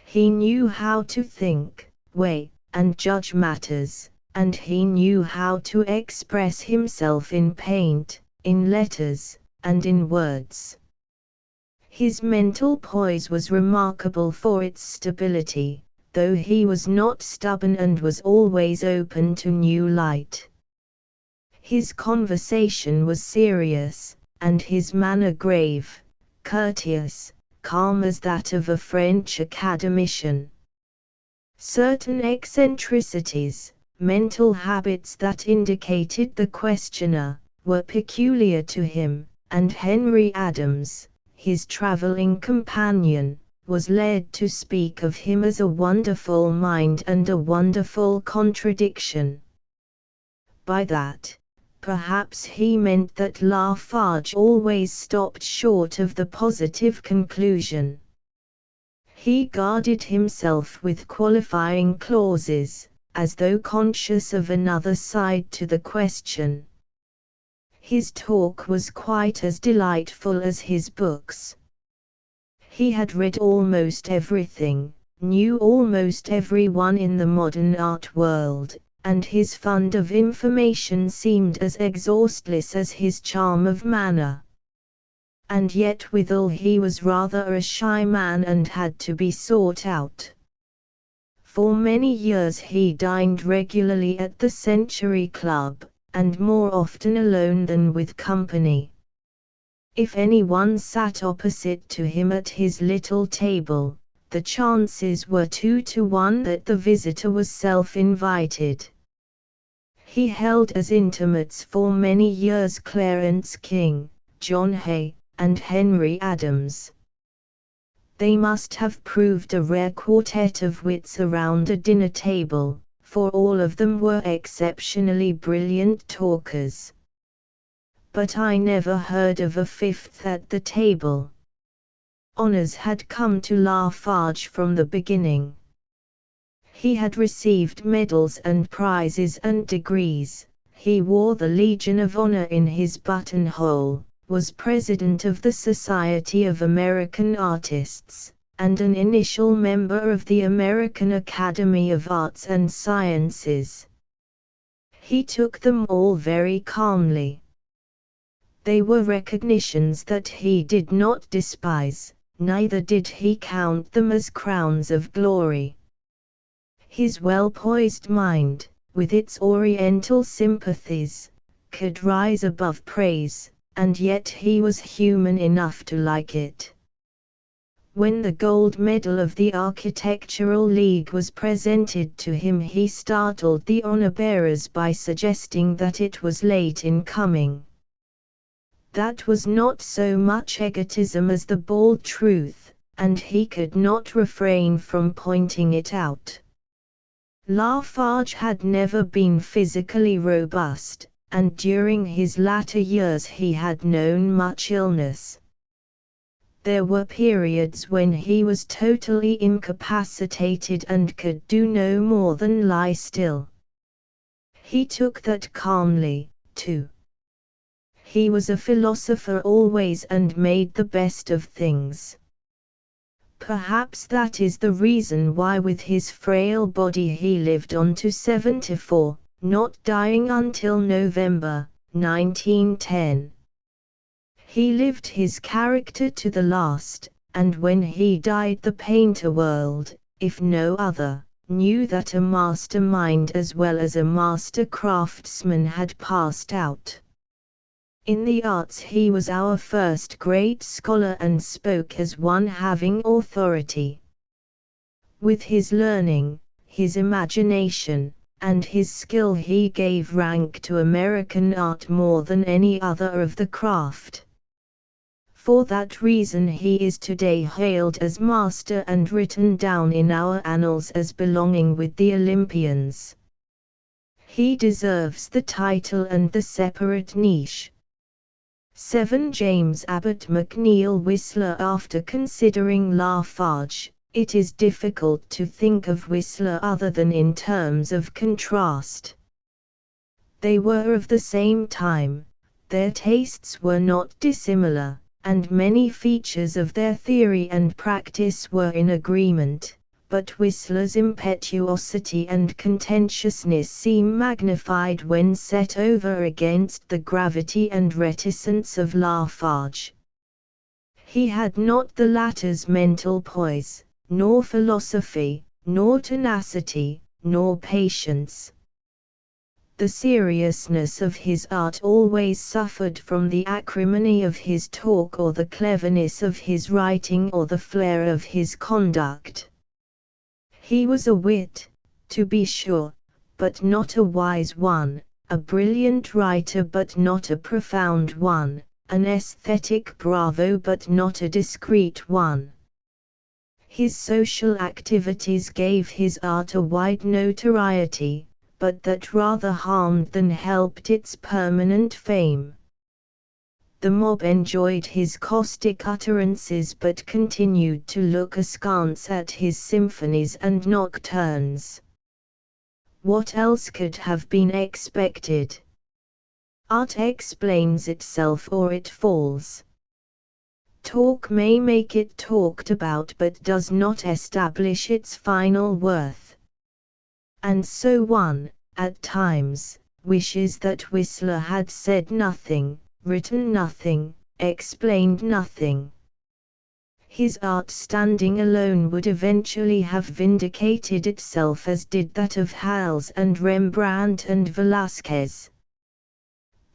He knew how to think, weigh, and judge matters, and he knew how to express himself in paint, in letters, and in words. His mental poise was remarkable for its stability, though he was not stubborn and was always open to new light. His conversation was serious, and his manner grave, courteous, calm as that of a French academician. Certain eccentricities, mental habits that indicated the questioner, were peculiar to him, and Henry Adams, his traveling companion, was led to speak of him as a wonderful mind and a wonderful contradiction. By that, perhaps he meant that Lafarge always stopped short of the positive conclusion. He guarded himself with qualifying clauses, as though conscious of another side to the question. His talk was quite as delightful as his books. He had read almost everything, knew almost everyone in the modern art world, and his fund of information seemed as exhaustless as his charm of manner. And yet withal he was rather a shy man and had to be sought out. For many years he dined regularly at the Century Club, and more often alone than with company. If anyone sat opposite to him at his little table, the chances were 2 to 1 that the visitor was self-invited. He held as intimates for many years Clarence King, John Hay, and Henry Adams. They must have proved a rare quartet of wits around a dinner table, for all of them were exceptionally brilliant talkers. But I never heard of a fifth at the table. Honors had come to Lafarge from the beginning. He had received medals and prizes and degrees, he wore the Legion of Honor in his buttonhole, was president of the Society of American Artists, and an initial member of the American Academy of Arts and Sciences. He took them all very calmly. They were recognitions that he did not despise, neither did he count them as crowns of glory. His well-poised mind, with its Oriental sympathies, could rise above praise, and yet he was human enough to like it. When the gold medal of the Architectural League was presented to him, he startled the honor-bearers by suggesting that it was late in coming. That was not so much egotism as the bald truth, and he could not refrain from pointing it out. Lafarge had never been physically robust, and during his latter years he had known much illness. There were periods when he was totally incapacitated and could do no more than lie still. He took that calmly, too. He was a philosopher always and made the best of things. Perhaps that is the reason why with his frail body he lived on to 74, not dying until November, 1910. He lived his character to the last, and when he died the painter world, if no other, knew that a mastermind as well as a master craftsman had passed out. In the arts he was our first great scholar and spoke as one having authority. With his learning, his imagination, and his skill he gave rank to American art more than any other of the craft. For that reason he is today hailed as master and written down in our annals as belonging with the Olympians. He deserves the title and the separate niche. 7 James Abbott McNeill Whistler. After considering Lafarge, it is difficult to think of Whistler other than in terms of contrast. They were of the same time, their tastes were not dissimilar, and many features of their theory and practice were in agreement, but Whistler's impetuosity and contentiousness seem magnified when set over against the gravity and reticence of Lafarge. He had not the latter's mental poise, nor philosophy, nor tenacity, nor patience. The seriousness of his art always suffered from the acrimony of his talk or the cleverness of his writing or the flair of his conduct. He was a wit, to be sure, but not a wise one, a brilliant writer but not a profound one, an aesthetic bravo but not a discreet one. His social activities gave his art a wide notoriety, but that rather harmed than helped its permanent fame. The mob enjoyed his caustic utterances but continued to look askance at his symphonies and nocturnes. What else could have been expected? Art explains itself or it falls. Talk may make it talked about but does not establish its final worth. And so one, at times, wishes that Whistler had said nothing, written nothing, explained nothing. His art standing alone would eventually have vindicated itself as did that of Hals and Rembrandt and Velázquez.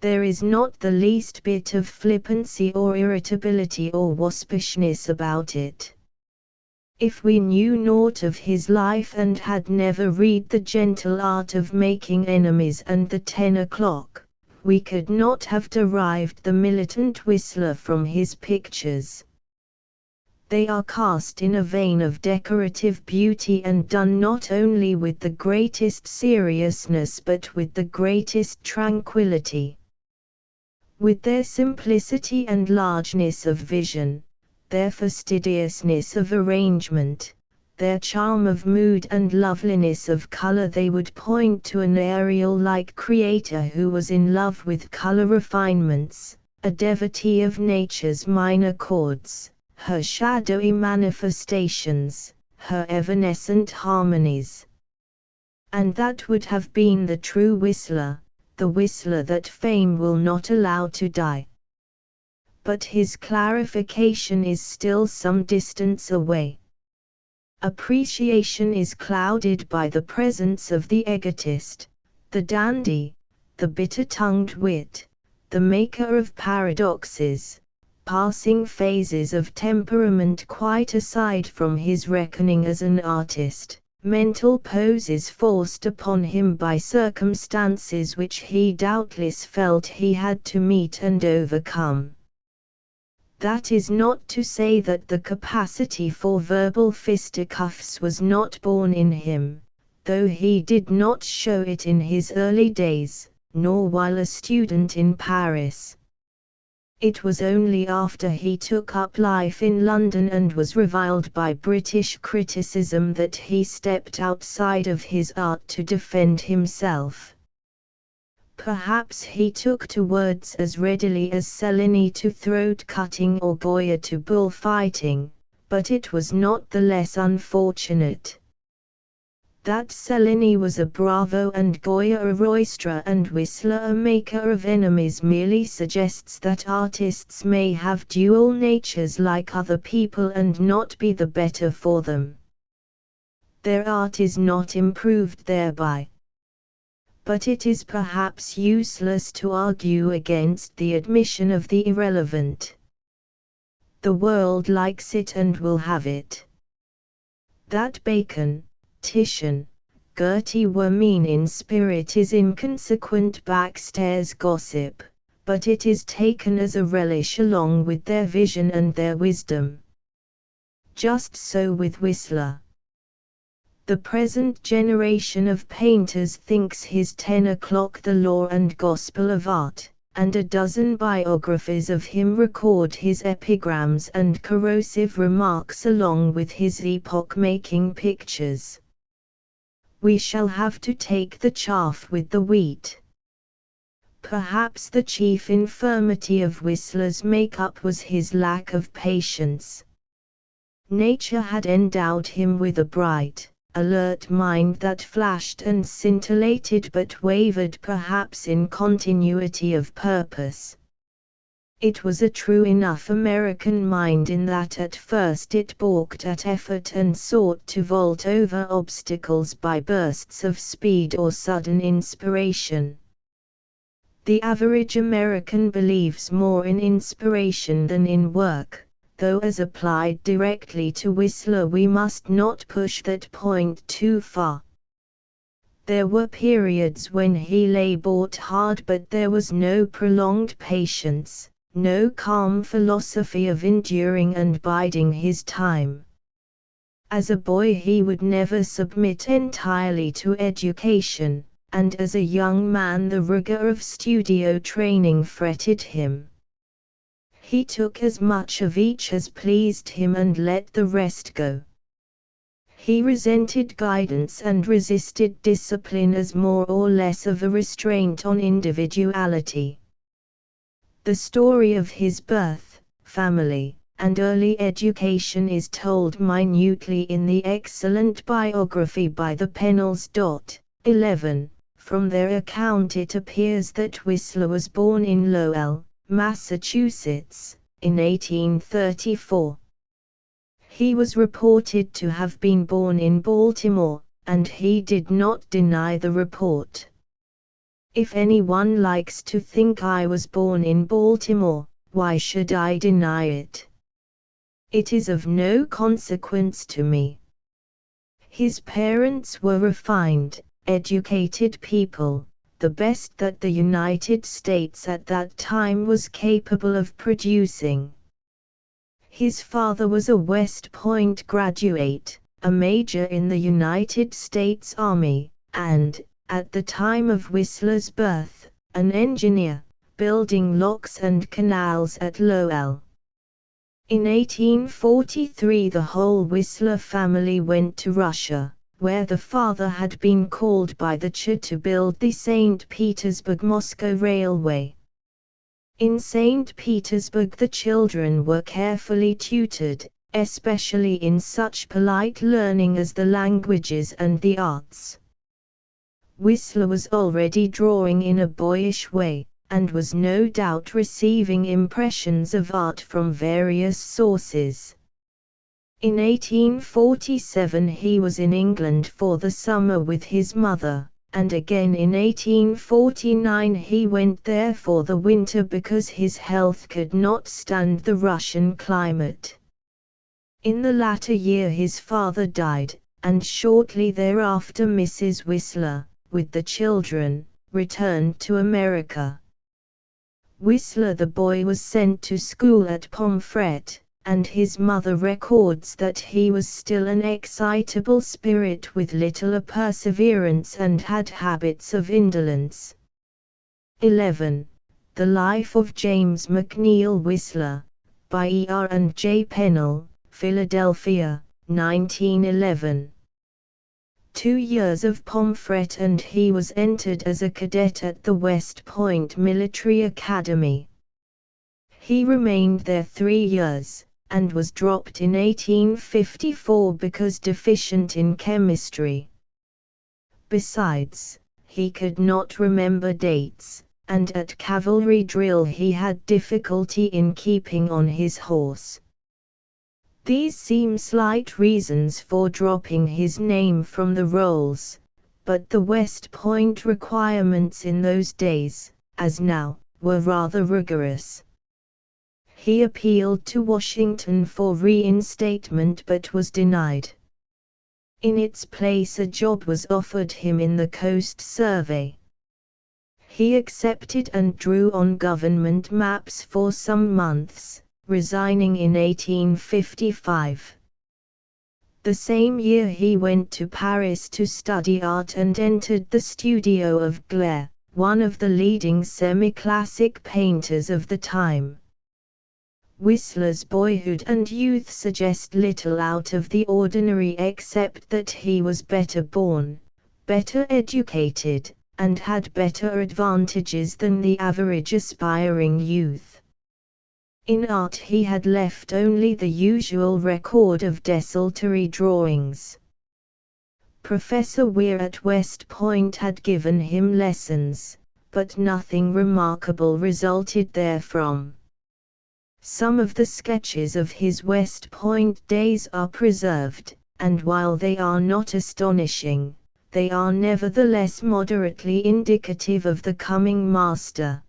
There is not the least bit of flippancy or irritability or waspishness about it. If we knew naught of his life and had never read The Gentle Art of Making Enemies and The 10 O'Clock, we could not have derived the militant Whistler from his pictures. They are cast in a vein of decorative beauty and done not only with the greatest seriousness but with the greatest tranquility. With their simplicity and largeness of vision, their fastidiousness of arrangement, their charm of mood and loveliness of color, they would point to an Ariel-like creator who was in love with color refinements, a devotee of nature's minor chords, her shadowy manifestations, her evanescent harmonies. And that would have been the true Whistler, the Whistler that fame will not allow to die. But his clarification is still some distance away. Appreciation is clouded by the presence of the egotist, the dandy, the bitter-tongued wit, the maker of paradoxes, passing phases of temperament quite aside from his reckoning as an artist, mental poses forced upon him by circumstances which he doubtless felt he had to meet and overcome. That is not to say that the capacity for verbal fisticuffs was not born in him, though he did not show it in his early days, nor while a student in Paris. It was only after he took up life in London and was reviled by British criticism that he stepped outside of his art to defend himself. Perhaps he took to words as readily as Cellini to throat-cutting or Goya to bullfighting, but it was not the less unfortunate. That Cellini was a bravo and Goya a roisterer and Whistler a maker of enemies merely suggests that artists may have dual natures like other people and not be the better for them. Their art is not improved thereby. But it is perhaps useless to argue against the admission of the irrelevant. The world likes it and will have it. That Bacon, Titian, Gertie were mean in spirit is inconsequent backstairs gossip, but it is taken as a relish along with their vision and their wisdom. Just so with Whistler. The present generation of painters thinks his 10 o'clock the law and gospel of art, and a dozen biographies of him record his epigrams and corrosive remarks along with his epoch-making pictures. We shall have to take the chaff with the wheat. Perhaps the chief infirmity of Whistler's makeup was his lack of patience. Nature had endowed him with a bright, alert mind that flashed and scintillated but wavered perhaps in continuity of purpose. It was a true enough American mind in that at first it balked at effort and sought to vault over obstacles by bursts of speed or sudden inspiration. The average American believes more in inspiration than in work, though as applied directly to Whistler we must not push that point too far. There were periods when he labored hard, but there was no prolonged patience, no calm philosophy of enduring and biding his time. As a boy he would never submit entirely to education, and as a young man the rigor of studio training fretted him. He took as much of each as pleased him and let the rest go. He resented guidance and resisted discipline as more or less of a restraint on individuality. The story of his birth, family, and early education is told minutely in the excellent biography by the Pennells. 11. From their account it appears that Whistler was born in Lowell, Massachusetts, in 1834. He was reported to have been born in Baltimore, and he did not deny the report. If anyone likes to think I was born in Baltimore, why should I deny it? It is of no consequence to me. His parents were refined, educated people, the best that the United States at that time was capable of producing. His father was a West Point graduate, a major in the United States Army, and, at the time of Whistler's birth, an engineer, building locks and canals at Lowell. In 1843 the whole Whistler family went to Russia, where the father had been called by the Tsar to build the St. Petersburg-Moscow Railway. In St. Petersburg the children were carefully tutored, especially in such polite learning as the languages and the arts. Whistler was already drawing in a boyish way, and was no doubt receiving impressions of art from various sources. In 1847 he was in England for the summer with his mother, and again in 1849 he went there for the winter because his health could not stand the Russian climate. In the latter year his father died, and shortly thereafter Mrs. Whistler, with the children, returned to America. Whistler the boy was sent to school at Pomfret, and his mother records that he was still an excitable spirit with little perseverance and had habits of indolence. 11. The Life of James McNeill Whistler, by E.R. and J. Pennell, Philadelphia, 1911. 2 years of Pomfret and he was entered as a cadet at the West Point Military Academy. He remained there 3 years, and was dropped in 1854 because deficient in chemistry. Besides, he could not remember dates, and at cavalry drill he had difficulty in keeping on his horse. These seem slight reasons for dropping his name from the rolls, but the West Point requirements in those days, as now, were rather rigorous. He appealed to Washington for reinstatement but was denied. In its place a job was offered him in the Coast Survey. He accepted and drew on government maps for some months, resigning in 1855. The same year he went to Paris to study art and entered the studio of Gleyre, one of the leading semi-classic painters of the time. Whistler's boyhood and youth suggest little out of the ordinary except that he was better born, better educated, and had better advantages than the average aspiring youth. In art he had left only the usual record of desultory drawings. Professor Weir at West Point had given him lessons, but nothing remarkable resulted therefrom. Some of the sketches of his West Point days are preserved, and while they are not astonishing, they are nevertheless moderately indicative of the coming master.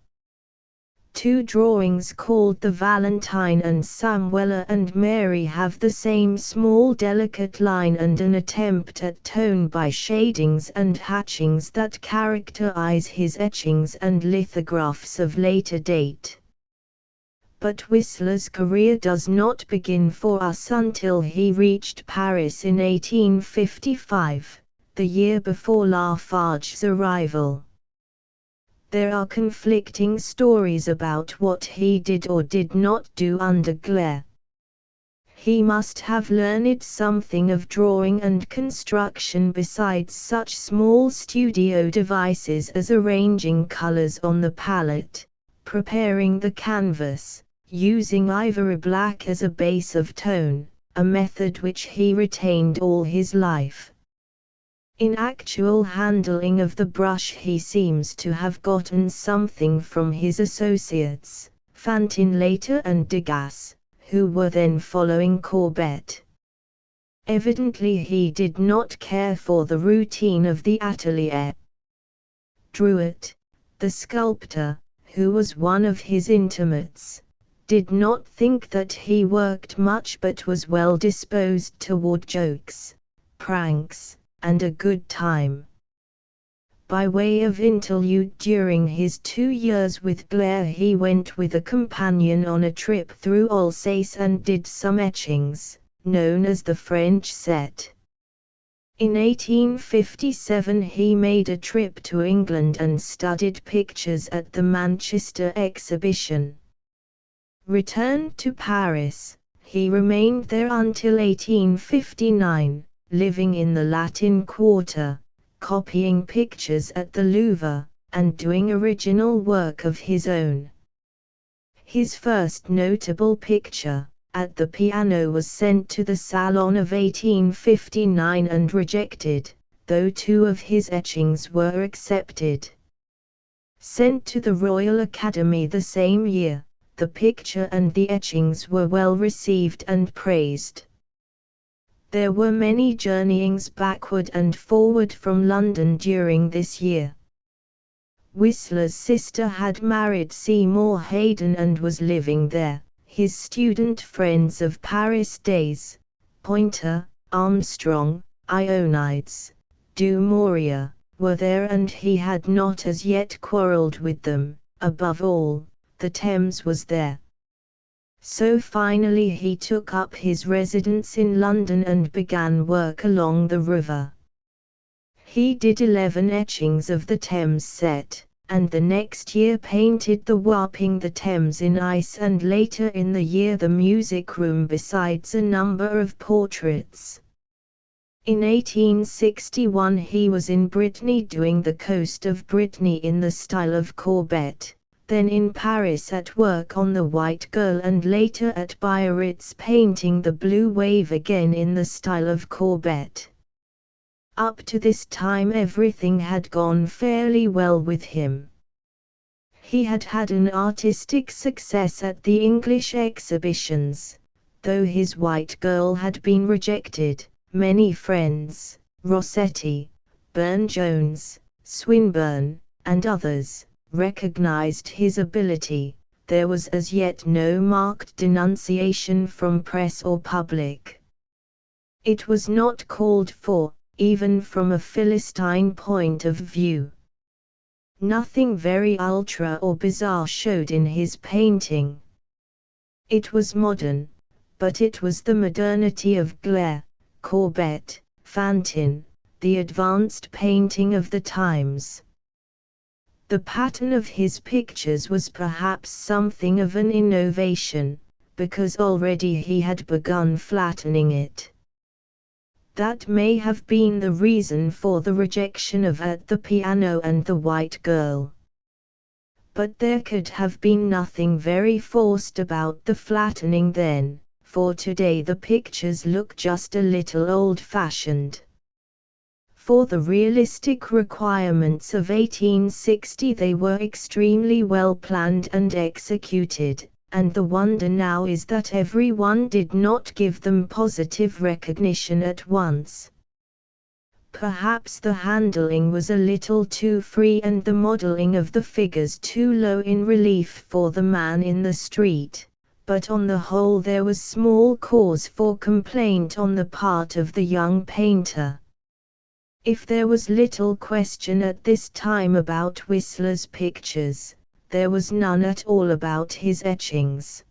Two drawings called the Valentine and Samuela and Mary have the same small delicate line and an attempt at tone by shadings and hatchings that characterize his etchings and lithographs of later date. But Whistler's career does not begin for us until he reached Paris in 1855, the year before Lafarge's arrival. There are conflicting stories about what he did or did not do under Gleyre. He must have learned something of drawing and construction besides such small studio devices as arranging colors on the palette, preparing the canvas, using ivory black as a base of tone, a method which he retained all his life. In actual handling of the brush he seems to have gotten something from his associates, Fantin later and Degas, who were then following Courbet. Evidently he did not care for the routine of the atelier. Druet, the sculptor, who was one of his intimates, did not think that he worked much but was well disposed toward jokes, pranks, and a good time. By way of interlude during his 2 years with Gleyre he went with a companion on a trip through Alsace and did some etchings, known as the French set. In 1857 he made a trip to England and studied pictures at the Manchester exhibition. Returned to Paris, he remained there until 1859, living in the Latin Quarter, copying pictures at the Louvre, and doing original work of his own. His first notable picture, At the Piano, was sent to the Salon of 1859 and rejected, though 2 of his etchings were accepted. Sent to the Royal Academy the same year, the picture and the etchings were well received and praised. There were many journeyings backward and forward from London during this year. Whistler's sister had married Seymour Hayden and was living there. His student friends of Paris days, Pointer, Armstrong, Ionides, Du Maurier, were there and he had not as yet quarrelled with them. Above all, the Thames was there. So finally he took up his residence in London and began work along the river. He did 11 etchings of the Thames set, and the next year painted the Warping the Thames in ice and later in the year the Music Room besides a number of portraits. In 1861 he was in Brittany doing the coast of Brittany in the style of Courbet, then in Paris at work on the White Girl and later at Biarritz painting the Blue Wave again in the style of Courbet. Up to this time everything had gone fairly well with him. He had had an artistic success at the English exhibitions, though his White Girl had been rejected. Many friends, Rossetti, Burne-Jones, Swinburne, and others, recognized his ability. There was as yet no marked denunciation from press or public. It was not called for, even from a Philistine point of view. Nothing very ultra or bizarre showed in his painting. It was modern, but it was the modernity of Glare, Courbet, Fantin, the advanced painting of the times. The pattern of his pictures was perhaps something of an innovation, because already he had begun flattening it. That may have been the reason for the rejection of At the Piano and The White Girl. But there could have been nothing very forced about the flattening then, for today the pictures look just a little old-fashioned. For the realistic requirements of 1860 they were extremely well planned and executed, and the wonder now is that everyone did not give them positive recognition at once. Perhaps the handling was a little too free and the modeling of the figures too low in relief for the man in the street, but on the whole there was small cause for complaint on the part of the young painter. If there was little question at this time about Whistler's pictures, there was none at all about his etchings.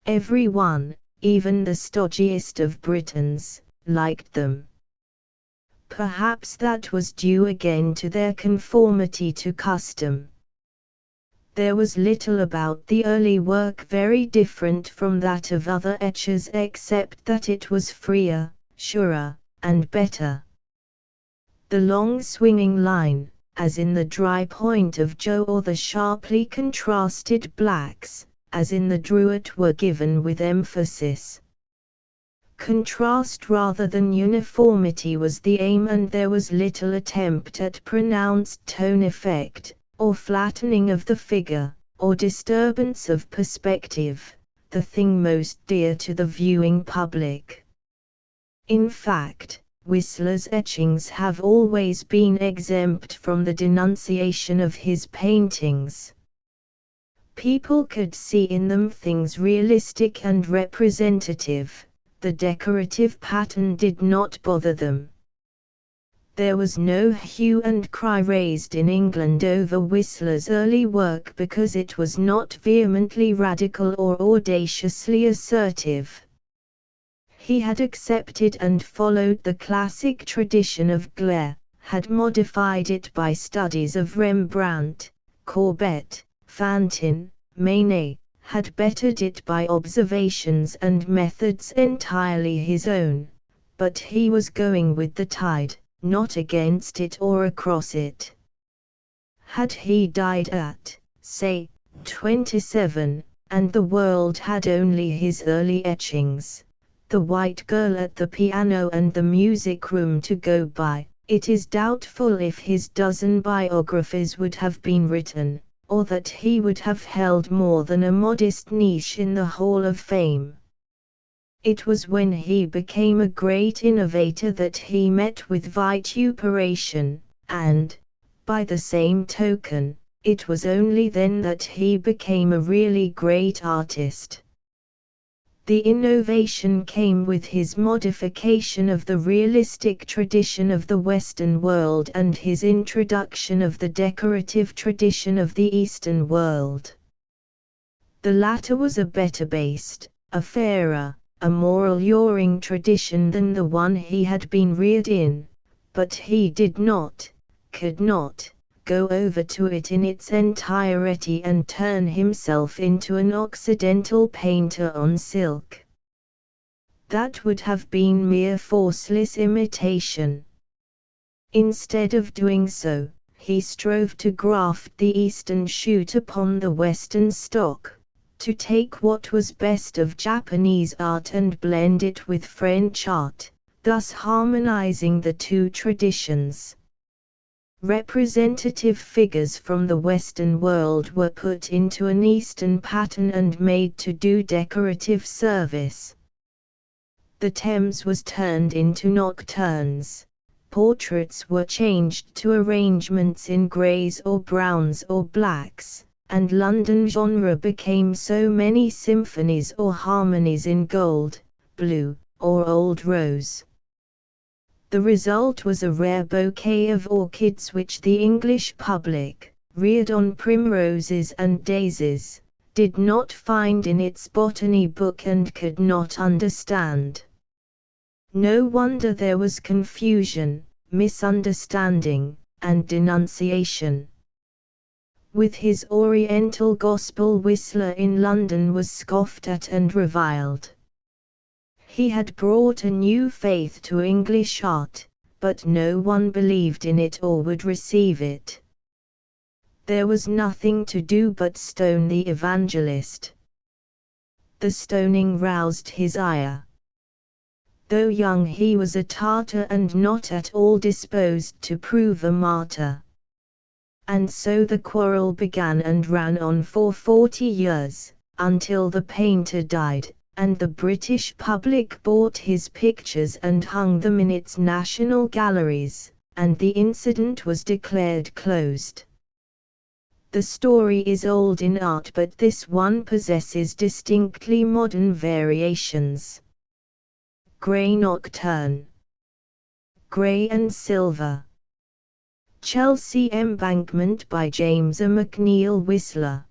Everyone, even the stodgiest of Britons, liked them. Perhaps that was due again to their conformity to custom. There was little about the early work very different from that of other etchers except that it was freer, surer, and better. The long swinging line, as in the dry point of Joe, or the sharply contrasted blacks, as in the Druid, were given with emphasis. Contrast rather than uniformity was the aim, and there was little attempt at pronounced tone effect, or flattening of the figure, or disturbance of perspective, the thing most dear to the viewing public. In fact, Whistler's etchings have always been exempt from the denunciation of his paintings. People could see in them things realistic and representative. The decorative pattern did not bother them. There was no hue and cry raised in England over Whistler's early work because it was not vehemently radical or audaciously assertive. He had accepted and followed the classic tradition of Glare, had modified it by studies of Rembrandt, Courbet, Fantin, Manet, had bettered it by observations and methods entirely his own, but he was going with the tide, not against it or across it. Had he died at, say, 27, and the world had only his early etchings, The White Girl at the Piano and The Music Room to go by, it is doubtful if his dozen biographies would have been written, or that he would have held more than a modest niche in the Hall of Fame. It was when he became a great innovator that he met with vituperation, and, by the same token, it was only then that he became a really great artist. The innovation came with his modification of the realistic tradition of the Western world and his introduction of the decorative tradition of the Eastern world. The latter was a better based, a fairer, a more alluring tradition than the one he had been reared in, but he did not, could not, go over to it in its entirety and turn himself into an Occidental painter on silk. That would have been mere forceless imitation. Instead of doing so, he strove to graft the Eastern shoot upon the Western stock, to take what was best of Japanese art and blend it with French art, thus harmonizing the two traditions. Representative figures from the Western world were put into an Eastern pattern and made to do decorative service. The Thames was turned into nocturnes, portraits were changed to arrangements in greys or browns or blacks, and London genre became so many symphonies or harmonies in gold, blue, or old rose. The result was a rare bouquet of orchids which the English public, reared on primroses and daisies, did not find in its botany book and could not understand. No wonder there was confusion, misunderstanding, and denunciation. With his Oriental gospel, Whistler in London was scoffed at and reviled. He had brought a new faith to English art, but no one believed in it or would receive it. There was nothing to do but stone the evangelist. The stoning roused his ire. Though young, he was a Tartar and not at all disposed to prove a martyr. And so the quarrel began and ran on for 40 years, until the painter died, and the British public bought his pictures and hung them in its national galleries, and the incident was declared closed. The story is old in art, but this one possesses distinctly modern variations. Grey Nocturne, Grey and Silver, Chelsea Embankment by James A. McNeill Whistler.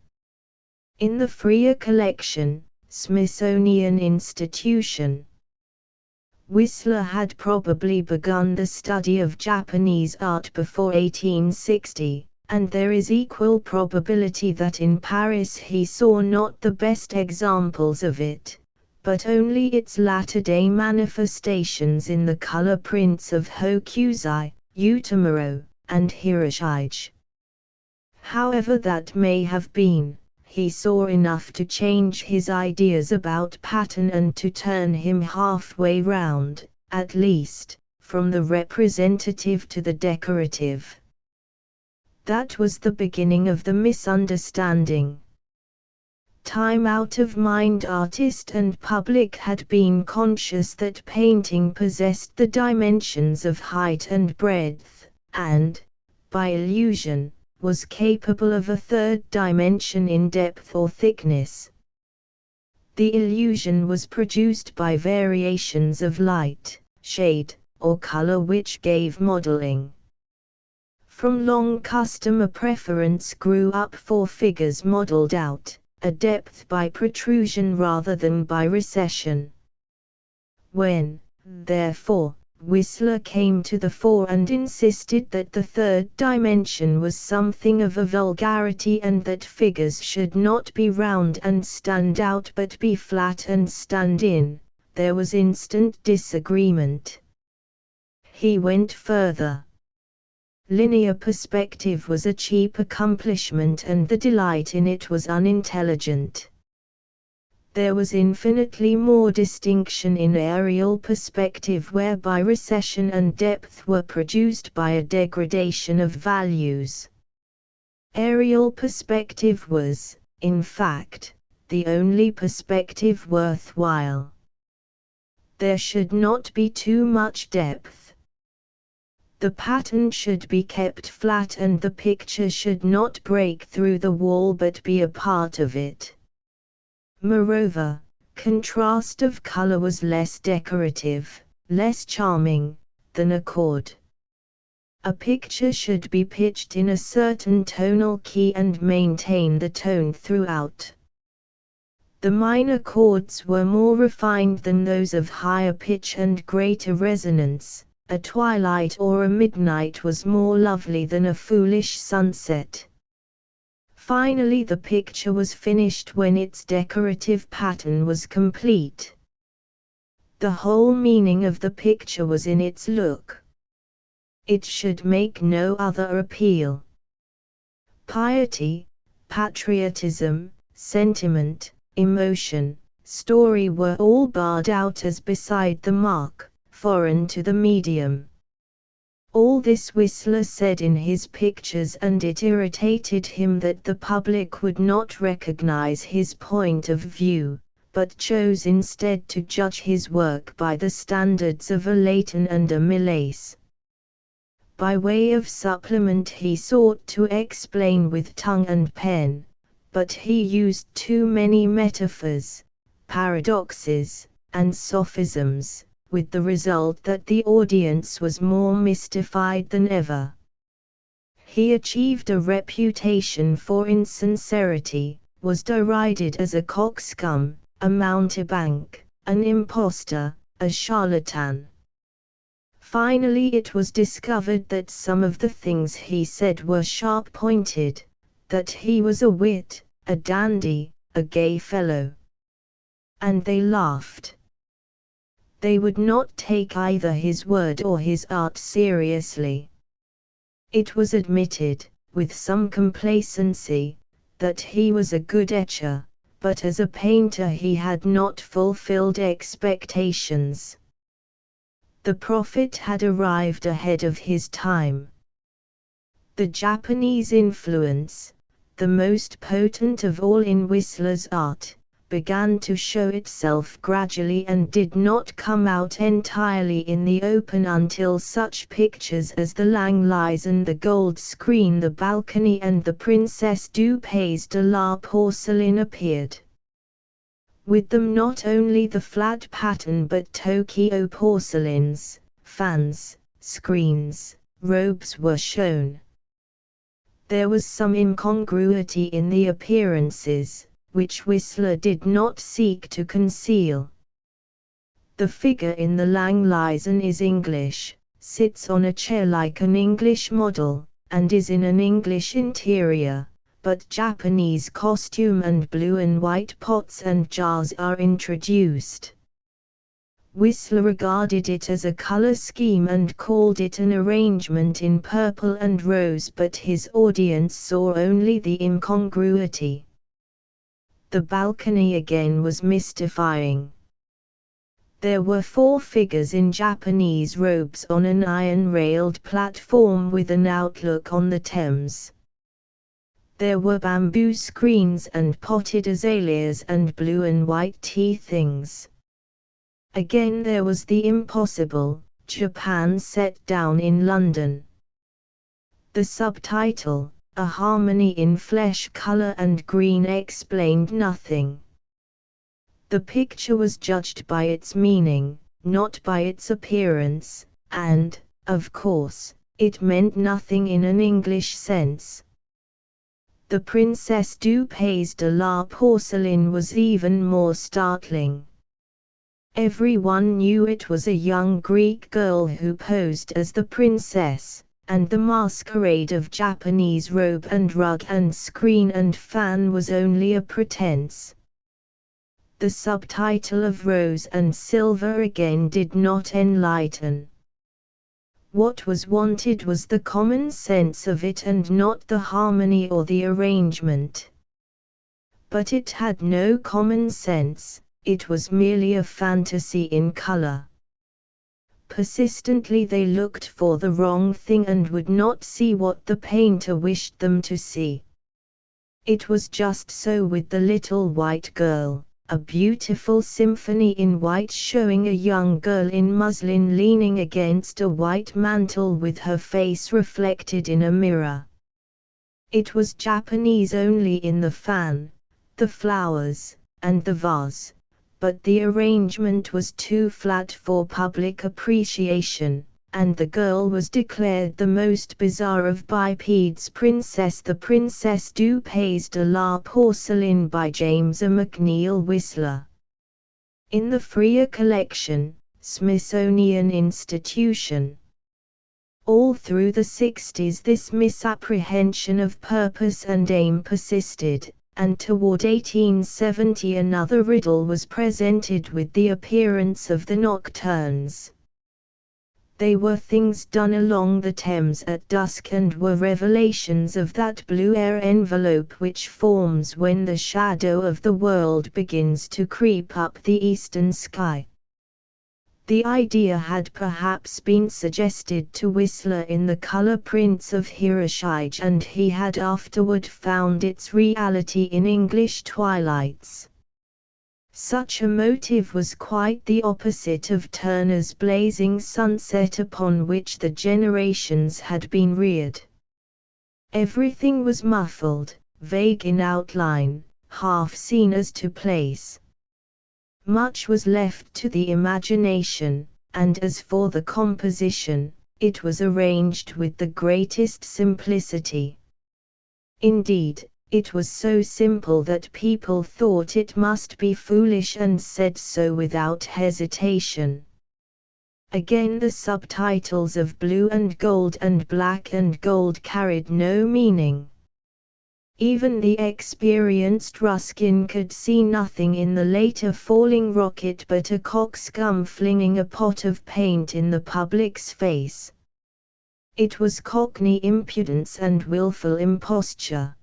In the Freer Collection, Smithsonian Institution. Whistler had probably begun the study of Japanese art before 1860, and there is equal probability that in Paris he saw not the best examples of it, but only its latter-day manifestations in the color prints of Hokusai, Utamaro, and Hiroshige. However that may have been, he saw enough to change his ideas about pattern and to turn him halfway round, at least, from the representative to the decorative. That was the beginning of the misunderstanding. Time out of mind, artist and public had been conscious that painting possessed the dimensions of height and breadth, and, by illusion, was capable of a third dimension in depth or thickness. The illusion was produced by variations of light, shade, or color which gave modeling. From long custom a preference grew up for figures modeled out, a depth by protrusion rather than by recession. When, therefore, Whistler came to the fore and insisted that the third dimension was something of a vulgarity and that figures should not be round and stand out but be flat and stand in, there was instant disagreement. He went further. Linear perspective was a cheap accomplishment and the delight in it was unintelligent. There was infinitely more distinction in aerial perspective, whereby recession and depth were produced by a degradation of values. Aerial perspective was, in fact, the only perspective worthwhile. There should not be too much depth. The pattern should be kept flat and the picture should not break through the wall but be a part of it. Moreover, contrast of color was less decorative, less charming, than accord. A picture should be pitched in a certain tonal key and maintain the tone throughout. The minor chords were more refined than those of higher pitch and greater resonance. A twilight or a midnight was more lovely than a foolish sunset. Finally, the picture was finished when its decorative pattern was complete. The whole meaning of the picture was in its look. It should make no other appeal. Piety, patriotism, sentiment, emotion, story were all barred out as beside the mark, foreign to the medium. All this Whistler said in his pictures, and it irritated him that the public would not recognize his point of view, but chose instead to judge his work by the standards of a Leighton and a Millais. By way of supplement he sought to explain with tongue and pen, but he used too many metaphors, paradoxes, and sophisms, with the result that the audience was more mystified than ever. He achieved a reputation for insincerity, was derided as a coxcomb, a mountebank, an impostor, a charlatan. Finally it was discovered that some of the things he said were sharp-pointed, that he was a wit, a dandy, a gay fellow. And they laughed. They would not take either his word or his art seriously. It was admitted, with some complacency, that he was a good etcher, but as a painter he had not fulfilled expectations. The prophet had arrived ahead of his time. The Japanese influence, the most potent of all in Whistler's art, began to show itself gradually and did not come out entirely in the open until such pictures as the Langley's and the Gold Screen, the Balcony and the Princess du Pays de la Porcelain appeared. With them not only the flat pattern but Tokyo porcelains, fans, screens, robes were shown. There was some incongruity in the appearances, which Whistler did not seek to conceal. The figure in the Langley's is English, sits on a chair like an English model, and is in an English interior, but Japanese costume and blue and white pots and jars are introduced. Whistler regarded it as a color scheme and called it an arrangement in purple and rose, but his audience saw only the incongruity. The balcony again was mystifying. There were 4 figures in Japanese robes on an iron-railed platform with an outlook on the Thames. There were bamboo screens and potted azaleas and blue and white tea things. Again there was the impossible, Japan set down in London. The subtitle, A Harmony in Flesh Color and Green, explained nothing. The picture was judged by its meaning, not by its appearance, and, of course, it meant nothing in an English sense. The Princess du Pays de la Porcelain was even more startling. Everyone knew it was a young Greek girl who posed as the princess, and the masquerade of Japanese robe and rug and screen and fan was only a pretense. The subtitle of Rose and Silver again did not enlighten. What was wanted was the common sense of it and not the harmony or the arrangement. But it had no common sense, it was merely a fantasy in color. Persistently they looked for the wrong thing and would not see what the painter wished them to see. It was just so with the little white girl. A beautiful symphony in white showing a young girl in muslin leaning against a white mantle with her face reflected in a mirror. It was Japanese only in the fan, the flowers, and the vase, but the arrangement was too flat for public appreciation, and the girl was declared the most bizarre of bipeds. The Princess du Pays de la Porcelain by James A. McNeill Whistler. In the Freer Collection, Smithsonian Institution. All through the 60s this misapprehension of purpose and aim persisted, and toward 1870 another riddle was presented with the appearance of the nocturnes. They were things done along the Thames at dusk and were revelations of that blue air envelope which forms when the shadow of the world begins to creep up the eastern sky. The idea had perhaps been suggested to Whistler in the color prints of Hiroshige, and he had afterward found its reality in English twilights. Such a motive was quite the opposite of Turner's blazing sunset upon which the generations had been reared. Everything was muffled, vague in outline, half seen as to place. Much was left to the imagination, and as for the composition, it was arranged with the greatest simplicity. Indeed, it was so simple that people thought it must be foolish and said so without hesitation. Again, the subtitles of blue and gold and black and gold carried no meaning. Even the experienced Ruskin could see nothing in the later falling rocket but a coxcomb flinging a pot of paint in the public's face. It was Cockney impudence and wilful imposture.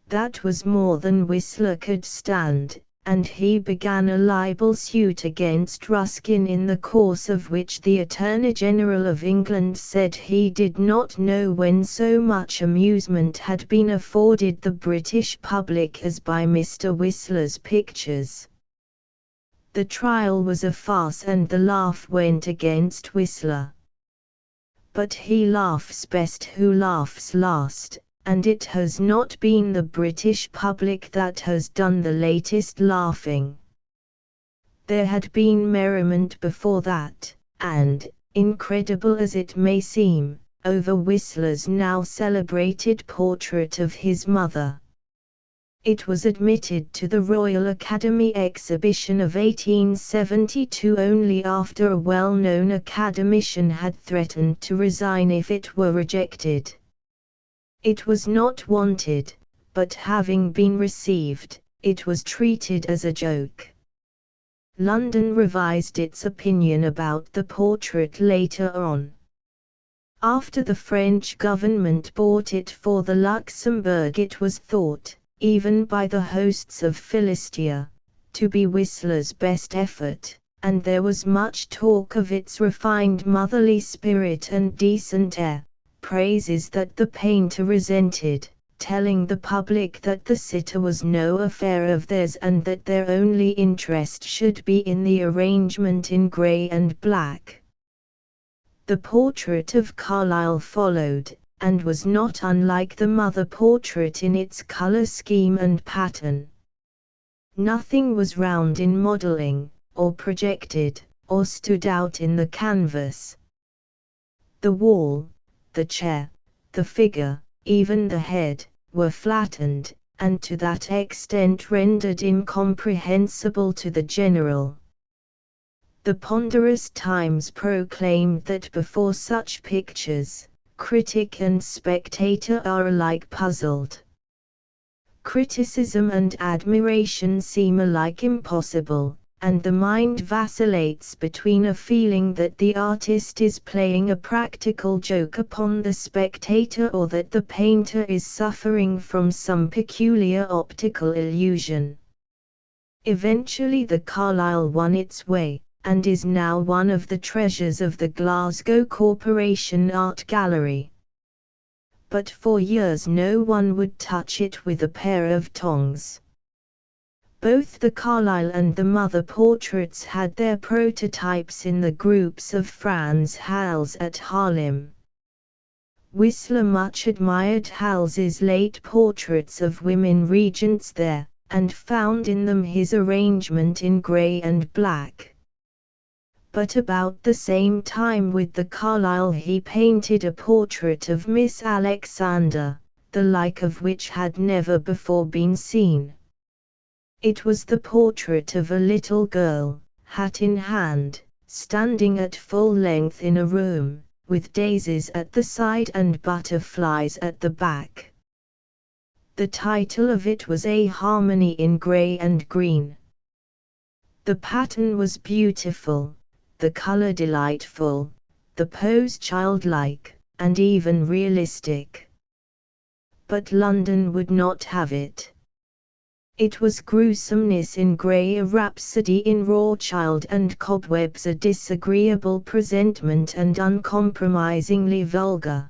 That was more than Whistler could stand, and he began a libel suit against Ruskin, in the course of which the Attorney General of England said he did not know when so much amusement had been afforded the British public as by Mr. Whistler's pictures. The trial was a farce and the laugh went against Whistler. But he laughs best who laughs last, and it has not been the British public that has done the latest laughing. There had been merriment before that, and, incredible as it may seem, over Whistler's now celebrated portrait of his mother. It was admitted to the Royal Academy exhibition of 1872 only after a well-known academician had threatened to resign if it were rejected. It was not wanted, but having been received, it was treated as a joke. London revised its opinion about the portrait later on. After the French government bought it for the Luxembourg, it was thought, even by the hosts of Philistia, to be Whistler's best effort, and there was much talk of its refined motherly spirit and decent air. Praises that the painter resented, telling the public that the sitter was no affair of theirs and that their only interest should be in the arrangement in grey and black. The portrait of Carlyle followed, and was not unlike the mother portrait in its colour scheme and pattern. Nothing was round in modelling, or projected, or stood out in the canvas. The wall, the chair, the figure, even the head, were flattened, and to that extent rendered incomprehensible to the general. The ponderous Times proclaimed that before such pictures, critic and spectator are alike puzzled. Criticism and admiration seem alike impossible, and the mind vacillates between a feeling that the artist is playing a practical joke upon the spectator or that the painter is suffering from some peculiar optical illusion. Eventually the Carlyle won its way, and is now one of the treasures of the Glasgow Corporation Art Gallery. But for years no one would touch it with a pair of tongs. Both the Carlyle and the mother portraits had their prototypes in the groups of Franz Hals at Haarlem. Whistler much admired Hals's late portraits of women regents there, and found in them his arrangement in grey and black. But about the same time with the Carlyle he painted a portrait of Miss Alexander, the like of which had never before been seen. It was the portrait of a little girl, hat in hand, standing at full length in a room, with daisies at the side and butterflies at the back. The title of it was A Harmony in Grey and Green. The pattern was beautiful, the color delightful, the pose childlike, and even realistic. But London would not have it. It was gruesomeness in grey, a rhapsody in Rothschild and cobwebs, a disagreeable presentment and uncompromisingly vulgar.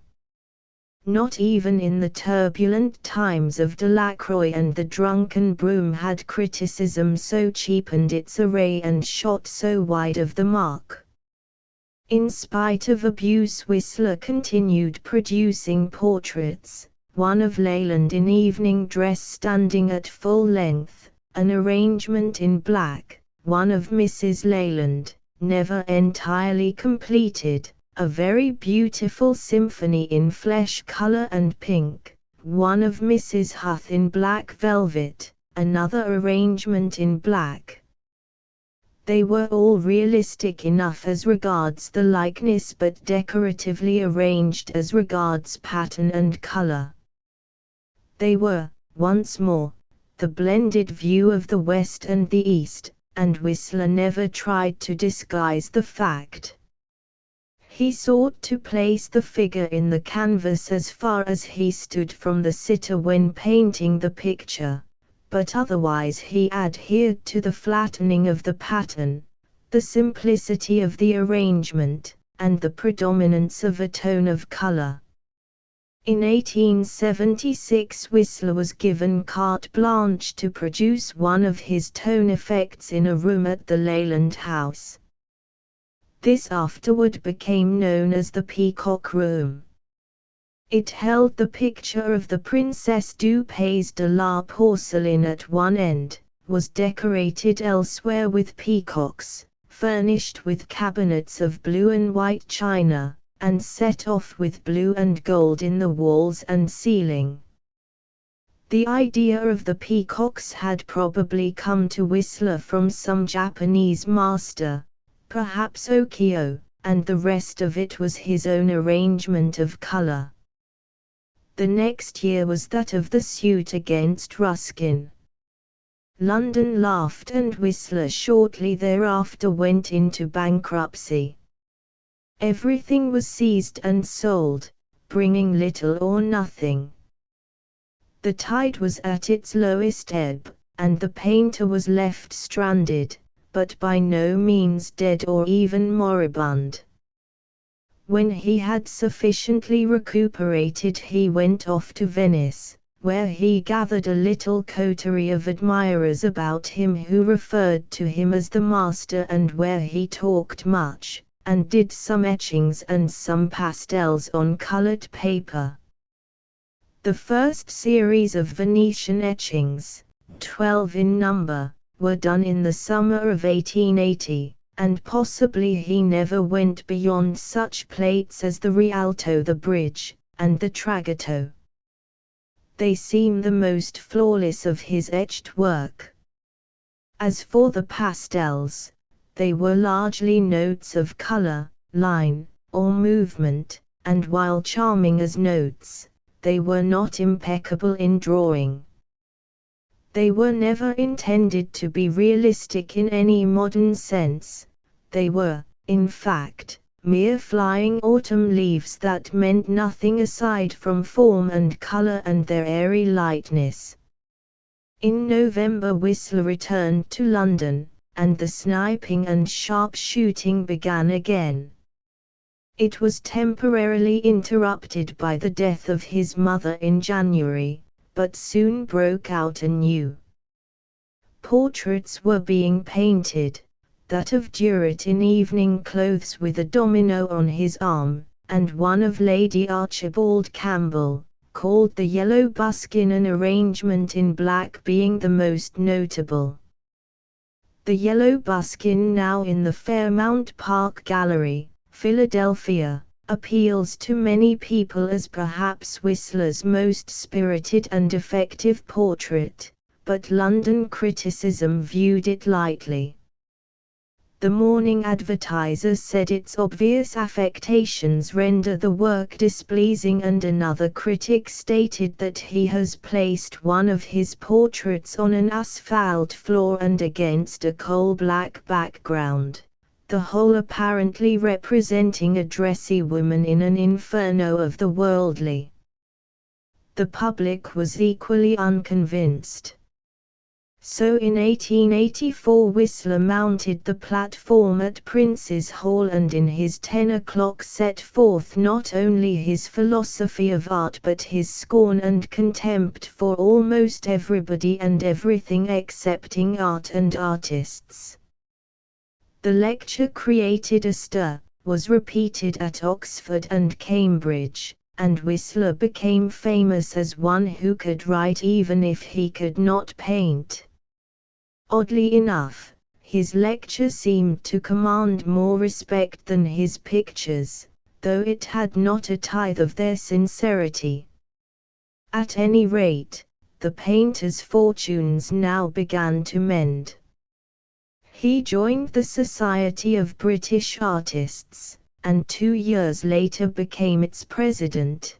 Not even in the turbulent times of Delacroix and the drunken broom had criticism so cheapened its array and shot so wide of the mark. In spite of abuse, Whistler continued producing portraits, one of Leland in evening dress standing at full length, an arrangement in black, one of Mrs. Leyland, never entirely completed, a very beautiful symphony in flesh color and pink, one of Mrs. Huth in black velvet, another arrangement in black. They were all realistic enough as regards the likeness but decoratively arranged as regards pattern and color. They were, once more, the blended view of the West and the East, and Whistler never tried to disguise the fact. He sought to place the figure in the canvas as far as he stood from the sitter when painting the picture, but otherwise he adhered to the flattening of the pattern, the simplicity of the arrangement, and the predominance of a tone of color. In 1876 Whistler was given carte blanche to produce one of his tone effects in a room at the Leyland House. This afterward became known as the Peacock Room. It held the picture of the Princess du Pays de la Porcelaine at one end, was decorated elsewhere with peacocks, furnished with cabinets of blue and white china, and set off with blue and gold in the walls and ceiling. The idea of the peacocks had probably come to Whistler from some Japanese master, perhaps Okio, and the rest of it was his own arrangement of color. The next year was that of the suit against Ruskin. London laughed and Whistler shortly thereafter went into bankruptcy. Everything was seized and sold, bringing little or nothing. The tide was at its lowest ebb, and the painter was left stranded, but by no means dead or even moribund. When he had sufficiently recuperated he went off to Venice, where he gathered a little coterie of admirers about him who referred to him as the master and where he talked much, and did some etchings and some pastels on colored paper. The first series of Venetian etchings, 12 in number, were done in the summer of 1880. And possibly he never went beyond such plates as the Rialto, the Bridge, and the Traghetto. They seem the most flawless of his etched work. As for the pastels, they were largely notes of color, line, or movement, and while charming as notes, they were not impeccable in drawing. They were never intended to be realistic in any modern sense. They were, in fact, mere flying autumn leaves that meant nothing aside from form and color and their airy lightness. In November Whistler returned to London, and the sniping and sharpshooting began again. It was temporarily interrupted by the death of his mother in January, but soon broke out anew. Portraits were being painted, that of Durrett in evening clothes with a domino on his arm, and one of Lady Archibald Campbell, called the Yellow Buskin, an arrangement in black being the most notable. The Yellow Buskin, now in the Fairmount Park Gallery, Philadelphia, appeals to many people as perhaps Whistler's most spirited and effective portrait, but London criticism viewed it lightly. The Morning Advertiser said its obvious affectations render the work displeasing, and another critic stated that he has placed one of his portraits on an asphalt floor and against a coal-black background, the whole apparently representing a dressy woman in an inferno of the worldly. The public was equally unconvinced. So in 1884 Whistler mounted the platform at Prince's Hall and in his 10 o'clock set forth not only his philosophy of art but his scorn and contempt for almost everybody and everything excepting art and artists. The lecture created a stir, was repeated at Oxford and Cambridge, and Whistler became famous as one who could write even if he could not paint. Oddly enough, his lecture seemed to command more respect than his pictures, though it had not a tithe of their sincerity. At any rate, the painter's fortunes now began to mend. He joined the Society of British Artists, and 2 years later became its president.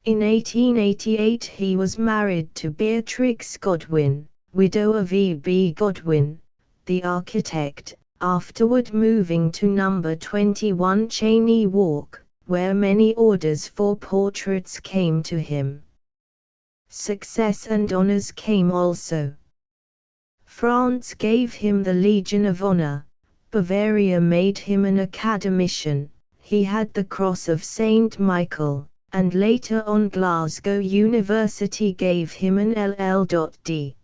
In 1888 he was married to Beatrix Godwin, widow of E. B. Godwin, the architect, afterward moving to number 21 Cheney Walk, where many orders for portraits came to him. Success and honors came also. France gave him the Legion of Honor, Bavaria made him an academician, he had the Cross of St. Michael, and later on Glasgow University gave him an LL.D.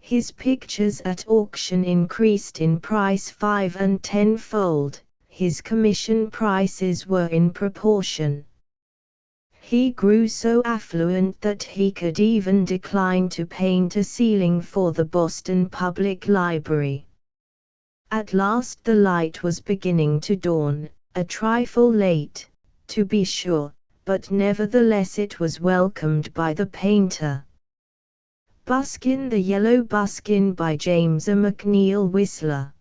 His pictures at auction increased in price 5- and 10-fold, his commission prices were in proportion. He grew so affluent that he could even decline to paint a ceiling for the Boston Public Library. At last the light was beginning to dawn, a trifle late, to be sure, but nevertheless it was welcomed by the painter. Buskin, The Yellow Buskin by James A. McNeill Whistler.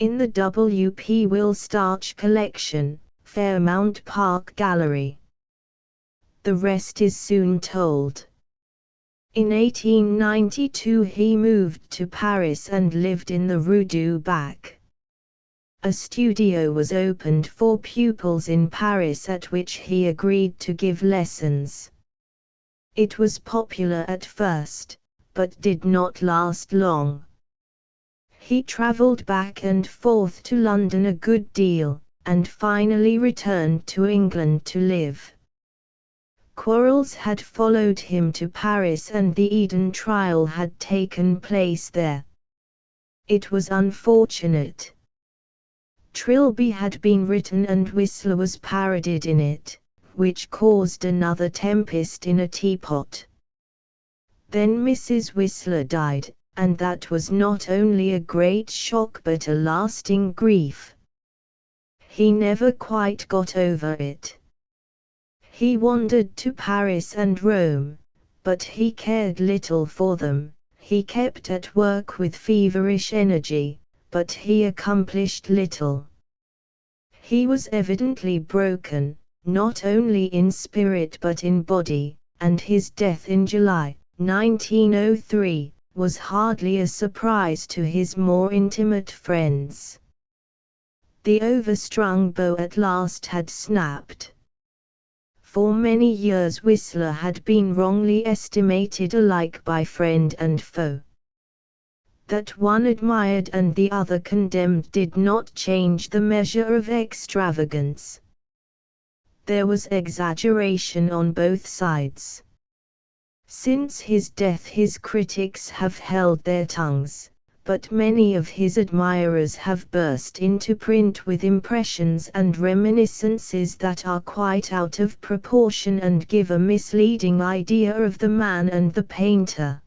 In the W. P. Wilstarch Collection, Fairmount Park Gallery. The rest is soon told. In 1892 he moved to Paris and lived in the Rue du Bac. A studio was opened for pupils in Paris at which he agreed to give lessons. It was popular at first, but did not last long. He traveled back and forth to London a good deal, and finally returned to England to live. Quarrels had followed him to Paris and the Eden trial had taken place there. It was unfortunate. Trilby had been written and Whistler was parodied in it, which caused another tempest in a teapot. Then Mrs. Whistler died, and that was not only a great shock but a lasting grief. He never quite got over it. He wandered to Paris and Rome, but he cared little for them. He kept at work with feverish energy, but he accomplished little. He was evidently broken, not only in spirit but in body, and his death in July 1903 was hardly a surprise to his more intimate friends. The overstrung bow at last had snapped. For many years Whistler had been wrongly estimated alike by friend and foe. That one admired and the other condemned did not change the measure of extravagance. There was exaggeration on both sides. Since his death his critics have held their tongues, but many of his admirers have burst into print with impressions and reminiscences that are quite out of proportion and give a misleading idea of the man and the painter.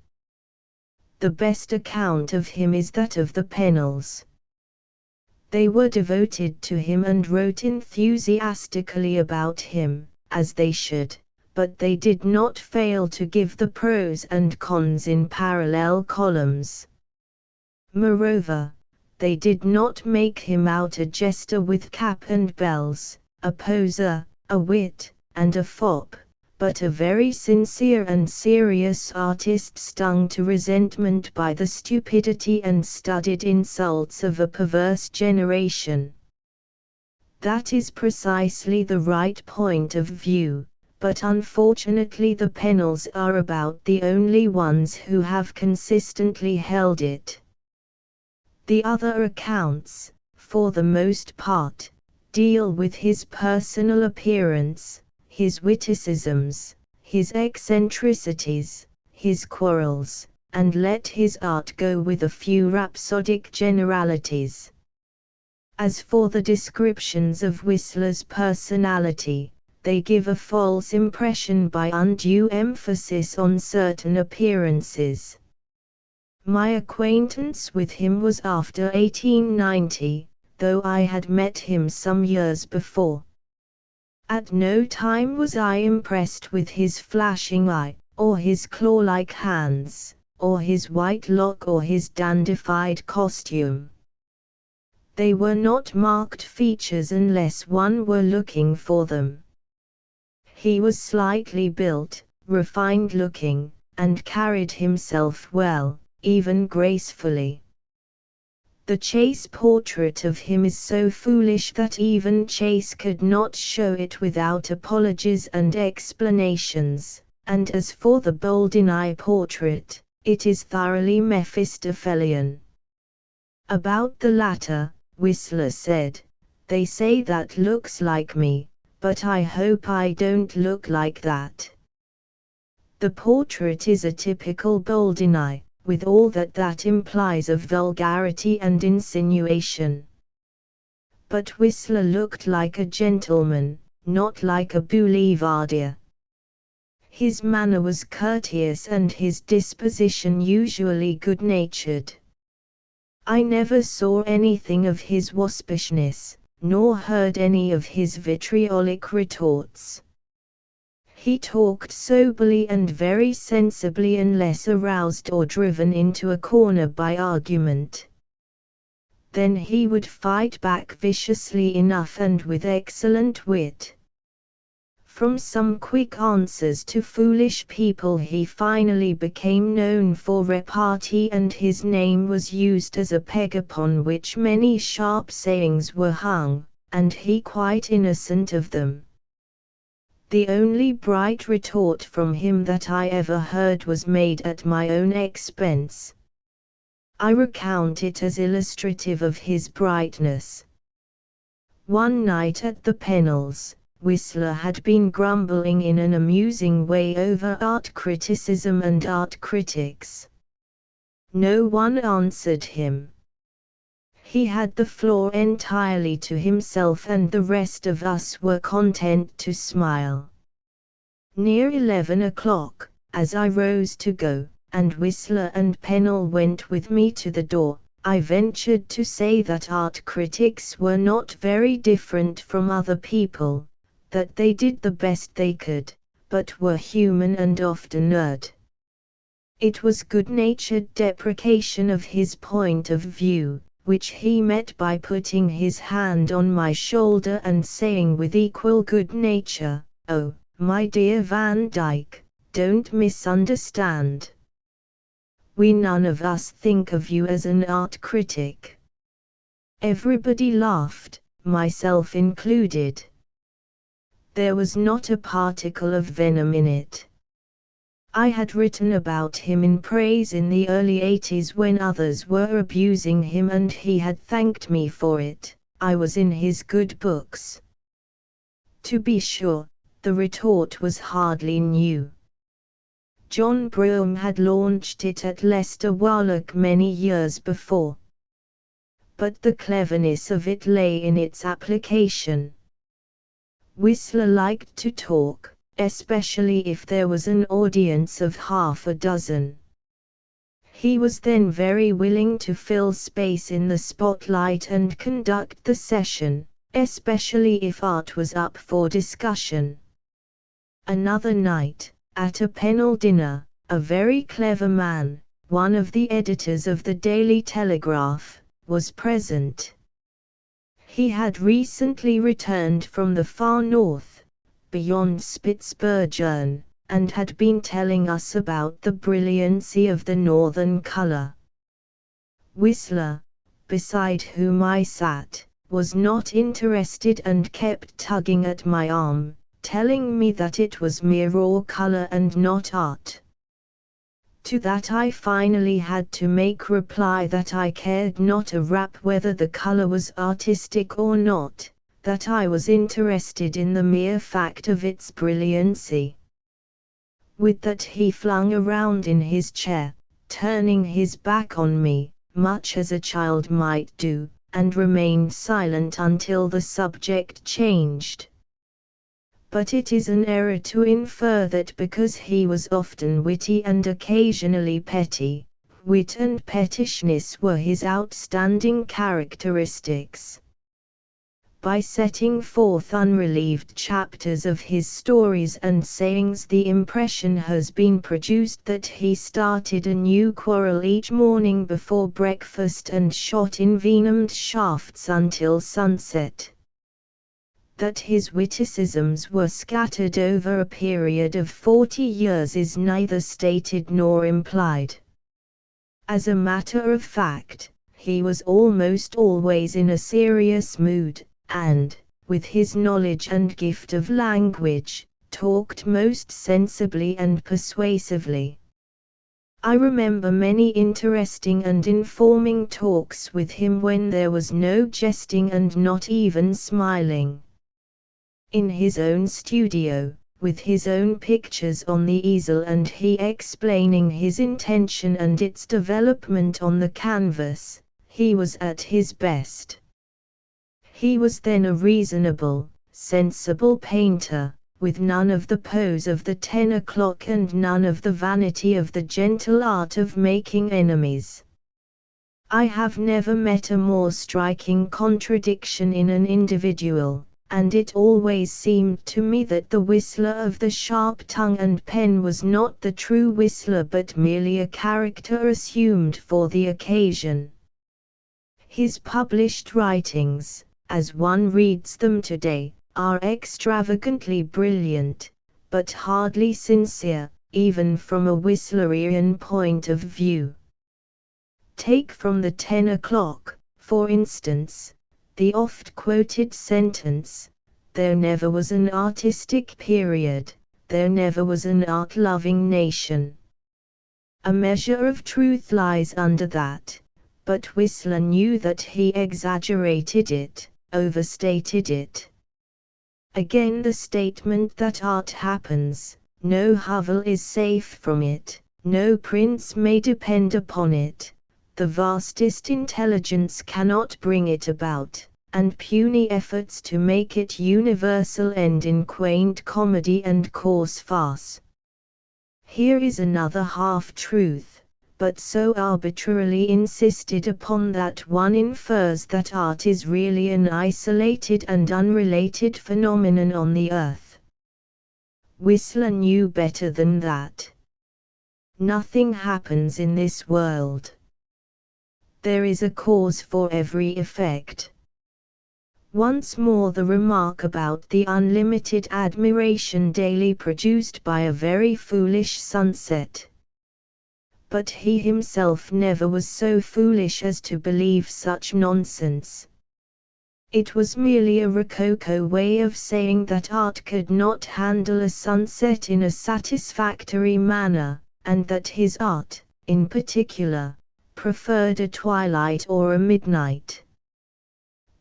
The best account of him is that of the Pennells. They were devoted to him and wrote enthusiastically about him, as they should, but they did not fail to give the pros and cons in parallel columns. Moreover, they did not make him out a jester with cap and bells, a poser, a wit, and a fop, but a very sincere and serious artist stung to resentment by the stupidity and studied insults of a perverse generation. That is precisely the right point of view, but unfortunately the Pennells are about the only ones who have consistently held it. The other accounts, for the most part, deal with his personal appearance, his witticisms, his eccentricities, his quarrels, and let his art go with a few rhapsodic generalities. As for the descriptions of Whistler's personality, they give a false impression by undue emphasis on certain appearances. My acquaintance with him was after 1890, though I had met him some years before. At no time was I impressed with his flashing eye, or his claw-like hands, or his white lock or his dandified costume. They were not marked features unless one were looking for them. He was slightly built, refined-looking, and carried himself well, even gracefully. The Chase portrait of him is so foolish that even Chase could not show it without apologies and explanations, and as for the Boldini portrait, it is thoroughly Mephistophelian. About the latter, Whistler said, "They say that looks like me, but I hope I don't look like that." The portrait is a typical Boldini, with all that implies of vulgarity and insinuation. But Whistler looked like a gentleman, not like a boulevardier. His manner was courteous and his disposition usually good-natured. I never saw anything of his waspishness, nor heard any of his vitriolic retorts. He talked soberly and very sensibly unless aroused or driven into a corner by argument. Then he would fight back viciously enough and with excellent wit. From some quick answers to foolish people he finally became known for repartee, and his name was used as a peg upon which many sharp sayings were hung, and he quite innocent of them. The only bright retort from him that I ever heard was made at my own expense. I recount it as illustrative of his brightness. One night at the Pennells', Whistler had been grumbling in an amusing way over art criticism and art critics. No one answered him. He had the floor entirely to himself and the rest of us were content to smile. Near 11 o'clock, as I rose to go, and Whistler and Pennell went with me to the door, I ventured to say that art critics were not very different from other people, that they did the best they could, but were human and often erred. It was good-natured deprecation of his point of view, which he met by putting his hand on my shoulder and saying with equal good nature, "Oh, my dear Van Dyke, don't misunderstand. We none of us think of you as an art critic." Everybody laughed, myself included. There was not a particle of venom in it. I had written about him in praise in the early 80s when others were abusing him, and he had thanked me for it. I was in his good books. To be sure, the retort was hardly new. John Brougham had launched it at Leicester Warlock many years before. But the cleverness of it lay in its application. Whistler liked to talk, especially if there was an audience of half a dozen. He was then very willing to fill space in the spotlight and conduct the session, especially if art was up for discussion. Another night, at a Pennell dinner, a very clever man, one of the editors of the Daily Telegraph, was present. He had recently returned from the far north, beyond Spitzbergen, and had been telling us about the brilliancy of the northern color. Whistler, beside whom I sat, was not interested and kept tugging at my arm, telling me that it was mere raw color and not art. To that I finally had to make reply that I cared not a rap whether the color was artistic or not, that I was interested in the mere fact of its brilliancy. With that he flung around in his chair, turning his back on me, much as a child might do, and remained silent until the subject changed. But it is an error to infer that because he was often witty and occasionally petty, Wit and pettishness were his outstanding characteristics. By setting forth unrelieved chapters of his stories and sayings, the impression has been produced that he started a new quarrel each morning before breakfast and shot envenomed shafts until sunset. That his witticisms were scattered over a period of 40 years is neither stated nor implied. As a matter of fact, he was almost always in a serious mood, and, with his knowledge and gift of language, talked most sensibly and persuasively. I remember many interesting and informing talks with him when there was no jesting and not even smiling. In his own studio, with his own pictures on the easel and he explaining his intention and its development on the canvas, he was at his best. He was then a reasonable, sensible painter, with none of the pose of the 10 o'clock and none of the vanity of the gentle art of making enemies. I have never met a more striking contradiction in an individual, and it always seemed to me that the whistler of the sharp tongue and pen was not the true whistler but merely a character assumed for the occasion. His published writings, as one reads them today, are extravagantly brilliant, but hardly sincere, even from a Whistlerian point of view. Take from the 10 o'clock, for instance, the oft-quoted sentence, "There never was an artistic period, there never was an art-loving nation." A measure of truth lies under that, but Whistler knew that he exaggerated it, overstated it. Again, the statement that art happens, no hovel is safe from it, no prince may depend upon it, the vastest intelligence cannot bring it about, and puny efforts to make it universal end in quaint comedy and coarse farce. Here is another half-truth, but so arbitrarily insisted upon that one infers that art is really an isolated and unrelated phenomenon on the earth. Whistler knew better than that. Nothing happens in this world. There is a cause for every effect. Once more the remark about the unlimited admiration daily produced by a very foolish sunset. But he himself never was so foolish as to believe such nonsense. It was merely a rococo way of saying that art could not handle a sunset in a satisfactory manner, and that his art, in particular, preferred a twilight or a midnight.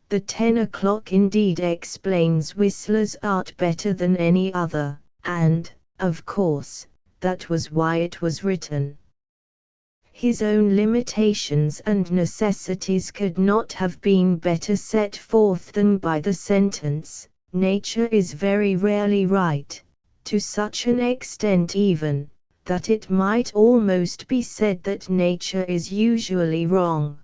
The 10 o'clock indeed explains Whistler's art better than any other, and, of course, that was why it was written. His own limitations and necessities could not have been better set forth than by the sentence, "Nature is very rarely right," to such an extent even, that it might almost be said that nature is usually wrong.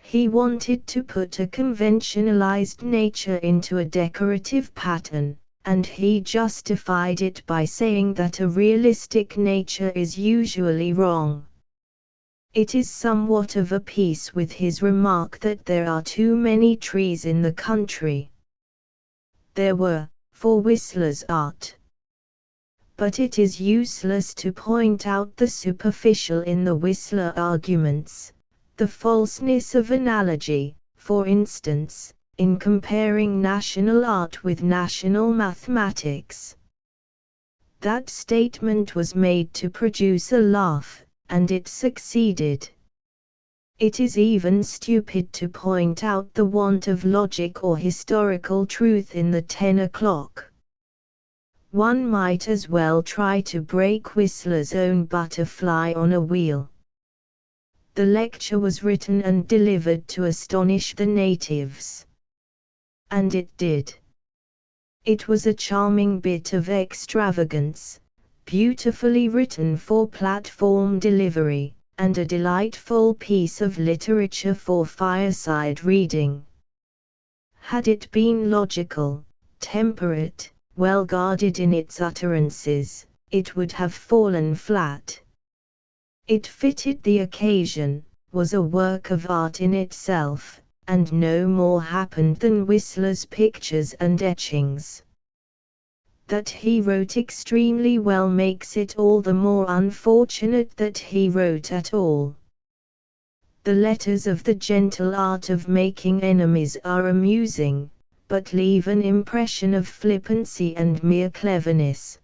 He wanted to put a conventionalized nature into a decorative pattern, and he justified it by saying that a realistic nature is usually wrong. It is somewhat of a piece with his remark that there are too many trees in the country. There were, for Whistler's art. But it is useless to point out the superficial in the Whistler arguments, the falseness of analogy, for instance, in comparing national art with national mathematics. That statement was made to produce a laugh, and it succeeded. It is even stupid to point out the want of logic or historical truth in the 10 o'clock. One might as well try to break Whistler's own butterfly on a wheel. The lecture was written and delivered to astonish the natives. And it did. It was a charming bit of extravagance, beautifully written for platform delivery, and a delightful piece of literature for fireside reading. Had it been logical, temperate, well guarded in its utterances, it would have fallen flat. It fitted the occasion, was a work of art in itself, and no more happened than Whistler's pictures and etchings. That he wrote extremely well makes it all the more unfortunate that he wrote at all. The letters of The Gentle Art of Making Enemies are amusing, but leave an impression of flippancy and mere cleverness.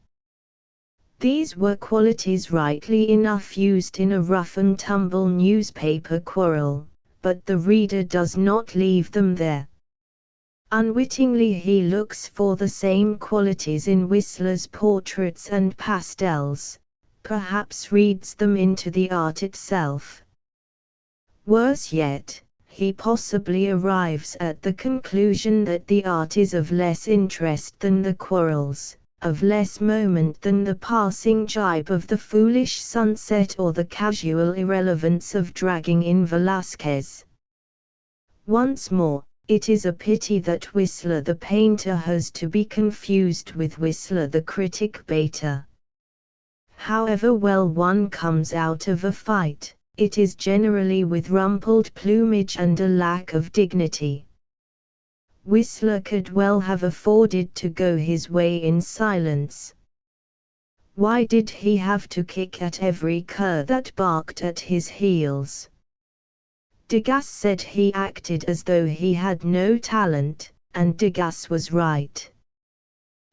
These were qualities rightly enough used in a rough-and-tumble newspaper quarrel, but the reader does not leave them there. Unwittingly he looks for the same qualities in Whistler's portraits and pastels, perhaps reads them into the art itself. Worse yet, he possibly arrives at the conclusion that the art is of less interest than the quarrels, of less moment than the passing jibe of the foolish sunset or the casual irrelevance of dragging in Velázquez. Once more, it is a pity that Whistler the painter has to be confused with Whistler the critic beta. However well one comes out of a fight, it is generally with rumpled plumage and a lack of dignity. Whistler could well have afforded to go his way in silence. Why did he have to kick at every cur that barked at his heels? Degas said he acted as though he had no talent, and Degas was right.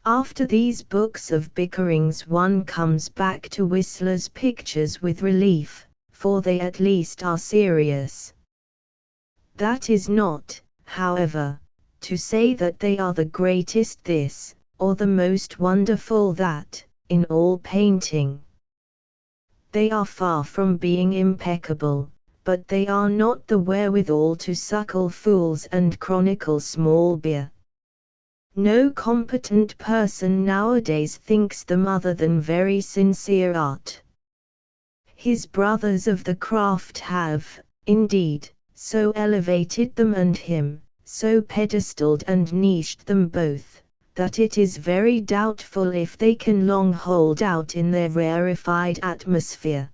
After these books of bickerings one comes back to Whistler's pictures with relief, for they at least are serious. That is not, however, to say that they are the greatest this, or the most wonderful that, in all painting. They are far from being impeccable, but they are not the wherewithal to suckle fools and chronicle small beer. No competent person nowadays thinks them other than very sincere art. His brothers of the craft have, indeed, so elevated them and him, so pedestaled and niched them both, that it is very doubtful if they can long hold out in their rarefied atmosphere.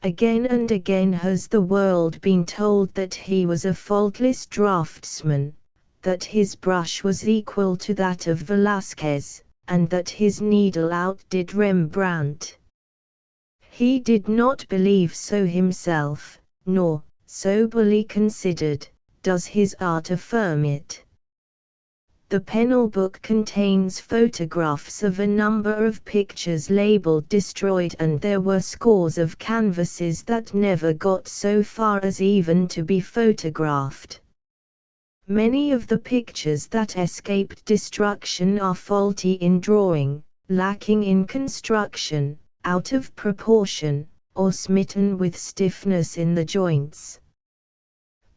Again and again has the world been told that he was a faultless draftsman, that his brush was equal to that of Velázquez, and that his needle outdid Rembrandt. He did not believe so himself, nor, soberly considered, does his art affirm it. The Pennell book contains photographs of a number of pictures labeled destroyed, and there were scores of canvases that never got so far as even to be photographed. Many of the pictures that escaped destruction are faulty in drawing, lacking in construction, out of proportion, or smitten with stiffness in the joints.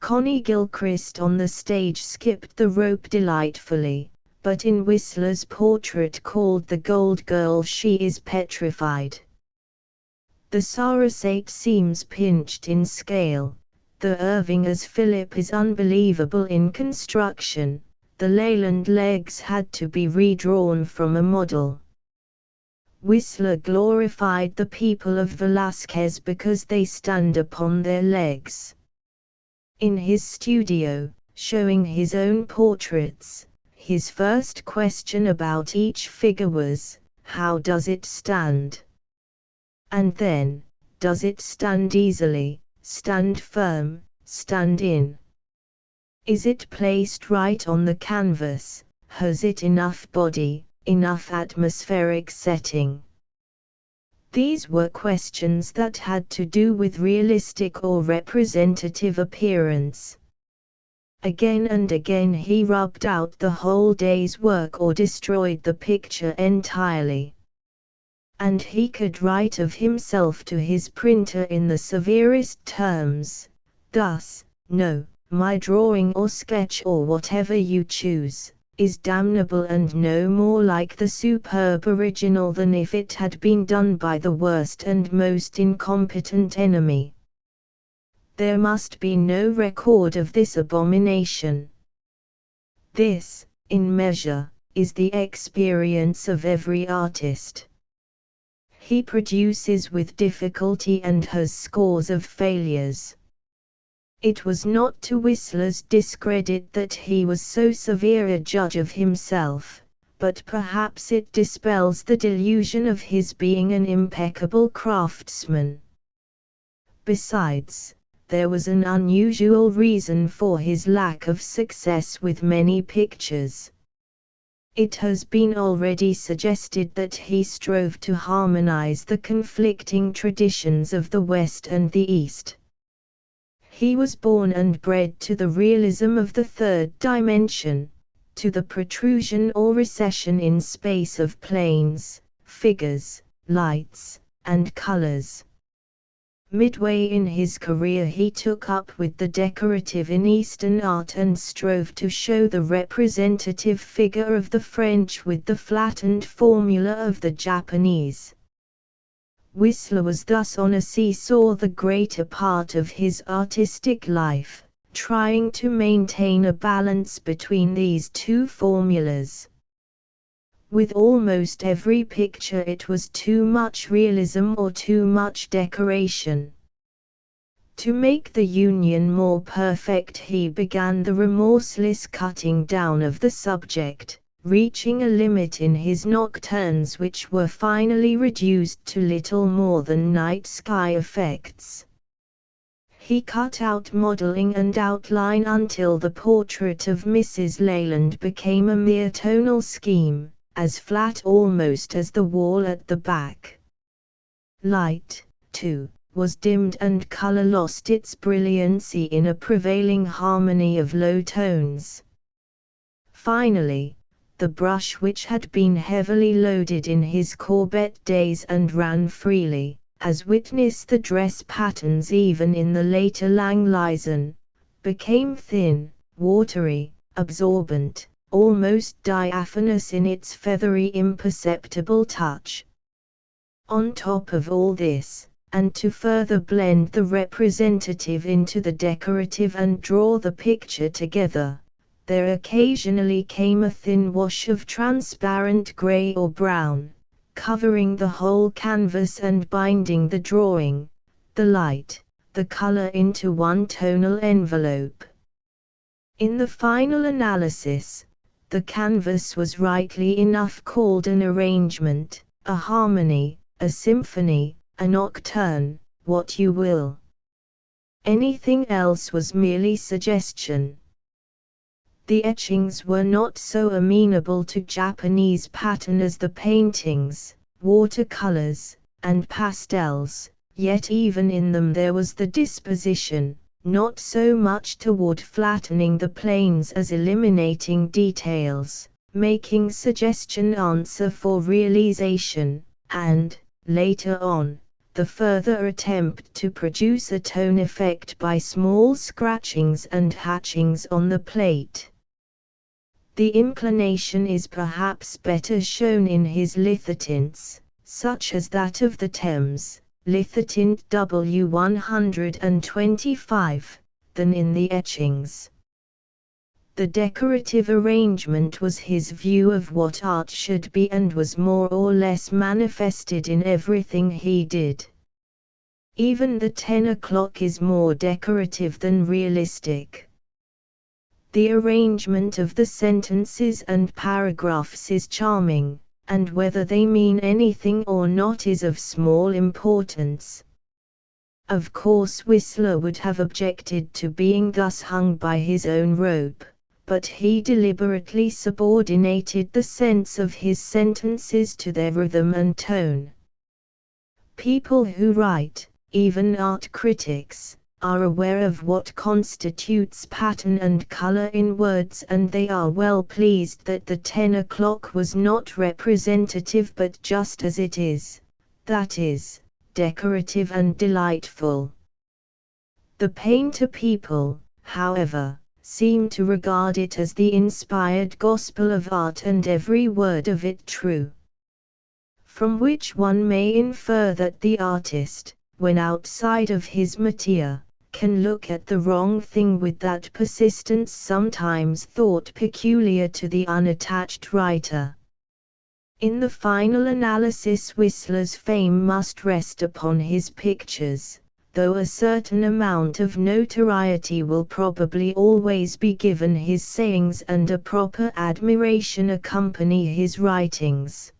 Connie Gilchrist on the stage skipped the rope delightfully, but in Whistler's portrait called The Gold Girl she is petrified. The Sarasate seems pinched in scale, the Irving as Philip is unbelievable in construction, the Leyland legs had to be redrawn from a model. Whistler glorified the people of Velázquez because they stand upon their legs. In his studio, showing his own portraits, his first question about each figure was, "How does it stand?" And then, "Does it stand easily, stand firm, stand in? Is it placed right on the canvas, has it enough body, enough atmospheric setting?" These were questions that had to do with realistic or representative appearance. Again and again he rubbed out the whole day's work or destroyed the picture entirely. And he could write of himself to his printer in the severest terms, thus, "No, my drawing or sketch or whatever you choose, is damnable and no more like the superb original than if it had been done by the worst and most incompetent enemy. There must be no record of this abomination. This, in measure, is the experience of every artist. He produces with difficulty and has scores of failures. It was not to Whistler's discredit that he was so severe a judge of himself, but perhaps it dispels the delusion of his being an impeccable craftsman. Besides, there was an unusual reason for his lack of success with many pictures. It has been already suggested that he strove to harmonize the conflicting traditions of the West and the East. He was born and bred to the realism of the third dimension, to the protrusion or recession in space of planes, figures, lights, and colors. Midway in his career he took up with the decorative in Eastern art and strove to show the representative figure of the French with the flattened formula of the Japanese. Whistler was thus on a seesaw the greater part of his artistic life, trying to maintain a balance between these two formulas. With almost every picture it was too much realism or too much decoration. To make the union more perfect he began the remorseless cutting down of the subject, reaching a limit in his nocturnes which were finally reduced to little more than night sky effects. He cut out modeling and outline until the portrait of Mrs. Leland became a mere tonal scheme, as flat almost as the wall at the back. Light, too, was dimmed and color lost its brilliancy in a prevailing harmony of low tones. Finally, the brush which had been heavily loaded in his Corbett days and ran freely, as witness the dress patterns even in the later Langleyson, became thin, watery, absorbent, almost diaphanous in its feathery imperceptible touch. On top of all this, and to further blend the representative into the decorative and draw the picture together, there occasionally came a thin wash of transparent gray or brown, covering the whole canvas and binding the drawing, the light, the color into one tonal envelope. In the final analysis, the canvas was rightly enough called an arrangement, a harmony, a symphony, a nocturne, what you will. Anything else was merely suggestion. The etchings were not so amenable to Japanese pattern as the paintings, watercolors, and pastels, yet even in them there was the disposition, not so much toward flattening the planes as eliminating details, making suggestion answer for realization, and, later on, the further attempt to produce a tone effect by small scratchings and hatchings on the plate. The inclination is perhaps better shown in his lithotints, such as that of the Thames, lithotint W125, than in the etchings. The decorative arrangement was his view of what art should be and was more or less manifested in everything he did. Even the 10 o'clock is more decorative than realistic. The arrangement of the sentences and paragraphs is charming, and whether they mean anything or not is of small importance. Of course Whistler would have objected to being thus hung by his own rope, but he deliberately subordinated the sense of his sentences to their rhythm and tone. People who write, even art critics, are aware of what constitutes pattern and color in words, and they are well pleased that the 10 o'clock was not representative but just as it is, that is, decorative and delightful. The painter people, however, seem to regard it as the inspired gospel of art and every word of it true. From which one may infer that the artist, when outside of his materia, can look at the wrong thing with that persistence sometimes thought peculiar to the unattached writer. In the final analysis, Whistler's fame must rest upon his pictures, though a certain amount of notoriety will probably always be given his sayings and a proper admiration accompany his writings.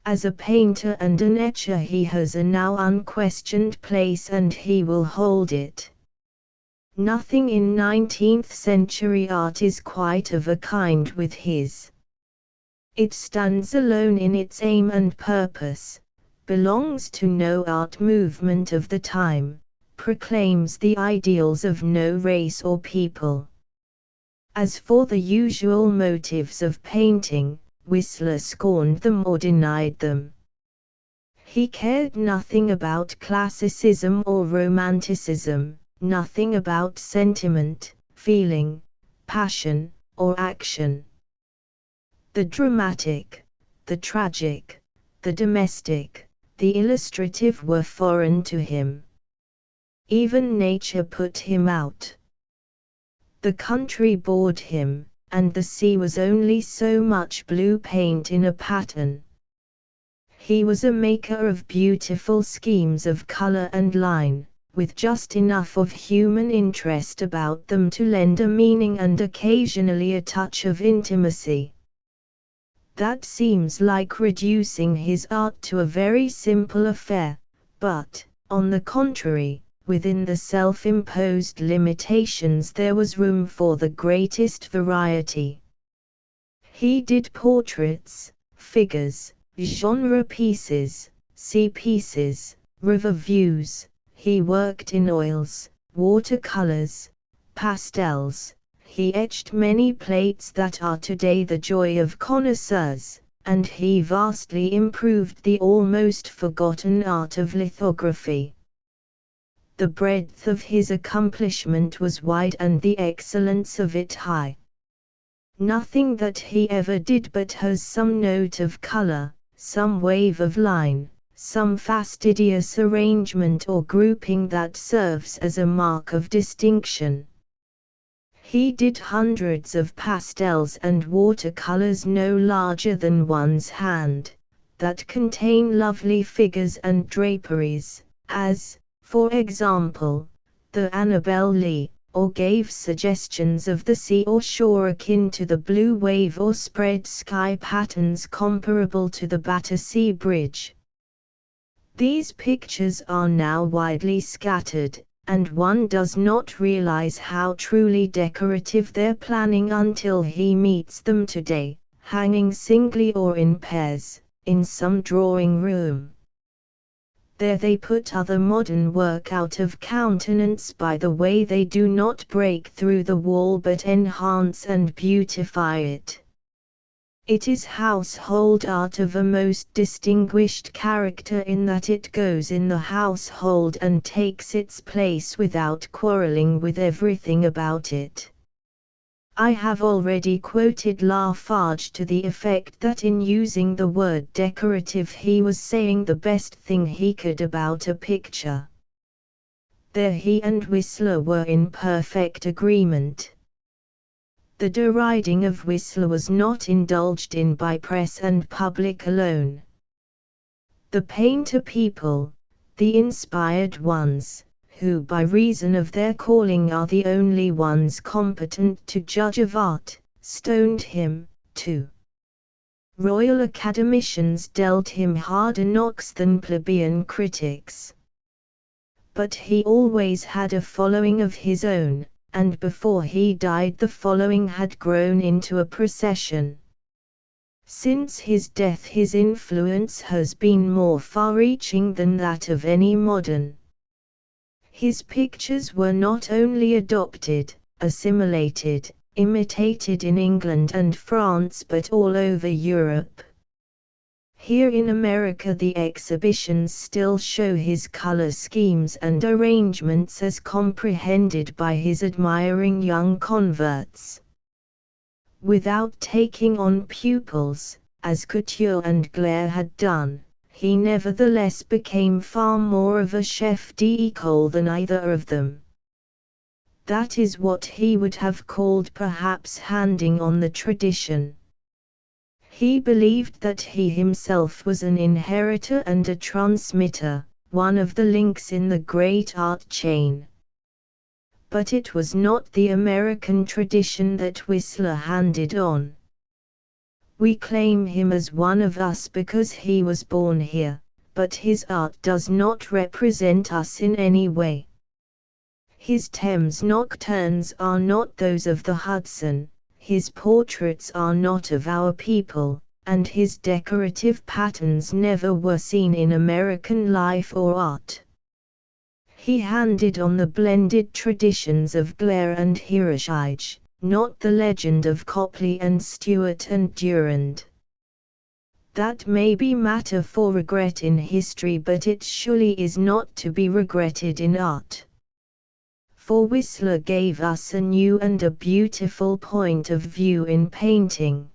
As a painter and an etcher he has a now unquestioned place and he will hold it. Nothing in 19th century art is quite of a kind with his. It stands alone in its aim and purpose, belongs to no art movement of the time, proclaims the ideals of no race or people. As for the usual motives of painting, Whistler scorned them or denied them. He cared nothing about classicism or romanticism, nothing about sentiment, feeling, passion, or action. The dramatic, the tragic, the domestic, the illustrative were foreign to him. Even nature put him out. The country bored him, and the sea was only so much blue paint in a pattern. He was a maker of beautiful schemes of color and line, with just enough of human interest about them to lend a meaning and occasionally a touch of intimacy. That seems like reducing his art to a very simple affair, but, on the contrary, within the self-imposed limitations there was room for the greatest variety. He did portraits, figures, genre pieces, sea pieces, river views, he worked in oils, watercolors, pastels. He etched many plates that are today the joy of connoisseurs, and he vastly improved the almost forgotten art of lithography. The breadth of his accomplishment was wide and the excellence of it high. Nothing that he ever did but has some note of color, some wave of line, some fastidious arrangement or grouping that serves as a mark of distinction. He did hundreds of pastels and watercolors no larger than one's hand, that contain lovely figures and draperies, as, for example, the Annabel Lee, or gave suggestions of the sea or shore akin to the blue wave or spread sky patterns comparable to the Battersea Bridge. These pictures are now widely scattered, and one does not realize how truly decorative they're planning until he meets them today, hanging singly or in pairs, in some drawing room. There they put other modern work out of countenance by the way they do not break through the wall but enhance and beautify it. It is household art of a most distinguished character in that it goes in the household and takes its place without quarreling with everything about it. I have already quoted Lafarge to the effect that in using the word decorative he was saying the best thing he could about a picture. There he and Whistler were in perfect agreement. The deriding of Whistler was not indulged in by press and public alone. The painter people, the inspired ones, who by reason of their calling are the only ones competent to judge of art, stoned him, too. Royal Academicians dealt him harder knocks than plebeian critics. But he always had a following of his own, and before he died the following had grown into a procession. Since his death his influence has been more far-reaching than that of any modern. His pictures were not only adopted, assimilated, imitated in England and France but all over Europe. Here in America the exhibitions still show his color schemes and arrangements as comprehended by his admiring young converts. Without taking on pupils, as Couture and Glare had done, he nevertheless became far more of a chef d'école than either of them. That is what he would have called perhaps handing on the tradition. He believed that he himself was an inheritor and a transmitter, one of the links in the great art chain. But it was not the American tradition that Whistler handed on. We claim him as one of us because he was born here, but his art does not represent us in any way. His Thames nocturnes are not those of the Hudson, his portraits are not of our people, and his decorative patterns never were seen in American life or art. He handed on the blended traditions of Glare and Hirschige, not the legend of Copley and Stewart and Durand. That may be matter for regret in history, but it surely is not to be regretted in art. For Whistler gave us a new and a beautiful point of view in painting.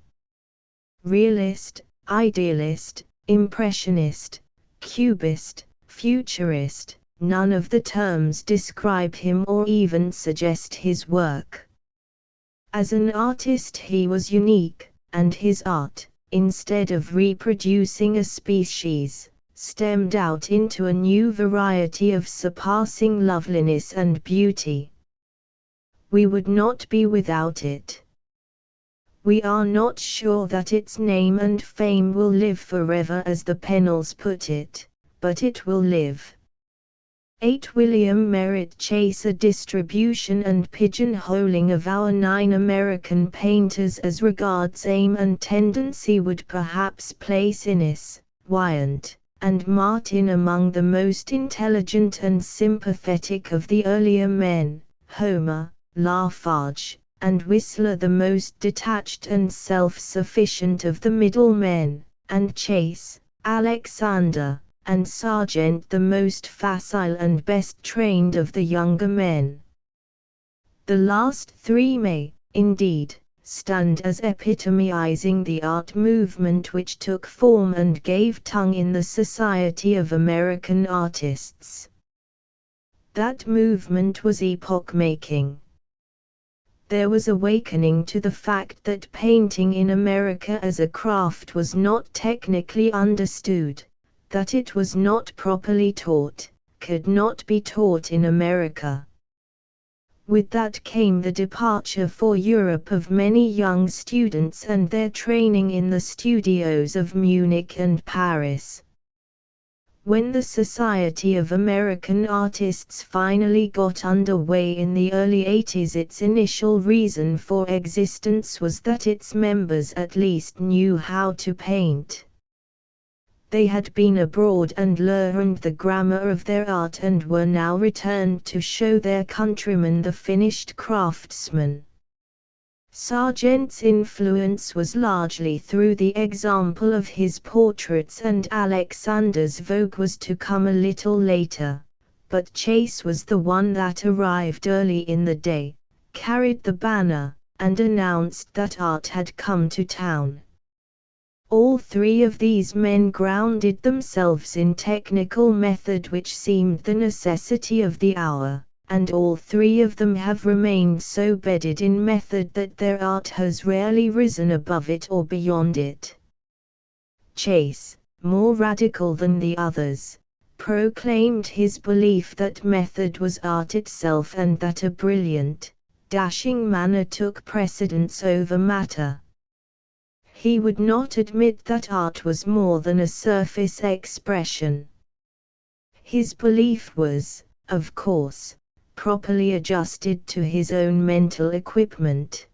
Realist, idealist, impressionist, cubist, futurist, none of the terms describe him or even suggest his work. As an artist he was unique, and his art, instead of reproducing a species, stemmed out into a new variety of surpassing loveliness and beauty. We would not be without it. We are not sure that its name and fame will live forever as the Pennells put it, but it will live. 8 William Merritt Chase. A distribution and pigeonholing of our 9 American painters as regards aim and tendency would perhaps place Innes, Wyant, and Martin among the most intelligent and sympathetic of the earlier men, Homer, Lafarge, and Whistler the most detached and self-sufficient of the middle men, and Chase, Alexander, and Sargent the most facile and best trained of the younger men. The last 3 may, indeed, stand as epitomizing the art movement which took form and gave tongue in the Society of American Artists. That movement was epoch-making. There was awakening to the fact that painting in America as a craft was not technically understood, that it was not properly taught, could not be taught in America. With that came the departure for Europe of many young students and their training in the studios of Munich and Paris. When the Society of American Artists finally got underway in the early 80s, its initial reason for existence was that its members at least knew how to paint. They had been abroad and learned the grammar of their art and were now returned to show their countrymen the finished craftsman. Sargent's influence was largely through the example of his portraits, and Alexander's vogue was to come a little later, but Chase was the one that arrived early in the day, carried the banner, and announced that art had come to town. All 3 of these men grounded themselves in technical method which seemed the necessity of the hour, and all 3 of them have remained so bedded in method that their art has rarely risen above it or beyond it. Chase, more radical than the others, proclaimed his belief that method was art itself and that a brilliant, dashing manner took precedence over matter. He would not admit that art was more than a surface expression. His belief was, of course, properly adjusted to his own mental equipment.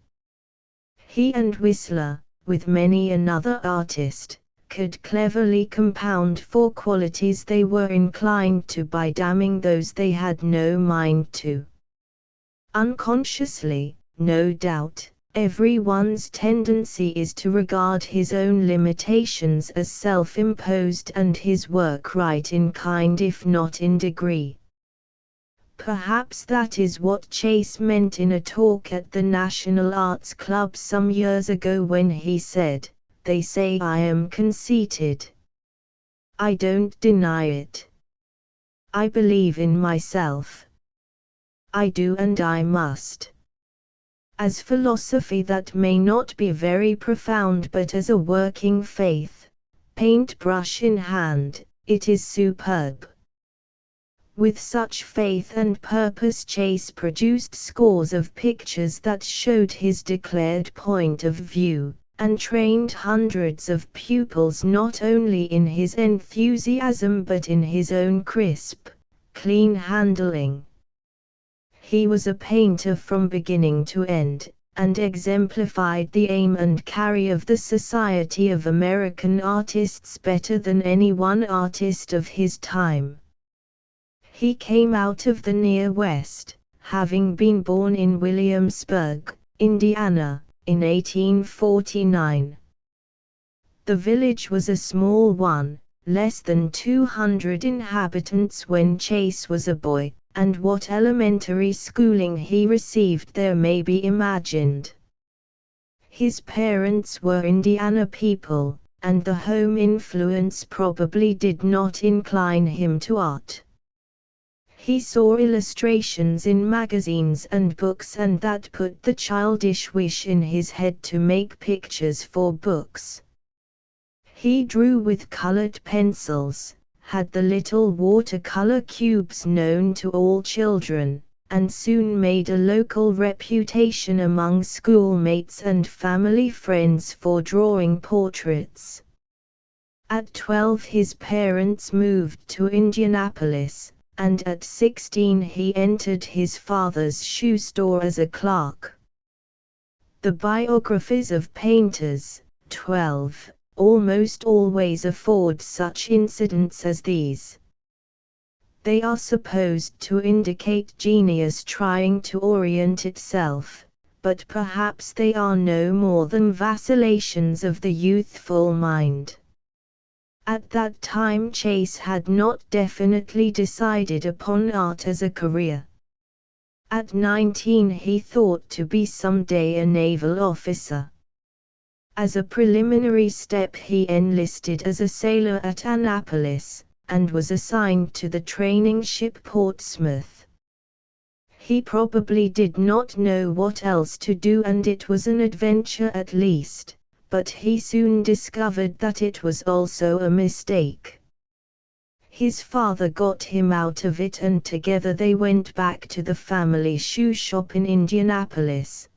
He and Whistler, with many another artist, could cleverly compound for qualities they were inclined to by damning those they had no mind to. Unconsciously, no doubt, Everyone's tendency is to regard his own limitations as self-imposed and his work right in kind if not in degree. Perhaps that is what Chase meant in a talk at the National Arts Club some years ago when he said, "They say I am conceited. I don't deny it. I believe in myself. I do and I must." As philosophy that may not be very profound, but as a working faith, paintbrush in hand, it is superb. With such faith and purpose Chase produced scores of pictures that showed his declared point of view, and trained hundreds of pupils not only in his enthusiasm but in his own crisp, clean handling. He was a painter from beginning to end, and exemplified the aim and carry of the Society of American Artists better than any one artist of his time. He came out of the Near West, having been born in Williamsburg, Indiana, in 1849. The village was a small one, less than 200 inhabitants when Chase was a boy, and what elementary schooling he received there may be imagined. His parents were Indiana people, and the home influence probably did not incline him to art. He saw illustrations in magazines and books, and that put the childish wish in his head to make pictures for books. He drew with colored pencils, had the little watercolor cubes known to all children, and soon made a local reputation among schoolmates and family friends for drawing portraits. At 12 his parents moved to Indianapolis, and at 16 he entered his father's shoe store as a clerk. The biographies of painters, 12, almost always afford such incidents as these. They are supposed to indicate genius trying to orient itself, but perhaps they are no more than vacillations of the youthful mind. At that time Chase had not definitely decided upon art as a career. At 19 he thought to be someday a naval officer. As a preliminary step he enlisted as a sailor at Annapolis, and was assigned to the training ship Portsmouth. He probably did not know what else to do, and it was an adventure at least, but he soon discovered that it was also a mistake. His father got him out of it, and together they went back to the family shoe shop in Indianapolis.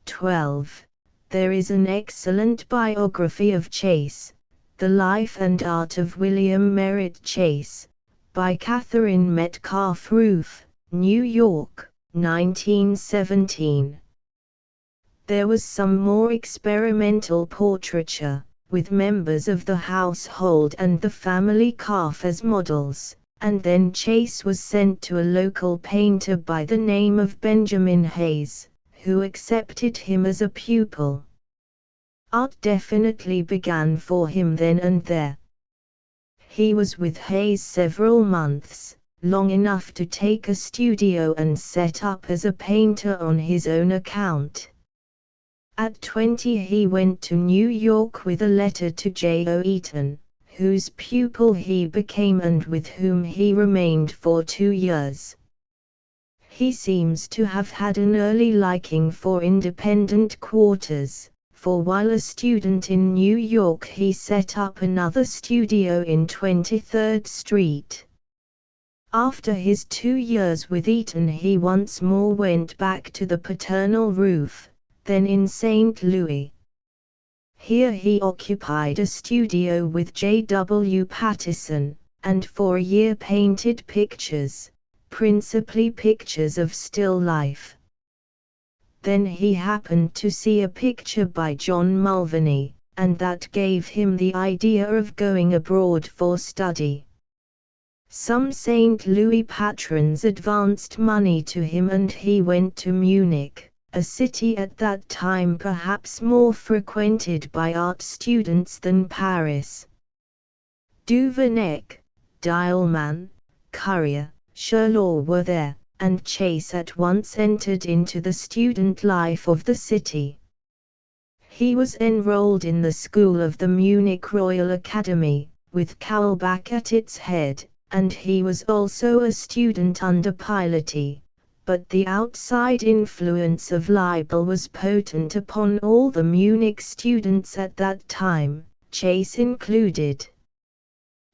12. There is an excellent biography of Chase, The Life and Art of William Merritt Chase, by Catherine Metcalf Roof, New York, 1917. There was some more experimental portraiture, with members of the household and the family calf as models, and then Chase was sent to a local painter by the name of Benjamin Hayes, who accepted him as a pupil. Art definitely began for him then and there. He was with Hayes several months, long enough to take a studio and set up as a painter on his own account. At 20 he went to New York with a letter to J.O. Eaton, whose pupil he became and with whom he remained for 2 years. He seems to have had an early liking for independent quarters, for while a student in New York he set up another studio in 23rd Street. After his 2 years with Eaton he once more went back to the paternal roof, then in St. Louis. Here he occupied a studio with J.W. Patterson, and for a year painted pictures, principally pictures of still life. Then he happened to see a picture by John Mulvaney, and that gave him the idea of going abroad for study. Some St. Louis patrons advanced money to him and he went to Munich, a city at that time perhaps more frequented by art students than Paris. Duveneck, Dialman, Currier, Sherlaw were there, and Chase at once entered into the student life of the city. He was enrolled in the school of the Munich Royal Academy, with Kaulbach at its head, and he was also a student under Piloty, but the outside influence of Leibel was potent upon all the Munich students at that time, Chase included.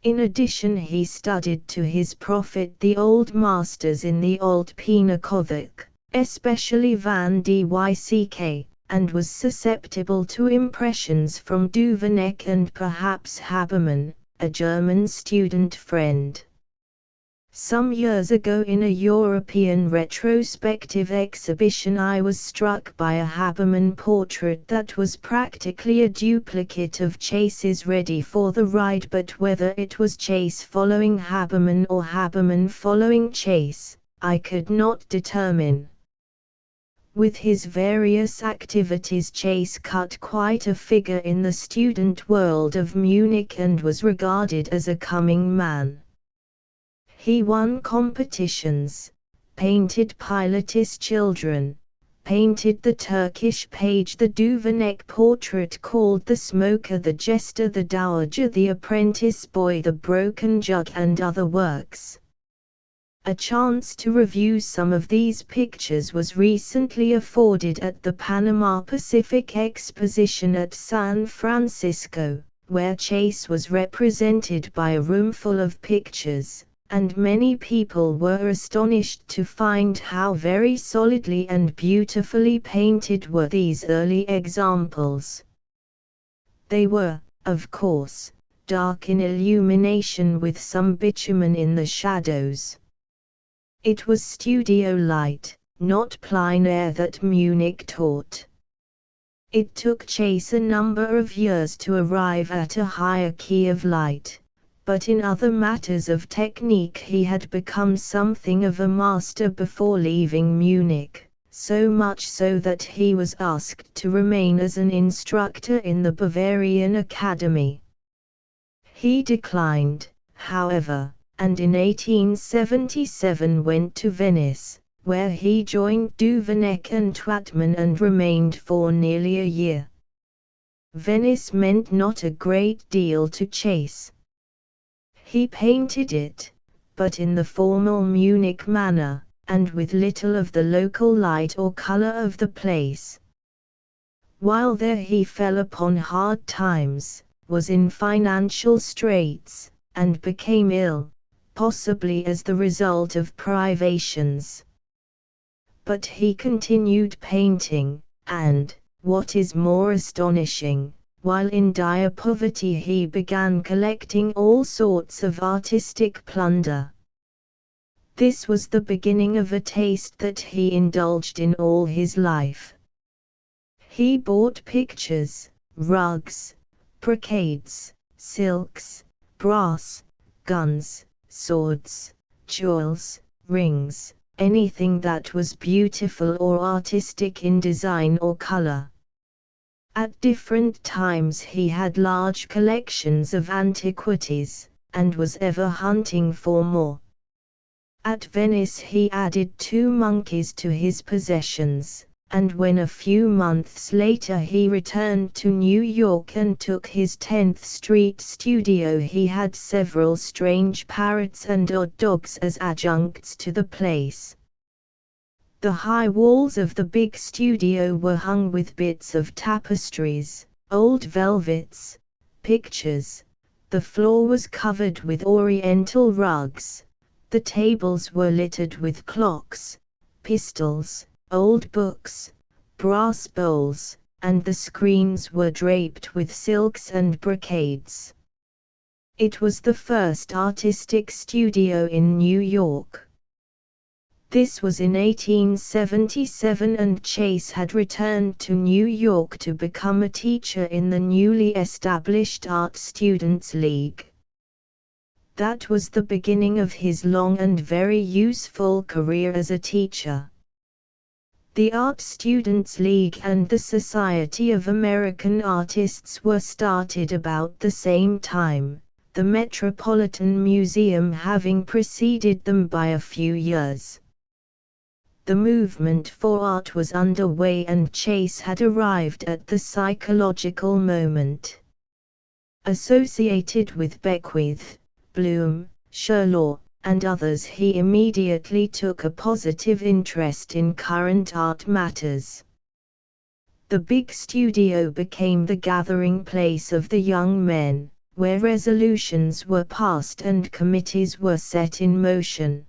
In addition, he studied to his profit the old masters in the Old Pinakothek, especially Van Dyck, and was susceptible to impressions from Duveneck and perhaps Habermann, a German student friend. Some years ago in a European retrospective exhibition I was struck by a Habermann portrait that was practically a duplicate of Chase's Ready for the Ride, but whether it was Chase following Habermann or Habermann following Chase, I could not determine. With his various activities, Chase cut quite a figure in the student world of Munich and was regarded as a coming man. He won competitions, painted Pilotis children, painted the Turkish page, the Duveneck portrait called The Smoker, the Jester, the Dowager, the Apprentice Boy, the Broken Jug, and other works. A chance to review some of these pictures was recently afforded at the Panama Pacific Exposition at San Francisco, where Chase was represented by a roomful of pictures, and many people were astonished to find how very solidly and beautifully painted were these early examples. They were, of course, dark in illumination with some bitumen in the shadows. It was studio light, not plein air, that Munich taught. It took Chase a number of years to arrive at a higher key of light, but in other matters of technique he had become something of a master before leaving Munich, so much so that he was asked to remain as an instructor in the Bavarian Academy. He declined, however, and in 1877 went to Venice, where he joined Duveneck and Twatman and remained for nearly a year. Venice meant not a great deal to Chase. He painted it, but in the formal Munich manner, and with little of the local light or color of the place. While there he fell upon hard times, was in financial straits, and became ill, possibly as the result of privations. But he continued painting, and, what is more astonishing, while in dire poverty he began collecting all sorts of artistic plunder. This was the beginning of a taste that he indulged in all his life. He bought pictures, rugs, brocades, silks, brass, guns, swords, jewels, rings, anything that was beautiful or artistic in design or color. At different times he had large collections of antiquities, and was ever hunting for more. At Venice he added 2 monkeys to his possessions, and when a few months later he returned to New York and took his 10th Street studio, he had several strange parrots and odd dogs as adjuncts to the place. The high walls of the big studio were hung with bits of tapestries, old velvets, pictures, the floor was covered with oriental rugs, the tables were littered with clocks, pistols, old books, brass bowls, and the screens were draped with silks and brocades. It was the first artistic studio in New York. This was in 1877, and Chase had returned to New York to become a teacher in the newly established Art Students League. That was the beginning of his long and very useful career as a teacher. The Art Students League and the Society of American Artists were started about the same time, the Metropolitan Museum having preceded them by a few years. The movement for art was underway and Chase had arrived at the psychological moment. Associated with Beckwith, Bloom, Sherlaw, and others, he immediately took a positive interest in current art matters. The big studio became the gathering place of the young men, where resolutions were passed and committees were set in motion.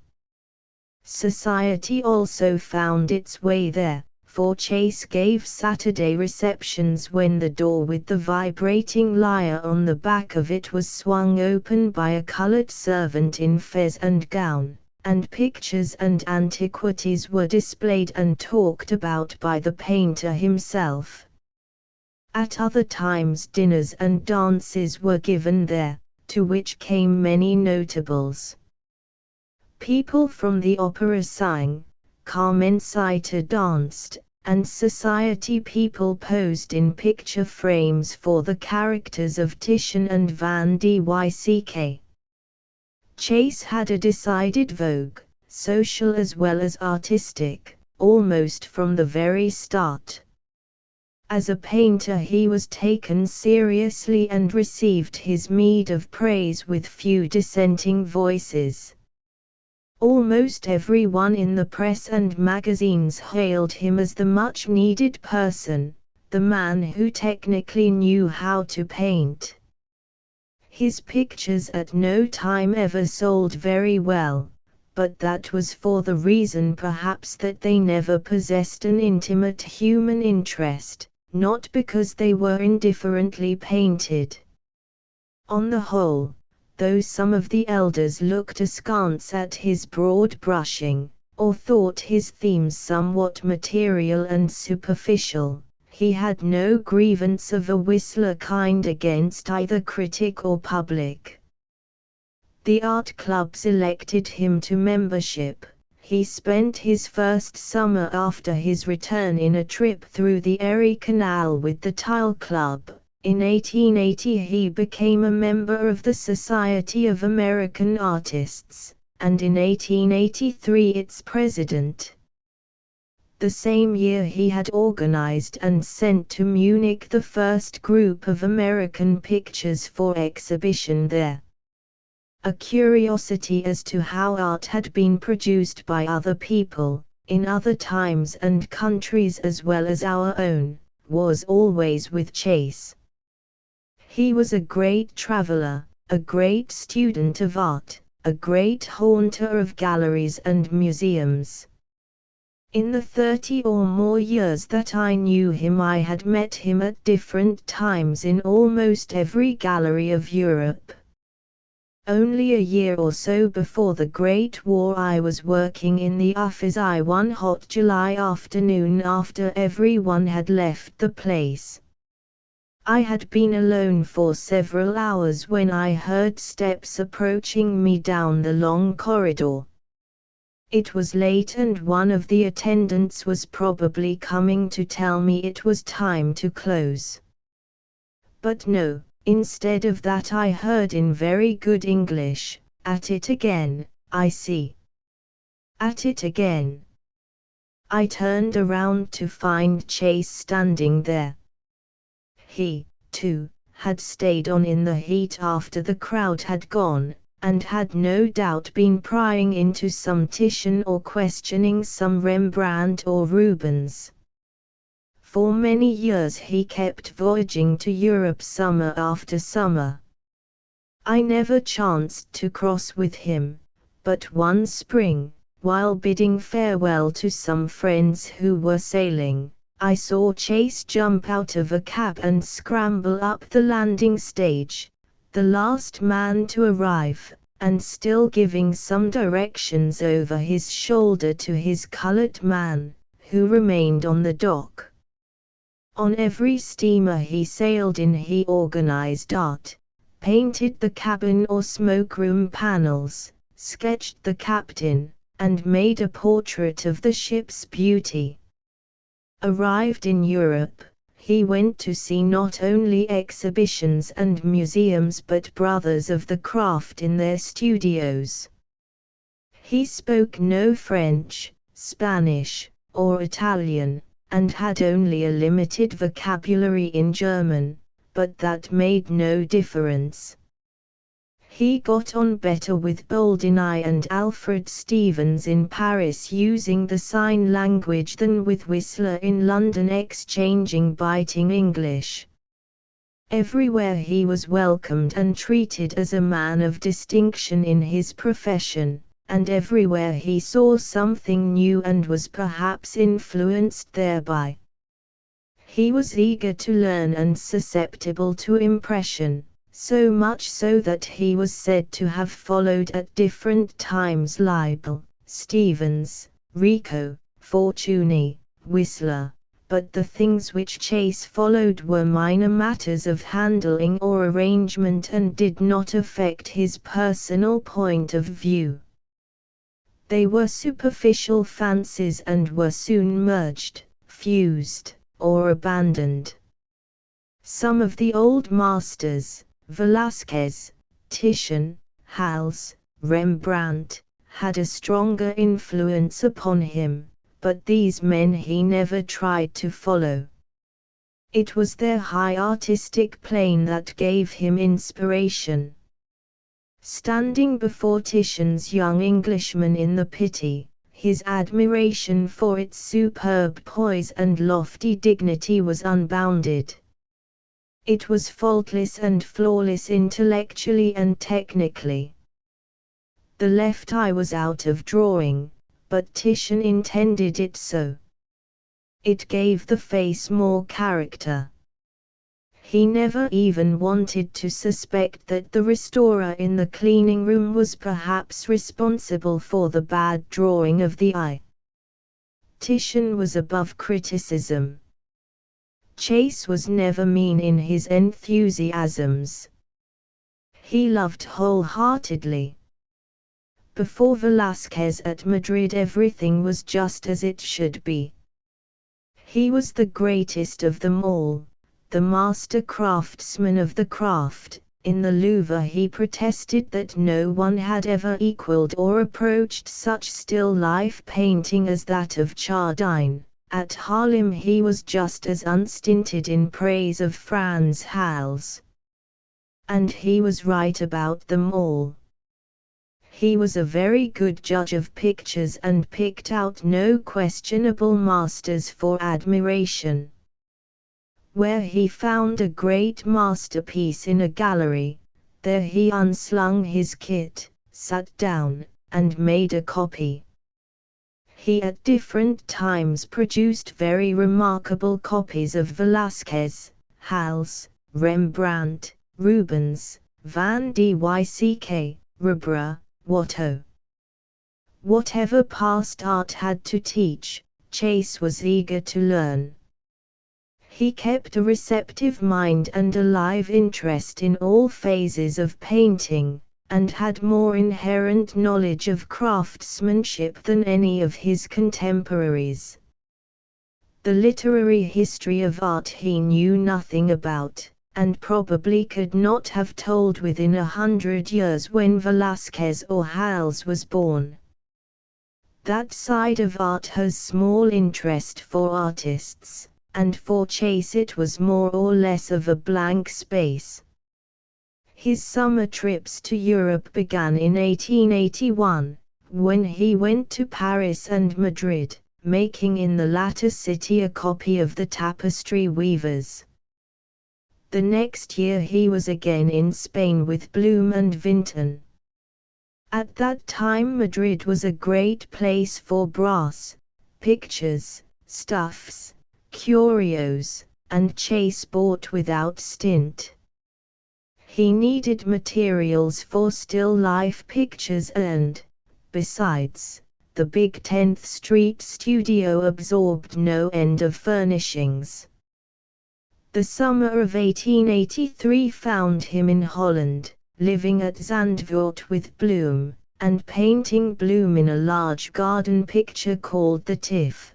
Society also found its way there, for Chase gave Saturday receptions when the door with the vibrating lyre on the back of it was swung open by a colored servant in fez and gown, and pictures and antiquities were displayed and talked about by the painter himself. At other times dinners and dances were given there, to which came many notables. People from the opera sang, Carmen Saiter danced, and society people posed in picture frames for the characters of Titian and Van Dyck. Chase had a decided vogue, social as well as artistic, almost from the very start. As a painter he was taken seriously and received his meed of praise with few dissenting voices. Almost everyone in the press and magazines hailed him as the much-needed person, the man who technically knew how to paint. His pictures at no time ever sold very well, but that was for the reason perhaps that they never possessed an intimate human interest, not because they were indifferently painted. On the whole, though some of the elders looked askance at his broad brushing, or thought his themes somewhat material and superficial, he had no grievance of a Whistler kind against either critic or public. The art clubs elected him to membership. He spent his first summer after his return in a trip through the Erie Canal with the Tile Club. In 1880 he became a member of the Society of American Artists, and in 1883 its president. The same year he had organized and sent to Munich the first group of American pictures for exhibition there. A curiosity as to how art had been produced by other people, in other times and countries as well as our own, was always with Chase. He was a great traveler, a great student of art, a great haunter of galleries and museums. In the 30 or more years that I knew him I had met him at different times in almost every gallery of Europe. Only a year or so before the Great War I was working in the Uffizi one hot July afternoon after everyone had left the place. I had been alone for several hours when I heard steps approaching me down the long corridor. It was late and one of the attendants was probably coming to tell me it was time to close. But no. Instead of that I heard in very good English, "At it again, I see. At it again." I turned around to find Chase standing there. He, too, had stayed on in the heat after the crowd had gone, and had no doubt been prying into some Titian or questioning some Rembrandt or Rubens. For many years he kept voyaging to Europe summer after summer. I never chanced to cross with him, but one spring, while bidding farewell to some friends who were sailing, I saw Chase jump out of a cab and scramble up the landing stage, the last man to arrive, and still giving some directions over his shoulder to his colored man, who remained on the dock. On every steamer he sailed in he organized art, painted the cabin or smoke-room panels, sketched the captain, and made a portrait of the ship's beauty. Arrived in Europe, he went to see not only exhibitions and museums but brothers of the craft in their studios. He spoke no French, Spanish, or Italian, and had only a limited vocabulary in German, but that made no difference. He got on better with Boldini and Alfred Stevens in Paris using the sign language than with Whistler in London exchanging biting English. Everywhere he was welcomed and treated as a man of distinction in his profession, and everywhere he saw something new and was perhaps influenced thereby. He was eager to learn and susceptible to impression. So much so that he was said to have followed at different times Leibel, Stevens, Rico, Fortuny, Whistler, but the things which Chase followed were minor matters of handling or arrangement and did not affect his personal point of view. They were superficial fancies and were soon merged, fused, or abandoned. Some of the old masters, Velázquez, Titian, Hals, Rembrandt, had a stronger influence upon him, but these men he never tried to follow. It was their high artistic plane that gave him inspiration. Standing before Titian's Young Englishman in the Pity, his admiration for its superb poise and lofty dignity was unbounded. It was faultless and flawless intellectually and technically. The left eye was out of drawing, but Titian intended it so. It gave the face more character. He never even wanted to suspect that the restorer in the cleaning room was perhaps responsible for the bad drawing of the eye. Titian was above criticism. Chase was never mean in his enthusiasms. He loved wholeheartedly. Before Velázquez at Madrid everything was just as it should be. He was the greatest of them all, the master craftsman of the craft. In the Louvre he protested that no one had ever equaled or approached such still life painting as that of Chardin. At Haarlem he was just as unstinted in praise of Frans Hals. And he was right about them all. He was a very good judge of pictures and picked out no questionable masters for admiration. Where he found a great masterpiece in a gallery, there he unslung his kit, sat down, and made a copy. He at different times produced very remarkable copies of Velázquez, Hals, Rembrandt, Rubens, Van Dyck, Rembrandt, Watteau. Whatever past art had to teach, Chase was eager to learn. He kept a receptive mind and a live interest in all phases of painting, and had more inherent knowledge of craftsmanship than any of his contemporaries. The literary history of art he knew nothing about, and probably could not have told within 100 years when Velázquez or Hals was born. That side of art has small interest for artists, and for Chase it was more or less of a blank space. His summer trips to Europe began in 1881, when he went to Paris and Madrid, making in the latter city a copy of the Tapestry Weavers. The next year he was again in Spain with Bloom and Vinton. At that time Madrid was a great place for brass, pictures, stuffs, curios, and Chase bought without stint. He needed materials for still life pictures and, besides, the big 10th Street studio absorbed no end of furnishings. The summer of 1883 found him in Holland, living at Zandvoort with Bloom, and painting Bloom in a large garden picture called The Tiff.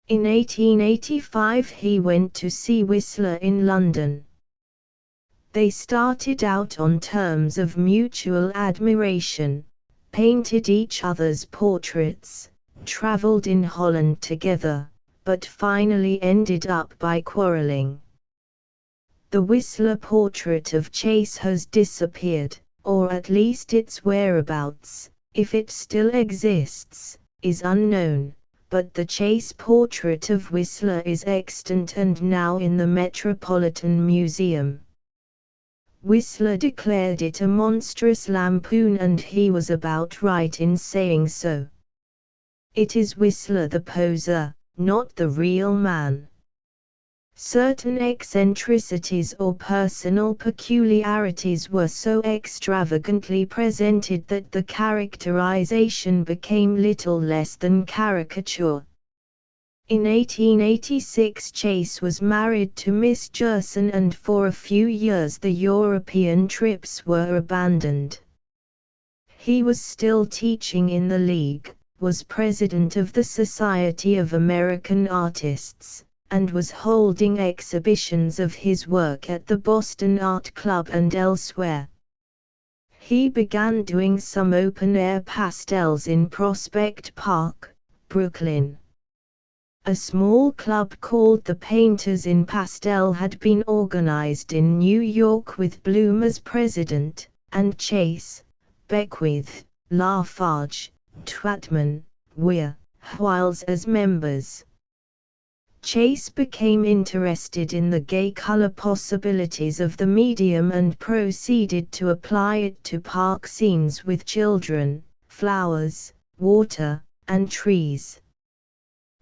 In 1885 he went to see Whistler in London. They started out on terms of mutual admiration, painted each other's portraits, traveled in Holland together, but finally ended up by quarreling. The Whistler portrait of Chase has disappeared, or at least its whereabouts, if it still exists, is unknown, but the Chase portrait of Whistler is extant and now in the Metropolitan Museum. Whistler declared it a monstrous lampoon, and he was about right in saying so. It is Whistler the poser, not the real man. Certain eccentricities or personal peculiarities were so extravagantly presented that the characterization became little less than caricature. In 1886 Chase was married to Miss Gerson, and for a few years the European trips were abandoned. He was still teaching in the League, was president of the Society of American Artists, and was holding exhibitions of his work at the Boston Art Club and elsewhere. He began doing some open-air pastels in Prospect Park, Brooklyn. A small club called the Painters in Pastel had been organized in New York with Bloom as president, and Chase, Beckwith, Lafarge, Twatman, Weir, Hwiles as members. Chase became interested in the gay color possibilities of the medium and proceeded to apply it to park scenes with children, flowers, water, and trees.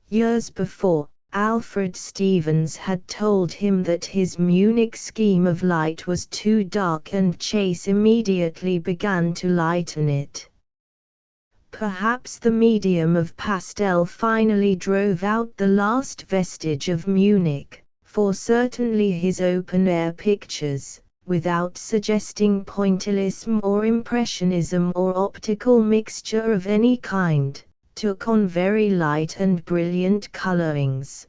Years before, Alfred Stevens had told him that his Munich scheme of light was too dark, and Chase immediately began to lighten it. Perhaps the medium of pastel finally drove out the last vestige of Munich, for certainly his open-air pictures, without suggesting pointillism or impressionism or optical mixture of any kind, took on very light and brilliant colorings.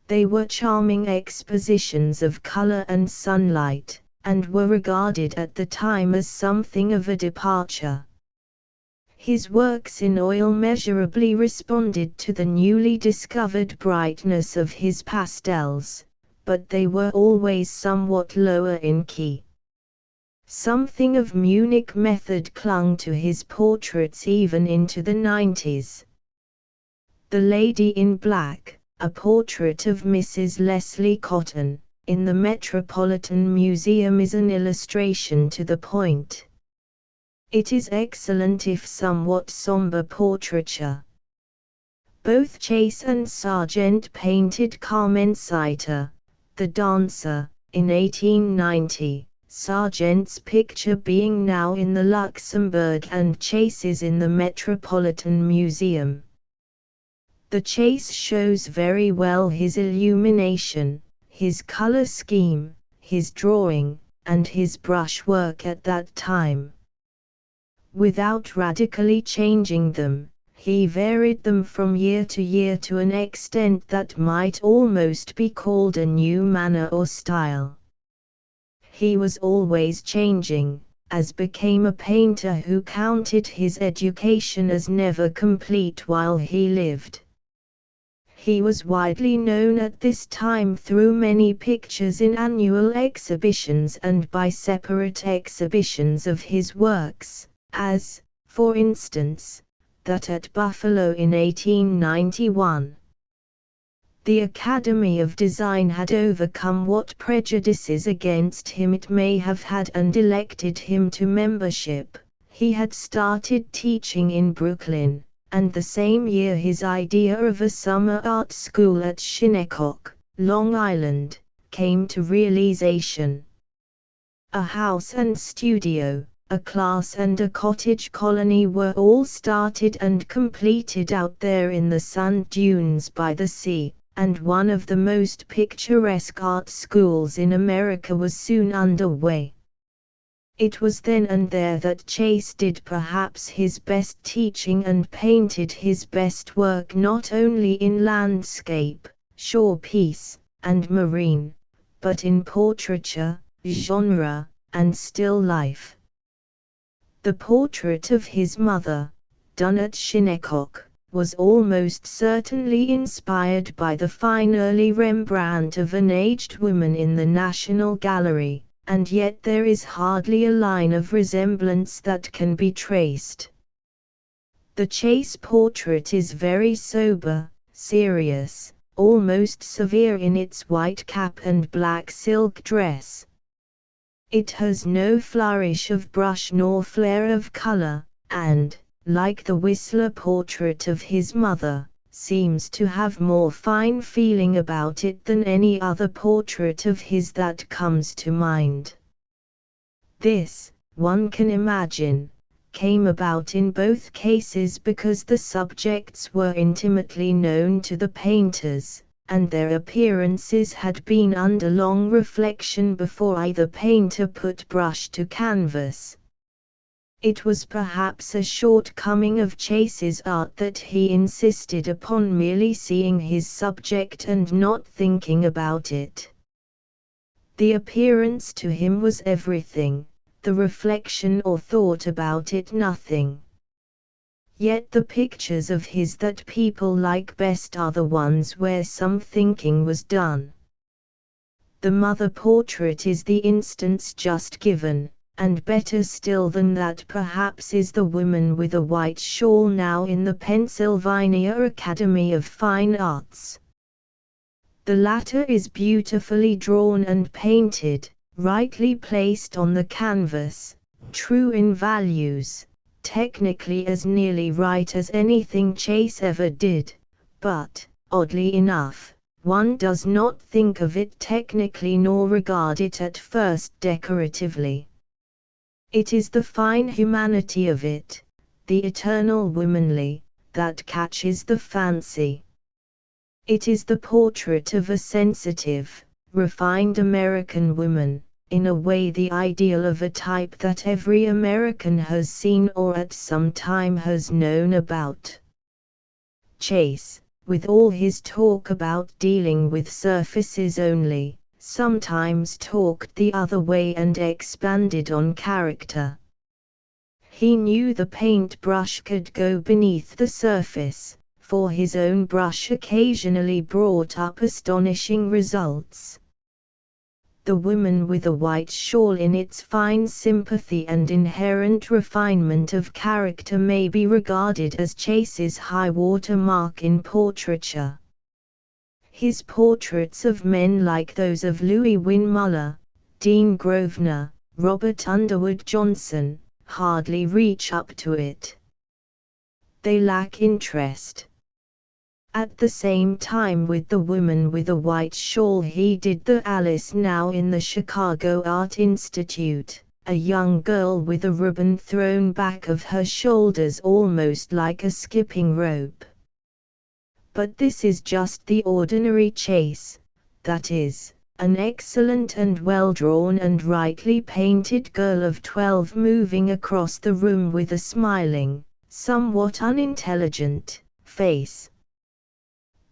They were charming expositions of color and sunlight, and were regarded at the time as something of a departure. His works in oil measurably responded to the newly discovered brightness of his pastels, but they were always somewhat lower in key. Something of Munich method clung to his portraits even into the 90s. The Lady in Black, a portrait of Mrs. Leslie Cotton, in the Metropolitan Museum is an illustration to the point. It is excellent if somewhat somber portraiture. Both Chase and Sargent painted Carmencita, the dancer, in 1890. Sargent's picture being now in the Luxembourg and Chase's in the Metropolitan Museum. The Chase shows very well his illumination, his color scheme, his drawing, and his brushwork at that time. Without radically changing them, he varied them from year to year to an extent that might almost be called a new manner or style. He was always changing, as became a painter who counted his education as never complete while he lived. He was widely known at this time through many pictures in annual exhibitions and by separate exhibitions of his works, as, for instance, that at Buffalo in 1891. The Academy of Design had overcome what prejudices against him it may have had and elected him to membership. He had started teaching in Brooklyn, and the same year his idea of a summer art school at Shinnecock, Long Island, came to realization. A house and studio, a class and a cottage colony were all started and completed out there in the sand dunes by the sea, and one of the most picturesque art schools in America was soon underway. It was then and there that Chase did perhaps his best teaching and painted his best work, not only in landscape, shore piece, and marine, but in portraiture, genre, and still life. The portrait of his mother, done at Shinnecock, was almost certainly inspired by the fine early Rembrandt of an aged woman in the National Gallery, and yet there is hardly a line of resemblance that can be traced. The Chase portrait is very sober, serious, almost severe in its white cap and black silk dress. It has no flourish of brush nor flare of color, and, like the Whistler portrait of his mother, seems to have more fine feeling about it than any other portrait of his that comes to mind. This, one can imagine, came about in both cases because the subjects were intimately known to the painters, and their appearances had been under long reflection before either painter put brush to canvas. It was perhaps a shortcoming of Chase's art that he insisted upon merely seeing his subject and not thinking about it. The appearance to him was everything, the reflection or thought about it nothing. Yet the pictures of his that people like best are the ones where some thinking was done. The mother portrait is the instance just given, and better still than that perhaps is the woman with a white shawl now in the Pennsylvania Academy of Fine Arts. The latter is beautifully drawn and painted, rightly placed on the canvas, true in values, technically as nearly right as anything Chase ever did, but, oddly enough, one does not think of it technically nor regard it at first decoratively. It is the fine humanity of it, the eternal womanly, that catches the fancy. It is the portrait of a sensitive, refined American woman, in a way the ideal of a type that every American has seen or at some time has known about. Chase, with all his talk about dealing with surfaces only, sometimes talked the other way and expanded on character. He knew the paintbrush could go beneath the surface, for his own brush occasionally brought up astonishing results. The woman with a white shawl in its fine sympathy and inherent refinement of character may be regarded as Chase's high-water mark in portraiture. His portraits of men like those of Louis Wynne Muller, Dean Grosvenor, Robert Underwood Johnson, hardly reach up to it. They lack interest. At the same time with the woman with a white shawl he did the Alice now in the Chicago Art Institute, a young girl with a ribbon thrown back of her shoulders almost like a skipping rope. But this is just the ordinary Chase, that is, an excellent and well-drawn and rightly painted girl of 12 moving across the room with a smiling, somewhat unintelligent, face.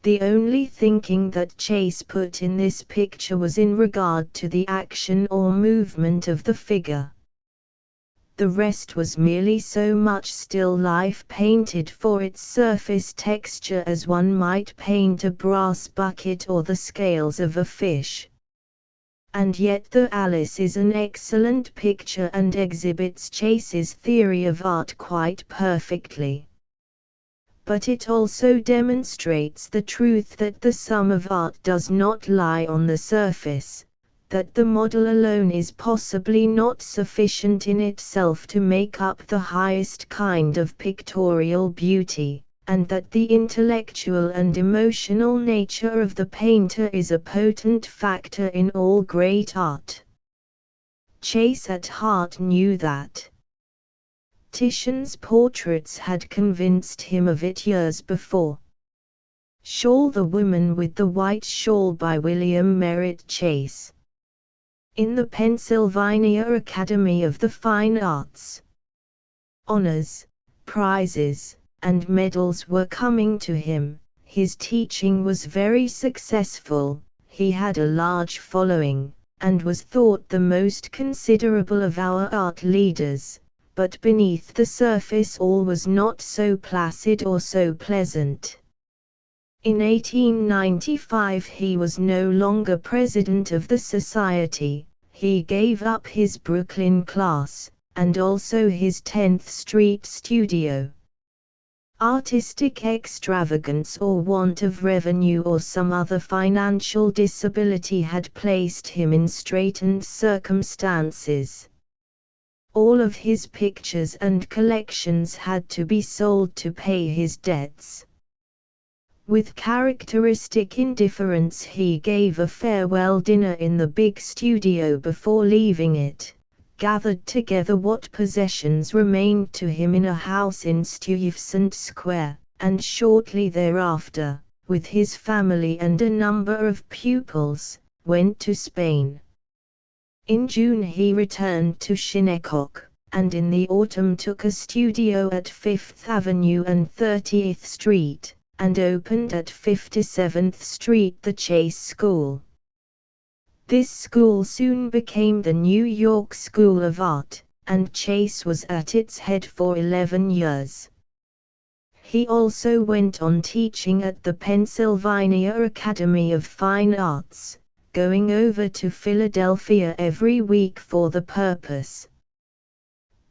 The only thinking that Chase put in this picture was in regard to the action or movement of the figure. The rest was merely so much still life painted for its surface texture as one might paint a brass bucket or the scales of a fish. And yet the Alice is an excellent picture and exhibits Chase's theory of art quite perfectly. But it also demonstrates the truth that the sum of art does not lie on the surface, that the model alone is possibly not sufficient in itself to make up the highest kind of pictorial beauty, and that the intellectual and emotional nature of the painter is a potent factor in all great art. Chase at heart knew that. Titian's portraits had convinced him of it years before. Shawl, The Woman with the White Shawl by William Merritt Chase. in the Pennsylvania Academy of the Fine Arts. Honors, prizes, and medals were coming to him. His teaching was very successful, he had a large following, and was thought the most considerable of our art leaders, but beneath the surface all was not so placid or so pleasant. In 1895 he was no longer president of the society, he gave up his Brooklyn class, and also his 10th Street studio. Artistic extravagance or want of revenue or some other financial disability had placed him in straitened circumstances. All of his pictures and collections had to be sold to pay his debts. With characteristic indifference he gave a farewell dinner in the big studio before leaving it, gathered together what possessions remained to him in a house in Stuyvesant Square, and shortly thereafter, with his family and a number of pupils, went to Spain. In June he returned to Shinnecock, and in the autumn took a studio at 5th Avenue and 30th Street, and opened at 57th Street the Chase School. This school soon became the New York School of Art, and Chase was at its head for 11 years. He also went on teaching at the Pennsylvania Academy of Fine Arts, going over to Philadelphia every week for the purpose.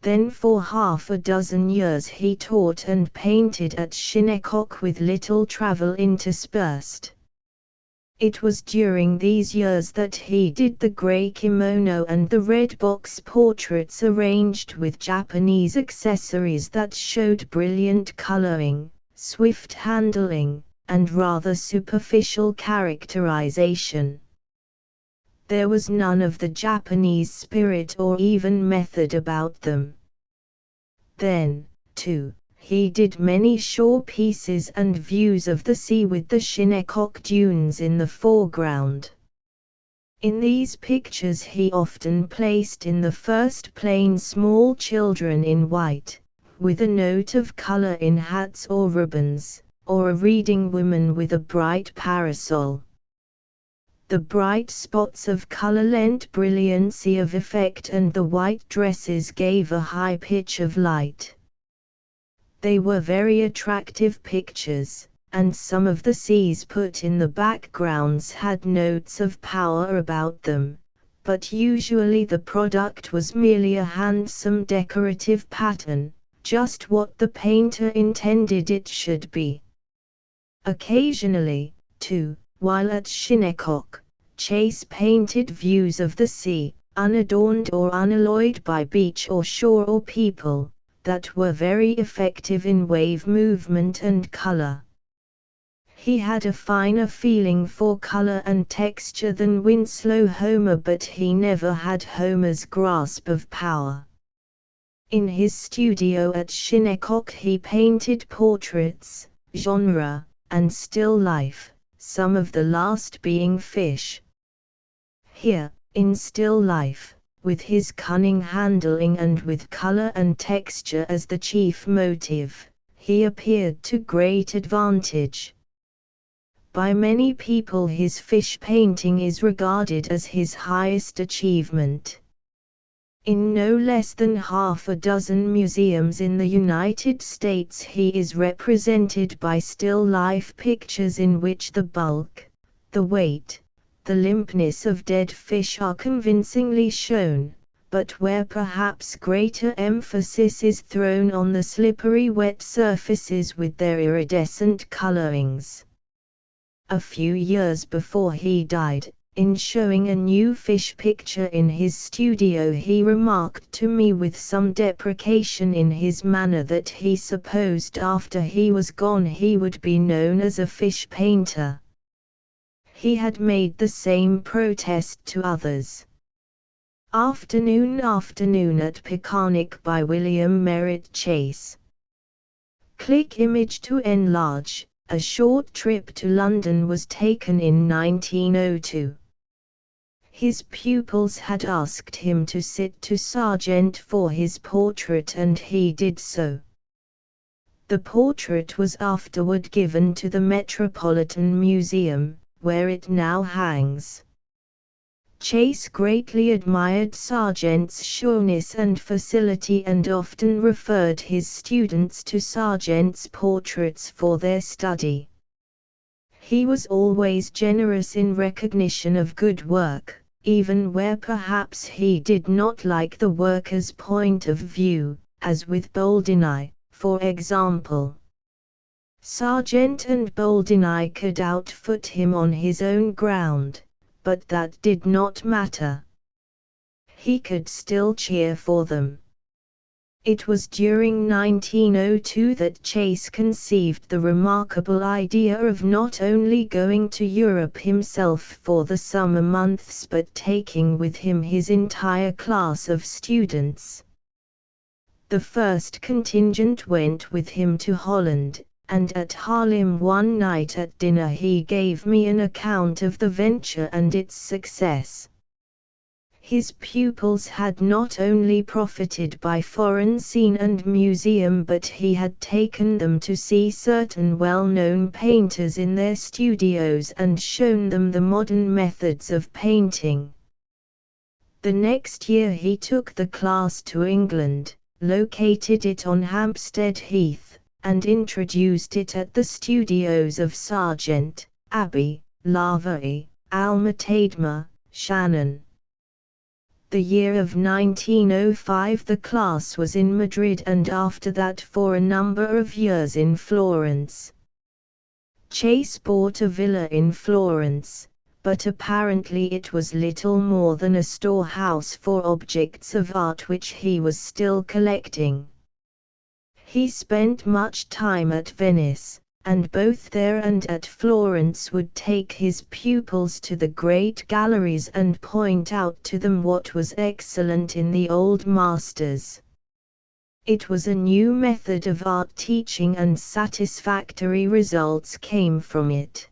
Then for half a dozen years he taught and painted at Shinnecock with little travel interspersed. It was during these years that he did the gray kimono and the red box portraits arranged with Japanese accessories that showed brilliant coloring, swift handling, and rather superficial characterization. There was none of the Japanese spirit or even method about them. Then, too, he did many shore pieces and views of the sea with the Shinnecock dunes in the foreground. In these pictures he often placed in the first plane small children in white, with a note of color in hats or ribbons, or a reading woman with a bright parasol. The bright spots of color lent brilliancy of effect and the white dresses gave a high pitch of light. They were very attractive pictures, and some of the scenes put in the backgrounds had notes of power about them, but usually the product was merely a handsome decorative pattern, just what the painter intended it should be. Occasionally, too, while at Shinnecock, Chase painted views of the sea, unadorned or unalloyed by beach or shore or people, that were very effective in wave movement and color. He had a finer feeling for color and texture than Winslow Homer, but he never had Homer's grasp of power. In his studio at Shinnecock he painted portraits, genre, and still life, some of the last being fish. Here, in still life, with his cunning handling and with color and texture as the chief motive, he appeared to great advantage. By many people his fish painting is regarded as his highest achievement. In no less than half a dozen museums in the United States he is represented by still life pictures in which the bulk, the weight, the limpness of dead fish are convincingly shown, but where perhaps greater emphasis is thrown on the slippery wet surfaces with their iridescent colorings. A few years before he died, in showing a new fish picture in his studio, he remarked to me with some deprecation in his manner that he supposed after he was gone he would be known as a fish painter. He had made the same protest to others. Afternoon at Peconic by William Merritt Chase. Click image to enlarge. A short trip to London was taken in 1902. His pupils had asked him to sit to Sargent for his portrait and he did so. The portrait was afterward given to the Metropolitan Museum, where it now hangs. Chase greatly admired Sargent's sureness and facility and often referred his students to Sargent's portraits for their study. He was always generous in recognition of good work, even where perhaps he did not like the worker's point of view, as with Boldini, for example. Sargent and Boldini could outfoot him on his own ground, but that did not matter. He could still cheer for them. It was during 1902 that Chase conceived the remarkable idea of not only going to Europe himself for the summer months but taking with him his entire class of students. The first contingent went with him to Holland, and at Haarlem one night at dinner he gave me an account of the venture and its success. His pupils had not only profited by foreign scene and museum but he had taken them to see certain well-known painters in their studios and shown them the modern methods of painting. The next year he took the class to England, located it on Hampstead Heath, and introduced it at the studios of Sargent, Abbey, Lavey, Alma-Tadema, Shannon. The year of 1905 the class was in Madrid and after that for a number of years in Florence. Chase bought a villa in Florence, but apparently it was little more than a storehouse for objects of art which he was still collecting. He spent much time at Venice, and both there and at Florence would take his pupils to the great galleries and point out to them what was excellent in the old masters. It was a new method of art teaching and satisfactory results came from it.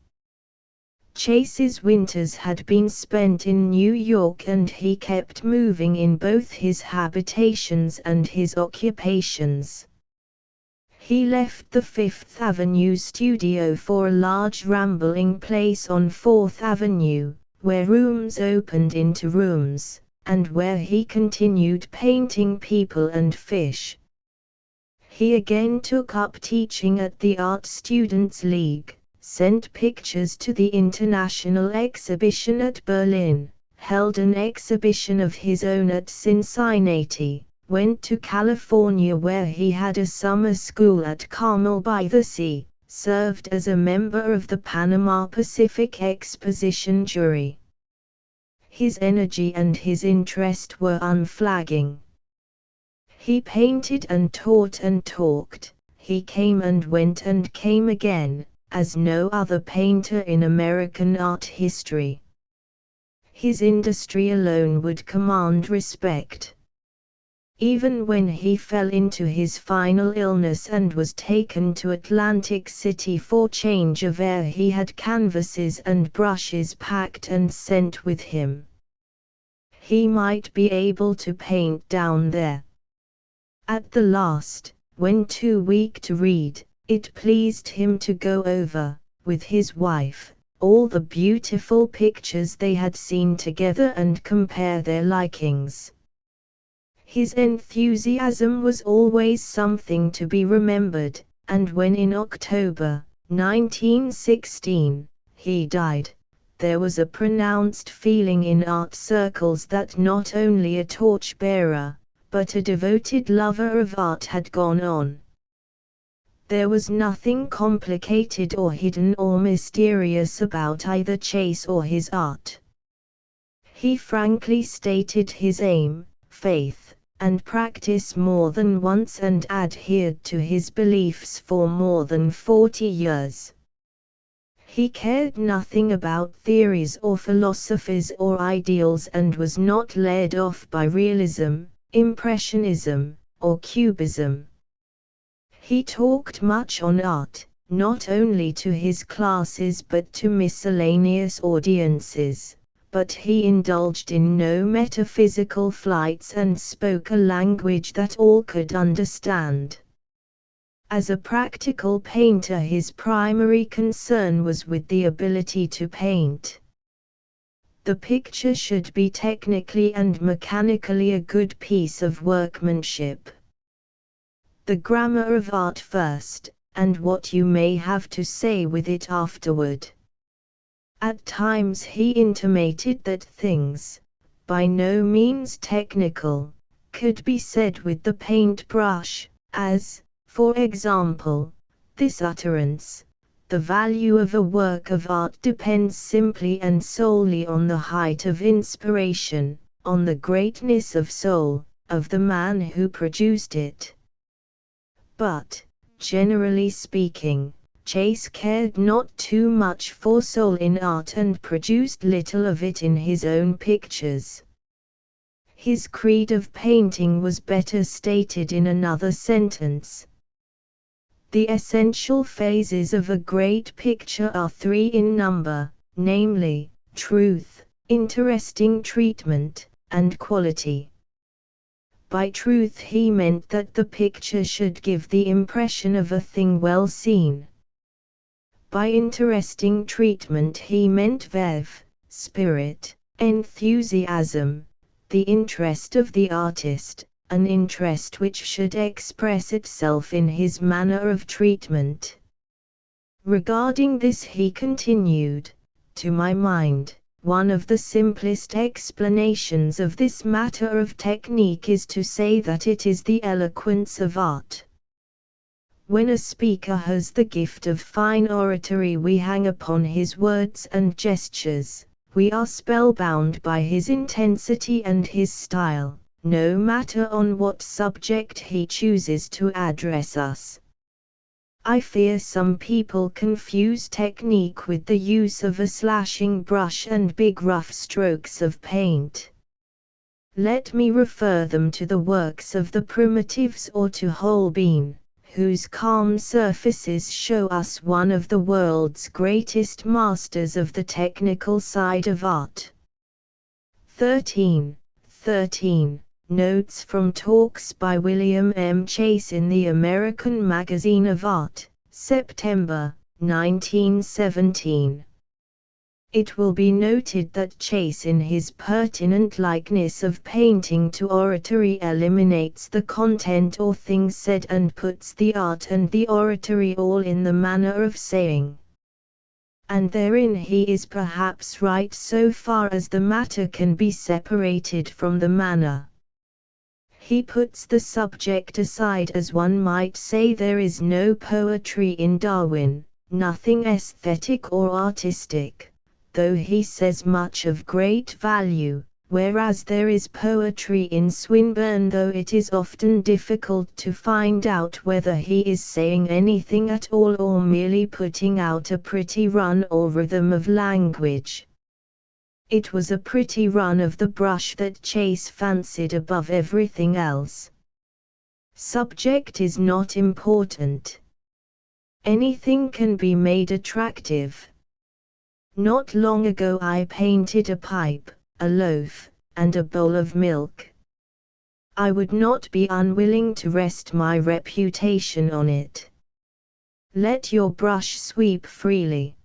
Chase's winters had been spent in New York and he kept moving in both his habitations and his occupations. He left the Fifth Avenue studio for a large rambling place on Fourth Avenue, where rooms opened into rooms, and where he continued painting people and fish. He again took up teaching at the Art Students League, sent pictures to the International Exhibition at Berlin, held an exhibition of his own at Cincinnati, went to California where he had a summer school at Carmel by the Sea, served as a member of the Panama Pacific Exposition jury. His energy and his interest were unflagging. He painted and taught and talked, he came and went and came again, as no other painter in American art history. His industry alone would command respect. Even when he fell into his final illness and was taken to Atlantic City for change of air, he had canvases and brushes packed and sent with him. He might be able to paint down there. At the last, when too weak to read, it pleased him to go over, with his wife, all the beautiful pictures they had seen together and compare their likings. His enthusiasm was always something to be remembered, and when in October, 1916, he died, there was a pronounced feeling in art circles that not only a torchbearer, but a devoted lover of art had gone on. There was nothing complicated or hidden or mysterious about either Chase or his art. He frankly stated his aim, faith, and practice more than once and adhered to his beliefs for more than 40 years. He cared nothing about theories or philosophies or ideals and was not led off by realism, impressionism, or cubism. He talked much on art, not only to his classes but to miscellaneous audiences, but he indulged in no metaphysical flights and spoke a language that all could understand. As a practical painter, his primary concern was with the ability to paint. The picture should be technically and mechanically a good piece of workmanship. The grammar of art first, and what you may have to say with it afterward. At times he intimated that things, by no means technical, could be said with the paintbrush, as, for example, this utterance: the value of a work of art depends simply and solely on the height of inspiration, on the greatness of soul, of the man who produced it. But, generally speaking, Chase cared not too much for soul in art and produced little of it in his own pictures. His creed of painting was better stated in another sentence. The essential phases of a great picture are three in number, namely, truth, interesting treatment, and quality. By truth he meant that the picture should give the impression of a thing well seen. By interesting treatment he meant verve, spirit, enthusiasm, the interest of the artist, an interest which should express itself in his manner of treatment. Regarding this he continued, to my mind, one of the simplest explanations of this matter of technique is to say that it is the eloquence of art. When a speaker has the gift of fine oratory, we hang upon his words and gestures, we are spellbound by his intensity and his style, no matter on what subject he chooses to address us. I fear some people confuse technique with the use of a slashing brush and big rough strokes of paint. Let me refer them to the works of the primitives or to Holbein, whose calm surfaces show us one of the world's greatest masters of the technical side of art. 13. Notes from talks by William M. Chase in the American Magazine of Art, September, 1917. It will be noted that Chase, in his pertinent likeness of painting to oratory, eliminates the content or things said and puts the art and the oratory all in the manner of saying. And therein he is perhaps right so far as the matter can be separated from the manner. He puts the subject aside, as one might say there is no poetry in Darwin, nothing aesthetic or artistic, though he says much of great value, whereas there is poetry in Swinburne, though it is often difficult to find out whether he is saying anything at all or merely putting out a pretty run or rhythm of language. It was a pretty run of the brush that Chase fancied above everything else. Subject is not important. Anything can be made attractive. Not long ago I painted a pipe, a loaf, and a bowl of milk. I would not be unwilling to rest my reputation on it. Let your brush sweep freely.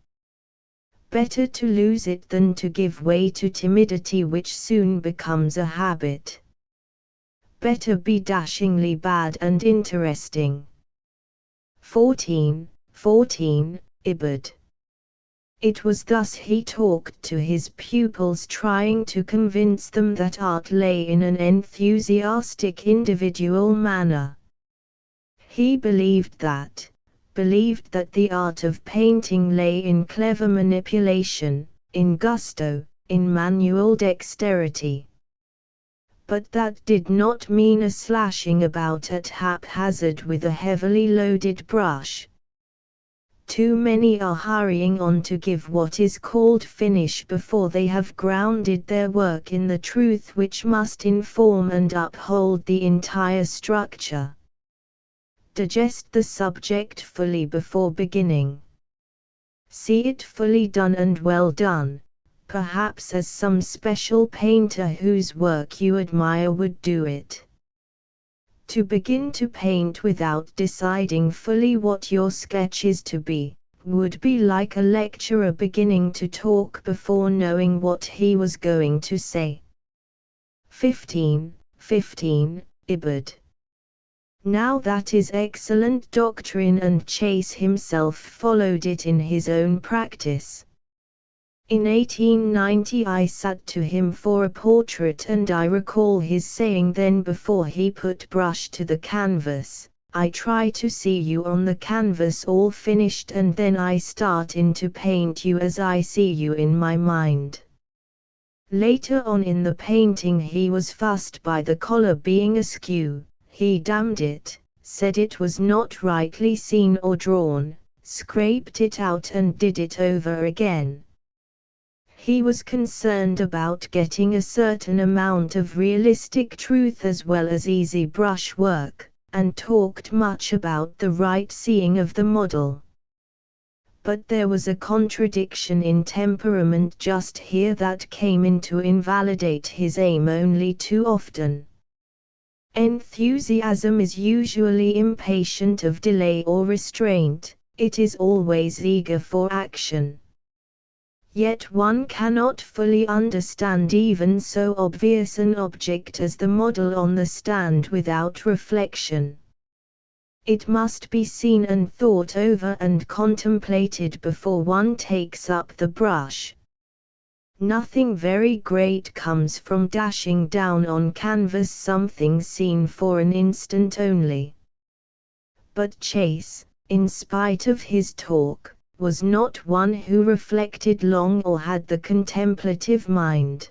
Better to lose it than to give way to timidity, which soon becomes a habit. Better be dashingly bad and interesting. 14. Ibid. It was thus he talked to his pupils, trying to convince them that art lay in an enthusiastic individual manner. He believed that the art of painting lay in clever manipulation, in gusto, in manual dexterity. But that did not mean a slashing about at haphazard with a heavily loaded brush. Too many are hurrying on to give what is called finish before they have grounded their work in the truth which must inform and uphold the entire structure. Digest the subject fully before beginning. See it fully done and well done, perhaps as some special painter whose work you admire would do it. To begin to paint without deciding fully what your sketch is to be, would be like a lecturer beginning to talk before knowing what he was going to say. 15. Ibid. Now that is excellent doctrine, and Chase himself followed it in his own practice. In 1890 I sat to him for a portrait, and I recall his saying then before he put brush to the canvas, "I try to see you on the canvas all finished, and then I start in to paint you as I see you in my mind." Later on in the painting he was fussed by the collar being askew. He damned it, said it was not rightly seen or drawn, scraped it out and did it over again. He was concerned about getting a certain amount of realistic truth as well as easy brush work, and talked much about the right seeing of the model. But there was a contradiction in temperament just here that came in to invalidate his aim only too often. Enthusiasm is usually impatient of delay or restraint, it is always eager for action. Yet one cannot fully understand even so obvious an object as the model on the stand without reflection. It must be seen and thought over and contemplated before one takes up the brush. Nothing very great comes from dashing down on canvas something seen for an instant only. But Chase, in spite of his talk, was not one who reflected long or had the contemplative mind.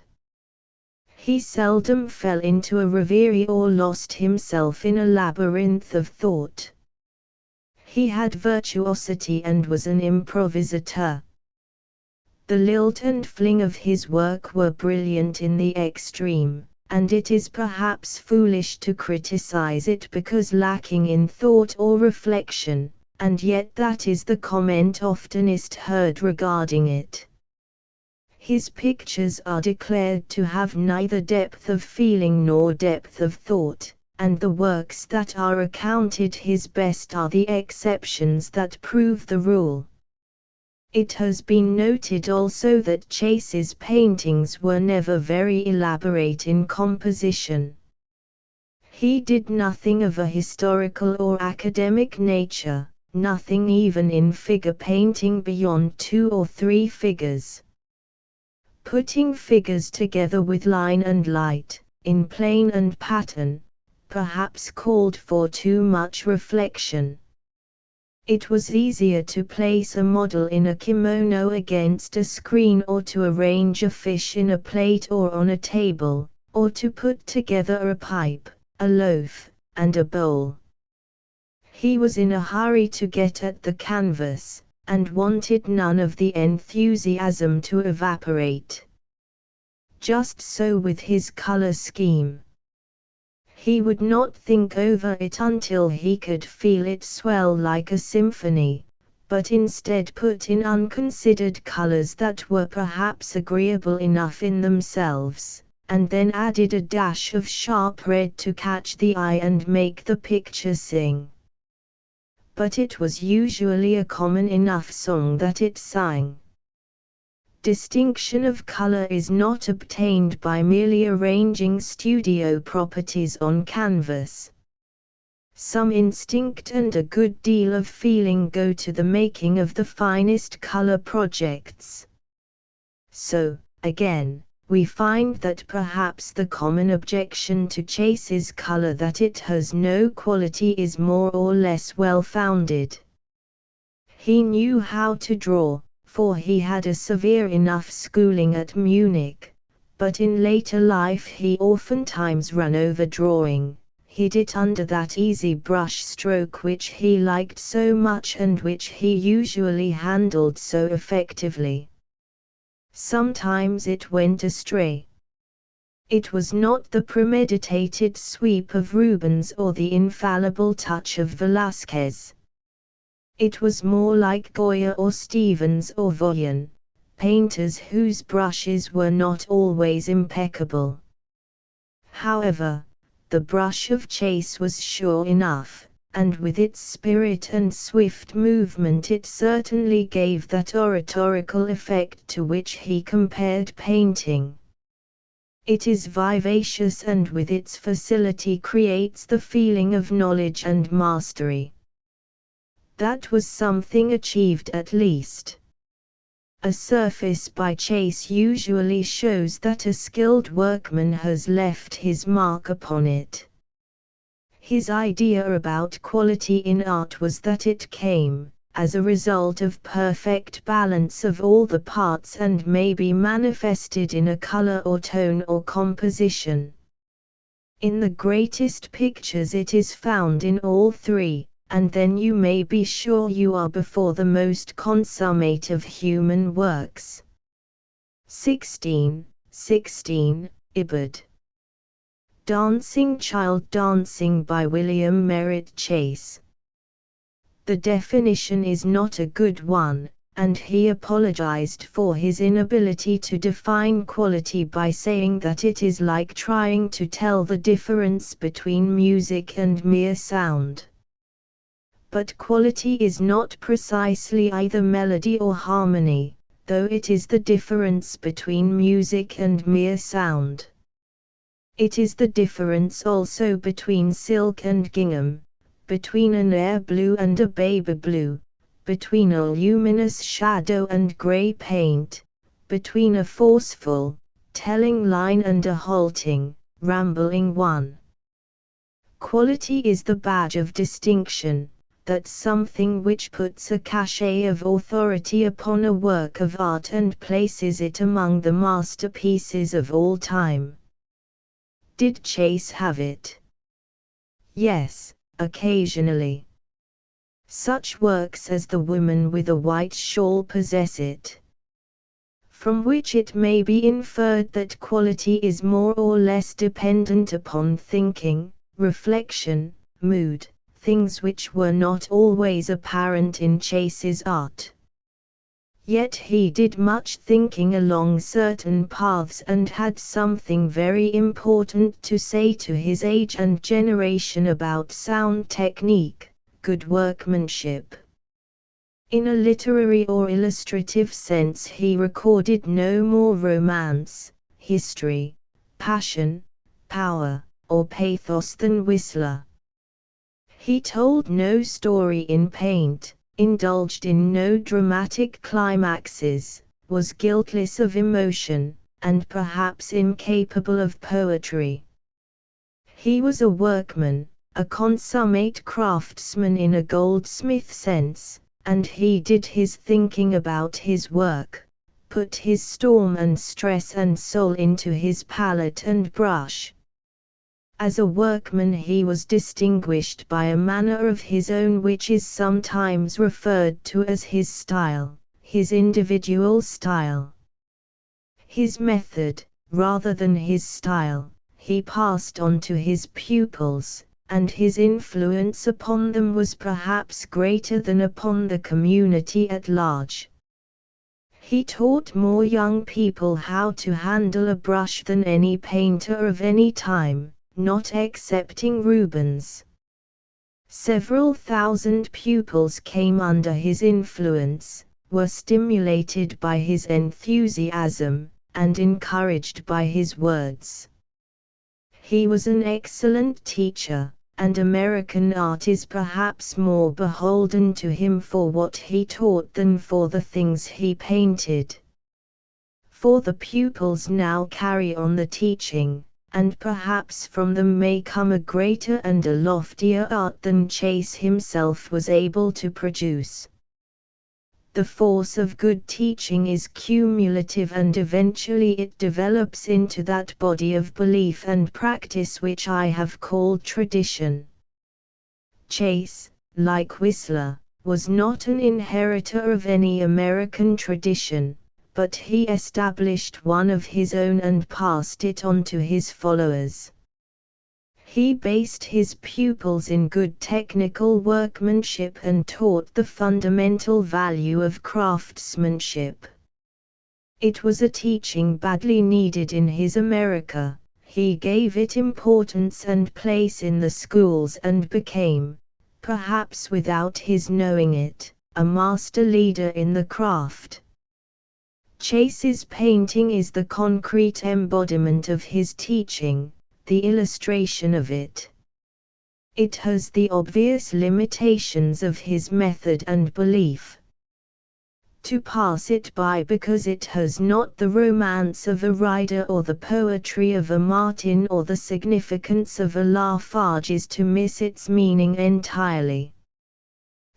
He seldom fell into a reverie or lost himself in a labyrinth of thought. He had virtuosity and was an improvisateur. The lilt and fling of his work were brilliant in the extreme, and it is perhaps foolish to criticize it because lacking in thought or reflection, and yet that is the comment oftenest heard regarding it. His pictures are declared to have neither depth of feeling nor depth of thought, and the works that are accounted his best are the exceptions that prove the rule. It has been noted also that Chase's paintings were never very elaborate in composition. He did nothing of a historical or academic nature, nothing even in figure painting beyond 2 or 3 figures. Putting figures together with line and light, in plane and pattern, perhaps called for too much reflection. It was easier to place a model in a kimono against a screen, or to arrange a fish in a plate or on a table, or to put together a pipe, a loaf, and a bowl. He was in a hurry to get at the canvas, and wanted none of the enthusiasm to evaporate. Just so with his color scheme. He would not think over it until he could feel it swell like a symphony, but instead put in unconsidered colors that were perhaps agreeable enough in themselves, and then added a dash of sharp red to catch the eye and make the picture sing. But it was usually a common enough song that it sang. Distinction of color is not obtained by merely arranging studio properties on canvas. Some instinct and a good deal of feeling go to the making of the finest color projects. So, again, we find that perhaps the common objection to Chase's color, that it has no quality, is more or less well founded. He knew how to draw, for he had a severe enough schooling at Munich, but in later life he oftentimes ran over drawing, hid it under that easy brush stroke which he liked so much and which he usually handled so effectively. Sometimes it went astray. It was not the premeditated sweep of Rubens or the infallible touch of Velázquez. It was more like Goya or Stevens or Voyan, painters whose brushes were not always impeccable. However, the brush of Chase was sure enough, and with its spirit and swift movement it certainly gave that oratorical effect to which he compared painting. It is vivacious and with its facility creates the feeling of knowledge and mastery. That was something achieved at least. A surface by Chase usually shows that a skilled workman has left his mark upon it. His idea about quality in art was that it came as a result of perfect balance of all the parts and may be manifested in a color or tone or composition. In the greatest pictures it is found in all three, and then you may be sure you are before the most consummate of human works. 16. Ibid. Dancing Child Dancing by William Merritt Chase. The definition is not a good one, and he apologized for his inability to define quality by saying that it is like trying to tell the difference between music and mere sound. But quality is not precisely either melody or harmony, though it is the difference between music and mere sound. It is the difference also between silk and gingham, between an air blue and a baby blue, between a luminous shadow and grey paint, between a forceful, telling line and a halting, rambling one. Quality is the badge of distinction, that something which puts a cachet of authority upon a work of art and places it among the masterpieces of all time. Did Chase have it? Yes, occasionally. Such works as The Woman with a White Shawl possess it. From which it may be inferred that quality is more or less dependent upon thinking, reflection, mood, things which were not always apparent in Chase's art. Yet he did much thinking along certain paths and had something very important to say to his age and generation about sound technique, good workmanship. In a literary or illustrative sense he recorded no more romance, history, passion, power, or pathos than Whistler. He told no story in paint, indulged in no dramatic climaxes, was guiltless of emotion, and perhaps incapable of poetry. He was a workman, a consummate craftsman in a goldsmith sense, and he did his thinking about his work, put his storm and stress and soul into his palette and brush. As a workman he was distinguished by a manner of his own which is sometimes referred to as his style, his individual style. His method, rather than his style, he passed on to his pupils, and his influence upon them was perhaps greater than upon the community at large. He taught more young people how to handle a brush than any painter of any time, not excepting Rubens. Several thousand pupils came under his influence, were stimulated by his enthusiasm, and encouraged by his words. He was an excellent teacher, and American art is perhaps more beholden to him for what he taught than for the things he painted. For the pupils now carry on the teaching, and perhaps from them may come a greater and a loftier art than Chase himself was able to produce. The force of good teaching is cumulative and eventually it develops into that body of belief and practice which I have called tradition. Chase, like Whistler, was not an inheritor of any American tradition, but he established one of his own and passed it on to his followers. He based his pupils in good technical workmanship and taught the fundamental value of craftsmanship. It was a teaching badly needed in his America. He gave it importance and place in the schools and became, perhaps without his knowing it, a master leader in the craft. Chase's painting is the concrete embodiment of his teaching, the illustration of it. It has the obvious limitations of his method and belief. To pass it by because it has not the romance of a Ryder or the poetry of a Martin or the significance of a Lafarge is to miss its meaning entirely.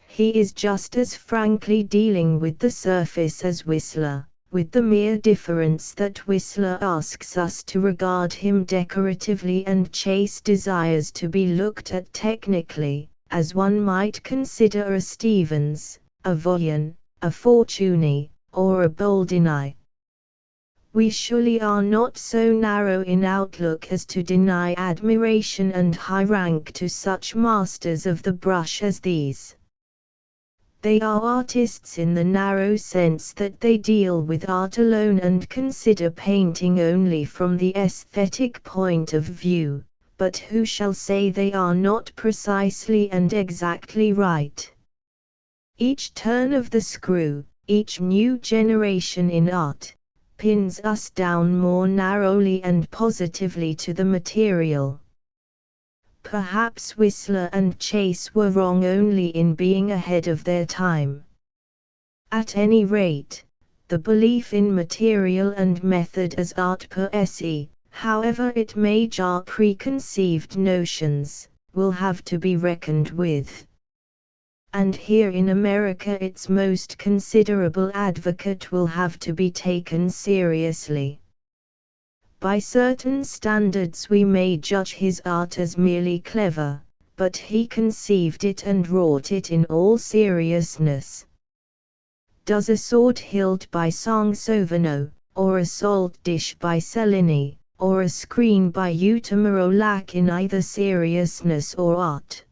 He is just as frankly dealing with the surface as Whistler, with the mere difference that Whistler asks us to regard him decoratively and Chase desires to be looked at technically, as one might consider a Stevens, a Voyan, a Fortuny, or a Boldini. We surely are not so narrow in outlook as to deny admiration and high rank to such masters of the brush as these. They are artists in the narrow sense that they deal with art alone and consider painting only from the aesthetic point of view, but who shall say they are not precisely and exactly right? Each turn of the screw, each new generation in art, pins us down more narrowly and positively to the material. Perhaps Whistler and Chase were wrong only in being ahead of their time. At any rate, the belief in material and method as art per se, however it may jar preconceived notions, will have to be reckoned with. And here in America its most considerable advocate will have to be taken seriously. By certain standards we may judge his art as merely clever, but he conceived it and wrought it in all seriousness. Does a sword hilt by Sansovino, or a salt dish by Cellini, or a screen by Utamaro lack in either seriousness or art?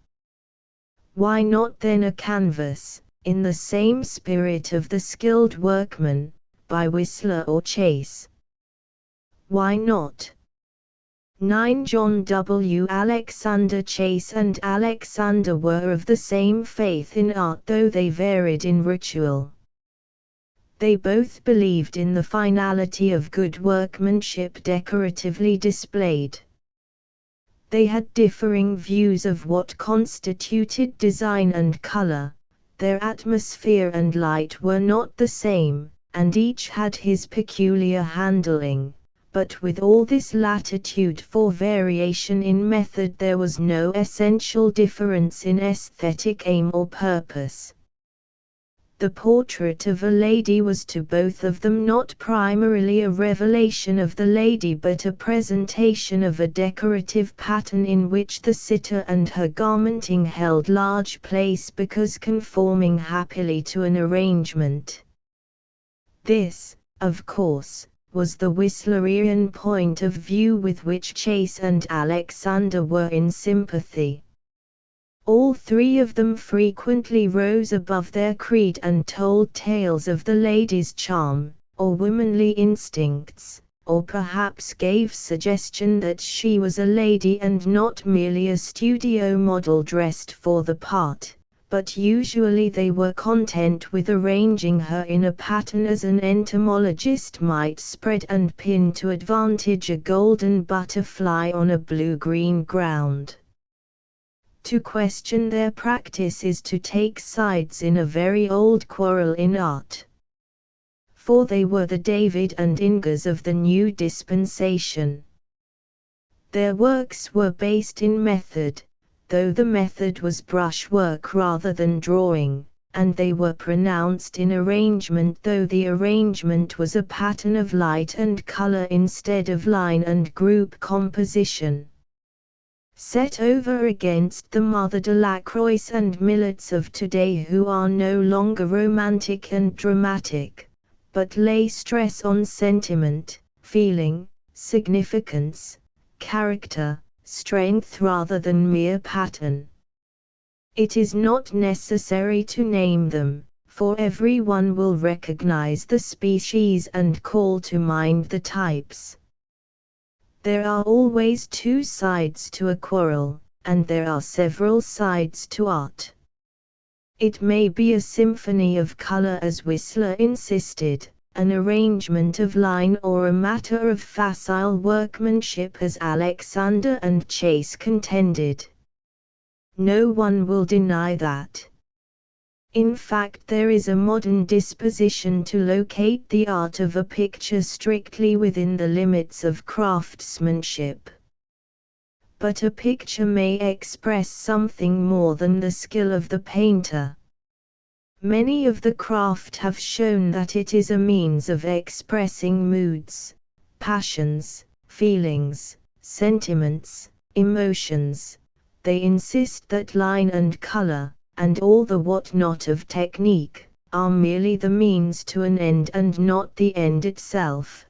Why not then a canvas, in the same spirit of the skilled workman, by Whistler or Chase? Why not? 9 John W. Alexander Chase and Alexander were of the same faith in art though they varied in ritual. They both believed in the finality of good workmanship decoratively displayed. They had differing views of what constituted design and color, their atmosphere and light were not the same, and each had his peculiar handling. But with all this latitude for variation in method there was no essential difference in aesthetic aim or purpose. The portrait of a lady was to both of them not primarily a revelation of the lady but a presentation of a decorative pattern in which the sitter and her garmenting held large place because conforming happily to an arrangement. This, of course, was the Whistlerian point of view with which Chase and Alexander were in sympathy. All three of them frequently rose above their creed and told tales of the lady's charm, or womanly instincts, or perhaps gave suggestion that she was a lady and not merely a studio model dressed for the part. But usually they were content with arranging her in a pattern as an entomologist might spread and pin to advantage a golden butterfly on a blue-green ground. To question their practice is to take sides in a very old quarrel in art. For they were the David and Ingers of the new dispensation. Their works were based in method, though the method was brushwork rather than drawing, and they were pronounced in arrangement though the arrangement was a pattern of light and color instead of line and group composition. Set over against the Mother Delacroix and Millets of today who are no longer romantic and dramatic, but lay stress on sentiment, feeling, significance, character, strength rather than mere pattern. It is not necessary to name them, for everyone will recognize the species and call to mind the types. There are always two sides to a quarrel, and there are several sides to art. It may be a symphony of color as Whistler insisted, an arrangement of line, or a matter of facile workmanship as Alexander and Chase contended. No one will deny that. In fact, there is a modern disposition to locate the art of a picture strictly within the limits of craftsmanship. But a picture may express something more than the skill of the painter. Many of the craft have shown that it is a means of expressing moods, passions, feelings, sentiments, emotions. They insist that line and color, and all the whatnot of technique, are merely the means to an end and not the end itself.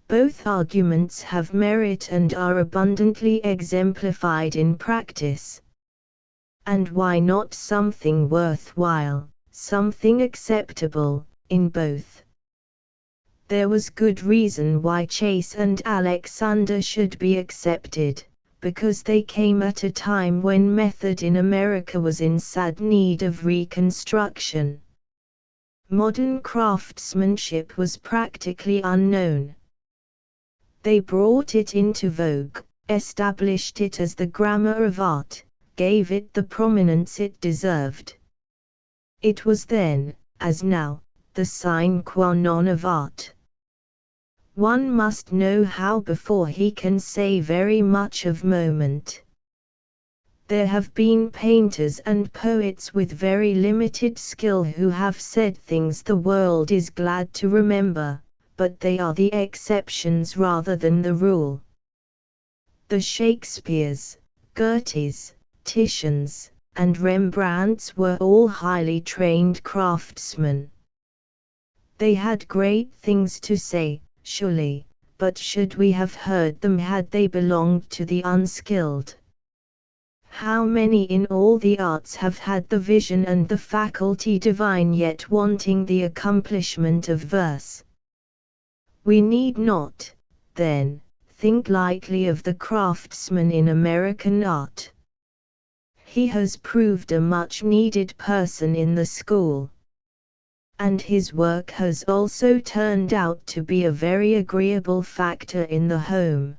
Both arguments have merit and are abundantly exemplified in practice. And why not something worthwhile, something acceptable, in both? There was good reason why Chase and Alexander should be accepted, because they came at a time when method in America was in sad need of reconstruction. Modern craftsmanship was practically unknown. They brought it into vogue, established it as the grammar of art, gave it the prominence it deserved. It was then, as now, the sine qua non of art. One must know how before he can say very much of moment. There have been painters and poets with very limited skill who have said things the world is glad to remember, but they are the exceptions rather than the rule. The Shakespeares, Goethes, Titians, and Rembrandts were all highly trained craftsmen. They had great things to say, surely, but should we have heard them had they belonged to the unskilled? How many in all the arts have had the vision and the faculty divine yet wanting the accomplishment of verse? We need not, then, think lightly of the craftsman in American art. He has proved a much-needed person in the school. And his work has also turned out to be a very agreeable factor in the home.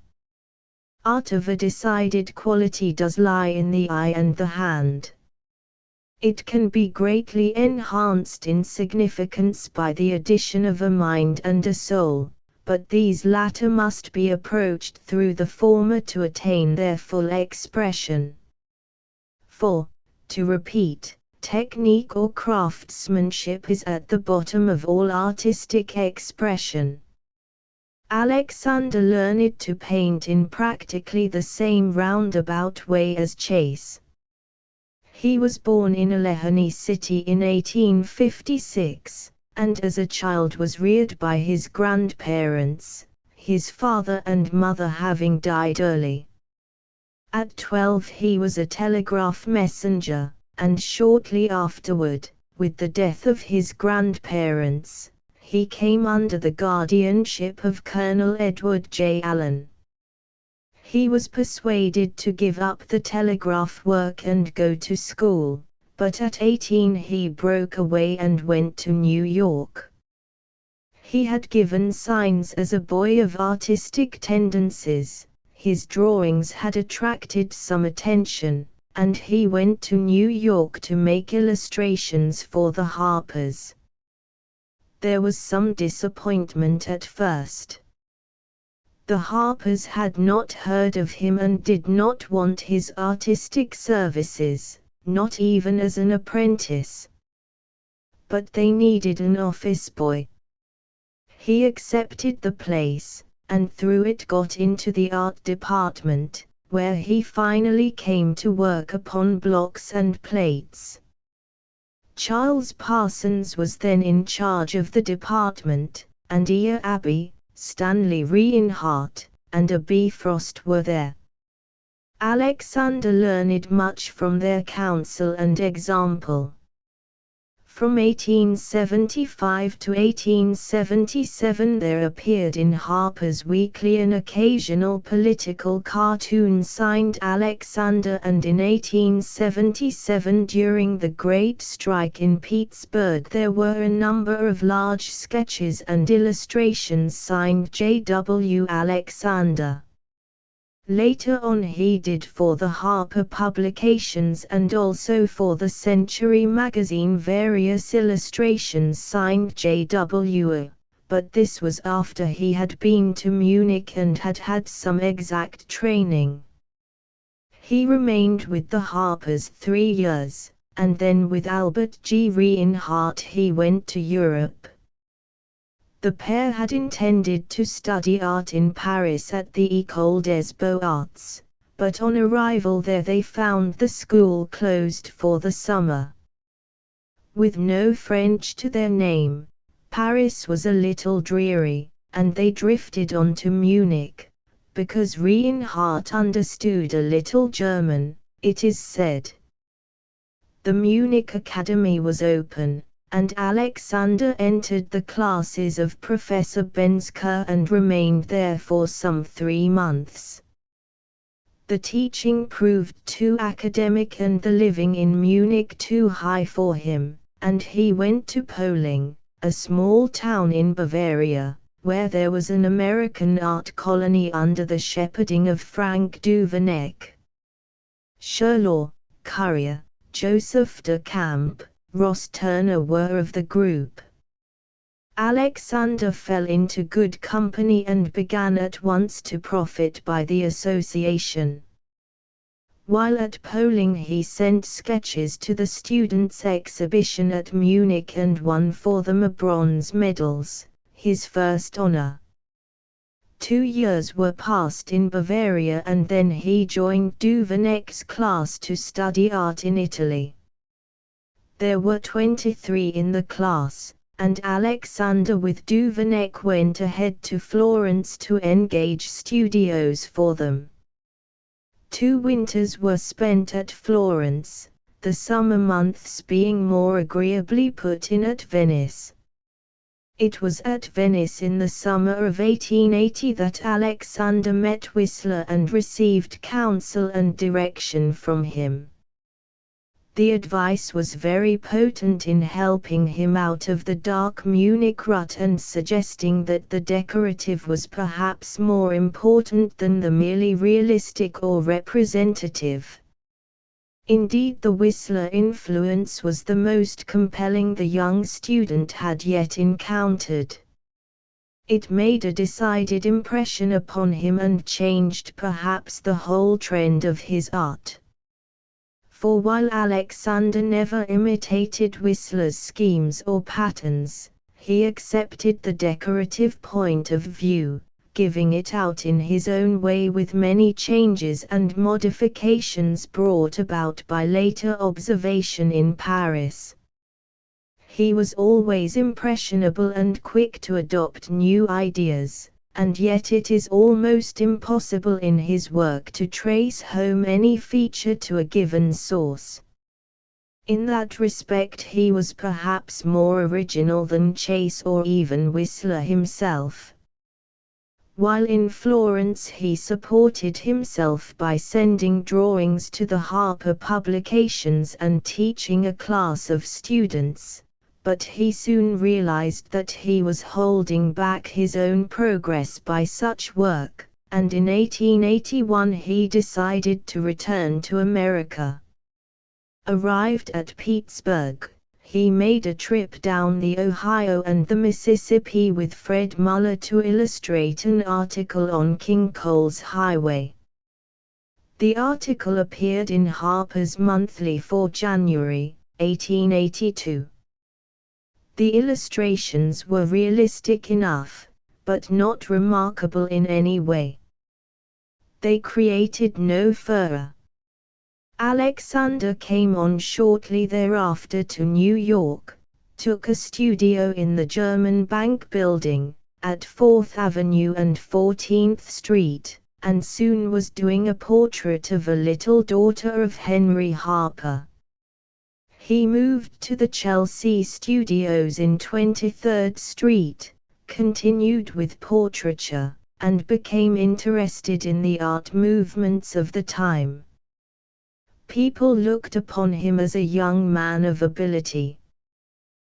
Art of a decided quality does lie in the eye and the hand. It can be greatly enhanced in significance by the addition of a mind and a soul, but these latter must be approached through the former to attain their full expression. For, to repeat, technique or craftsmanship is at the bottom of all artistic expression. Alexander learned to paint in practically the same roundabout way as Chase. He was born in Allegheny City in 1856, and as a child was reared by his grandparents, his father and mother having died early. At 12 he was a telegraph messenger, and shortly afterward, with the death of his grandparents, he came under the guardianship of Colonel Edward J. Allen. He was persuaded to give up the telegraph work and go to school, but at 18 he broke away and went to New York. He had given signs as a boy of artistic tendencies, his drawings had attracted some attention, and he went to New York to make illustrations for the Harpers. There was some disappointment at first. The Harpers had not heard of him and did not want his artistic services, not even as an apprentice. But they needed an office boy. He accepted the place, and through it got into the art department, where he finally came to work upon blocks and plates. Charles Parsons was then in charge of the department, and E. Abbey, Stanley Reinhardt, and A. B. Frost were there. Alexander learned much from their counsel and example. From 1875 to 1877 there appeared in Harper's Weekly an occasional political cartoon signed Alexander, and in 1877 during the Great Strike in Pittsburgh there were a number of large sketches and illustrations signed J.W. Alexander. Later on he did for the Harper publications and also for the Century magazine various illustrations signed J.W., but this was after he had been to Munich and had had some exact training. He remained with the Harpers 3 years, and then with Albert G. Reinhardt he went to Europe. The pair had intended to study art in Paris at the École des Beaux-Arts, but on arrival there they found the school closed for the summer. With no French to their name, Paris was a little dreary, and they drifted on to Munich, because Reinhardt understood a little German, it is said. The Munich Academy was open, and Alexander entered the classes of Professor Bensker and remained there for some 3 months. The teaching proved too academic and the living in Munich too high for him, and he went to Poling, a small town in Bavaria, where there was an American art colony under the shepherding of Frank Duveneck. Sherlaw, Currier, Joseph de Camp, Ross Turner were of the group. Alexander fell into good company and began at once to profit by the association. While at Poling he sent sketches to the students' exhibition at Munich and won for them a bronze medals, his first honor. 2 years were passed in Bavaria and then he joined Duveneck's class to study art in Italy. There were 23 in the class, and Alexander with Duveneck went ahead to Florence to engage studios for them. 2 winters were spent at Florence, the summer months being more agreeably put in at Venice. It was at Venice in the summer of 1880 that Alexander met Whistler and received counsel and direction from him. The advice was very potent in helping him out of the dark Munich rut and suggesting that the decorative was perhaps more important than the merely realistic or representative. Indeed, the Whistler influence was the most compelling the young student had yet encountered. It made a decided impression upon him and changed perhaps the whole trend of his art. For while Alexander never imitated Whistler's schemes or patterns, he accepted the decorative point of view, giving it out in his own way with many changes and modifications brought about by later observation in Paris. He was always impressionable and quick to adopt new ideas, and yet it is almost impossible in his work to trace home any feature to a given source. In that respect he was perhaps more original than Chase or even Whistler himself. While in Florence he supported himself by sending drawings to the Harper publications and teaching a class of students, but he soon realized that he was holding back his own progress by such work, and in 1881 he decided to return to America. Arrived at Pittsburgh, he made a trip down the Ohio and the Mississippi with Fred Muller to illustrate an article on King Cole's Highway. The article appeared in Harper's Monthly for January, 1882. The illustrations were realistic enough, but not remarkable in any way. They created no furor. Alexander came on shortly thereafter to New York, took a studio in the German Bank Building, at 4th Avenue and 14th Street, and soon was doing a portrait of a little daughter of Henry Harper. He moved to the Chelsea studios in 23rd Street, continued with portraiture, and became interested in the art movements of the time. People looked upon him as a young man of ability.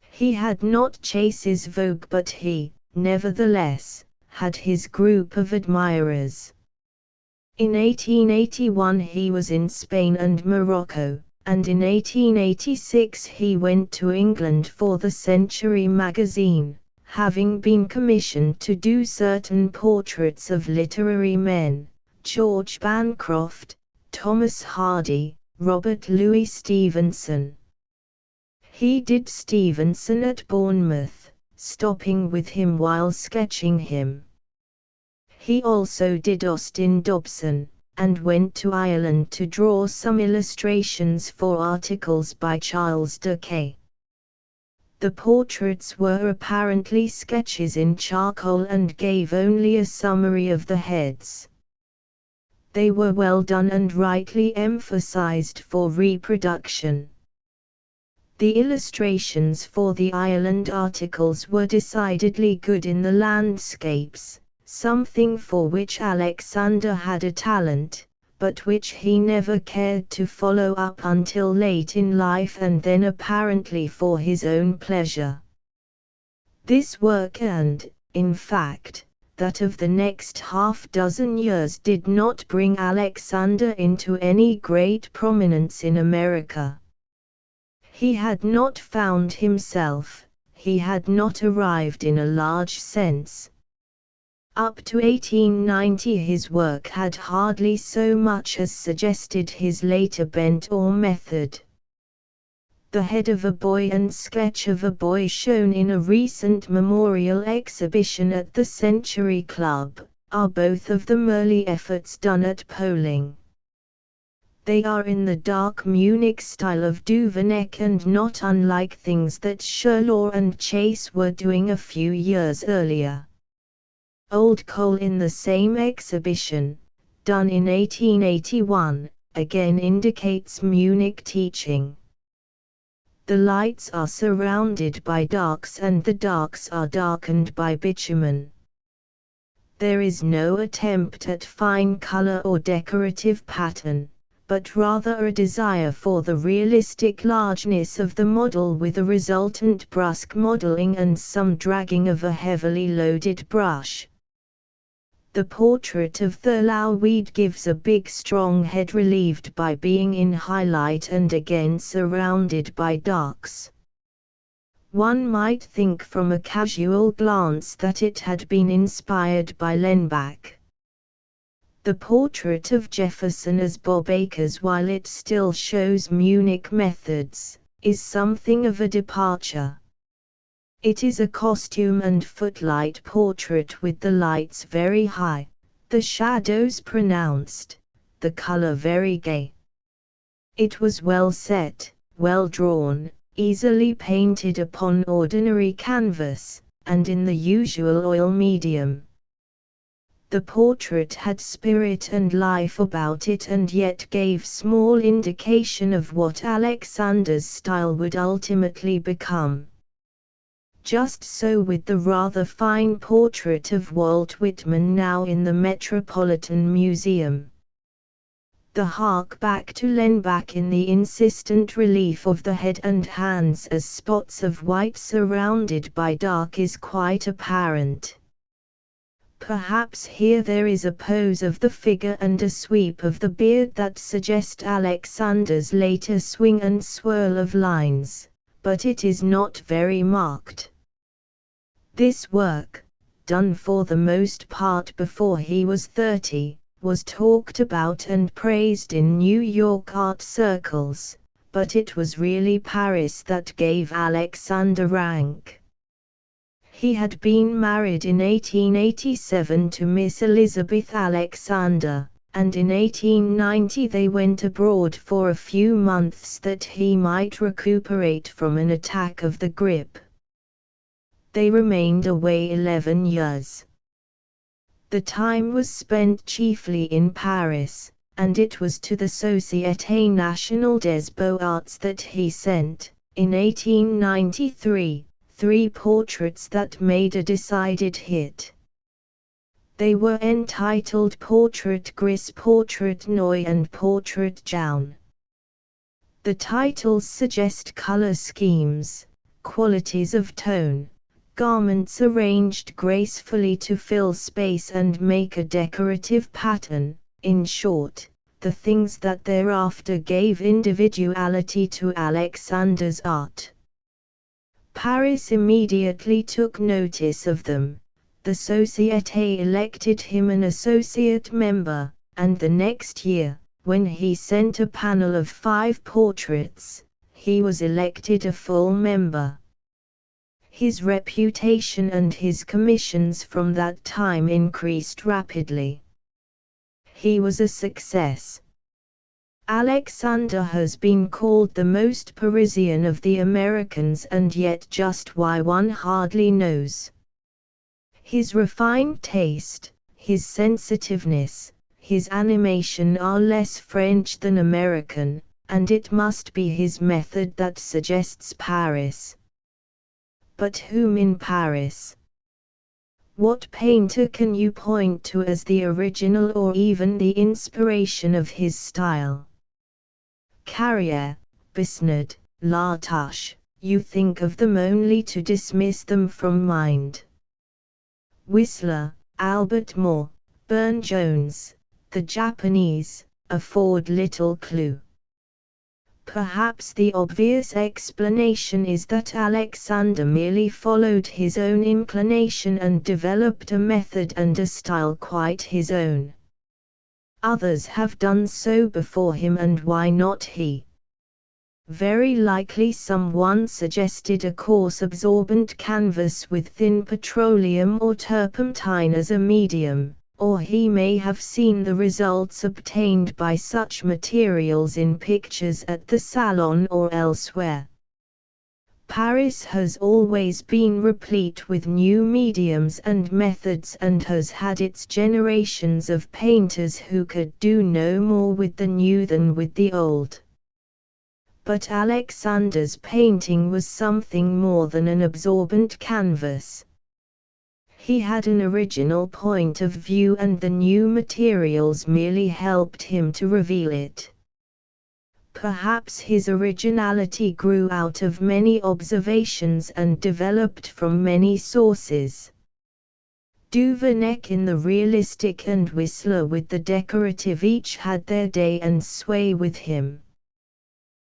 He had not Chase's vogue, but he, nevertheless, had his group of admirers. In 1881 he was in Spain and Morocco, and in 1886 he went to England for the Century magazine, having been commissioned to do certain portraits of literary men, George Bancroft, Thomas Hardy, Robert Louis Stevenson. He did Stevenson at Bournemouth, stopping with him while sketching him. He also did Austin Dobson, and went to Ireland to draw some illustrations for articles by Charles Dyke. The portraits were apparently sketches in charcoal and gave only a summary of the heads. They were well done and rightly emphasized for reproduction. The illustrations for the Ireland articles were decidedly good in the landscapes, something for which Alexander had a talent, but which he never cared to follow up until late in life, and then apparently for his own pleasure. This work and, in fact, that of the next half-dozen years did not bring Alexander into any great prominence in America. He had not found himself, he had not arrived in a large sense. Up to 1890 his work had hardly so much as suggested his later bent or method. The head of a boy and sketch of a boy shown in a recent memorial exhibition at the Century Club, are both of them early efforts done at Poling. They are in the dark Munich style of Duveneck and not unlike things that Sherlaw and Chase were doing a few years earlier. Old Cole in the same exhibition, done in 1881, again indicates Munich teaching. The lights are surrounded by darks and the darks are darkened by bitumen. There is no attempt at fine color or decorative pattern, but rather a desire for the realistic largeness of the model with a resultant brusque modeling and some dragging of a heavily loaded brush. The portrait of Thurlow Weed gives a big strong head relieved by being in highlight and again surrounded by darks. One might think from a casual glance that it had been inspired by Lenbach. The portrait of Jefferson as Bob Acres, while it still shows Munich methods, is something of a departure. It is a costume and footlight portrait with the lights very high, the shadows pronounced, the color very gay. It was well set, well drawn, easily painted upon ordinary canvas, and in the usual oil medium. The portrait had spirit and life about it and yet gave small indication of what Alexander's style would ultimately become. Just so with the rather fine portrait of Walt Whitman now in the Metropolitan Museum. The hark back to Lenbach in the insistent relief of the head and hands as spots of white surrounded by dark is quite apparent. Perhaps here there is a pose of the figure and a sweep of the beard that suggest Alexander's later swing and swirl of lines, but it is not very marked. This work, done for the most part before he was 30, was talked about and praised in New York art circles, but it was really Paris that gave Alexander rank. He had been married in 1887 to Miss Elizabeth Alexander, and in 1890 they went abroad for a few months that he might recuperate from an attack of the grippe. They remained away 11 years. The time was spent chiefly in Paris, and it was to the Société Nationale des Beaux-Arts that he sent, in 1893, 3 portraits that made a decided hit. They were entitled Portrait Gris, Portrait Noir and Portrait Jaune. The titles suggest color schemes, qualities of tone, garments arranged gracefully to fill space and make a decorative pattern, in short, the things that thereafter gave individuality to Alexander's art. Paris immediately took notice of them. The Société elected him an associate member, and the next year, when he sent a panel of 5 portraits, he was elected a full member. His reputation and his commissions from that time increased rapidly. He was a success. Alexander has been called the most Parisian of the Americans, and yet just why one hardly knows. His refined taste, his sensitiveness, his animation are less French than American, and it must be his method that suggests Paris. But whom in Paris? What painter can you point to as the original or even the inspiration of his style? Carrière, Besnard, Latouche, you think of them only to dismiss them from mind. Whistler, Albert Moore, Burne-Jones, the Japanese, afford little clue. Perhaps the obvious explanation is that Alexander merely followed his own inclination and developed a method and a style quite his own. Others have done so before him, and why not he? Very likely someone suggested a coarse absorbent canvas with thin petroleum or turpentine as a medium, or he may have seen the results obtained by such materials in pictures at the Salon or elsewhere. Paris has always been replete with new mediums and methods, and has had its generations of painters who could do no more with the new than with the old. But Alexander's painting was something more than an absorbent canvas. He had an original point of view, and the new materials merely helped him to reveal it. Perhaps his originality grew out of many observations and developed from many sources. Duveneck in the realistic and Whistler with the decorative each had their day and sway with him.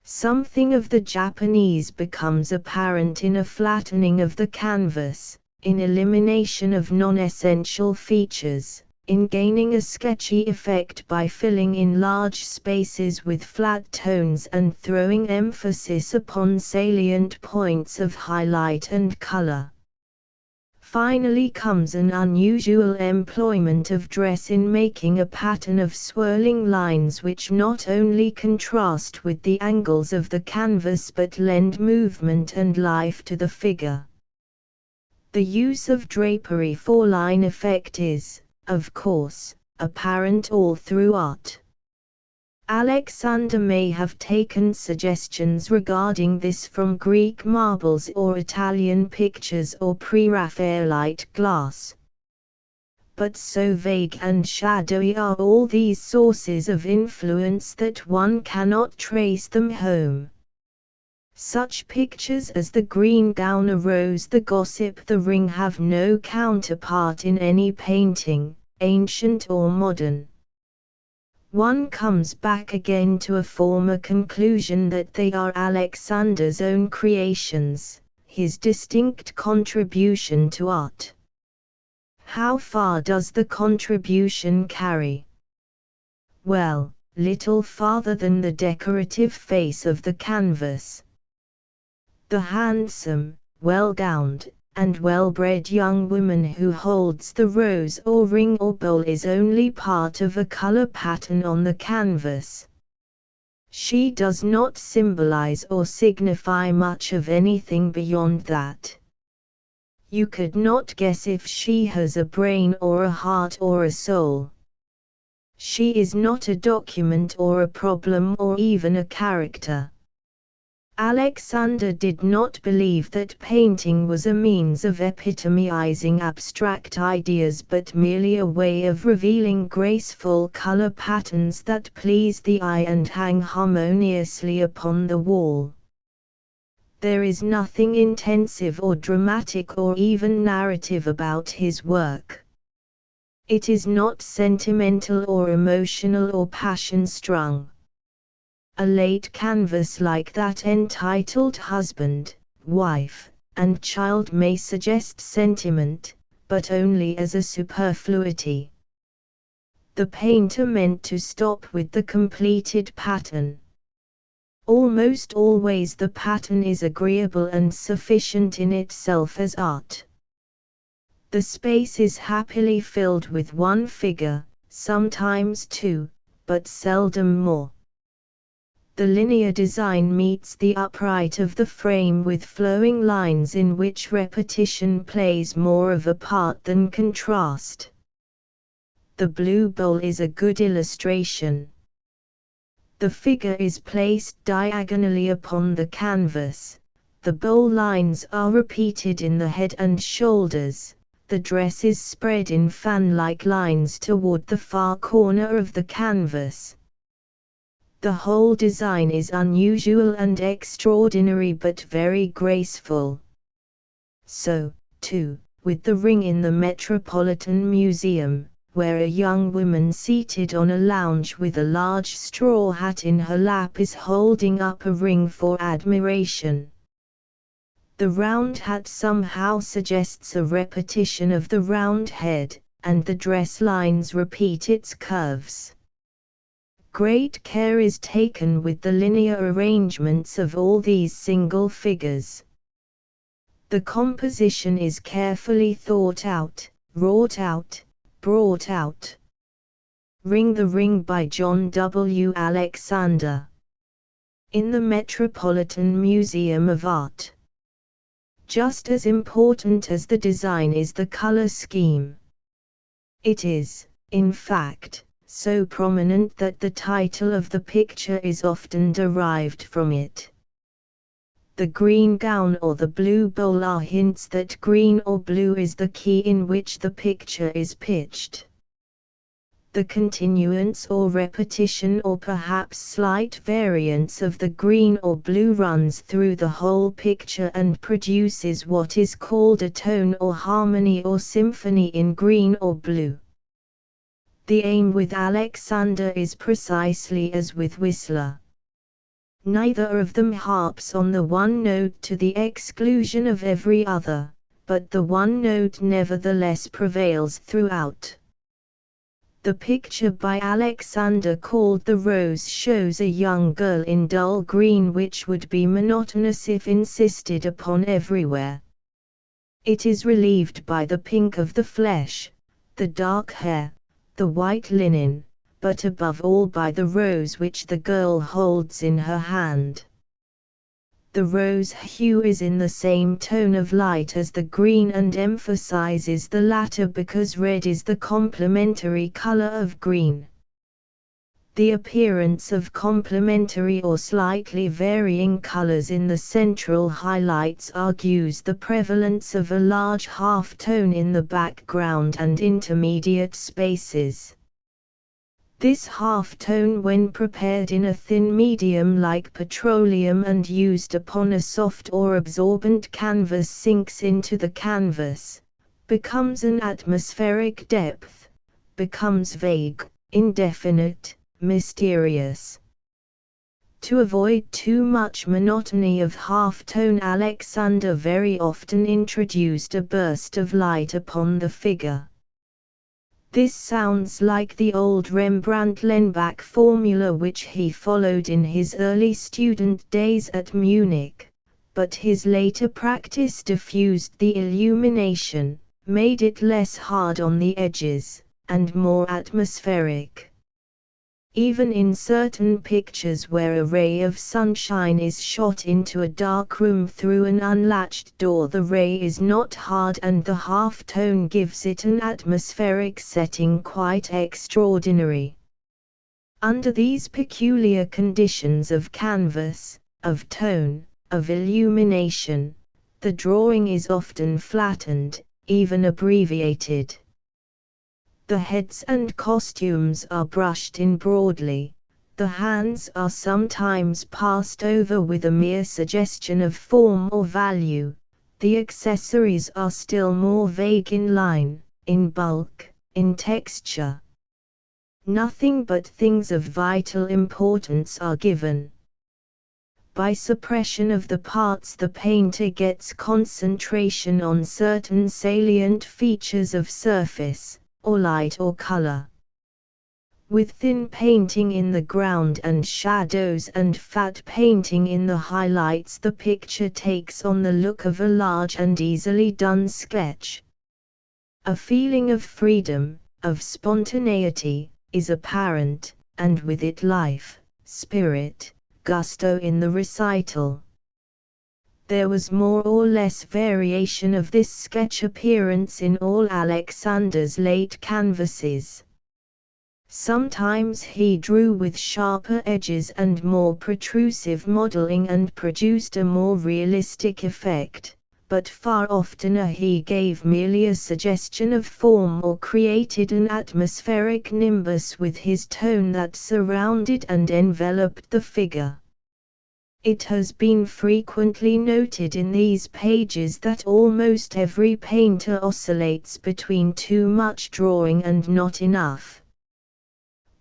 Something of the Japanese becomes apparent in a flattening of the canvas, in elimination of non-essential features, in gaining a sketchy effect by filling in large spaces with flat tones and throwing emphasis upon salient points of highlight and color. Finally comes an unusual employment of dress in making a pattern of swirling lines which not only contrast with the angles of the canvas but lend movement and life to the figure. The use of drapery for line effect is, of course, apparent all through art. Alexander may have taken suggestions regarding this from Greek marbles or Italian pictures or pre-Raphaelite glass. But so vague and shadowy are all these sources of influence that one cannot trace them home. Such pictures as The Green Gown, A Rose, The Gossip, The Ring have no counterpart in any painting, ancient or modern. One comes back again to a former conclusion that they are Alexander's own creations, his distinct contribution to art. How far does the contribution carry? Well, little farther than the decorative face of the canvas. The handsome, well-gowned, and well-bred young woman who holds the rose or ring or bowl is only part of a color pattern on the canvas. She does not symbolize or signify much of anything beyond that. You could not guess if she has a brain or a heart or a soul. She is not a document or a problem or even a character. Alexander did not believe that painting was a means of epitomizing abstract ideas but merely a way of revealing graceful color patterns that please the eye and hang harmoniously upon the wall. There is nothing intensive or dramatic or even narrative about his work. It is not sentimental or emotional or passion-strung. A late canvas like that entitled Husband, Wife, and Child may suggest sentiment, but only as a superfluity. The painter meant to stop with the completed pattern. Almost always the pattern is agreeable and sufficient in itself as art. The space is happily filled with one figure, sometimes two, but seldom more. The linear design meets the upright of the frame with flowing lines in which repetition plays more of a part than contrast. The blue bowl is a good illustration. The figure is placed diagonally upon the canvas, the bowl lines are repeated in the head and shoulders, the dress is spread in fan-like lines toward the far corner of the canvas. The whole design is unusual and extraordinary but very graceful. So, too, with the ring in the Metropolitan Museum, where a young woman seated on a lounge with a large straw hat in her lap is holding up a ring for admiration. The round hat somehow suggests a repetition of the round head, and the dress lines repeat its curves. Great care is taken with the linear arrangements of all these single figures. The composition is carefully thought out, wrought out, brought out. Ring the Ring by John W. Alexander. In the Metropolitan Museum of Art. Just as important as the design is the color scheme. It is, in fact, so prominent that the title of the picture is often derived from it. The green gown or the blue bowl are hints that green or blue is the key in which the picture is pitched. The continuance or repetition or perhaps slight variance of the green or blue runs through the whole picture and produces what is called a tone or harmony or symphony in green or blue. The aim with Alexander is precisely as with Whistler. Neither of them harps on the one note to the exclusion of every other, but the one note nevertheless prevails throughout. The picture by Alexander called The Rose shows a young girl in dull green which would be monotonous if insisted upon everywhere. It is relieved by the pink of the flesh, the dark hair, the white linen, but above all by the rose which the girl holds in her hand. The rose hue is in the same tone of light as the green and emphasizes the latter because red is the complementary color of green. The appearance of complementary or slightly varying colors in the central highlights argues the prevalence of a large half-tone in the background and intermediate spaces. This half-tone when prepared in a thin medium like petroleum and used upon a soft or absorbent canvas sinks into the canvas, becomes an atmospheric depth, becomes vague, indefinite, mysterious. To avoid too much monotony of half-tone, Alexander very often introduced a burst of light upon the figure. This sounds like the old Rembrandt-Lenbach formula which he followed in his early student days at Munich, but his later practice diffused the illumination, made it less hard on the edges, and more atmospheric. Even in certain pictures where a ray of sunshine is shot into a dark room through an unlatched door, the ray is not hard and the half-tone gives it an atmospheric setting quite extraordinary. Under these peculiar conditions of canvas, of tone, of illumination, the drawing is often flattened, even abbreviated. The heads and costumes are brushed in broadly, the hands are sometimes passed over with a mere suggestion of form or value, the accessories are still more vague in line, in bulk, in texture. Nothing but things of vital importance are given. By suppression of the parts the painter gets concentration on certain salient features of surface, or light or color. With thin painting in the ground and shadows and fat painting in the highlights, the picture takes on the look of a large and easily done sketch. A feeling of freedom, of spontaneity, is apparent, and with it life, spirit, gusto in the recital. There was more or less variation of this sketch appearance in all Alexander's late canvases. Sometimes he drew with sharper edges and more protrusive modeling and produced a more realistic effect, but far oftener he gave merely a suggestion of form or created an atmospheric nimbus with his tone that surrounded and enveloped the figure. It has been frequently noted in these pages that almost every painter oscillates between too much drawing and not enough.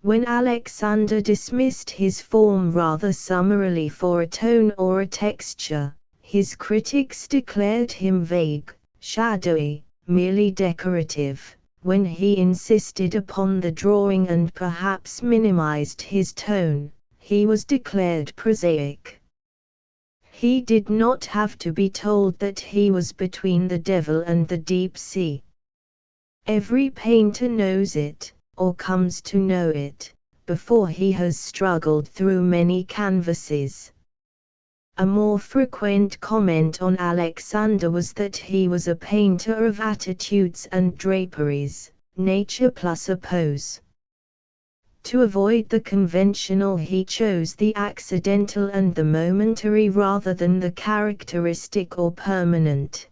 When Alexander dismissed his form rather summarily for a tone or a texture, his critics declared him vague, shadowy, merely decorative. When he insisted upon the drawing and perhaps minimized his tone, he was declared prosaic. He did not have to be told that he was between the devil and the deep sea. Every painter knows it, or comes to know it, before he has struggled through many canvases. A more frequent comment on Alexander was that he was a painter of attitudes and draperies, nature plus a pose. To avoid the conventional, he chose the accidental and the momentary rather than the characteristic or permanent.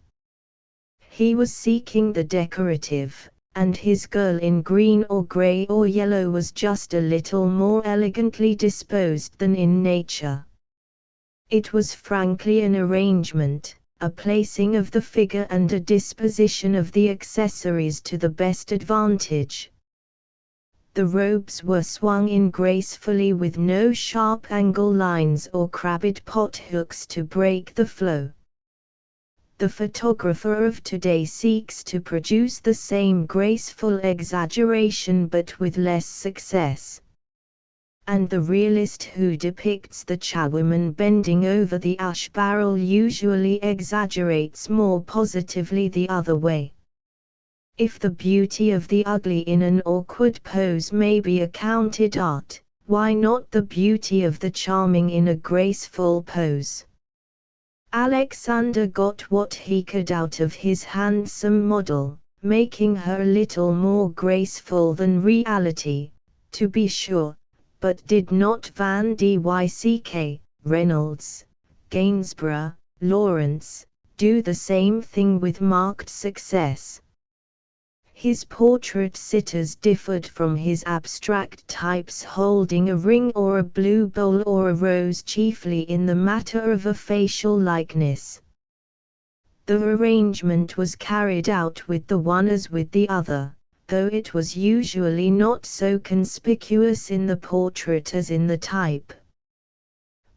He was seeking the decorative, and his girl in green or grey or yellow was just a little more elegantly disposed than in nature. It was frankly an arrangement, a placing of the figure and a disposition of the accessories to the best advantage. The robes were swung in gracefully with no sharp angle lines or crabbed pot hooks to break the flow. The photographer of today seeks to produce the same graceful exaggeration but with less success. And the realist who depicts the charwoman bending over the ash barrel usually exaggerates more positively the other way. If the beauty of the ugly in an awkward pose may be accounted art, why not the beauty of the charming in a graceful pose? Alexander got what he could out of his handsome model, making her a little more graceful than reality, to be sure, but did not Van Dyck, Reynolds, Gainsborough, Lawrence, do the same thing with marked success? His portrait sitters differed from his abstract types holding a ring or a blue bowl or a rose chiefly in the matter of a facial likeness. The arrangement was carried out with the one as with the other, though it was usually not so conspicuous in the portrait as in the type.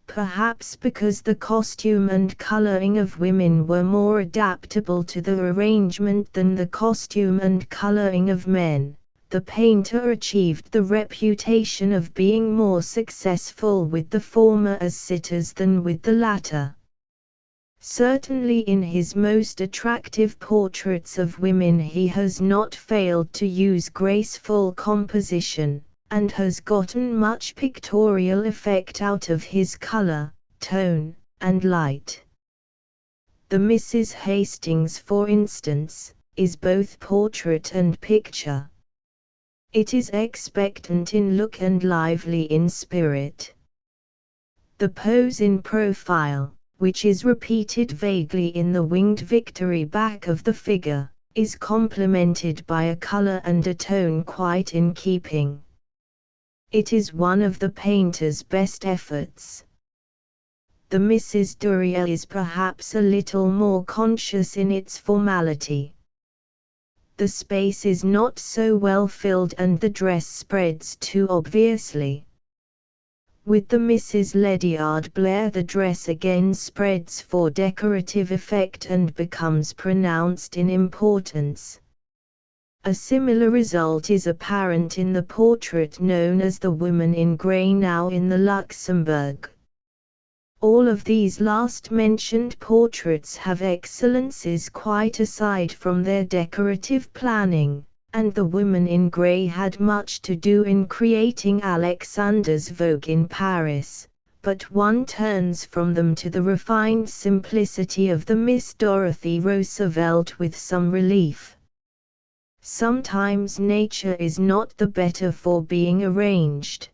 Perhaps because the costume and coloring of women were more adaptable to the arrangement than the costume and coloring of men, the painter achieved the reputation of being more successful with the former as sitters than with the latter. Certainly in his most attractive portraits of women he has not failed to use graceful composition, and has gotten much pictorial effect out of his color, tone, and light. The Mrs. Hastings, for instance, is both portrait and picture. It is expectant in look and lively in spirit. The pose in profile, which is repeated vaguely in the winged victory back of the figure, is complemented by a color and a tone quite in keeping. It is one of the painter's best efforts. The Mrs. Duryea is perhaps a little more conscious in its formality. The space is not so well filled and the dress spreads too obviously. With the Mrs. Ledyard Blair the dress again spreads for decorative effect and becomes pronounced in importance. A similar result is apparent in the portrait known as the Woman in Grey now in the Luxembourg. All of these last-mentioned portraits have excellences quite aside from their decorative planning, and the Woman in Grey had much to do in creating Alexander's Vogue in Paris, but one turns from them to the refined simplicity of the Miss Dorothy Roosevelt with some relief. Sometimes nature is not the better for being arranged.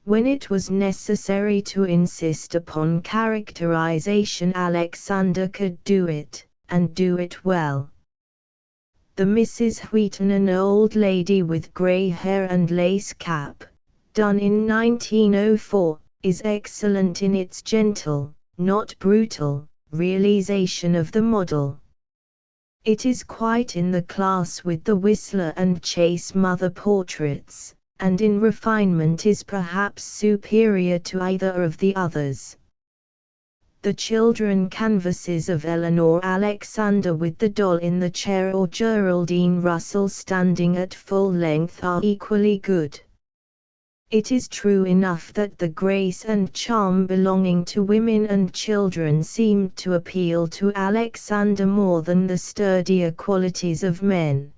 When it was necessary to insist upon characterization, Alexander could do it, and do it well. The Mrs. Wheaton, an old lady with grey hair and lace cap, done in 1904, is excellent in its gentle, not brutal, realization of the model. It is quite in the class with the Whistler and Chase mother portraits, and in refinement is perhaps superior to either of the others. The children canvases of Eleanor Alexander with the doll in the chair or Geraldine Russell standing at full length are equally good. It is true enough that the grace and charm belonging to women and children seemed to appeal to Alexander more than the sturdier qualities of men.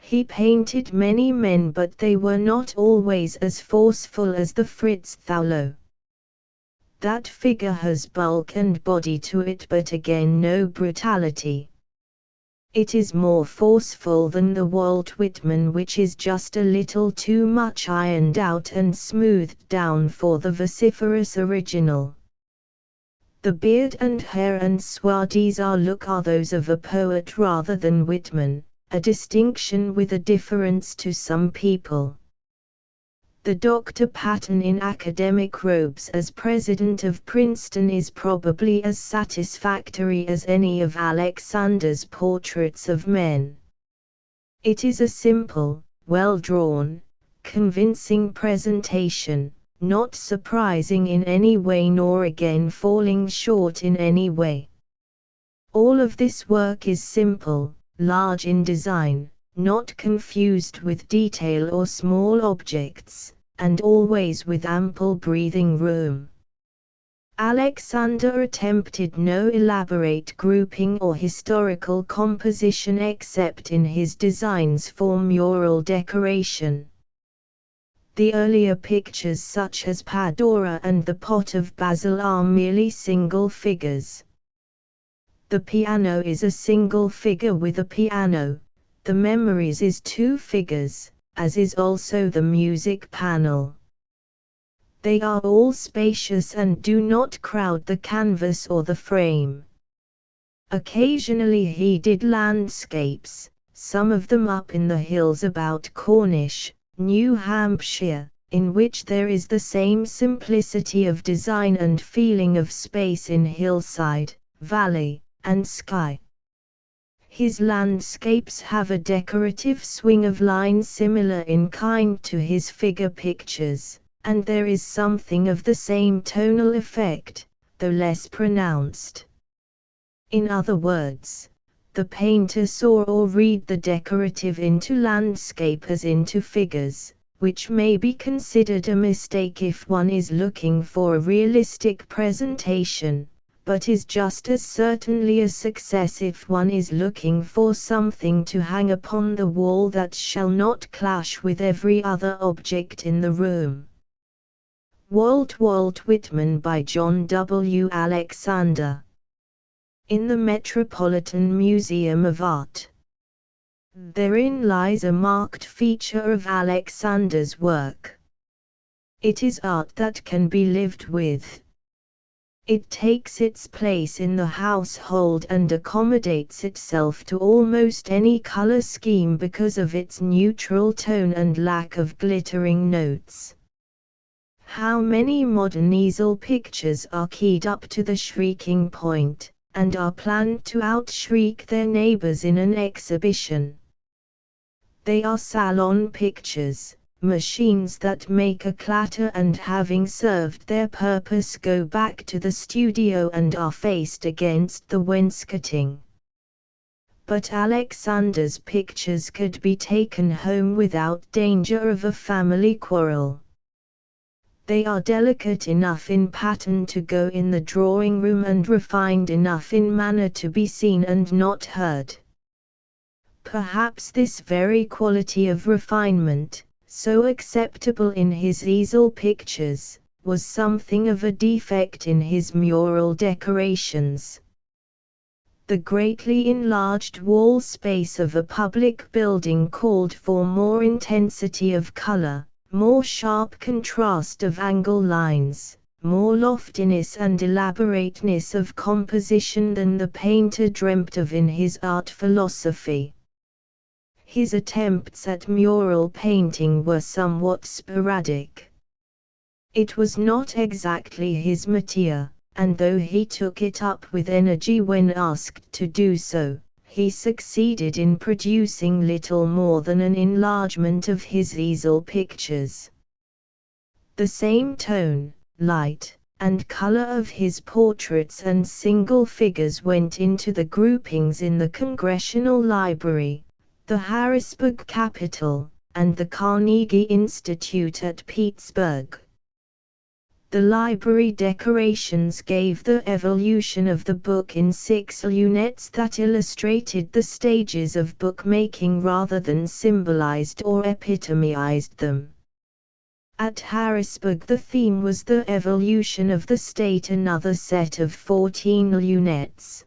He painted many men, but they were not always as forceful as the Fritz Thaulow. That figure has bulk and body to it, but again no brutality. It is more forceful than the Walt Whitman, which is just a little too much ironed out and smoothed down for the vociferous original. The beard and hair and soi-disant look are those of a poet rather than Whitman, a distinction with a difference to some people. The Dr. Patton in academic robes as president of Princeton is probably as satisfactory as any of Alexander's portraits of men. It is a simple, well-drawn, convincing presentation, not surprising in any way nor again falling short in any way. All of this work is simple, large in design, not confused with detail or small objects, and always with ample breathing room. Alexander attempted no elaborate grouping or historical composition except in his designs for mural decoration. The earlier pictures such as Padora and the Pot of Basil are merely single figures. The piano is a single figure with a piano, the Memories is two figures, as is also the music panel. They are all spacious and do not crowd the canvas or the frame. Occasionally he did landscapes, some of them up in the hills about Cornish, New Hampshire, in which there is the same simplicity of design and feeling of space in hillside, valley, and sky. His landscapes have a decorative swing of line similar in kind to his figure pictures, and there is something of the same tonal effect, though less pronounced. In other words, the painter saw or read the decorative into landscape as into figures, which may be considered a mistake if one is looking for a realistic presentation, but is just as certainly a success if one is looking for something to hang upon the wall that shall not clash with every other object in the room. Walt Whitman by John W. Alexander. In the Metropolitan Museum of Art. Therein lies a marked feature of Alexander's work. It is art that can be lived with. It takes its place in the household and accommodates itself to almost any color scheme because of its neutral tone and lack of glittering notes. How many modern easel pictures are keyed up to the shrieking point, and are planned to outshriek their neighbors in an exhibition? They are salon pictures, machines that make a clatter and having served their purpose go back to the studio and are faced against the wainscoting. But Alexander's pictures could be taken home without danger of a family quarrel. They are delicate enough in pattern to go in the drawing room and refined enough in manner to be seen and not heard. Perhaps this very quality of refinement, so acceptable in his easel pictures, was something of a defect in his mural decorations. The greatly enlarged wall space of a public building called for more intensity of color, more sharp contrast of angle lines, more loftiness and elaborateness of composition than the painter dreamt of in his art philosophy. His attempts at mural painting were somewhat sporadic. It was not exactly his métier, and though he took it up with energy when asked to do so, he succeeded in producing little more than an enlargement of his easel pictures. The same tone, light, and color of his portraits and single figures went into the groupings in the Congressional Library, the Harrisburg Capitol, and the Carnegie Institute at Pittsburgh. The library decorations gave the evolution of the book in 6 lunettes that illustrated the stages of bookmaking rather than symbolized or epitomized them. At Harrisburg the theme was the evolution of the state, another set of 14 lunettes.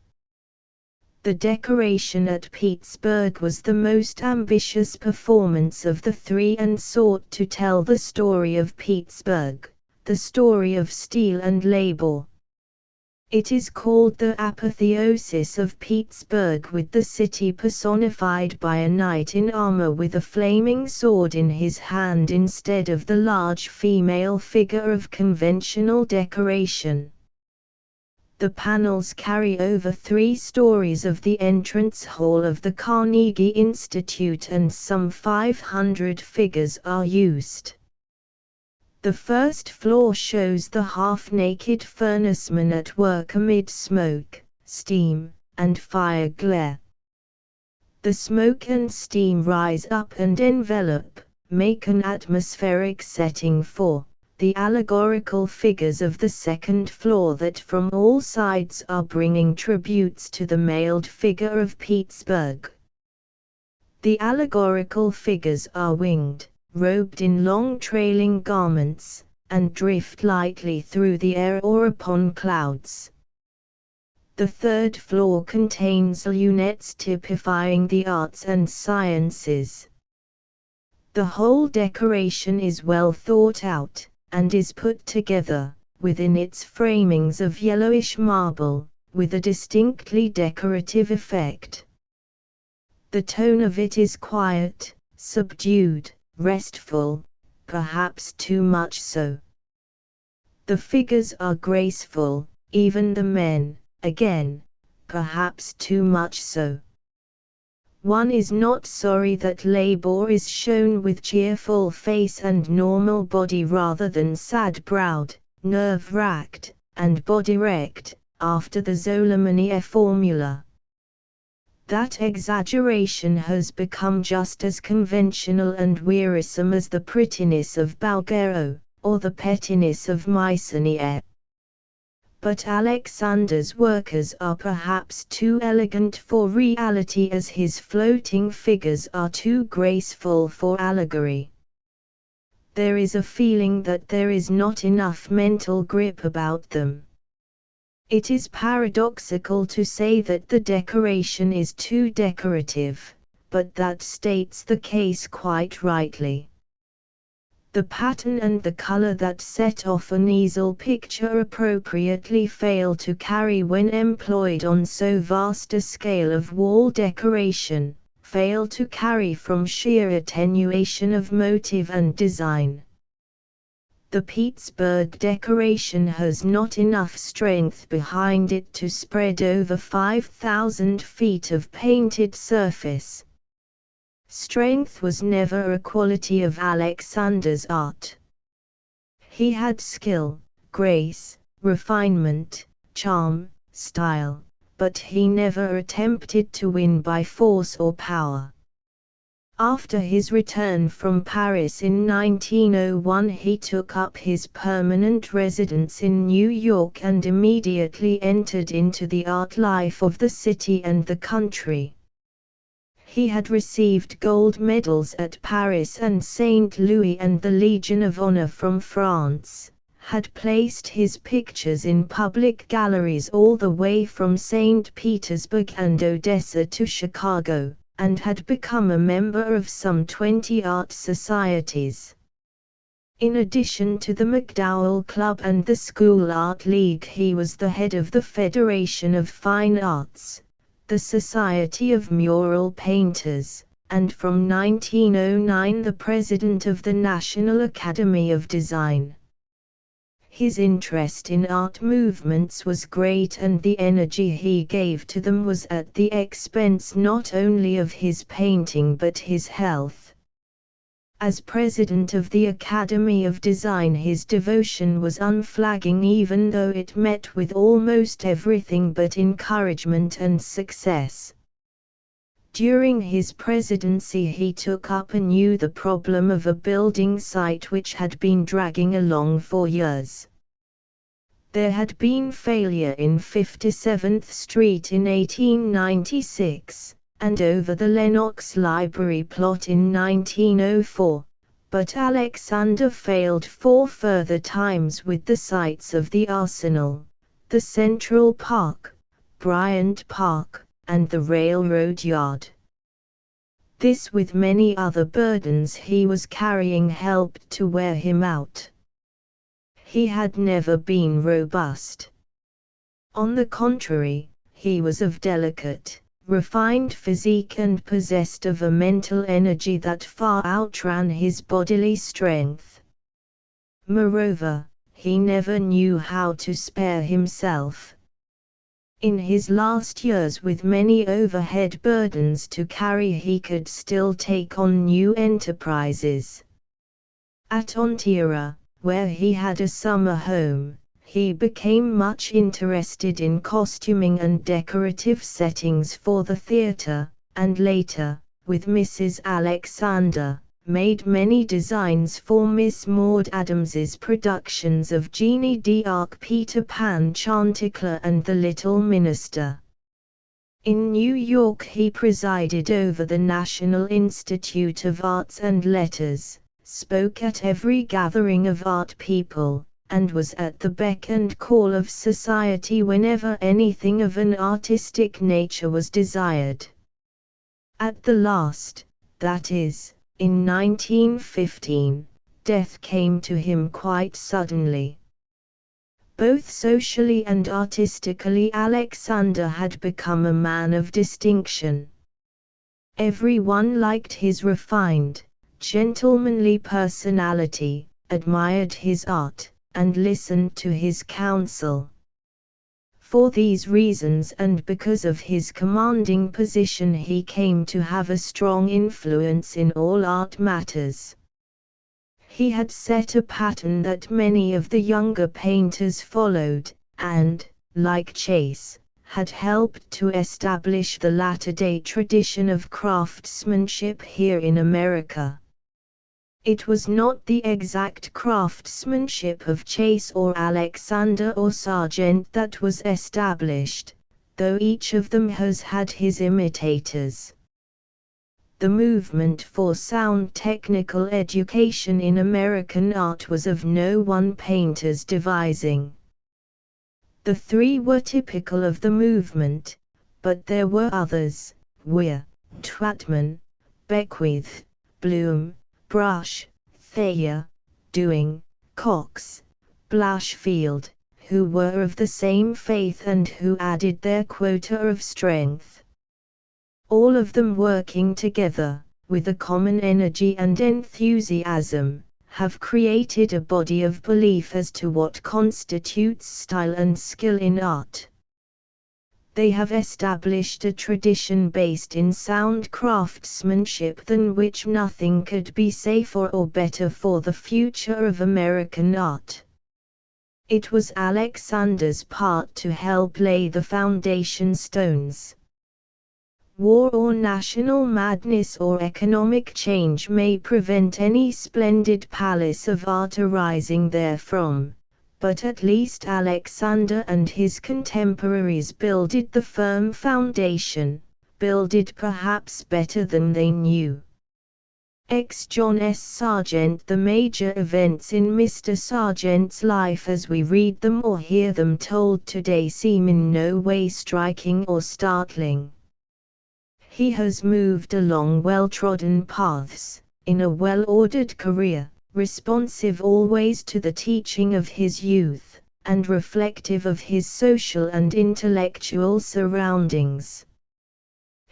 The decoration at Pittsburgh was the most ambitious performance of the three and sought to tell the story of Pittsburgh, the story of steel and labor. It is called the apotheosis of Pittsburgh, with the city personified by a knight in armor with a flaming sword in his hand instead of the large female figure of conventional decoration. The panels carry over 3 stories of the entrance hall of the Carnegie Institute and some 500 figures are used. The first floor shows the half-naked furnaceman at work amid smoke, steam, and fire glare. The smoke and steam rise up and envelop, make an atmospheric setting for the allegorical figures of the second floor that from all sides are bringing tributes to the mailed figure of Pittsburgh. The allegorical figures are winged, robed in long trailing garments, and drift lightly through the air or upon clouds. The third floor contains lunettes typifying the arts and sciences. The whole decoration is well thought out, and is put together, within its framings of yellowish marble, with a distinctly decorative effect. The tone of it is quiet, subdued, restful, perhaps too much so. The figures are graceful, even the men, again, perhaps too much so. One is not sorry that labor is shown with cheerful face and normal body rather than sad-browed, nerve-racked, and body-wrecked, after the Zolomania formula. That exaggeration has become just as conventional and wearisome as the prettiness of Bulgaro, or the pettiness of Mycenae. But Alexander's workers are perhaps too elegant for reality, as his floating figures are too graceful for allegory. There is a feeling that there is not enough mental grip about them. It is paradoxical to say that the decoration is too decorative, but that states the case quite rightly. The pattern and the color that set off an easel picture appropriately fail to carry when employed on so vast a scale of wall decoration, fail to carry from sheer attenuation of motive and design. The Pittsburgh decoration has not enough strength behind it to spread over 5,000 feet of painted surface. Strength was never a quality of Alexander's art. He had skill, grace, refinement, charm, style, but he never attempted to win by force or power. After his return from Paris in 1901, he took up his permanent residence in New York and immediately entered into the art life of the city and the country. He had received gold medals at Paris and St. Louis and the Legion of Honor from France, had placed his pictures in public galleries all the way from St. Petersburg and Odessa to Chicago, and had become a member of some 20 art societies. In addition to the MacDowell Club and the School Art League, he was the head of the Federation of Fine Arts, the Society of Mural Painters, and from 1909 the president of the National Academy of Design. His interest in art movements was great, and the energy he gave to them was at the expense not only of his painting but his health. As president of the Academy of Design, his devotion was unflagging, even though it met with almost everything but encouragement and success. During his presidency, he took up anew the problem of a building site which had been dragging along for years. There had been failure in 57th Street in 1896, and over the Lenox Library plot in 1904, but Alexander failed 4 further times with the sites of the Arsenal, the Central Park, Bryant Park, and the railroad yard. This, with many other burdens he was carrying, helped to wear him out. He had never been robust. On the contrary, he was of delicate, refined physique and possessed of a mental energy that far outran his bodily strength. Moreover, he never knew how to spare himself. In his last years, with many overhead burdens to carry, he could still take on new enterprises. At Ontario, where he had a summer home, he became much interested in costuming and decorative settings for the theatre, and later, with Mrs. Alexander, made many designs for Miss Maud Adams's productions of Jeannie d'Arc, Peter Pan, Chanticleer and The Little Minister. In New York he presided over the National Institute of Arts and Letters, spoke at every gathering of art people, and was at the beck and call of society whenever anything of an artistic nature was desired. At the last, that is, in 1915, death came to him quite suddenly. Both socially and artistically, Alexander had become a man of distinction. Everyone liked his refined, gentlemanly personality, admired his art, and listened to his counsel. For these reasons, and because of his commanding position, he came to have a strong influence in all art matters. He had set a pattern that many of the younger painters followed, and, like Chase, had helped to establish the latter-day tradition of craftsmanship here in America. It was not the exact craftsmanship of Chase or Alexander or Sargent that was established, though each of them has had his imitators. The movement for sound technical education in American art was of no one painter's devising. The 3 were typical of the movement, but there were others: Weir, Twatman, Beckwith, Bloom, Brush, Thayer, Dewing, Cox, Blashfield, who were of the same faith and who added their quota of strength. All of them working together, with a common energy and enthusiasm, have created a body of belief as to what constitutes style and skill in art. They have established a tradition based in sound craftsmanship than which nothing could be safer or better for the future of American art. It was Alexander's part to help lay the foundation stones. War or national madness or economic change may prevent any splendid palace of art arising therefrom, but at least Alexander and his contemporaries builded the firm foundation, builded perhaps better than they knew. John S. Sargent. The major events in Mr. Sargent's life as we read them or hear them told today seem in no way striking or startling. He has moved along well-trodden paths, in a well-ordered career, responsive always to the teaching of his youth, and reflective of his social and intellectual surroundings.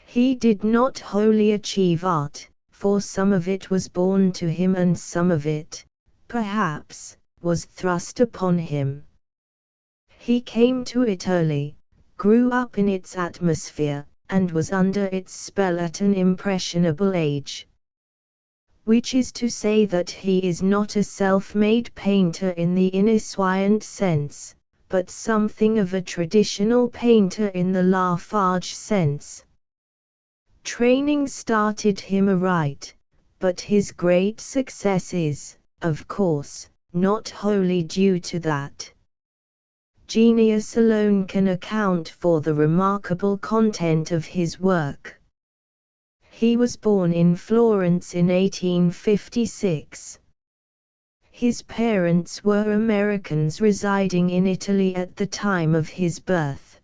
He did not wholly achieve art, for some of it was born to him and some of it, perhaps, was thrust upon him. He came to it early, grew up in its atmosphere, and was under its spell at an impressionable age. Which is to say that he is not a self-made painter in the innocent sense, but something of a traditional painter in the Lafarge sense. Training started him aright, but his great success is, of course, not wholly due to that. Genius alone can account for the remarkable content of his work. He was born in Florence in 1856. His parents were Americans residing in Italy at the time of his birth.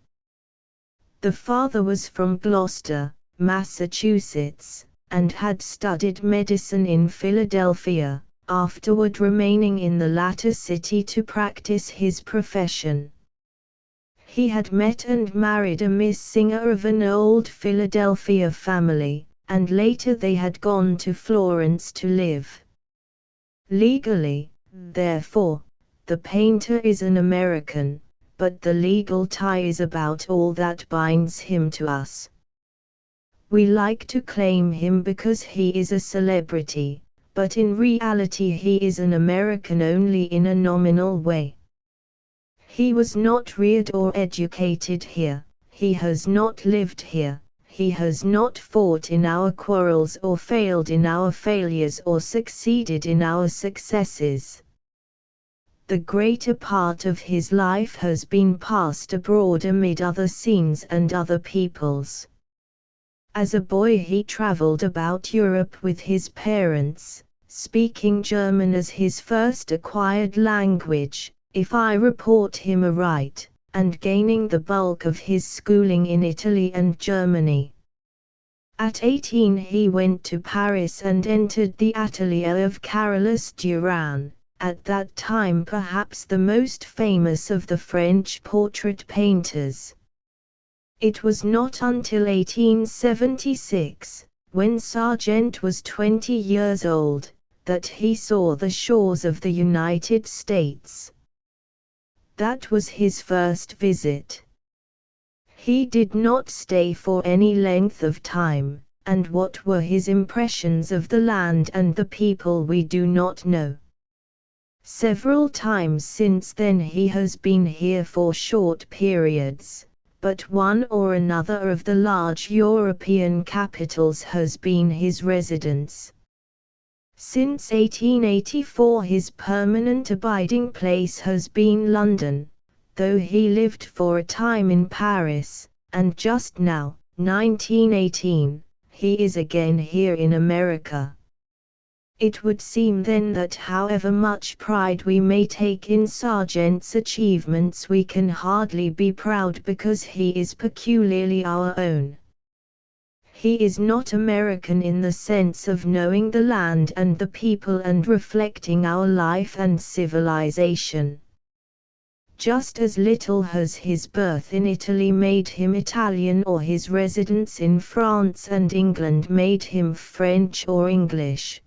The father was from Gloucester, Massachusetts, and had studied medicine in Philadelphia, afterward remaining in the latter city to practice his profession. He had met and married a Miss Singer of an old Philadelphia family, and later they had gone to Florence to live. Legally, therefore, the painter is an American, but the legal tie is about all that binds him to us. We like to claim him because he is a celebrity, but in reality he is an American only in a nominal way. He was not reared or educated here, he has not lived here, he has not fought in our quarrels or failed in our failures or succeeded in our successes. The greater part of his life has been passed abroad amid other scenes and other peoples. As a boy he traveled about Europe with his parents, speaking German as his first acquired language, if I report him aright, and gaining the bulk of his schooling in Italy and Germany. At 18 he went to Paris and entered the atelier of Carolus Duran, at that time perhaps the most famous of the French portrait painters. It was not until 1876, when Sargent was 20 years old, that he saw the shores of the United States. That was his first visit. He did not stay for any length of time, and what were his impressions of the land and the people we do not know. Several times since then he has been here for short periods, but one or another of the large European capitals has been his residence. Since 1884 his permanent abiding place has been London, though he lived for a time in Paris, and just now, 1918, he is again here in America. It would seem then that however much pride we may take in Sargent's achievements we can hardly be proud because he is peculiarly our own. He is not American in the sense of knowing the land and the people and reflecting our life and civilization. Just as little has his birth in Italy made him Italian or his residence in France and England made him French or English.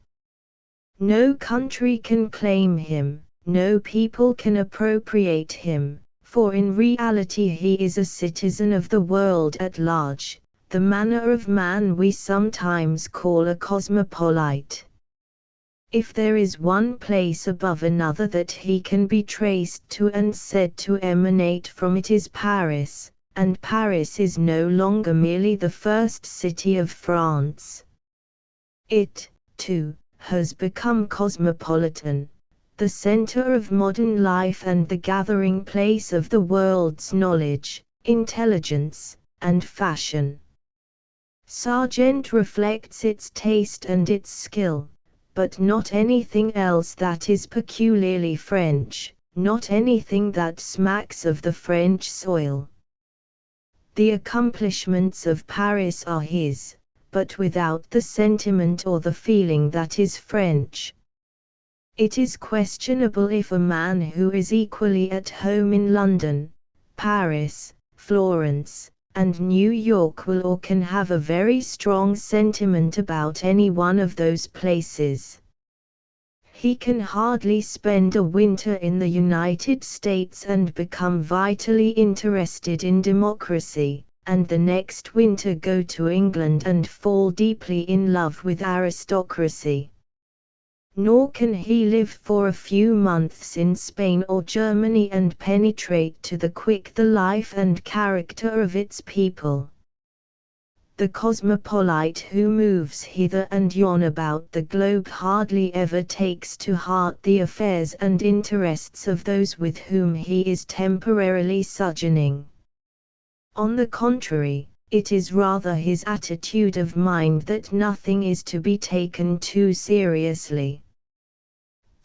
No country can claim him, no people can appropriate him, for in reality he is a citizen of the world at large, the manner of man we sometimes call a cosmopolite. If there is one place above another that he can be traced to and said to emanate from, it is Paris, and Paris is no longer merely the first city of France. It, too, has become cosmopolitan, the center of modern life and the gathering place of the world's knowledge, intelligence, and fashion. Sargent reflects its taste and its skill, but not anything else that is peculiarly French, not anything that smacks of the French soil. The accomplishments of Paris are his, but without the sentiment or the feeling that is French. It is questionable if a man who is equally at home in London, Paris, Florence, and New York will or can have a very strong sentiment about any one of those places. He can hardly spend a winter in the United States and become vitally interested in democracy, and the next winter go to England and fall deeply in love with aristocracy. Nor can he live for a few months in Spain or Germany and penetrate to the quick the life and character of its people. The cosmopolite who moves hither and yon about the globe hardly ever takes to heart the affairs and interests of those with whom he is temporarily sojourning. On the contrary, it is rather his attitude of mind that nothing is to be taken too seriously.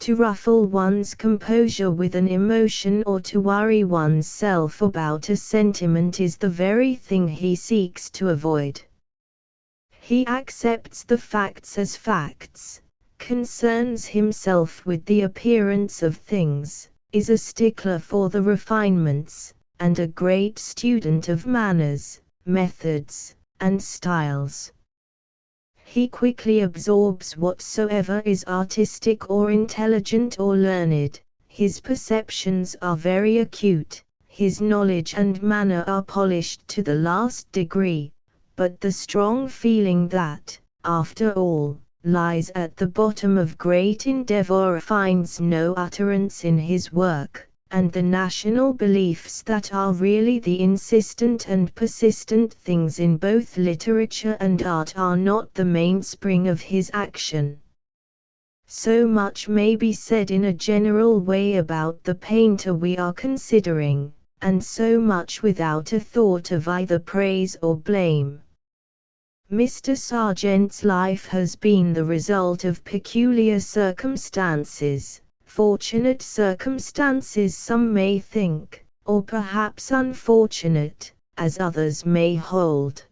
To ruffle one's composure with an emotion or to worry one's self about a sentiment is the very thing he seeks to avoid. He accepts the facts as facts, concerns himself with the appearance of things, is a stickler for the refinements, and a great student of manners, methods, and styles. He quickly absorbs whatsoever is artistic or intelligent or learned, his perceptions are very acute, his knowledge and manner are polished to the last degree, but the strong feeling that, after all, lies at the bottom of great endeavor finds no utterance in his work, and the national beliefs that are really the insistent and persistent things in both literature and art are not the mainspring of his action. So much may be said in a general way about the painter we are considering, and so much without a thought of either praise or blame. Mr. Sargent's life has been the result of peculiar circumstances. Fortunate circumstances some may think, or perhaps unfortunate, as others may hold.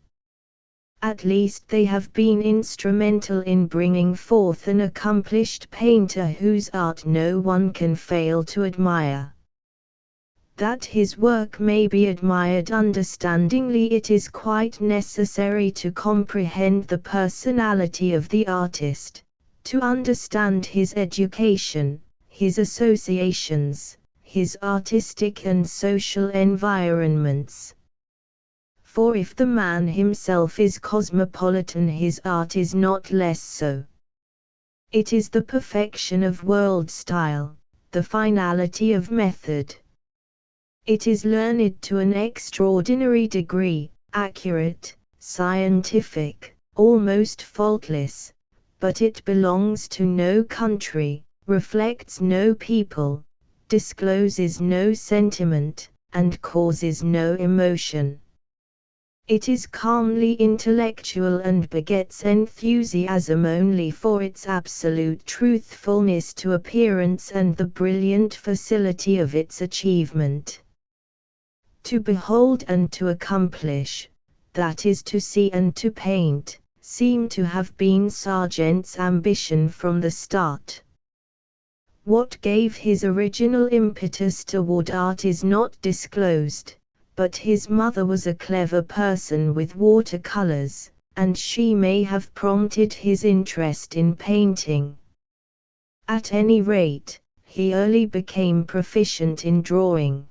At least they have been instrumental in bringing forth an accomplished painter whose art no one can fail to admire. That his work may be admired understandingly, it is quite necessary to comprehend the personality of the artist, to understand his education, his associations, his artistic and social environments. For if the man himself is cosmopolitan, his art is not less so. It is the perfection of world style, the finality of method. It is learned to an extraordinary degree, accurate, scientific, almost faultless, but it belongs to no country, reflects no people, discloses no sentiment, and causes no emotion. It is calmly intellectual and begets enthusiasm only for its absolute truthfulness to appearance and the brilliant facility of its achievement. To behold and to accomplish, that is to see and to paint, seem to have been Sargent's ambition from the start. What gave his original impetus toward art is not disclosed, but his mother was a clever person with watercolors, and she may have prompted his interest in painting. At any rate, he early became proficient in drawing.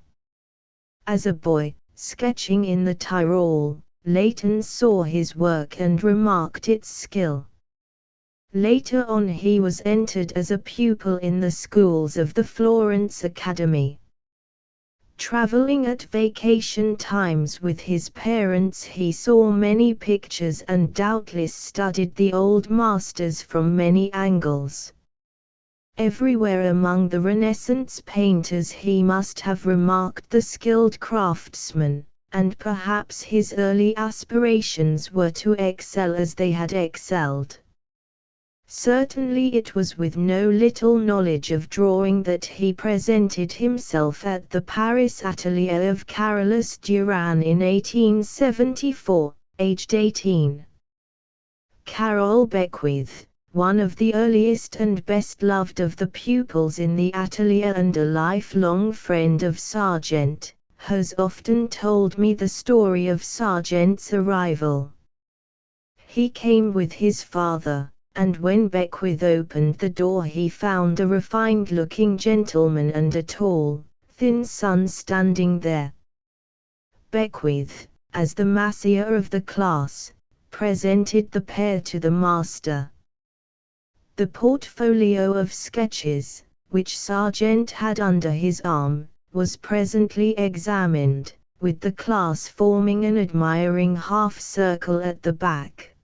As a boy, sketching in the Tyrol, Leighton saw his work and remarked its skill. Later on he was entered as a pupil in the schools of the Florence Academy. Traveling at vacation times with his parents, he saw many pictures and doubtless studied the old masters from many angles. Everywhere among the Renaissance painters he must have remarked the skilled craftsman, and perhaps his early aspirations were to excel as they had excelled. Certainly it was with no little knowledge of drawing that he presented himself at the Paris atelier of Carolus Duran in 1874, aged 18. Carol Beckwith, one of the earliest and best loved of the pupils in the atelier and a lifelong friend of Sargent, has often told me the story of Sargent's arrival. He came with his father, and when Beckwith opened the door he found a refined-looking gentleman and a tall, thin son standing there. Beckwith, as the master of the class, presented the pair to the master. The portfolio of sketches, which Sargent had under his arm, was presently examined, with the class forming an admiring half-circle at the back.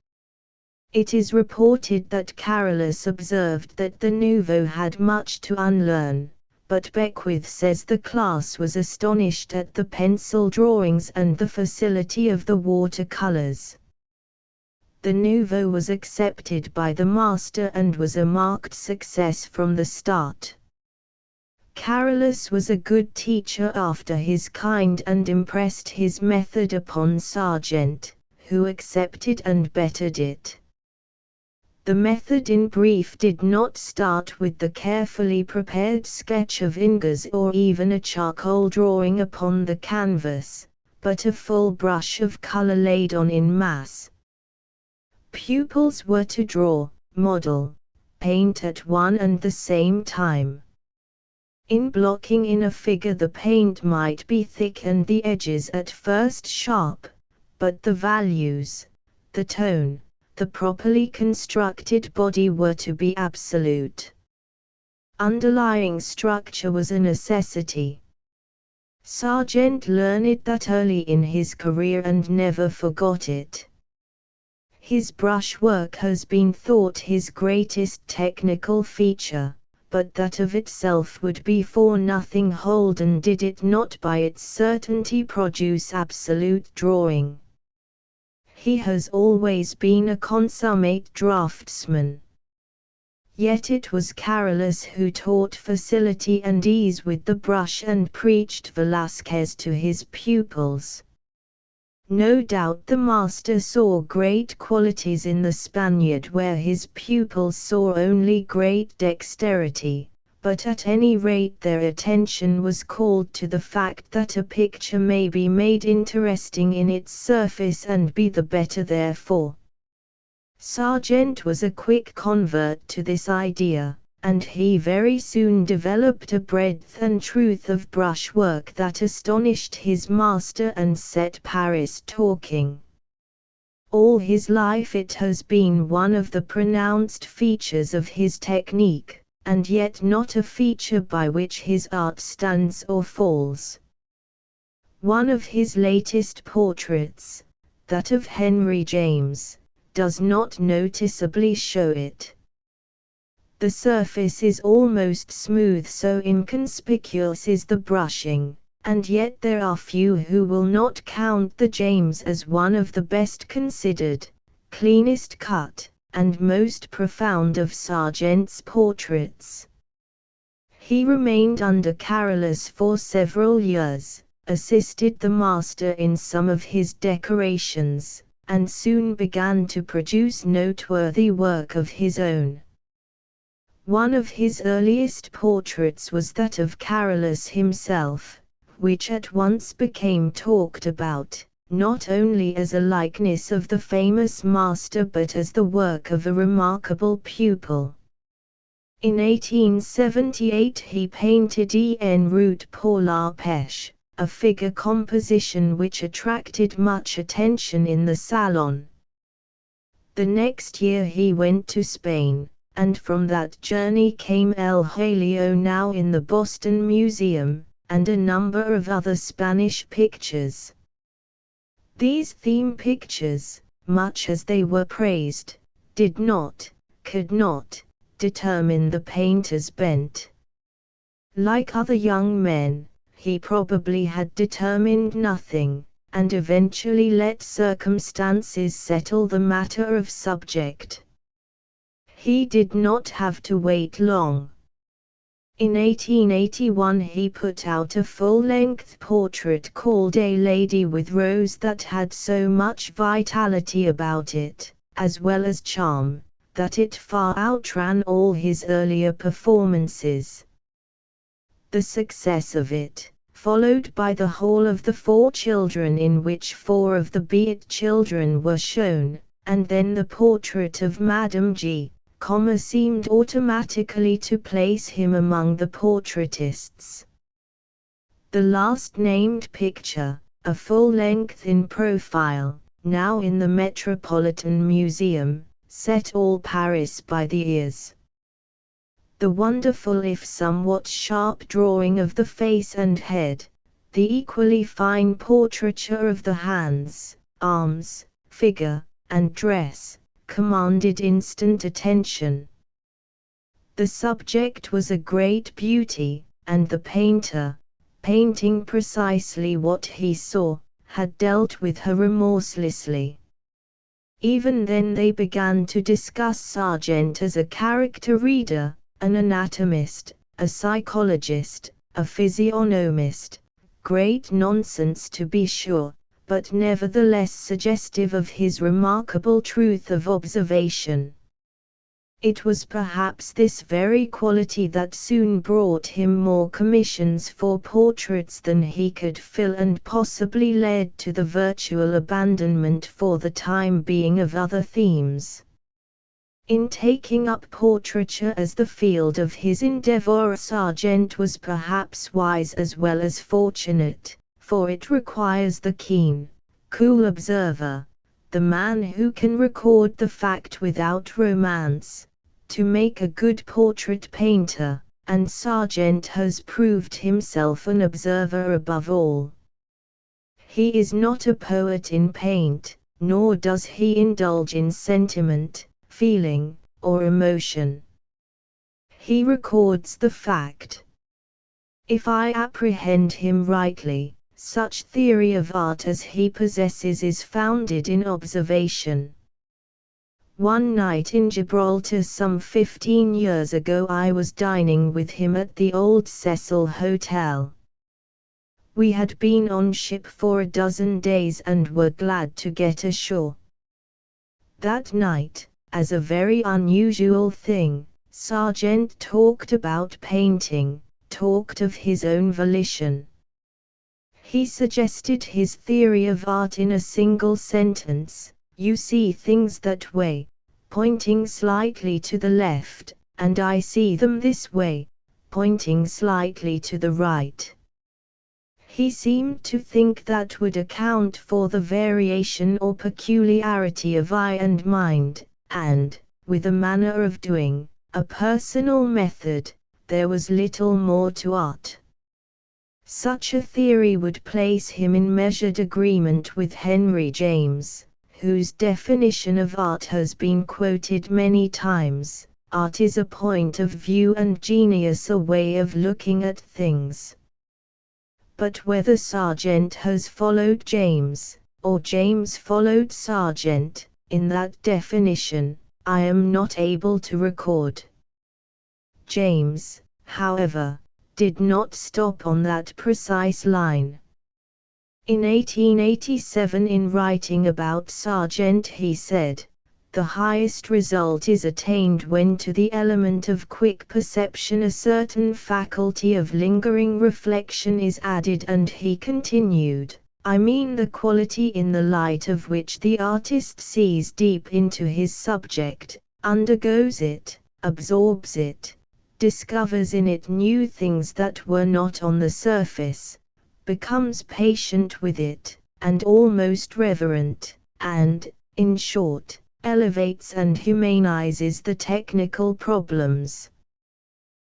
It is reported that Carolus observed that the nouveau had much to unlearn, but Beckwith says the class was astonished at the pencil drawings and the facility of the watercolors. The nouveau was accepted by the master and was a marked success from the start. Carolus was a good teacher after his kind and impressed his method upon Sargent, who accepted and bettered it. The method in brief did not start with the carefully prepared sketch of fingers or even a charcoal drawing upon the canvas, but a full brush of color laid on in mass. Pupils were to draw, model, paint at one and the same time. In blocking in a figure the paint might be thick and the edges at first sharp, but the values, the tone, the properly constructed body were to be absolute. Underlying structure was a necessity. Sargent learned that early in his career and never forgot it. His brushwork has been thought his greatest technical feature, but that of itself would be for nothing Holden did it not by its certainty produce absolute drawing. He has always been a consummate draftsman. Yet it was Carolus who taught facility and ease with the brush and preached Velázquez to his pupils. No doubt the master saw great qualities in the Spaniard where his pupils saw only great dexterity, but at any rate their attention was called to the fact that a picture may be made interesting in its surface and be the better therefore. Sargent was a quick convert to this idea, and he very soon developed a breadth and truth of brushwork that astonished his master and set Paris talking. All his life it has been one of the pronounced features of his technique, and yet not a feature by which his art stands or falls. One of his latest portraits, that of Henry James, does not noticeably show it. The surface is almost smooth, so inconspicuous is the brushing, and yet there are few who will not count the James as one of the best considered, cleanest cut, and most profound of Sargent's portraits. He remained under Carolus for several years, assisted the master in some of his decorations, and soon began to produce noteworthy work of his own. One of his earliest portraits was that of Carolus himself, which at once became talked about, not only as a likeness of the famous master but as the work of a remarkable pupil. In 1878 he painted En route pour la pêche, a figure composition which attracted much attention in the Salon. The next year he went to Spain, and from that journey came El Jaleo, now in the Boston Museum, and a number of other Spanish pictures. These theme pictures, much as they were praised, could not, determine the painter's bent. Like other young men, he probably had determined nothing, and eventually let circumstances settle the matter of subject. He did not have to wait long. In 1881 he put out a full-length portrait called A Lady with Rose that had so much vitality about it, as well as charm, that it far outran all his earlier performances. The success of it, followed by the whole of the Four Children, in which four of the Beat children were shown, and then the portrait of Madame G., seemed automatically to place him among the portraitists. The last named picture, a full-length in profile, now in the Metropolitan Museum, set all Paris by the ears. The wonderful if somewhat sharp drawing of the face and head, the equally fine portraiture of the hands, arms, figure, and dress, commanded instant attention. The subject was a great beauty, and the painter, painting precisely what he saw, had dealt with her remorselessly. Even then they began to discuss Sargent as a character reader, an anatomist, a psychologist, a physiognomist. Great nonsense to be sure, but nevertheless suggestive of his remarkable truth of observation. It was perhaps this very quality that soon brought him more commissions for portraits than he could fill, and possibly led to the virtual abandonment for the time being of other themes. In taking up portraiture as the field of his endeavor, Sargent was perhaps wise as well as fortunate, for it requires the keen, cool observer, the man who can record the fact without romance, to make a good portrait painter, and Sargent has proved himself an observer above all. He is not a poet in paint, nor does he indulge in sentiment, feeling, or emotion. He records the fact. If I apprehend him rightly, such theory of art as he possesses is founded in observation. One night in Gibraltar some 15 years ago I was dining with him at the Old Cecil Hotel. We had been on ship for a dozen days and were glad to get ashore. That night, as a very unusual thing, Sargent talked about painting, talked of his own volition. He suggested his theory of art in a single sentence: you see things that way, pointing slightly to the left, and I see them this way, pointing slightly to the right. He seemed to think that would account for the variation or peculiarity of eye and mind, and, with a manner of doing, a personal method, there was little more to art. Such a theory would place him in measured agreement with Henry James, whose definition of art has been quoted many times: art is a point of view and genius a way of looking at things. But whether Sargent has followed James, or James followed Sargent, in that definition, I am not able to record. James, however, did not stop on that precise line. In 1887, in writing about Sargent, he said, "The highest result is attained when to the element of quick perception a certain faculty of lingering reflection is added." And he continued, "I mean the quality in the light of which the artist sees deep into his subject, undergoes it, absorbs it, discovers in it new things that were not on the surface, becomes patient with it, and almost reverent, and, in short, elevates and humanizes the technical problems."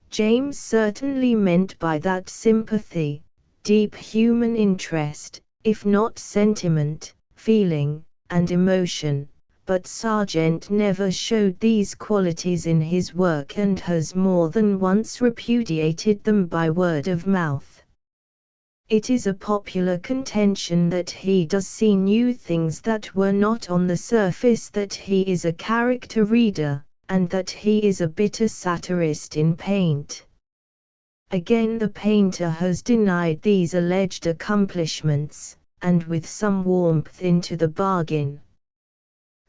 James certainly meant by that sympathy, deep human interest, if not sentiment, feeling, and emotion, but Sargent never showed these qualities in his work and has more than once repudiated them by word of mouth. It is a popular contention that he does see new things that were not on the surface, that he is a character reader, and that he is a bitter satirist in paint. Again, the painter has denied these alleged accomplishments, and with some warmth into the bargain.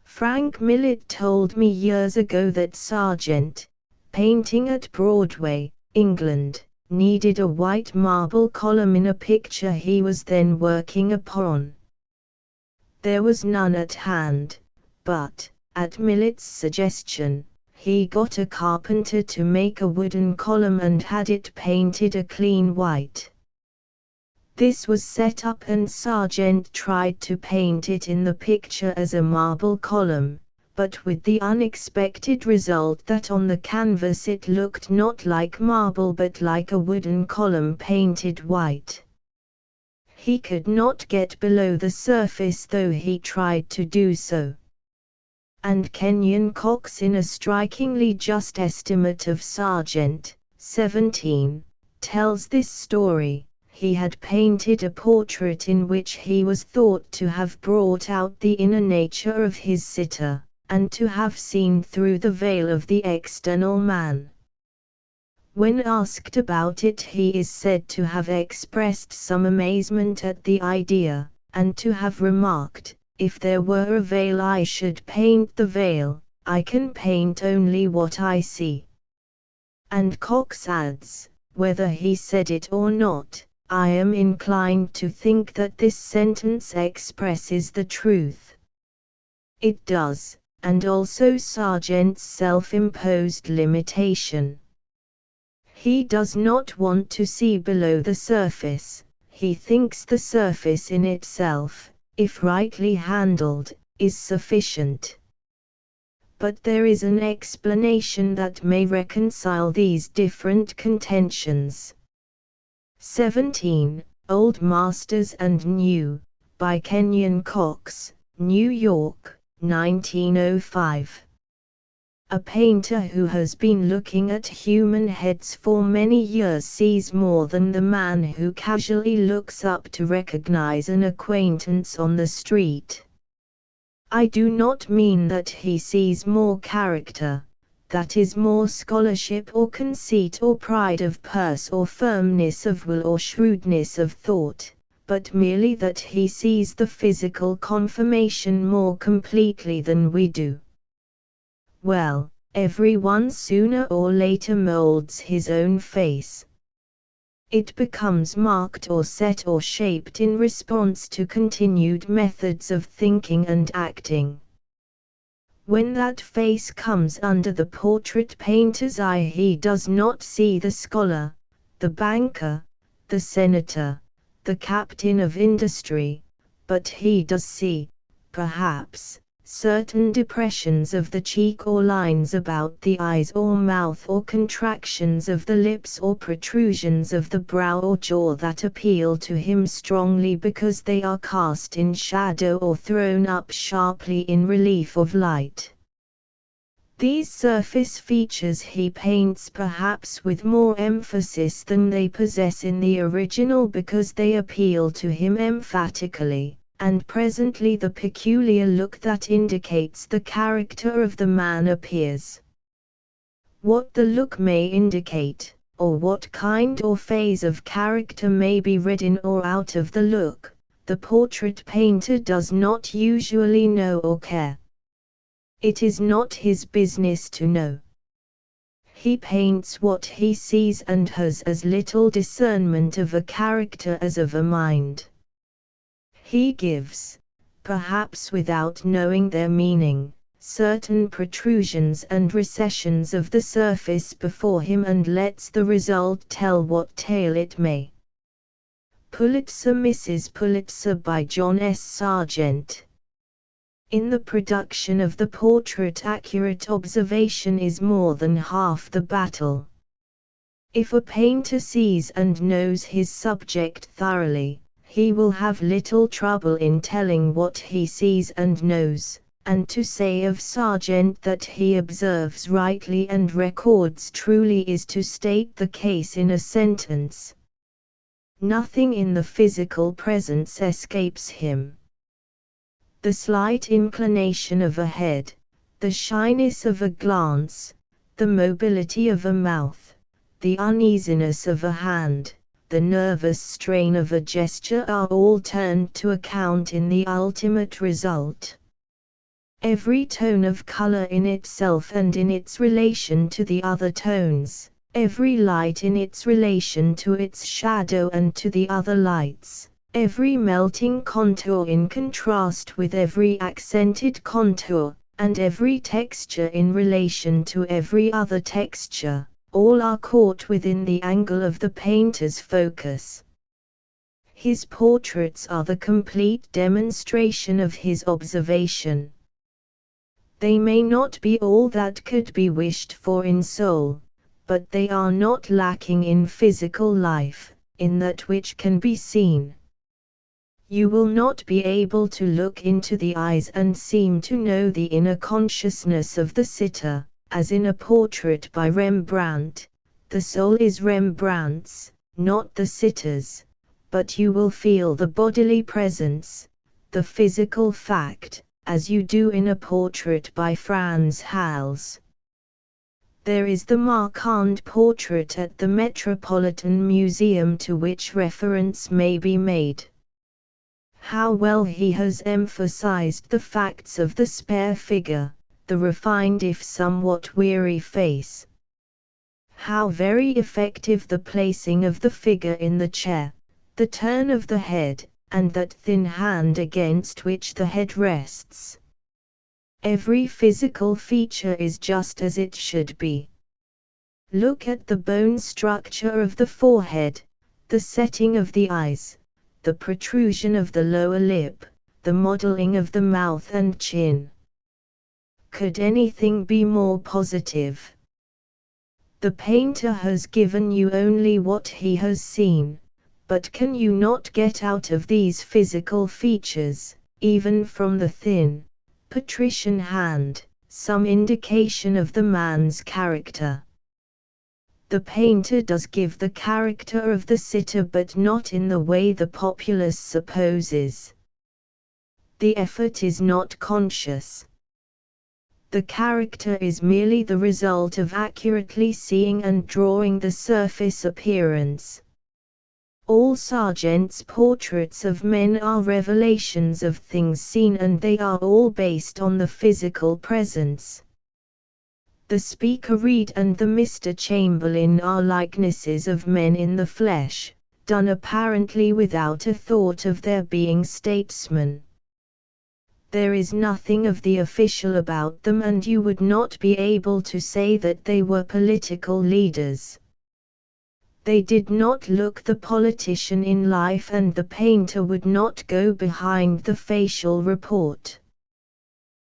Frank Millet told me years ago that Sargent, painting at Broadway, England, needed a white marble column in a picture he was then working upon. There was none at hand, but, at Millet's suggestion, he got a carpenter to make a wooden column and had it painted a clean white. This was set up and Sargent tried to paint it in the picture as a marble column, but with the unexpected result that on the canvas it looked not like marble but like a wooden column painted white. He could not get below the surface though he tried to do so. And Kenyon Cox, in a strikingly just estimate of Sargent, 17, tells this story. He had painted a portrait in which he was thought to have brought out the inner nature of his sitter, and to have seen through the veil of the external man. When asked about it, he is said to have expressed some amazement at the idea, and to have remarked, "If there were a veil I should paint the veil, I can paint only what I see." And Cox adds, whether he said it or not, I am inclined to think that this sentence expresses the truth. It does, and also Sargent's self-imposed limitation. He does not want to see below the surface. He thinks the surface in itself, if rightly handled, is sufficient. But there is an explanation that may reconcile these different contentions. 17. Old Masters and New, by Kenyon Cox, New York, 1905. A painter who has been looking at human heads for many years sees more than the man who casually looks up to recognize an acquaintance on the street. I do not mean that he sees more character, that is, more scholarship or conceit or pride of purse or firmness of will or shrewdness of thought, but merely that he sees the physical conformation more completely than we do. Well, everyone sooner or later molds his own face. It becomes marked or set or shaped in response to continued methods of thinking and acting. When that face comes under the portrait painter's eye, he does not see the scholar, the banker, the senator, the captain of industry, but he does see, perhaps, certain depressions of the cheek or lines about the eyes or mouth or contractions of the lips or protrusions of the brow or jaw that appeal to him strongly because they are cast in shadow or thrown up sharply in relief of light. These surface features he paints perhaps with more emphasis than they possess in the original because they appeal to him emphatically, and presently the peculiar look that indicates the character of the man appears. What the look may indicate, or what kind or phase of character may be read in or out of the look, the the portrait painter does not usually know or care. It is not his business to know. He paints what he sees and has as little discernment of a character as of a mind. He gives, perhaps without knowing their meaning, certain protrusions and recessions of the surface before him and lets the result tell what tale it may. Pulitzer Mrs. Pulitzer by John S. Sargent. In the production of the portrait, accurate observation is more than half the battle. If a painter sees and knows his subject thoroughly, he will have little trouble in telling what he sees and knows, and to say of Sargent that he observes rightly and records truly is to state the case in a sentence. Nothing in the physical presence escapes him. The slight inclination of a head, the shyness of a glance, the mobility of a mouth, the uneasiness of a hand, the nervous strain of a gesture are all turned to account in the ultimate result. Every tone of color in itself and in its relation to the other tones, every light in its relation to its shadow and to the other lights, every melting contour in contrast with every accented contour, and every texture in relation to every other texture, all are caught within the angle of the painter's focus. His portraits are the complete demonstration of his observation. They may not be all that could be wished for in soul, but they are not lacking in physical life, in that which can be seen. You will not be able to look into the eyes and seem to know the inner consciousness of the sitter, as in a portrait by Rembrandt. The soul is Rembrandt's, not the sitter's, but you will feel the bodily presence, the physical fact, as you do in a portrait by Franz Hals. There is the Marquand portrait at the Metropolitan Museum to which reference may be made. How well he has emphasized the facts of the spare figure, the refined if somewhat weary face. How very effective the placing of the figure in the chair, the turn of the head, and that thin hand against which the head rests. Every physical feature is just as it should be. Look at the bone structure of the forehead, the setting of the eyes, the protrusion of the lower lip, the modeling of the mouth and chin. Could anything be more positive? The painter has given you only what he has seen, but can you not get out of these physical features, even from the thin, patrician hand, some indication of the man's character? The painter does give the character of the sitter, but not in the way the populace supposes. The effort is not conscious. The character is merely the result of accurately seeing and drawing the surface appearance. All Sargent's portraits of men are revelations of things seen, and they are all based on the physical presence. The Speaker Reed and the Mr. Chamberlain are likenesses of men in the flesh, done apparently without a thought of their being statesmen. There is nothing of the official about them, and you would not be able to say that they were political leaders. They did not look the politician in life, and the painter would not go behind the facial report.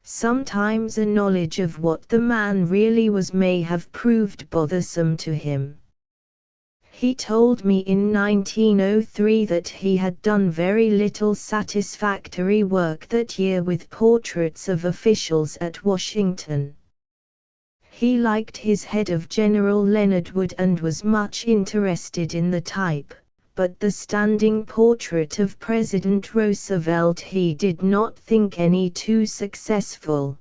Sometimes a knowledge of what the man really was may have proved bothersome to him. He told me in 1903 that he had done very little satisfactory work that year with portraits of officials at Washington. He liked his head of General Leonard Wood and was much interested in the type, but the standing portrait of President Roosevelt he did not think any too successful.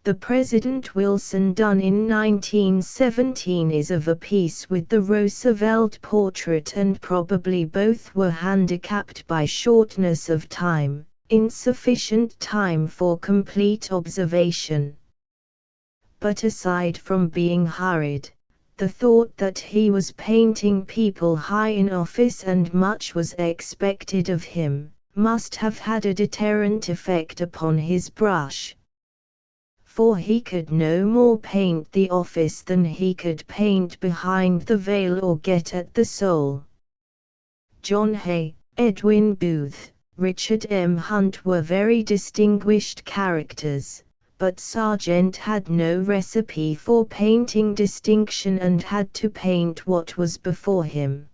The President Wilson done in 1917 is of a piece with the Roosevelt portrait, and probably both were handicapped by shortness of time, insufficient time for complete observation. But aside from being hurried, the thought that he was painting people high in office and much was expected of him, must have had a deterrent effect upon his brush. For he could no more paint the office than he could paint behind the veil or get at the soul. John Hay, Edwin Booth, Richard M. Hunt were very distinguished characters, but Sargent had no recipe for painting distinction and had to paint what was before him.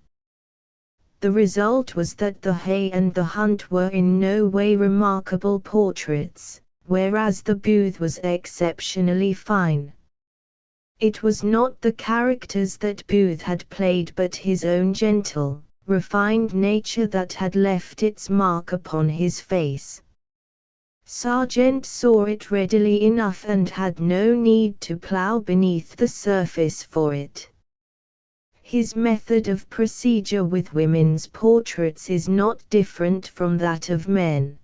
The result was that the Hay and the Hunt were in no way remarkable portraits, whereas the Booth was exceptionally fine. It was not the characters that Booth had played but his own gentle, refined nature that had left its mark upon his face. Sargent saw it readily enough and had no need to plough beneath the surface for it. His method of procedure with women's portraits is not different from that of men.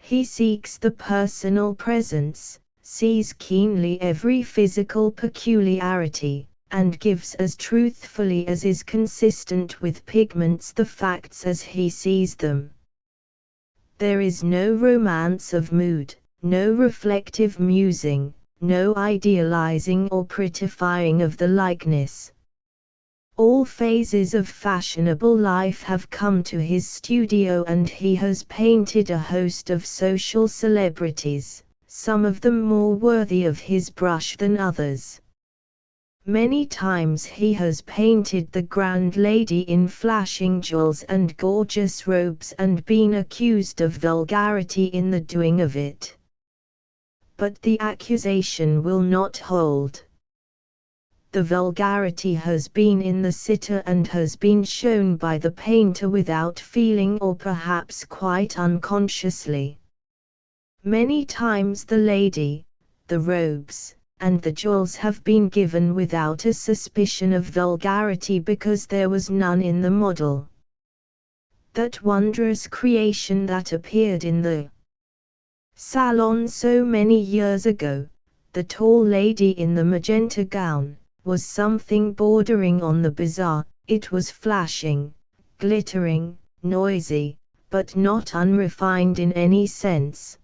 He seeks the personal presence, sees keenly every physical peculiarity, and gives as truthfully as is consistent with pigments the facts as he sees them. There is no romance of mood, no reflective musing, no idealizing or prettifying of the likeness. All phases of fashionable life have come to his studio, and he has painted a host of social celebrities, some of them more worthy of his brush than others. Many times he has painted the grand lady in flashing jewels and gorgeous robes and been accused of vulgarity in the doing of it. But the accusation will not hold. The vulgarity has been in the sitter and has been shown by the painter without feeling or perhaps quite unconsciously. Many times the lady, the robes, and the jewels have been given without a suspicion of vulgarity because there was none in the model. That wondrous creation that appeared in the salon so many years ago, the tall lady in the magenta gown, was something bordering on the bizarre. It was flashing, glittering, noisy, but not unrefined in any sense.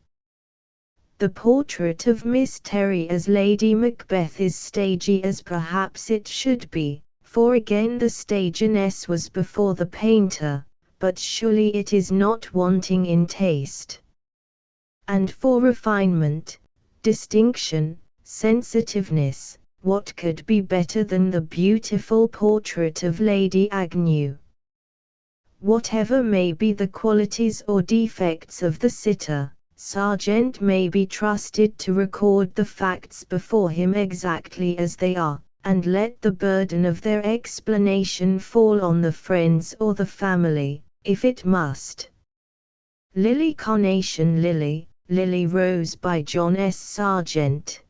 The portrait of Miss Terry as Lady Macbeth is stagey as perhaps it should be, for again the staginess was before the painter, but surely it is not wanting in taste. And for refinement, distinction, sensitiveness, what could be better than the beautiful portrait of Lady Agnew? Whatever may be the qualities or defects of the sitter, Sargent may be trusted to record the facts before him exactly as they are, and let the burden of their explanation fall on the friends or the family, if it must. Lily Carnation Lily, Lily Rose by John S. Sargent.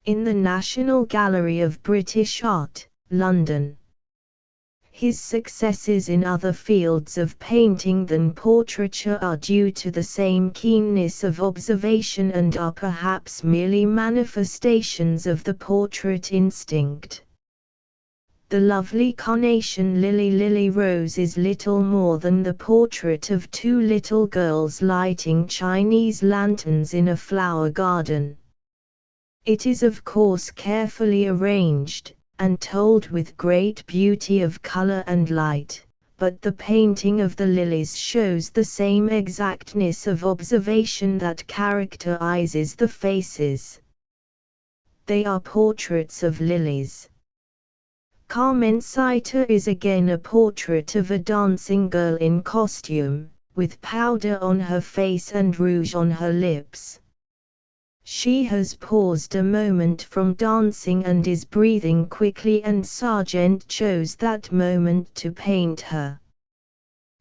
In the National Gallery of British Art, London. His successes in other fields of painting than portraiture are due to the same keenness of observation and are perhaps merely manifestations of the portrait instinct. The lovely Carnation Lily Lily Rose is little more than the portrait of two little girls lighting Chinese lanterns in a flower garden. It is of course carefully arranged, and told with great beauty of color and light, but the painting of the lilies shows the same exactness of observation that characterizes the faces. They are portraits of lilies. Carmencita is again a portrait of a dancing girl in costume, with powder on her face and rouge on her lips. She has paused a moment from dancing and is breathing quickly, and Sargent chose that moment to paint her.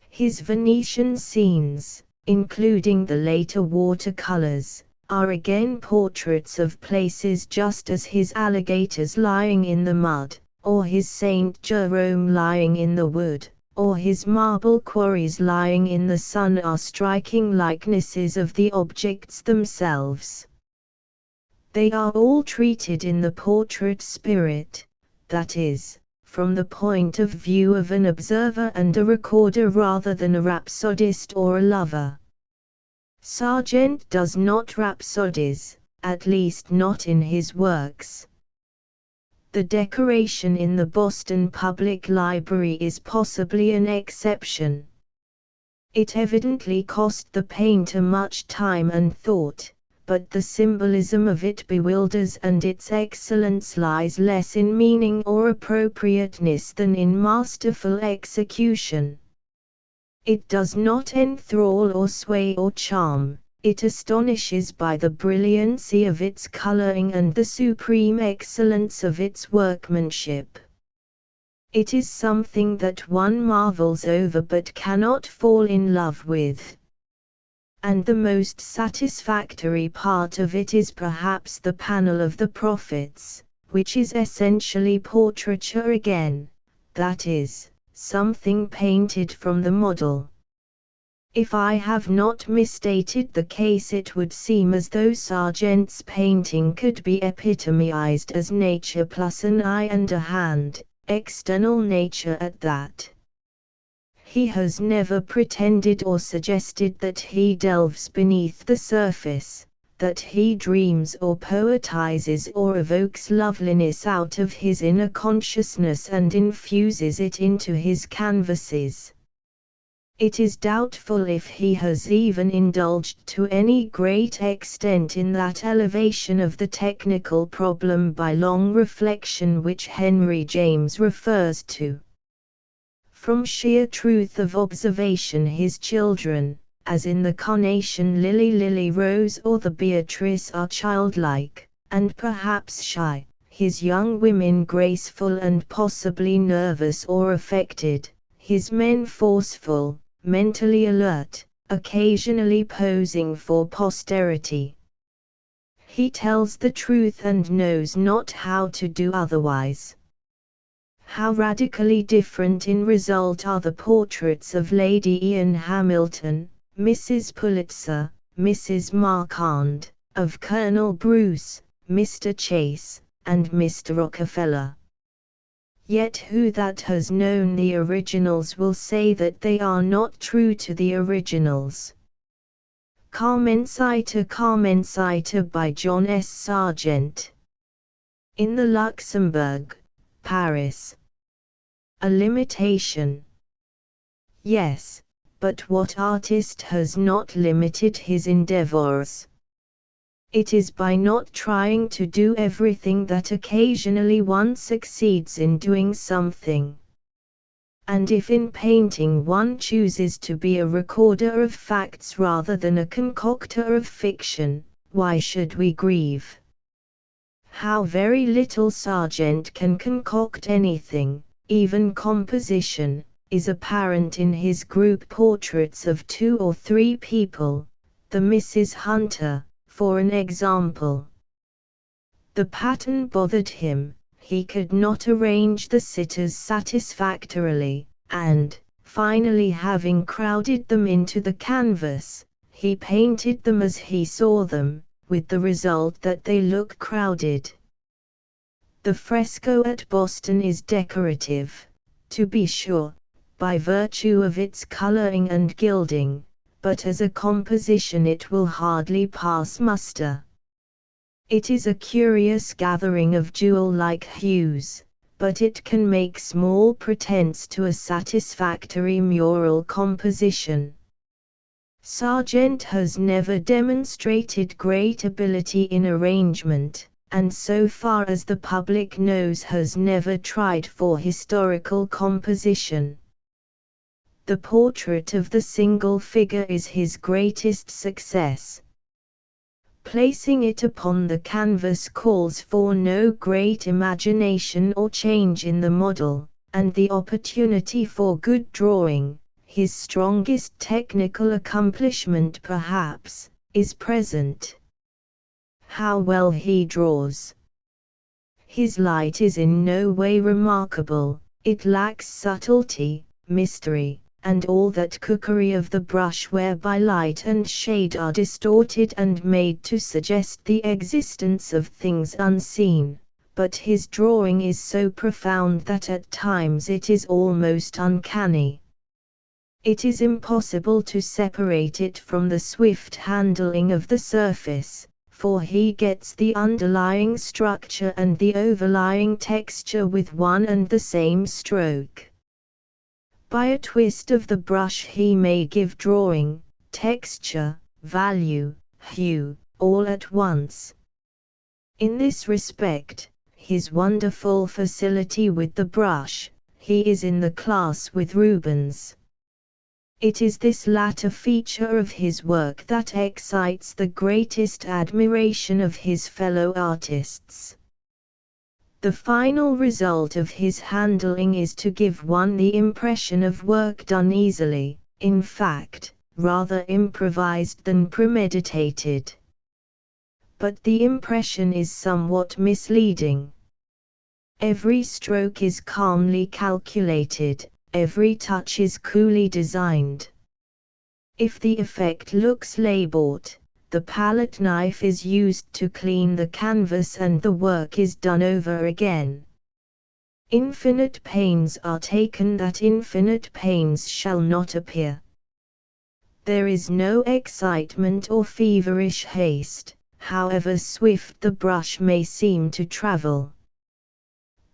His Venetian scenes, including the later watercolors, are again portraits of places just as his alligators lying in the mud, or his Saint Jerome lying in the wood, or his marble quarries lying in the sun are striking likenesses of the objects themselves. They are all treated in the portrait spirit, that is, from the point of view of an observer and a recorder rather than a rhapsodist or a lover. Sargent does not rhapsodize, at least not in his works. The decoration in the Boston Public Library is possibly an exception. It evidently cost the painter much time and thought, but the symbolism of it bewilders, and its excellence lies less in meaning or appropriateness than in masterful execution. It does not enthrall or sway or charm, it astonishes by the brilliancy of its coloring and the supreme excellence of its workmanship. It is something that one marvels over but cannot fall in love with. And the most satisfactory part of it is perhaps the panel of the prophets, which is essentially portraiture again, that is, something painted from the model. If I have not misstated the case, it would seem as though Sargent's painting could be epitomized as nature plus an eye and a hand, external nature at that. He has never pretended or suggested that he delves beneath the surface, that he dreams or poetizes or evokes loveliness out of his inner consciousness and infuses it into his canvases. It is doubtful if he has even indulged to any great extent in that elevation of the technical problem by long reflection which Henry James refers to. From sheer truth of observation, his children, as in the carnation lily, lily rose or the Beatrice, are childlike, and perhaps shy, his young women graceful and possibly nervous or affected, his men forceful, mentally alert, occasionally posing for posterity. He tells the truth and knows not how to do otherwise. How radically different in result are the portraits of Lady Ian Hamilton, Mrs. Pulitzer, Mrs. Marquand, of Colonel Bruce, Mr. Chase, and Mr. Rockefeller. Yet who that has known the originals will say that they are not true to the originals. Carmencita by John S. Sargent. In the Luxembourg, Paris. A limitation. Yes, but what artist has not limited his endeavors? It is by not trying to do everything that occasionally one succeeds in doing something. And if in painting one chooses to be a recorder of facts rather than a concoctor of fiction, why should we grieve? How very little Sargent can concoct anything, even composition, is apparent in his group portraits of 2 or 3 people, the Mrs. Hunter, for an example. The pattern bothered him, he could not arrange the sitters satisfactorily, and, finally having crowded them into the canvas, he painted them as he saw them, with the result that they look crowded. The fresco at Boston is decorative, to be sure, by virtue of its coloring and gilding, but as a composition it will hardly pass muster. It is a curious gathering of jewel-like hues, but it can make small pretense to a satisfactory mural composition. Sargent has never demonstrated great ability in arrangement, and so far as the public knows has never tried for historical composition. The portrait of the single figure is his greatest success. Placing it upon the canvas calls for no great imagination or change in the model, and the opportunity for good drawing, his strongest technical accomplishment perhaps, is present. how well he draws. His light is in no way remarkable, it lacks subtlety, mystery, and all that cookery of the brush whereby light and shade are distorted and made to suggest the existence of things unseen, but his drawing is so profound that at times it is almost uncanny. It is impossible to separate it from the swift handling of the surface, for he gets the underlying structure and the overlying texture with one and the same stroke. By a twist of the brush he may give drawing, texture, value, hue, all at once. In this respect, his wonderful facility with the brush, he is in the class with Rubens. It is this latter feature of his work that excites the greatest admiration of his fellow artists. The final result of his handling is to give one the impression of work done easily, in fact, rather improvised than premeditated. But the impression is somewhat misleading. Every stroke is calmly calculated, every touch is coolly designed. If the effect looks labored, the palette knife is used to clean the canvas and the work is done over again. Infinite pains are taken that infinite pains shall not appear. There is no excitement or feverish haste, however swift the brush may seem to travel.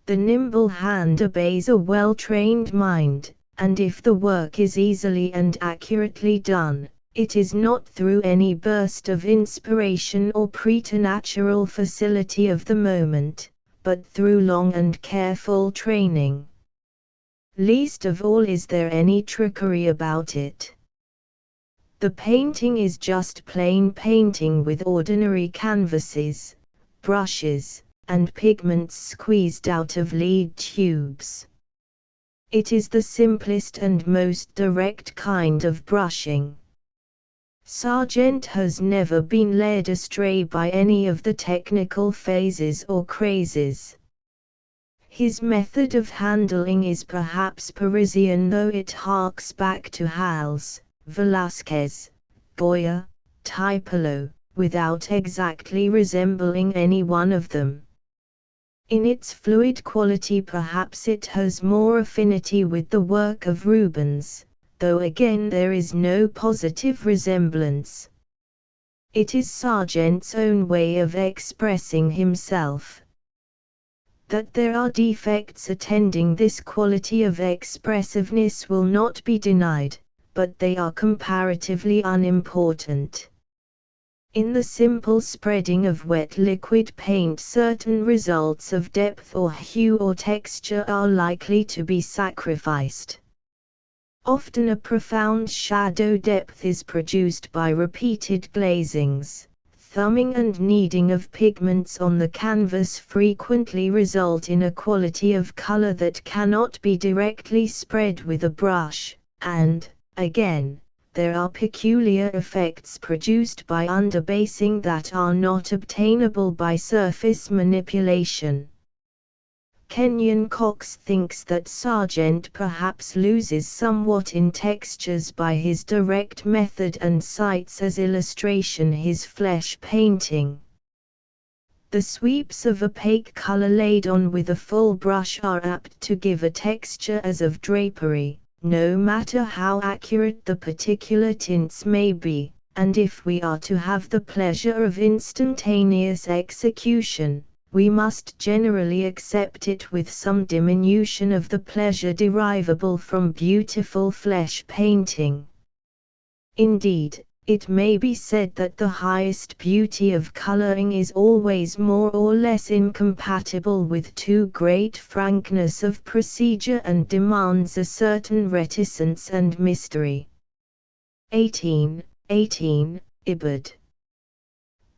The nimble hand obeys a well-trained mind, and if the work is easily and accurately done, it is not through any burst of inspiration or preternatural facility of the moment, but through long and careful training. Least of all is there any trickery about it. The painting is just plain painting with ordinary canvases, brushes, and pigments squeezed out of lead tubes. It is the simplest and most direct kind of brushing. Sargent has never been led astray by any of the technical phases or crazes. His method of handling is perhaps Parisian, though it harks back to Hals, Velázquez, Goya, Tiepolo, without exactly resembling any one of them. In its fluid quality perhaps it has more affinity with the work of Rubens, though again there is no positive resemblance. It is Sargent's own way of expressing himself. That there are defects attending this quality of expressiveness will not be denied, but they are comparatively unimportant. In the simple spreading of wet liquid paint, certain results of depth or hue or texture are likely to be sacrificed. Often a profound shadow depth is produced by repeated glazings. Thumbing and kneading of pigments on the canvas frequently result in a quality of color that cannot be directly spread with a brush, and, again, there are peculiar effects produced by underbasing that are not obtainable by surface manipulation. Kenyon Cox thinks that Sargent perhaps loses somewhat in textures by his direct method and cites as illustration his flesh painting. The sweeps of opaque color laid on with a full brush are apt to give a texture as of drapery, no matter how accurate the particular tints may be, and if we are to have the pleasure of instantaneous execution, we must generally accept it with some diminution of the pleasure derivable from beautiful flesh painting. Indeed, it may be said that the highest beauty of coloring is always more or less incompatible with too great frankness of procedure and demands a certain reticence and mystery. 18. Ibid.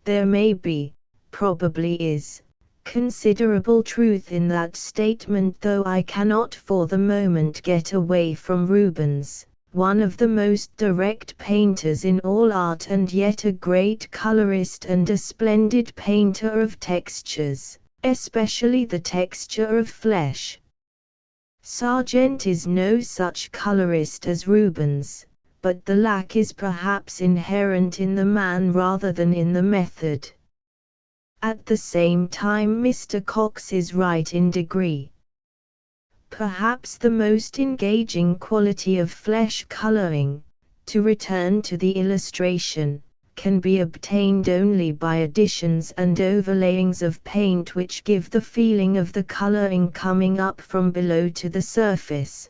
There may be, probably is, considerable truth in that statement, though I cannot for the moment get away from Rubens, one of the most direct painters in all art and yet a great colorist and a splendid painter of textures, especially the texture of flesh. Sargent is no such colorist as Rubens, but the lack is perhaps inherent in the man rather than in the method. At the same time Mr. Cox is right in degree. Perhaps the most engaging quality of flesh coloring, to return to the illustration, can be obtained only by additions and overlayings of paint which give the feeling of the coloring coming up from below to the surface.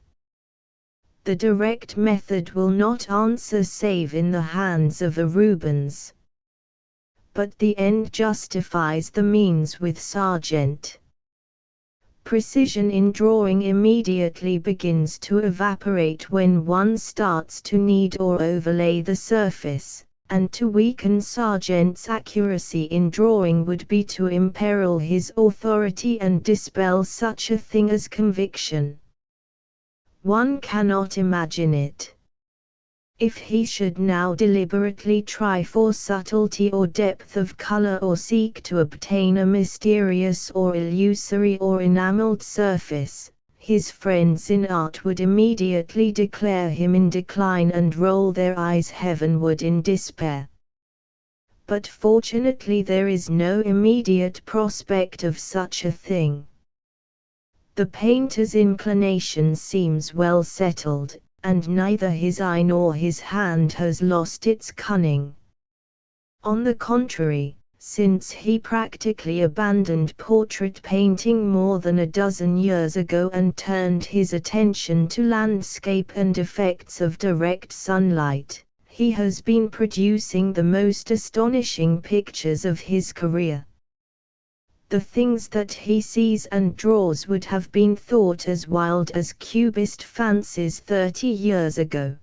The direct method will not answer save in the hands of a Rubens. But the end justifies the means with Sargent. Precision in drawing immediately begins to evaporate when one starts to knead or overlay the surface, and to weaken Sargent's accuracy in drawing would be to imperil his authority and dispel such a thing as conviction. One cannot imagine it. If he should now deliberately try for subtlety or depth of color or seek to obtain a mysterious or illusory or enameled surface, his friends in art would immediately declare him in decline and roll their eyes heavenward in despair. But fortunately there is no immediate prospect of such a thing. The painter's inclination seems well settled, and neither his eye nor his hand has lost its cunning. On the contrary, since he practically abandoned portrait painting more than a dozen years ago and turned his attention to landscape and effects of direct sunlight, he has been producing the most astonishing pictures of his career. The things that he sees and draws would have been thought as wild as Cubist fancies 30 years ago.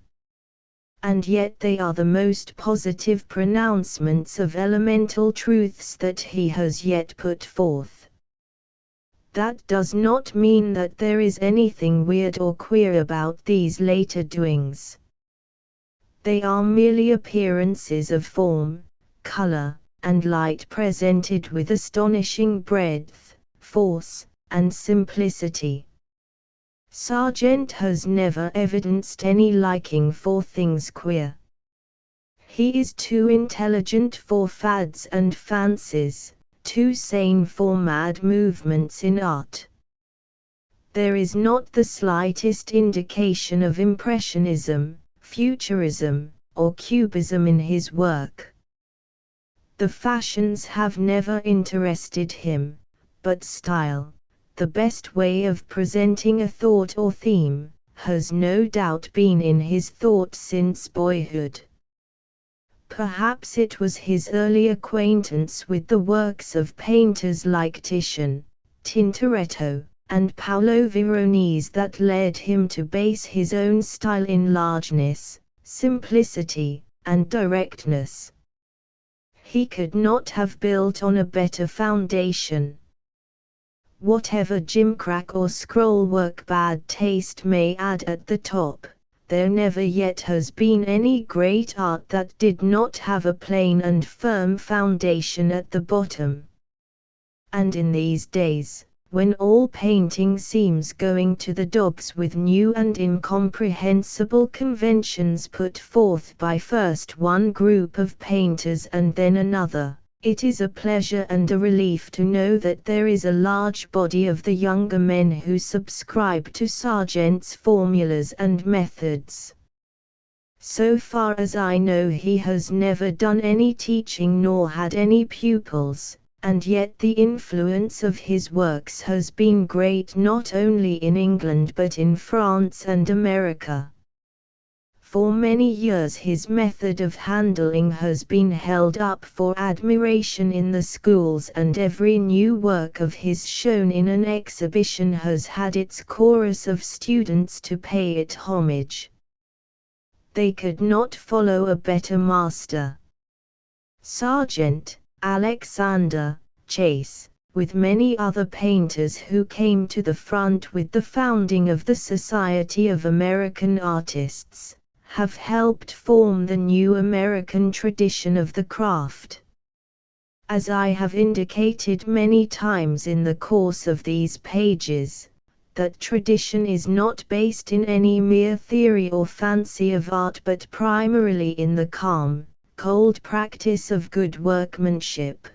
And yet they are the most positive pronouncements of elemental truths that he has yet put forth. That does not mean that there is anything weird or queer about these later doings. They are merely appearances of form, color, and light presented with astonishing breadth, force, and simplicity. Sargent has never evidenced any liking for things queer. He is too intelligent for fads and fancies, too sane for mad movements in art. There is not the slightest indication of impressionism, futurism, or cubism in his work. The fashions have never interested him, but style, the best way of presenting a thought or theme, has no doubt been in his thought since boyhood. Perhaps it was his early acquaintance with the works of painters like Titian, Tintoretto, and Paolo Veronese that led him to base his own style in largeness, simplicity, and directness. He could not have built on a better foundation. Whatever gimcrack or scrollwork bad taste may add at the top, there never yet has been any great art that did not have a plain and firm foundation at the bottom. And in these days, when all painting seems going to the dogs with new and incomprehensible conventions put forth by first one group of painters and then another, it is a pleasure and a relief to know that there is a large body of the younger men who subscribe to Sargent's formulas and methods. So far as I know, he has never done any teaching nor had any pupils, and yet the influence of his works has been great not only in England but in France and America. For many years his method of handling has been held up for admiration in the schools, and every new work of his shown in an exhibition has had its chorus of students to pay it homage. They could not follow a better master. Sargent, Alexander, Chase, with many other painters who came to the front with the founding of the Society of American Artists, have helped form the new American tradition of the craft. As I have indicated many times in the course of these pages, that tradition is not based in any mere theory or fancy of art but primarily in the calm, cold practice of good workmanship.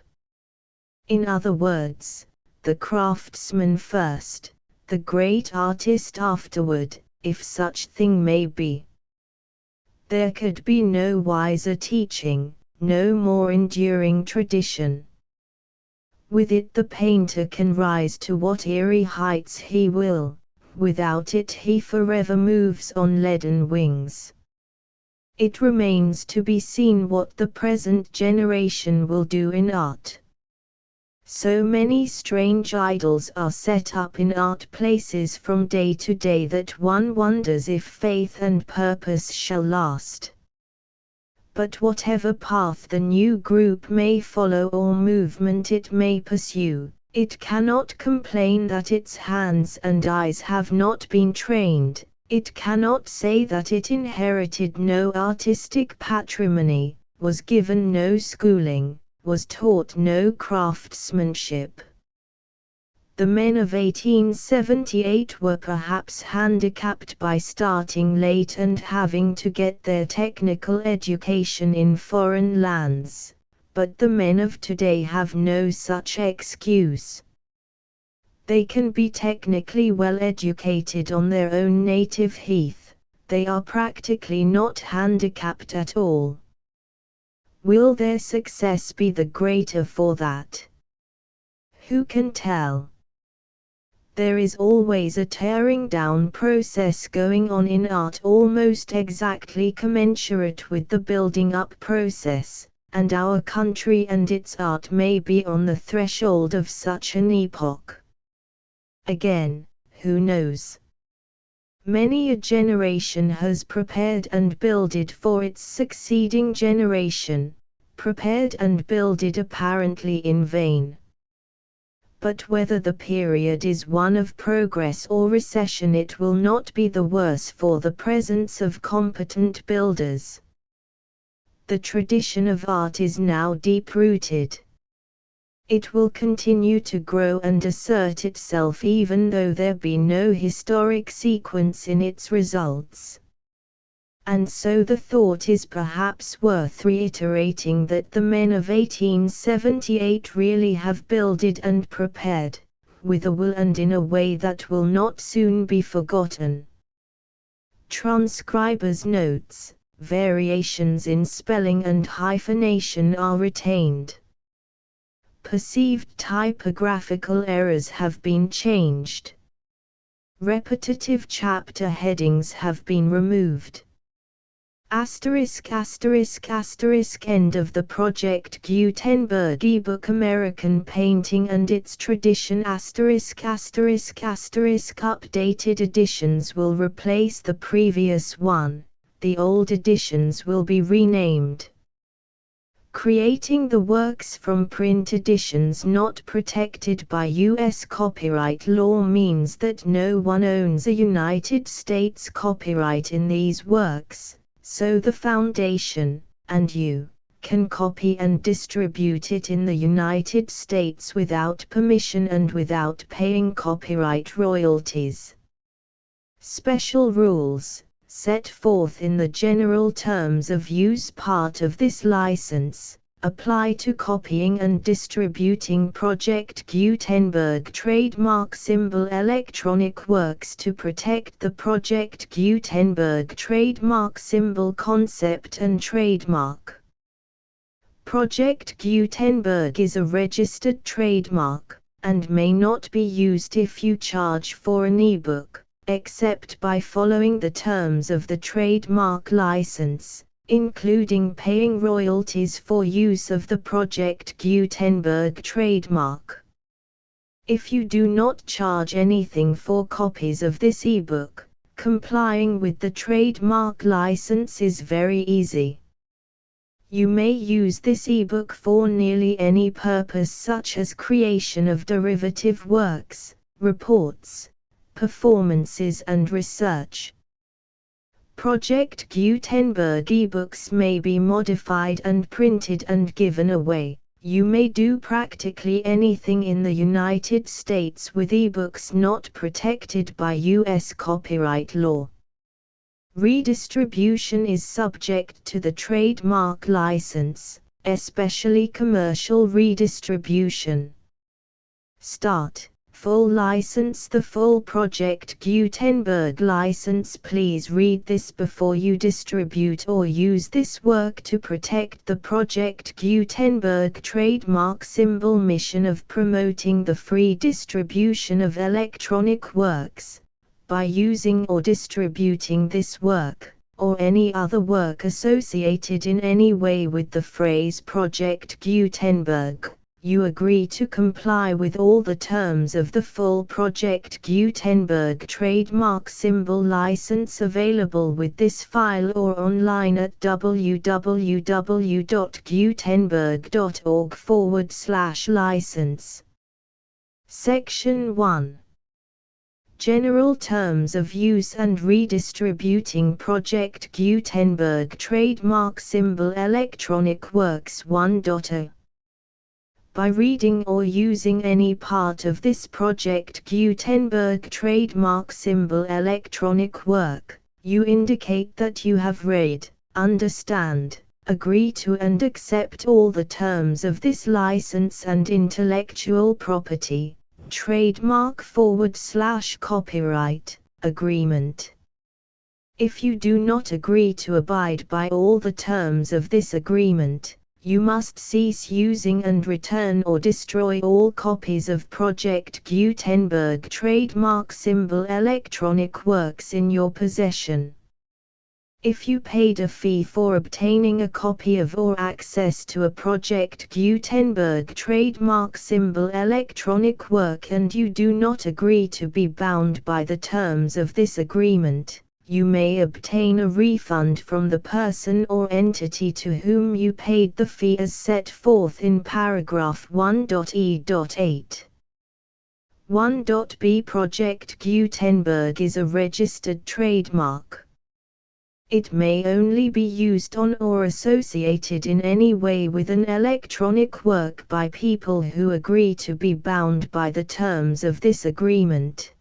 In other words, the craftsman first, the great artist afterward, if such thing may be. There could be no wiser teaching, no more enduring tradition. With it the painter can rise to what eerie heights he will, without it he forever moves on leaden wings. It remains to be seen what the present generation will do in art. So many strange idols are set up in art places from day to day that one wonders if faith and purpose shall last. But whatever path the new group may follow or movement it may pursue, it cannot complain that its hands and eyes have not been trained, it cannot say that it inherited no artistic patrimony, was given no schooling, was taught no craftsmanship. The men of 1878 were perhaps handicapped by starting late and having to get their technical education in foreign lands, but the men of today have no such excuse. They can be technically well educated on their own native heath, they are practically not handicapped at all. Will their success be the greater for that? Who can tell? There is always a tearing down process going on in art almost exactly commensurate with the building up process, and our country and its art may be on the threshold of such an epoch. Again, who knows? Many a generation has prepared and builded for its succeeding generation, prepared and builded apparently in vain. But whether the period is one of progress or recession, it will not be the worse for the presence of competent builders. The tradition of art is now deep-rooted. It will continue to grow and assert itself even though there be no historic sequence in its results. And so the thought is perhaps worth reiterating that the men of 1878 really have builded and prepared, with a will and in a way that will not soon be forgotten. Transcribers' notes, variations in spelling and hyphenation are retained. Perceived typographical errors have been changed. Repetitive chapter headings have been removed. Asterisk asterisk asterisk end of the Project Gutenberg ebook American Painting and its Tradition asterisk asterisk asterisk updated editions will replace the previous one, the old editions will be renamed. Creating the works from print editions not protected by U.S. copyright law means that no one owns a United States copyright in these works. So the Foundation, and you, can copy and distribute it in the United States without permission and without paying copyright royalties. Special rules, set forth in the general terms of use part of this license, apply to copying and distributing Project Gutenberg trademark symbol electronic works to protect the Project Gutenberg trademark symbol concept and trademark. Project Gutenberg is a registered trademark, and may not be used if you charge for an ebook, except by following the terms of the trademark license, including paying royalties for use of the Project Gutenberg trademark. If you do not charge anything for copies of this ebook, complying with the trademark license is very easy. You may use this ebook for nearly any purpose such as creation of derivative works, reports, performances and research. Project Gutenberg ebooks may be modified and printed and given away. You may do practically anything in the United States with ebooks not protected by U.S. copyright law. Redistribution is subject to the trademark license, especially commercial redistribution. Start. Full license. The full Project Gutenberg license. Please read this before you distribute or use this work to protect the Project Gutenberg trademark symbol mission of promoting the free distribution of electronic works. By using or distributing this work, or any other work associated in any way with the phrase Project Gutenberg, you agree to comply with all the terms of the full Project Gutenberg trademark symbol license available with this file or online at www.gutenberg.org/license. Section 1. General Terms of Use and Redistributing Project Gutenberg Trademark Symbol Electronic Works 1.0. By reading or using any part of this Project Gutenberg trademark symbol electronic work, you indicate that you have read, understand, agree to and accept all the terms of this license and intellectual property, trademark/copyright, agreement. If you do not agree to abide by all the terms of this agreement, you must cease using and return or destroy all copies of Project Gutenberg trademark symbol electronic works in your possession. If you paid a fee for obtaining a copy of or access to a Project Gutenberg trademark symbol electronic work and you do not agree to be bound by the terms of this agreement, you may obtain a refund from the person or entity to whom you paid the fee as set forth in paragraph 1.e.8. 1.b Project Gutenberg is a registered trademark. It may only be used on or associated in any way with an electronic work by people who agree to be bound by the terms of this agreement.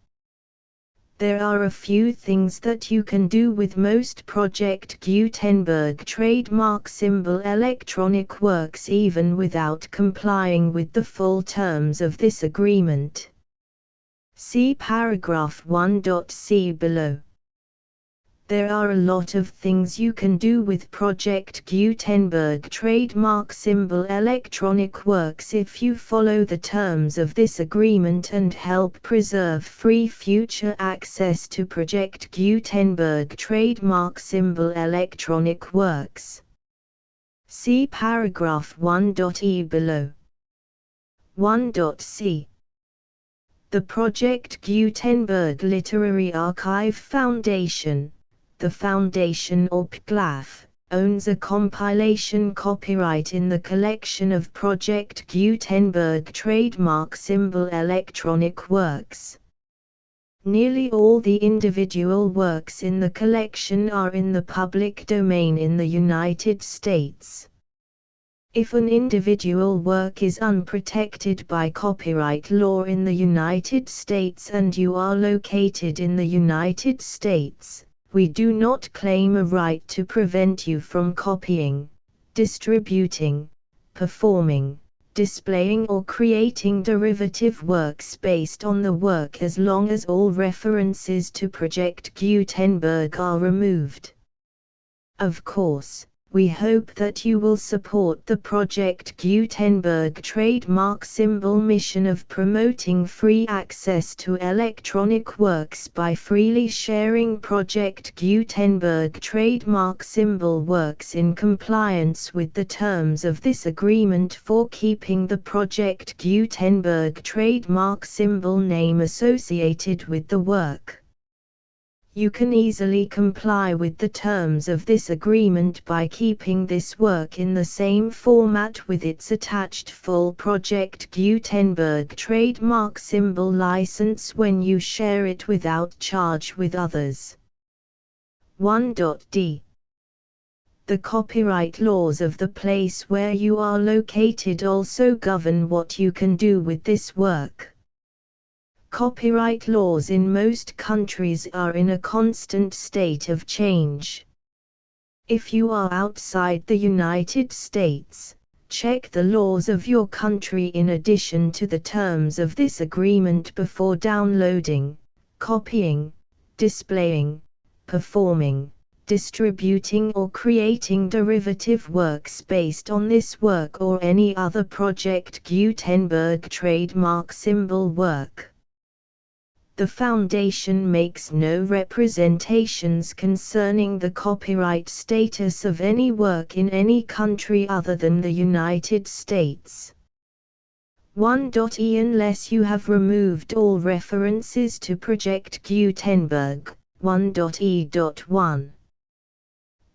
There are a few things that you can do with most Project Gutenberg trademark symbol electronic works even without complying with the full terms of this agreement. See paragraph 1.c below. There are a lot of things you can do with Project Gutenberg trademark symbol electronic works if you follow the terms of this agreement and help preserve free future access to Project Gutenberg trademark symbol electronic works. See paragraph 1.e below. 1.c. The Project Gutenberg Literary Archive Foundation, the Foundation or PGLAF, owns a compilation copyright in the collection of Project Gutenberg trademark symbol electronic works. Nearly all the individual works in the collection are in the public domain in the United States. If an individual work is unprotected by copyright law in the United States and you are located in the United States, we do not claim a right to prevent you from copying, distributing, performing, displaying or creating derivative works based on the work as long as all references to Project Gutenberg are removed. Of course, we hope that you will support the Project Gutenberg trademark symbol mission of promoting free access to electronic works by freely sharing Project Gutenberg trademark symbol works in compliance with the terms of this agreement for keeping the Project Gutenberg trademark symbol name associated with the work. You can easily comply with the terms of this agreement by keeping this work in the same format with its attached full Project Gutenberg trademark symbol license when you share it without charge with others. 1.d. The copyright laws of the place where you are located also govern what you can do with this work. Copyright laws in most countries are in a constant state of change. If you are outside the United States, check the laws of your country in addition to the terms of this agreement before downloading, copying, displaying, performing, distributing or creating derivative works based on this work or any other Project Gutenberg trademark symbol work. The Foundation makes no representations concerning the copyright status of any work in any country other than the United States. 1.e Unless you have removed all references to Project Gutenberg, 1.e.1.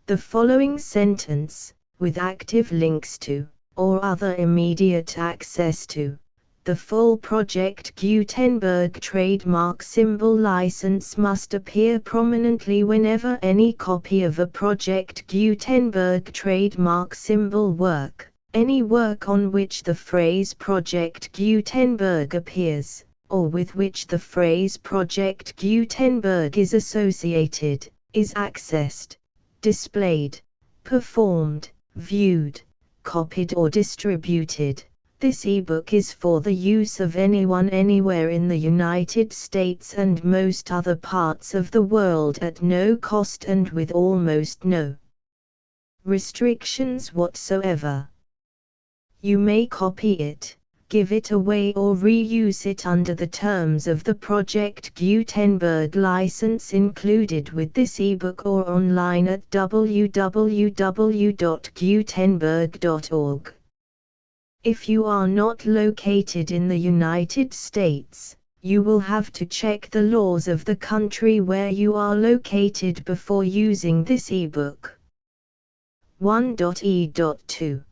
The following sentence, with active links to, or other immediate access to, the full Project Gutenberg trademark symbol license must appear prominently whenever any copy of a Project Gutenberg trademark symbol work, any work on which the phrase Project Gutenberg appears, or with which the phrase Project Gutenberg is associated, is accessed, displayed, performed, viewed, copied or distributed. This ebook is for the use of anyone anywhere in the United States and most other parts of the world at no cost and with almost no restrictions whatsoever. You may copy it, give it away or reuse it under the terms of the Project Gutenberg license included with this ebook or online at www.gutenberg.org. If you are not located in the United States, you will have to check the laws of the country where you are located before using this ebook. 1.e.2.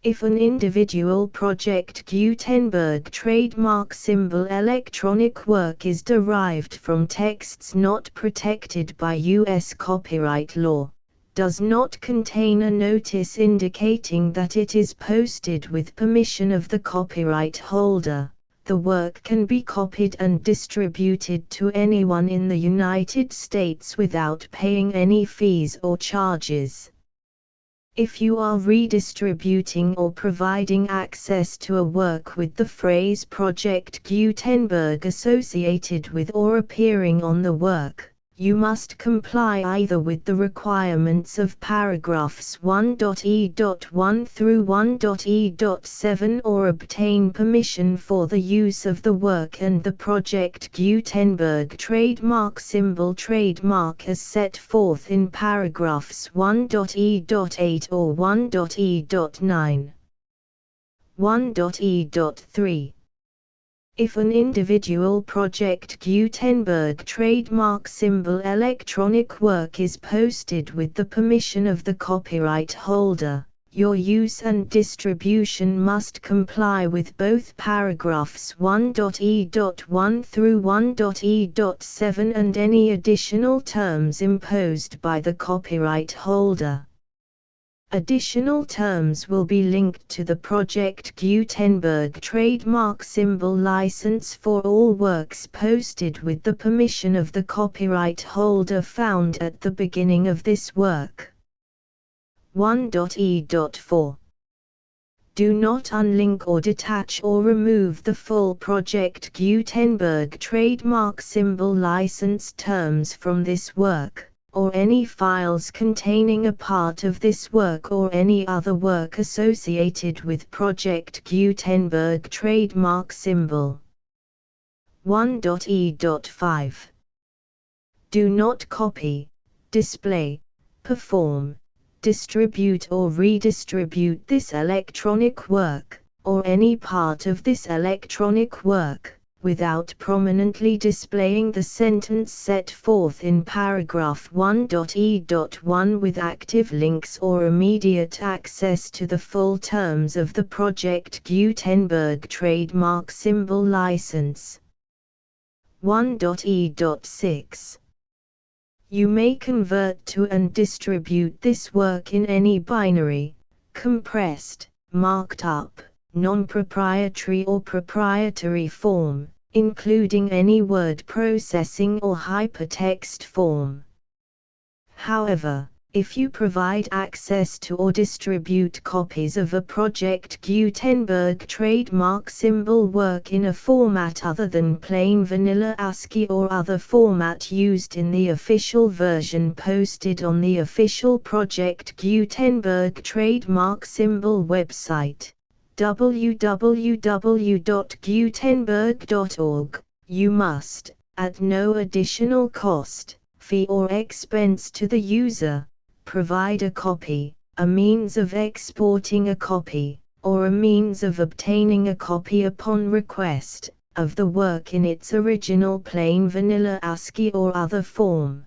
If an individual Project Gutenberg trademark symbol electronic work is derived from texts not protected by U.S. copyright law, does not contain a notice indicating that it is posted with permission of the copyright holder, the work can be copied and distributed to anyone in the United States without paying any fees or charges. If you are redistributing or providing access to a work with the phrase Project Gutenberg associated with or appearing on the work, you must comply either with the requirements of paragraphs 1.e.1 through 1.e.7 or obtain permission for the use of the work and the Project Gutenberg trademark symbol trademark as set forth in paragraphs 1.e.8 or 1.e.9. 1.e.3. If an individual Project Gutenberg trademark symbol electronic work is posted with the permission of the copyright holder, your use and distribution must comply with both paragraphs 1.e.1 through 1.e.7 and any additional terms imposed by the copyright holder. Additional terms will be linked to the Project Gutenberg trademark symbol license for all works posted with the permission of the copyright holder found at the beginning of this work. 1.e.4. Do not unlink or detach or remove the full Project Gutenberg trademark symbol license terms from this work, or any files containing a part of this work or any other work associated with Project Gutenberg trademark symbol. 1.e.5. Do not copy, display, perform, distribute or redistribute this electronic work, or any part of this electronic work, without prominently displaying the sentence set forth in paragraph 1.e.1 with active links or immediate access to the full terms of the Project Gutenberg trademark symbol license. 1.e.6. You may convert to and distribute this work in any binary, compressed, marked up, non-proprietary or proprietary form, including any word processing or hypertext form. However, if you provide access to or distribute copies of a Project Gutenberg trademark symbol work in a format other than plain vanilla ASCII or other format used in the official version posted on the official Project Gutenberg trademark symbol website, www.gutenberg.org, you must, at no additional cost, fee or expense to the user, provide a copy, a means of exporting a copy, or a means of obtaining a copy upon request, of the work in its original plain vanilla ASCII or other form.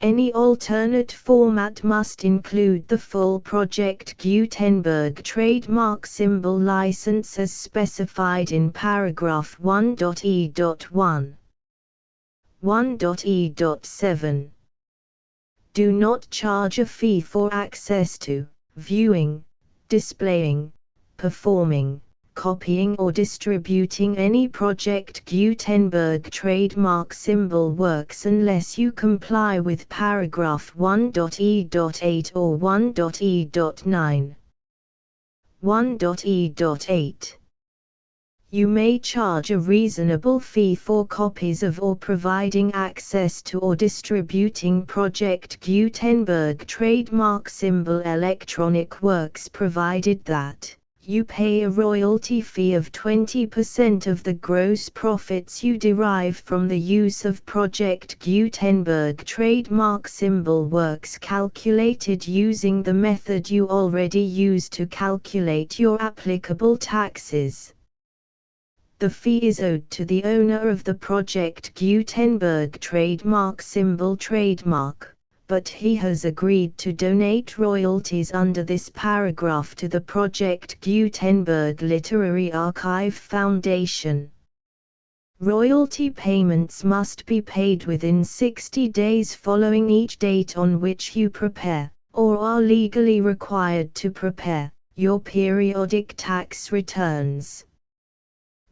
Any alternate format must include the full Project Gutenberg trademark symbol license as specified in paragraph 1.e.1. 1.e.7. Do not charge a fee for access to, viewing, displaying, performing, copying or distributing any Project Gutenberg trademark symbol works unless you comply with paragraph 1.e.8 or 1.e.9. 1.e.8. You may charge a reasonable fee for copies of or providing access to or distributing Project Gutenberg trademark symbol electronic works provided that you pay a royalty fee of 20% of the gross profits you derive from the use of Project Gutenberg trademark symbol works calculated using the method you already use to calculate your applicable taxes. The fee is owed to the owner of the Project Gutenberg trademark symbol trademark, but he has agreed to donate royalties under this paragraph to the Project Gutenberg Literary Archive Foundation. Royalty payments must be paid within 60 days following each date on which you prepare, or are legally required to prepare, your periodic tax returns.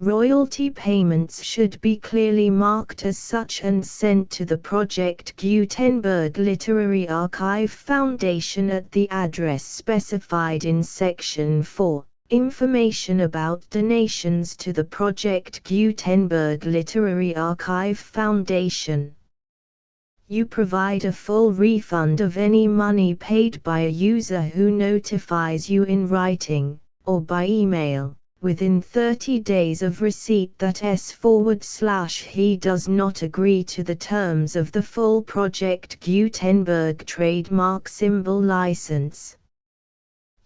Royalty payments should be clearly marked as such and sent to the Project Gutenberg Literary Archive Foundation at the address specified in Section 4, Information about donations to the Project Gutenberg Literary Archive Foundation. You provide a full refund of any money paid by a user who notifies you in writing, or by email, within 30 days of receipt that he does not agree to the terms of the full Project Gutenberg trademark symbol license.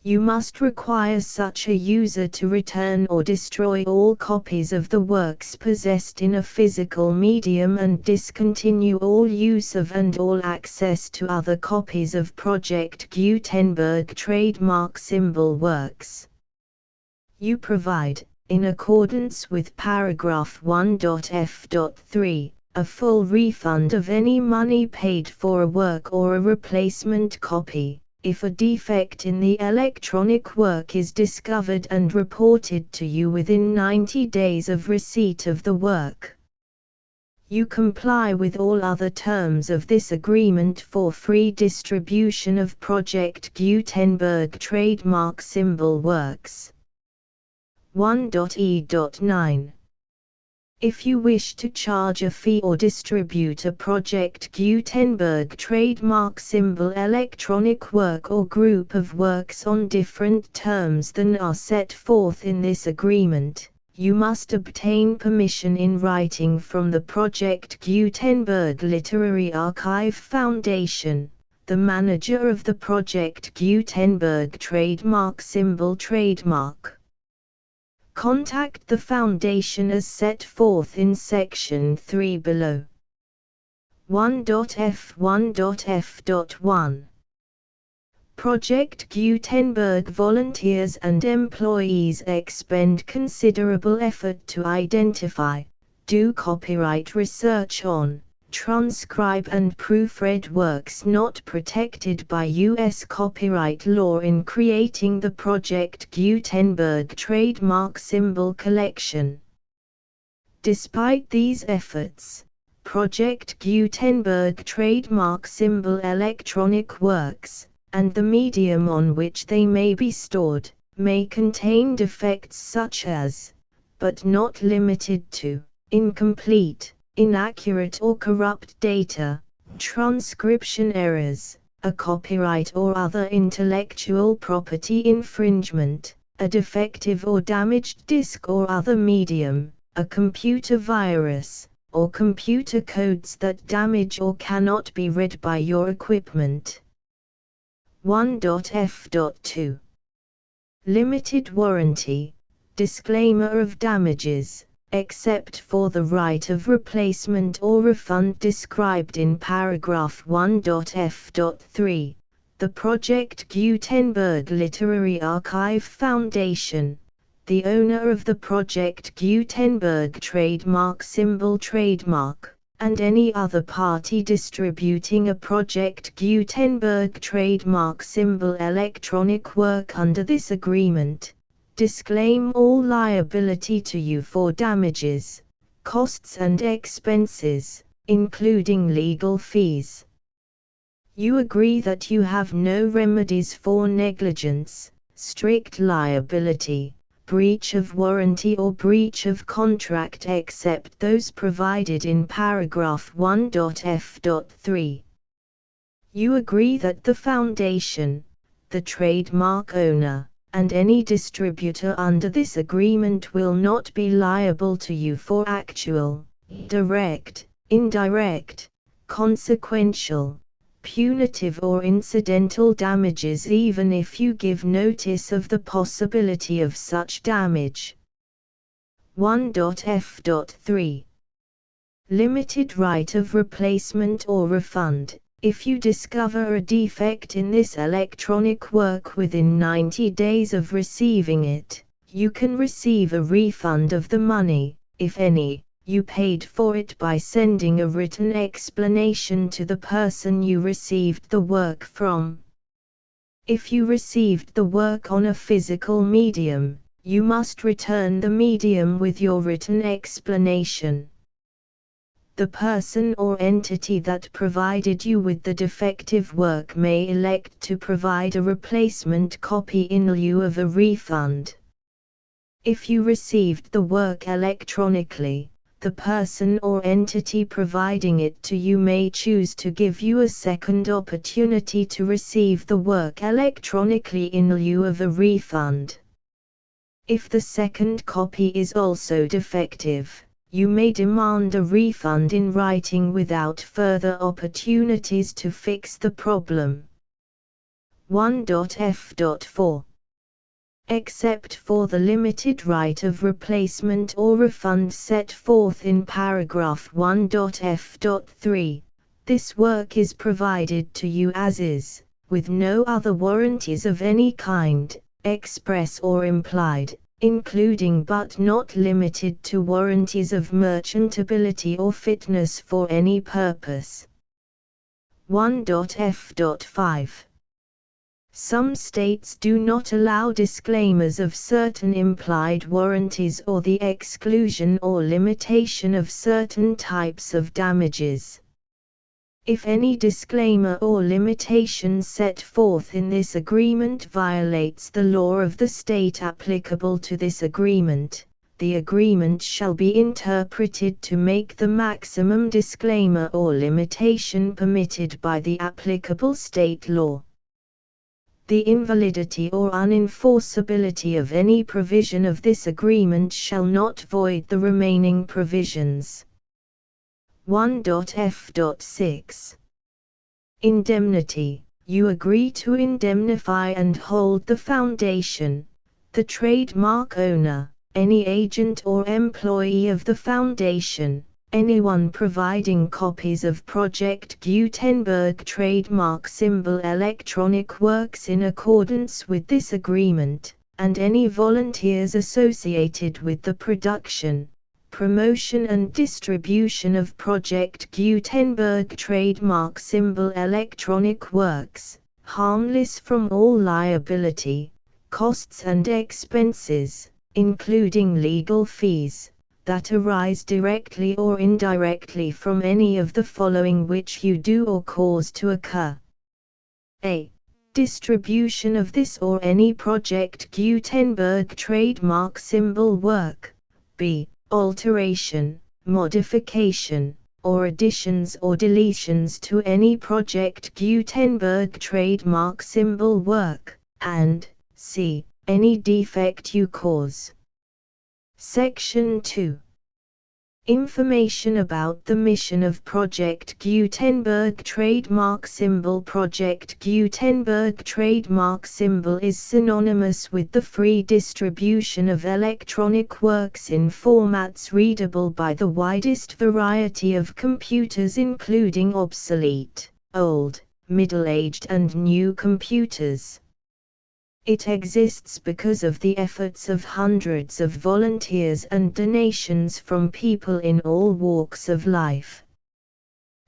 You must require such a user to return or destroy all copies of the works possessed in a physical medium and discontinue all use of and all access to other copies of Project Gutenberg trademark symbol works. You provide, in accordance with paragraph 1.f.3, a full refund of any money paid for a work or a replacement copy, if a defect in the electronic work is discovered and reported to you within 90 days of receipt of the work. You comply with all other terms of this agreement for free distribution of Project Gutenberg trademark symbol works. 1.e.9. If you wish to charge a fee or distribute a Project Gutenberg trademark symbol electronic work or group of works on different terms than are set forth in this agreement, you must obtain permission in writing from the Project Gutenberg Literary Archive Foundation, the manager of the Project Gutenberg trademark symbol trademark. Contact the Foundation as set forth in Section 3 below. 1.f1.f.1. Project Gutenberg volunteers and employees expend considerable effort to identify, do copyright research on, transcribe and proofread works not protected by U.S. copyright law in creating the Project Gutenberg trademark symbol collection. Despite these efforts, Project Gutenberg trademark symbol electronic works, and the medium on which they may be stored, may contain defects such as, but not limited to, incomplete, inaccurate or corrupt data, transcription errors, a copyright or other intellectual property infringement, a defective or damaged disk or other medium, a computer virus, or computer codes that damage or cannot be read by your equipment. 1.f.2 Limited warranty. Disclaimer of damages, except for the right of replacement or refund described in paragraph 1.f.3. The Project Gutenberg Literary Archive Foundation, the owner of the Project Gutenberg trademark symbol trademark, and any other party distributing a Project Gutenberg trademark symbol electronic work under this agreement, disclaim all liability to you for damages, costs and expenses, including legal fees. You agree that you have no remedies for negligence, strict liability, breach of warranty or breach of contract except those provided in paragraph 1.f.3. You agree that the Foundation, the trademark owner, and any distributor under this agreement will not be liable to you for actual, direct, indirect, consequential, punitive or incidental damages even if you give notice of the possibility of such damage. 1.f.3 Limited right of replacement or refund. If you discover a defect in this electronic work within 90 days of receiving it, you can receive a refund of the money, if any, you paid for it by sending a written explanation to the person you received the work from. If you received the work on a physical medium, you must return the medium with your written explanation. The person or entity that provided you with the defective work may elect to provide a replacement copy in lieu of a refund. If you received the work electronically, the person or entity providing it to you may choose to give you a second opportunity to receive the work electronically in lieu of a refund. If the second copy is also defective, you may demand a refund in writing without further opportunities to fix the problem. 1.f.4 Except for the limited right of replacement or refund set forth in paragraph 1.f.3, this work is provided to you as is, with no other warranties of any kind, express or implied, including but not limited to warranties of merchantability or fitness for any purpose. 1.f.5 Some states do not allow disclaimers of certain implied warranties or the exclusion or limitation of certain types of damages. If any disclaimer or limitation set forth in this agreement violates the law of the state applicable to this agreement, the agreement shall be interpreted to make the maximum disclaimer or limitation permitted by the applicable state law. The invalidity or unenforceability of any provision of this agreement shall not void the remaining provisions. 1.f.6 Indemnity. You agree to indemnify and hold the Foundation, the trademark owner, any agent or employee of the Foundation, anyone providing copies of Project Gutenberg trademark symbol electronic works in accordance with this agreement, and any volunteers associated with the production, promotion and distribution of Project Gutenberg trademark symbol electronic works, harmless from all liability, costs and expenses, including legal fees, that arise directly or indirectly from any of the following which you do or cause to occur. A. Distribution of this or any Project Gutenberg trademark symbol work. B. Alteration, modification, or additions or deletions to any Project Gutenberg trademark symbol work, and C. Any defect you cause. Section 2. Information about the mission of Project Gutenberg trademark symbol. Project Gutenberg trademark symbol is synonymous with the free distribution of electronic works in formats readable by the widest variety of computers, including obsolete, old, middle-aged and new computers. It exists because of the efforts of hundreds of volunteers and donations from people in all walks of life.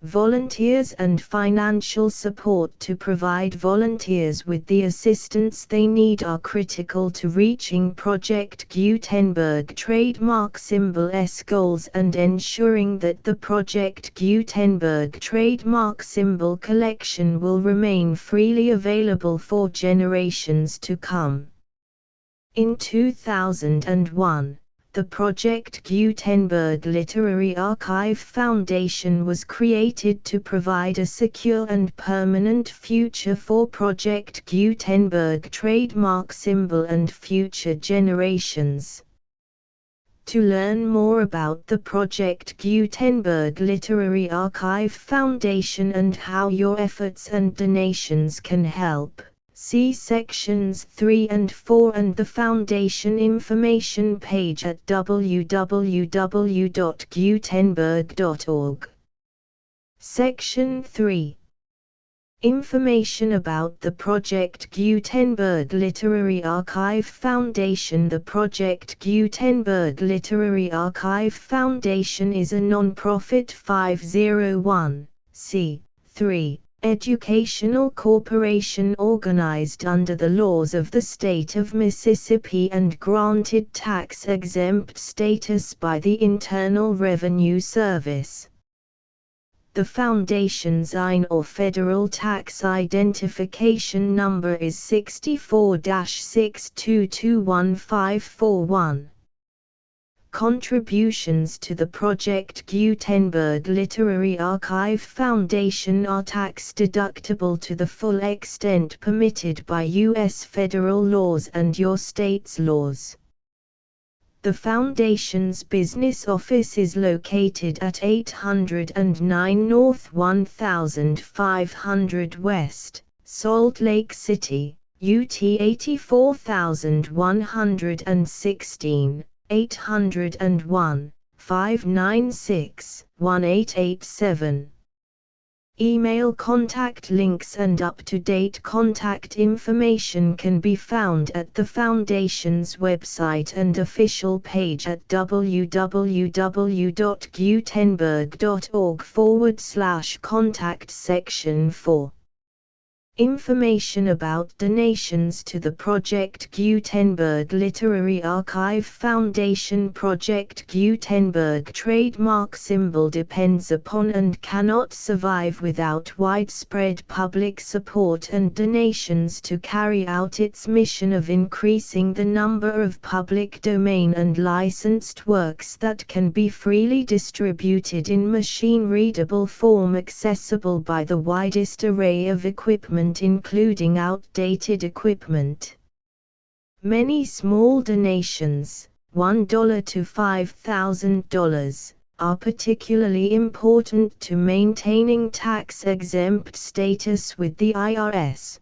Volunteers and financial support to provide volunteers with the assistance they need are critical to reaching Project Gutenberg trademark symbol's goals and ensuring that the Project Gutenberg trademark symbol collection will remain freely available for generations to come. In 2001, the Project Gutenberg Literary Archive Foundation was created to provide a secure and permanent future for Project Gutenberg trademark symbol and future generations. To learn more about the Project Gutenberg Literary Archive Foundation and how your efforts and donations can help, see sections 3 and 4 and the Foundation information page at www.gutenberg.org. Section 3. Information about the Project Gutenberg Literary Archive Foundation. The Project Gutenberg Literary Archive Foundation is a non-profit 501(c)(3) educational corporation organized under the laws of the state of Mississippi and granted tax-exempt status by the Internal Revenue Service. The Foundation's IN or Federal Tax Identification Number is 64-6221541. Contributions to the Project Gutenberg Literary Archive Foundation are tax-deductible to the full extent permitted by U.S. federal laws and your state's laws. The Foundation's business office is located at 809 North 1500 West, Salt Lake City, UT 84116. 801-596-1887. Email contact links and up-to-date contact information can be found at the Foundation's website and official page at www.gutenberg.org/contact section 4. Information about donations to the Project Gutenberg Literary Archive Foundation. Project Gutenberg trademark symbol depends upon and cannot survive without widespread public support and donations to carry out its mission of increasing the number of public domain and licensed works that can be freely distributed in machine-readable form accessible by the widest array of equipment including outdated equipment. Many small donations, $1 to $5,000, are particularly important to maintaining tax-exempt status with the IRS.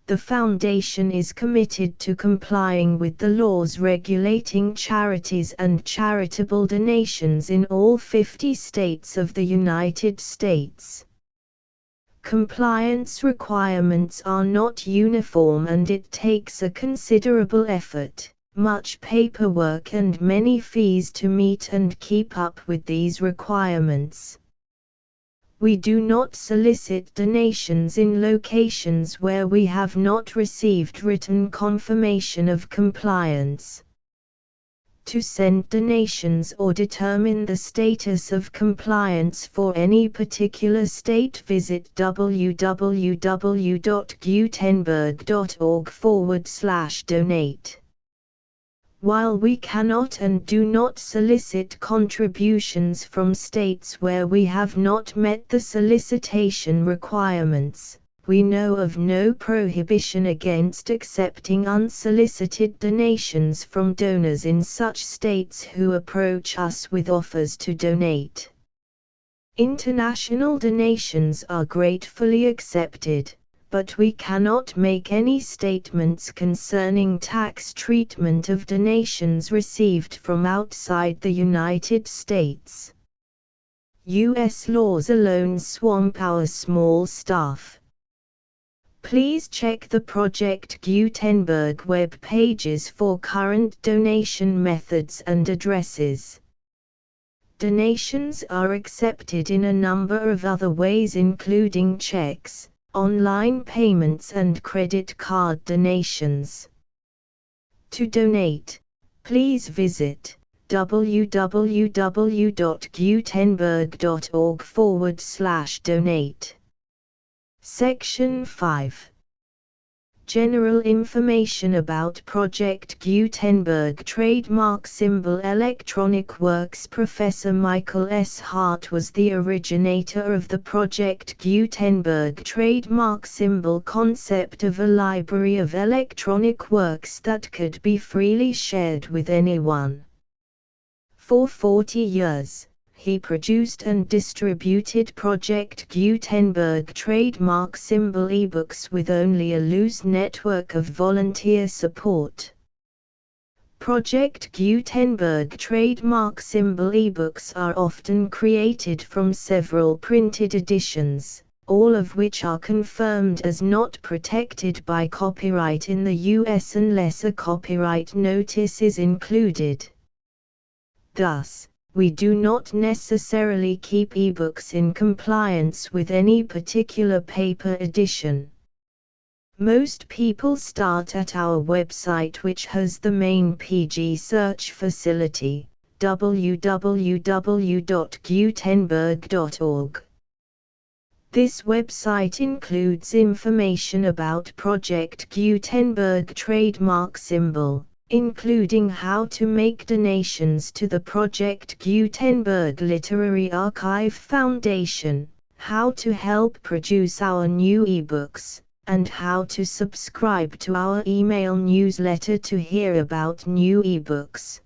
The Foundation is committed to complying with the laws regulating charities and charitable donations in all 50 states of the United States. Compliance requirements are not uniform and it takes a considerable effort, much paperwork and many fees to meet and keep up with these requirements. We do not solicit donations in locations where we have not received written confirmation of compliance. To send donations or determine the status of compliance for any particular state, visit www.gutenberg.org/donate. While we cannot and do not solicit contributions from states where we have not met the solicitation requirements, we know of no prohibition against accepting unsolicited donations from donors in such states who approach us with offers to donate. International donations are gratefully accepted, but we cannot make any statements concerning tax treatment of donations received from outside the United States. U.S. laws alone swamp our small staff. Please check the Project Gutenberg web pages for current donation methods and addresses. Donations are accepted in a number of other ways, including checks, online payments and credit card donations. To donate, please visit www.gutenberg.org/donate. Section 5. General information about Project Gutenberg Trademark Symbol Electronic Works. Professor Michael S. Hart was the originator of the Project Gutenberg trademark symbol concept of a library of electronic works that could be freely shared with anyone. For 40 years, he produced and distributed Project Gutenberg trademark symbol ebooks with only a loose network of volunteer support. Project Gutenberg trademark symbol ebooks are often created from several printed editions, all of which are confirmed as not protected by copyright in the US unless a copyright notice is included. Thus, we do not necessarily keep ebooks in compliance with any particular paper edition. Most people start at our website, which has the main PG search facility, www.gutenberg.org. This website includes information about Project Gutenberg trademark symbol, including how to make donations to the Project Gutenberg Literary Archive Foundation, how to help produce our new ebooks, and how to subscribe to our email newsletter to hear about new ebooks.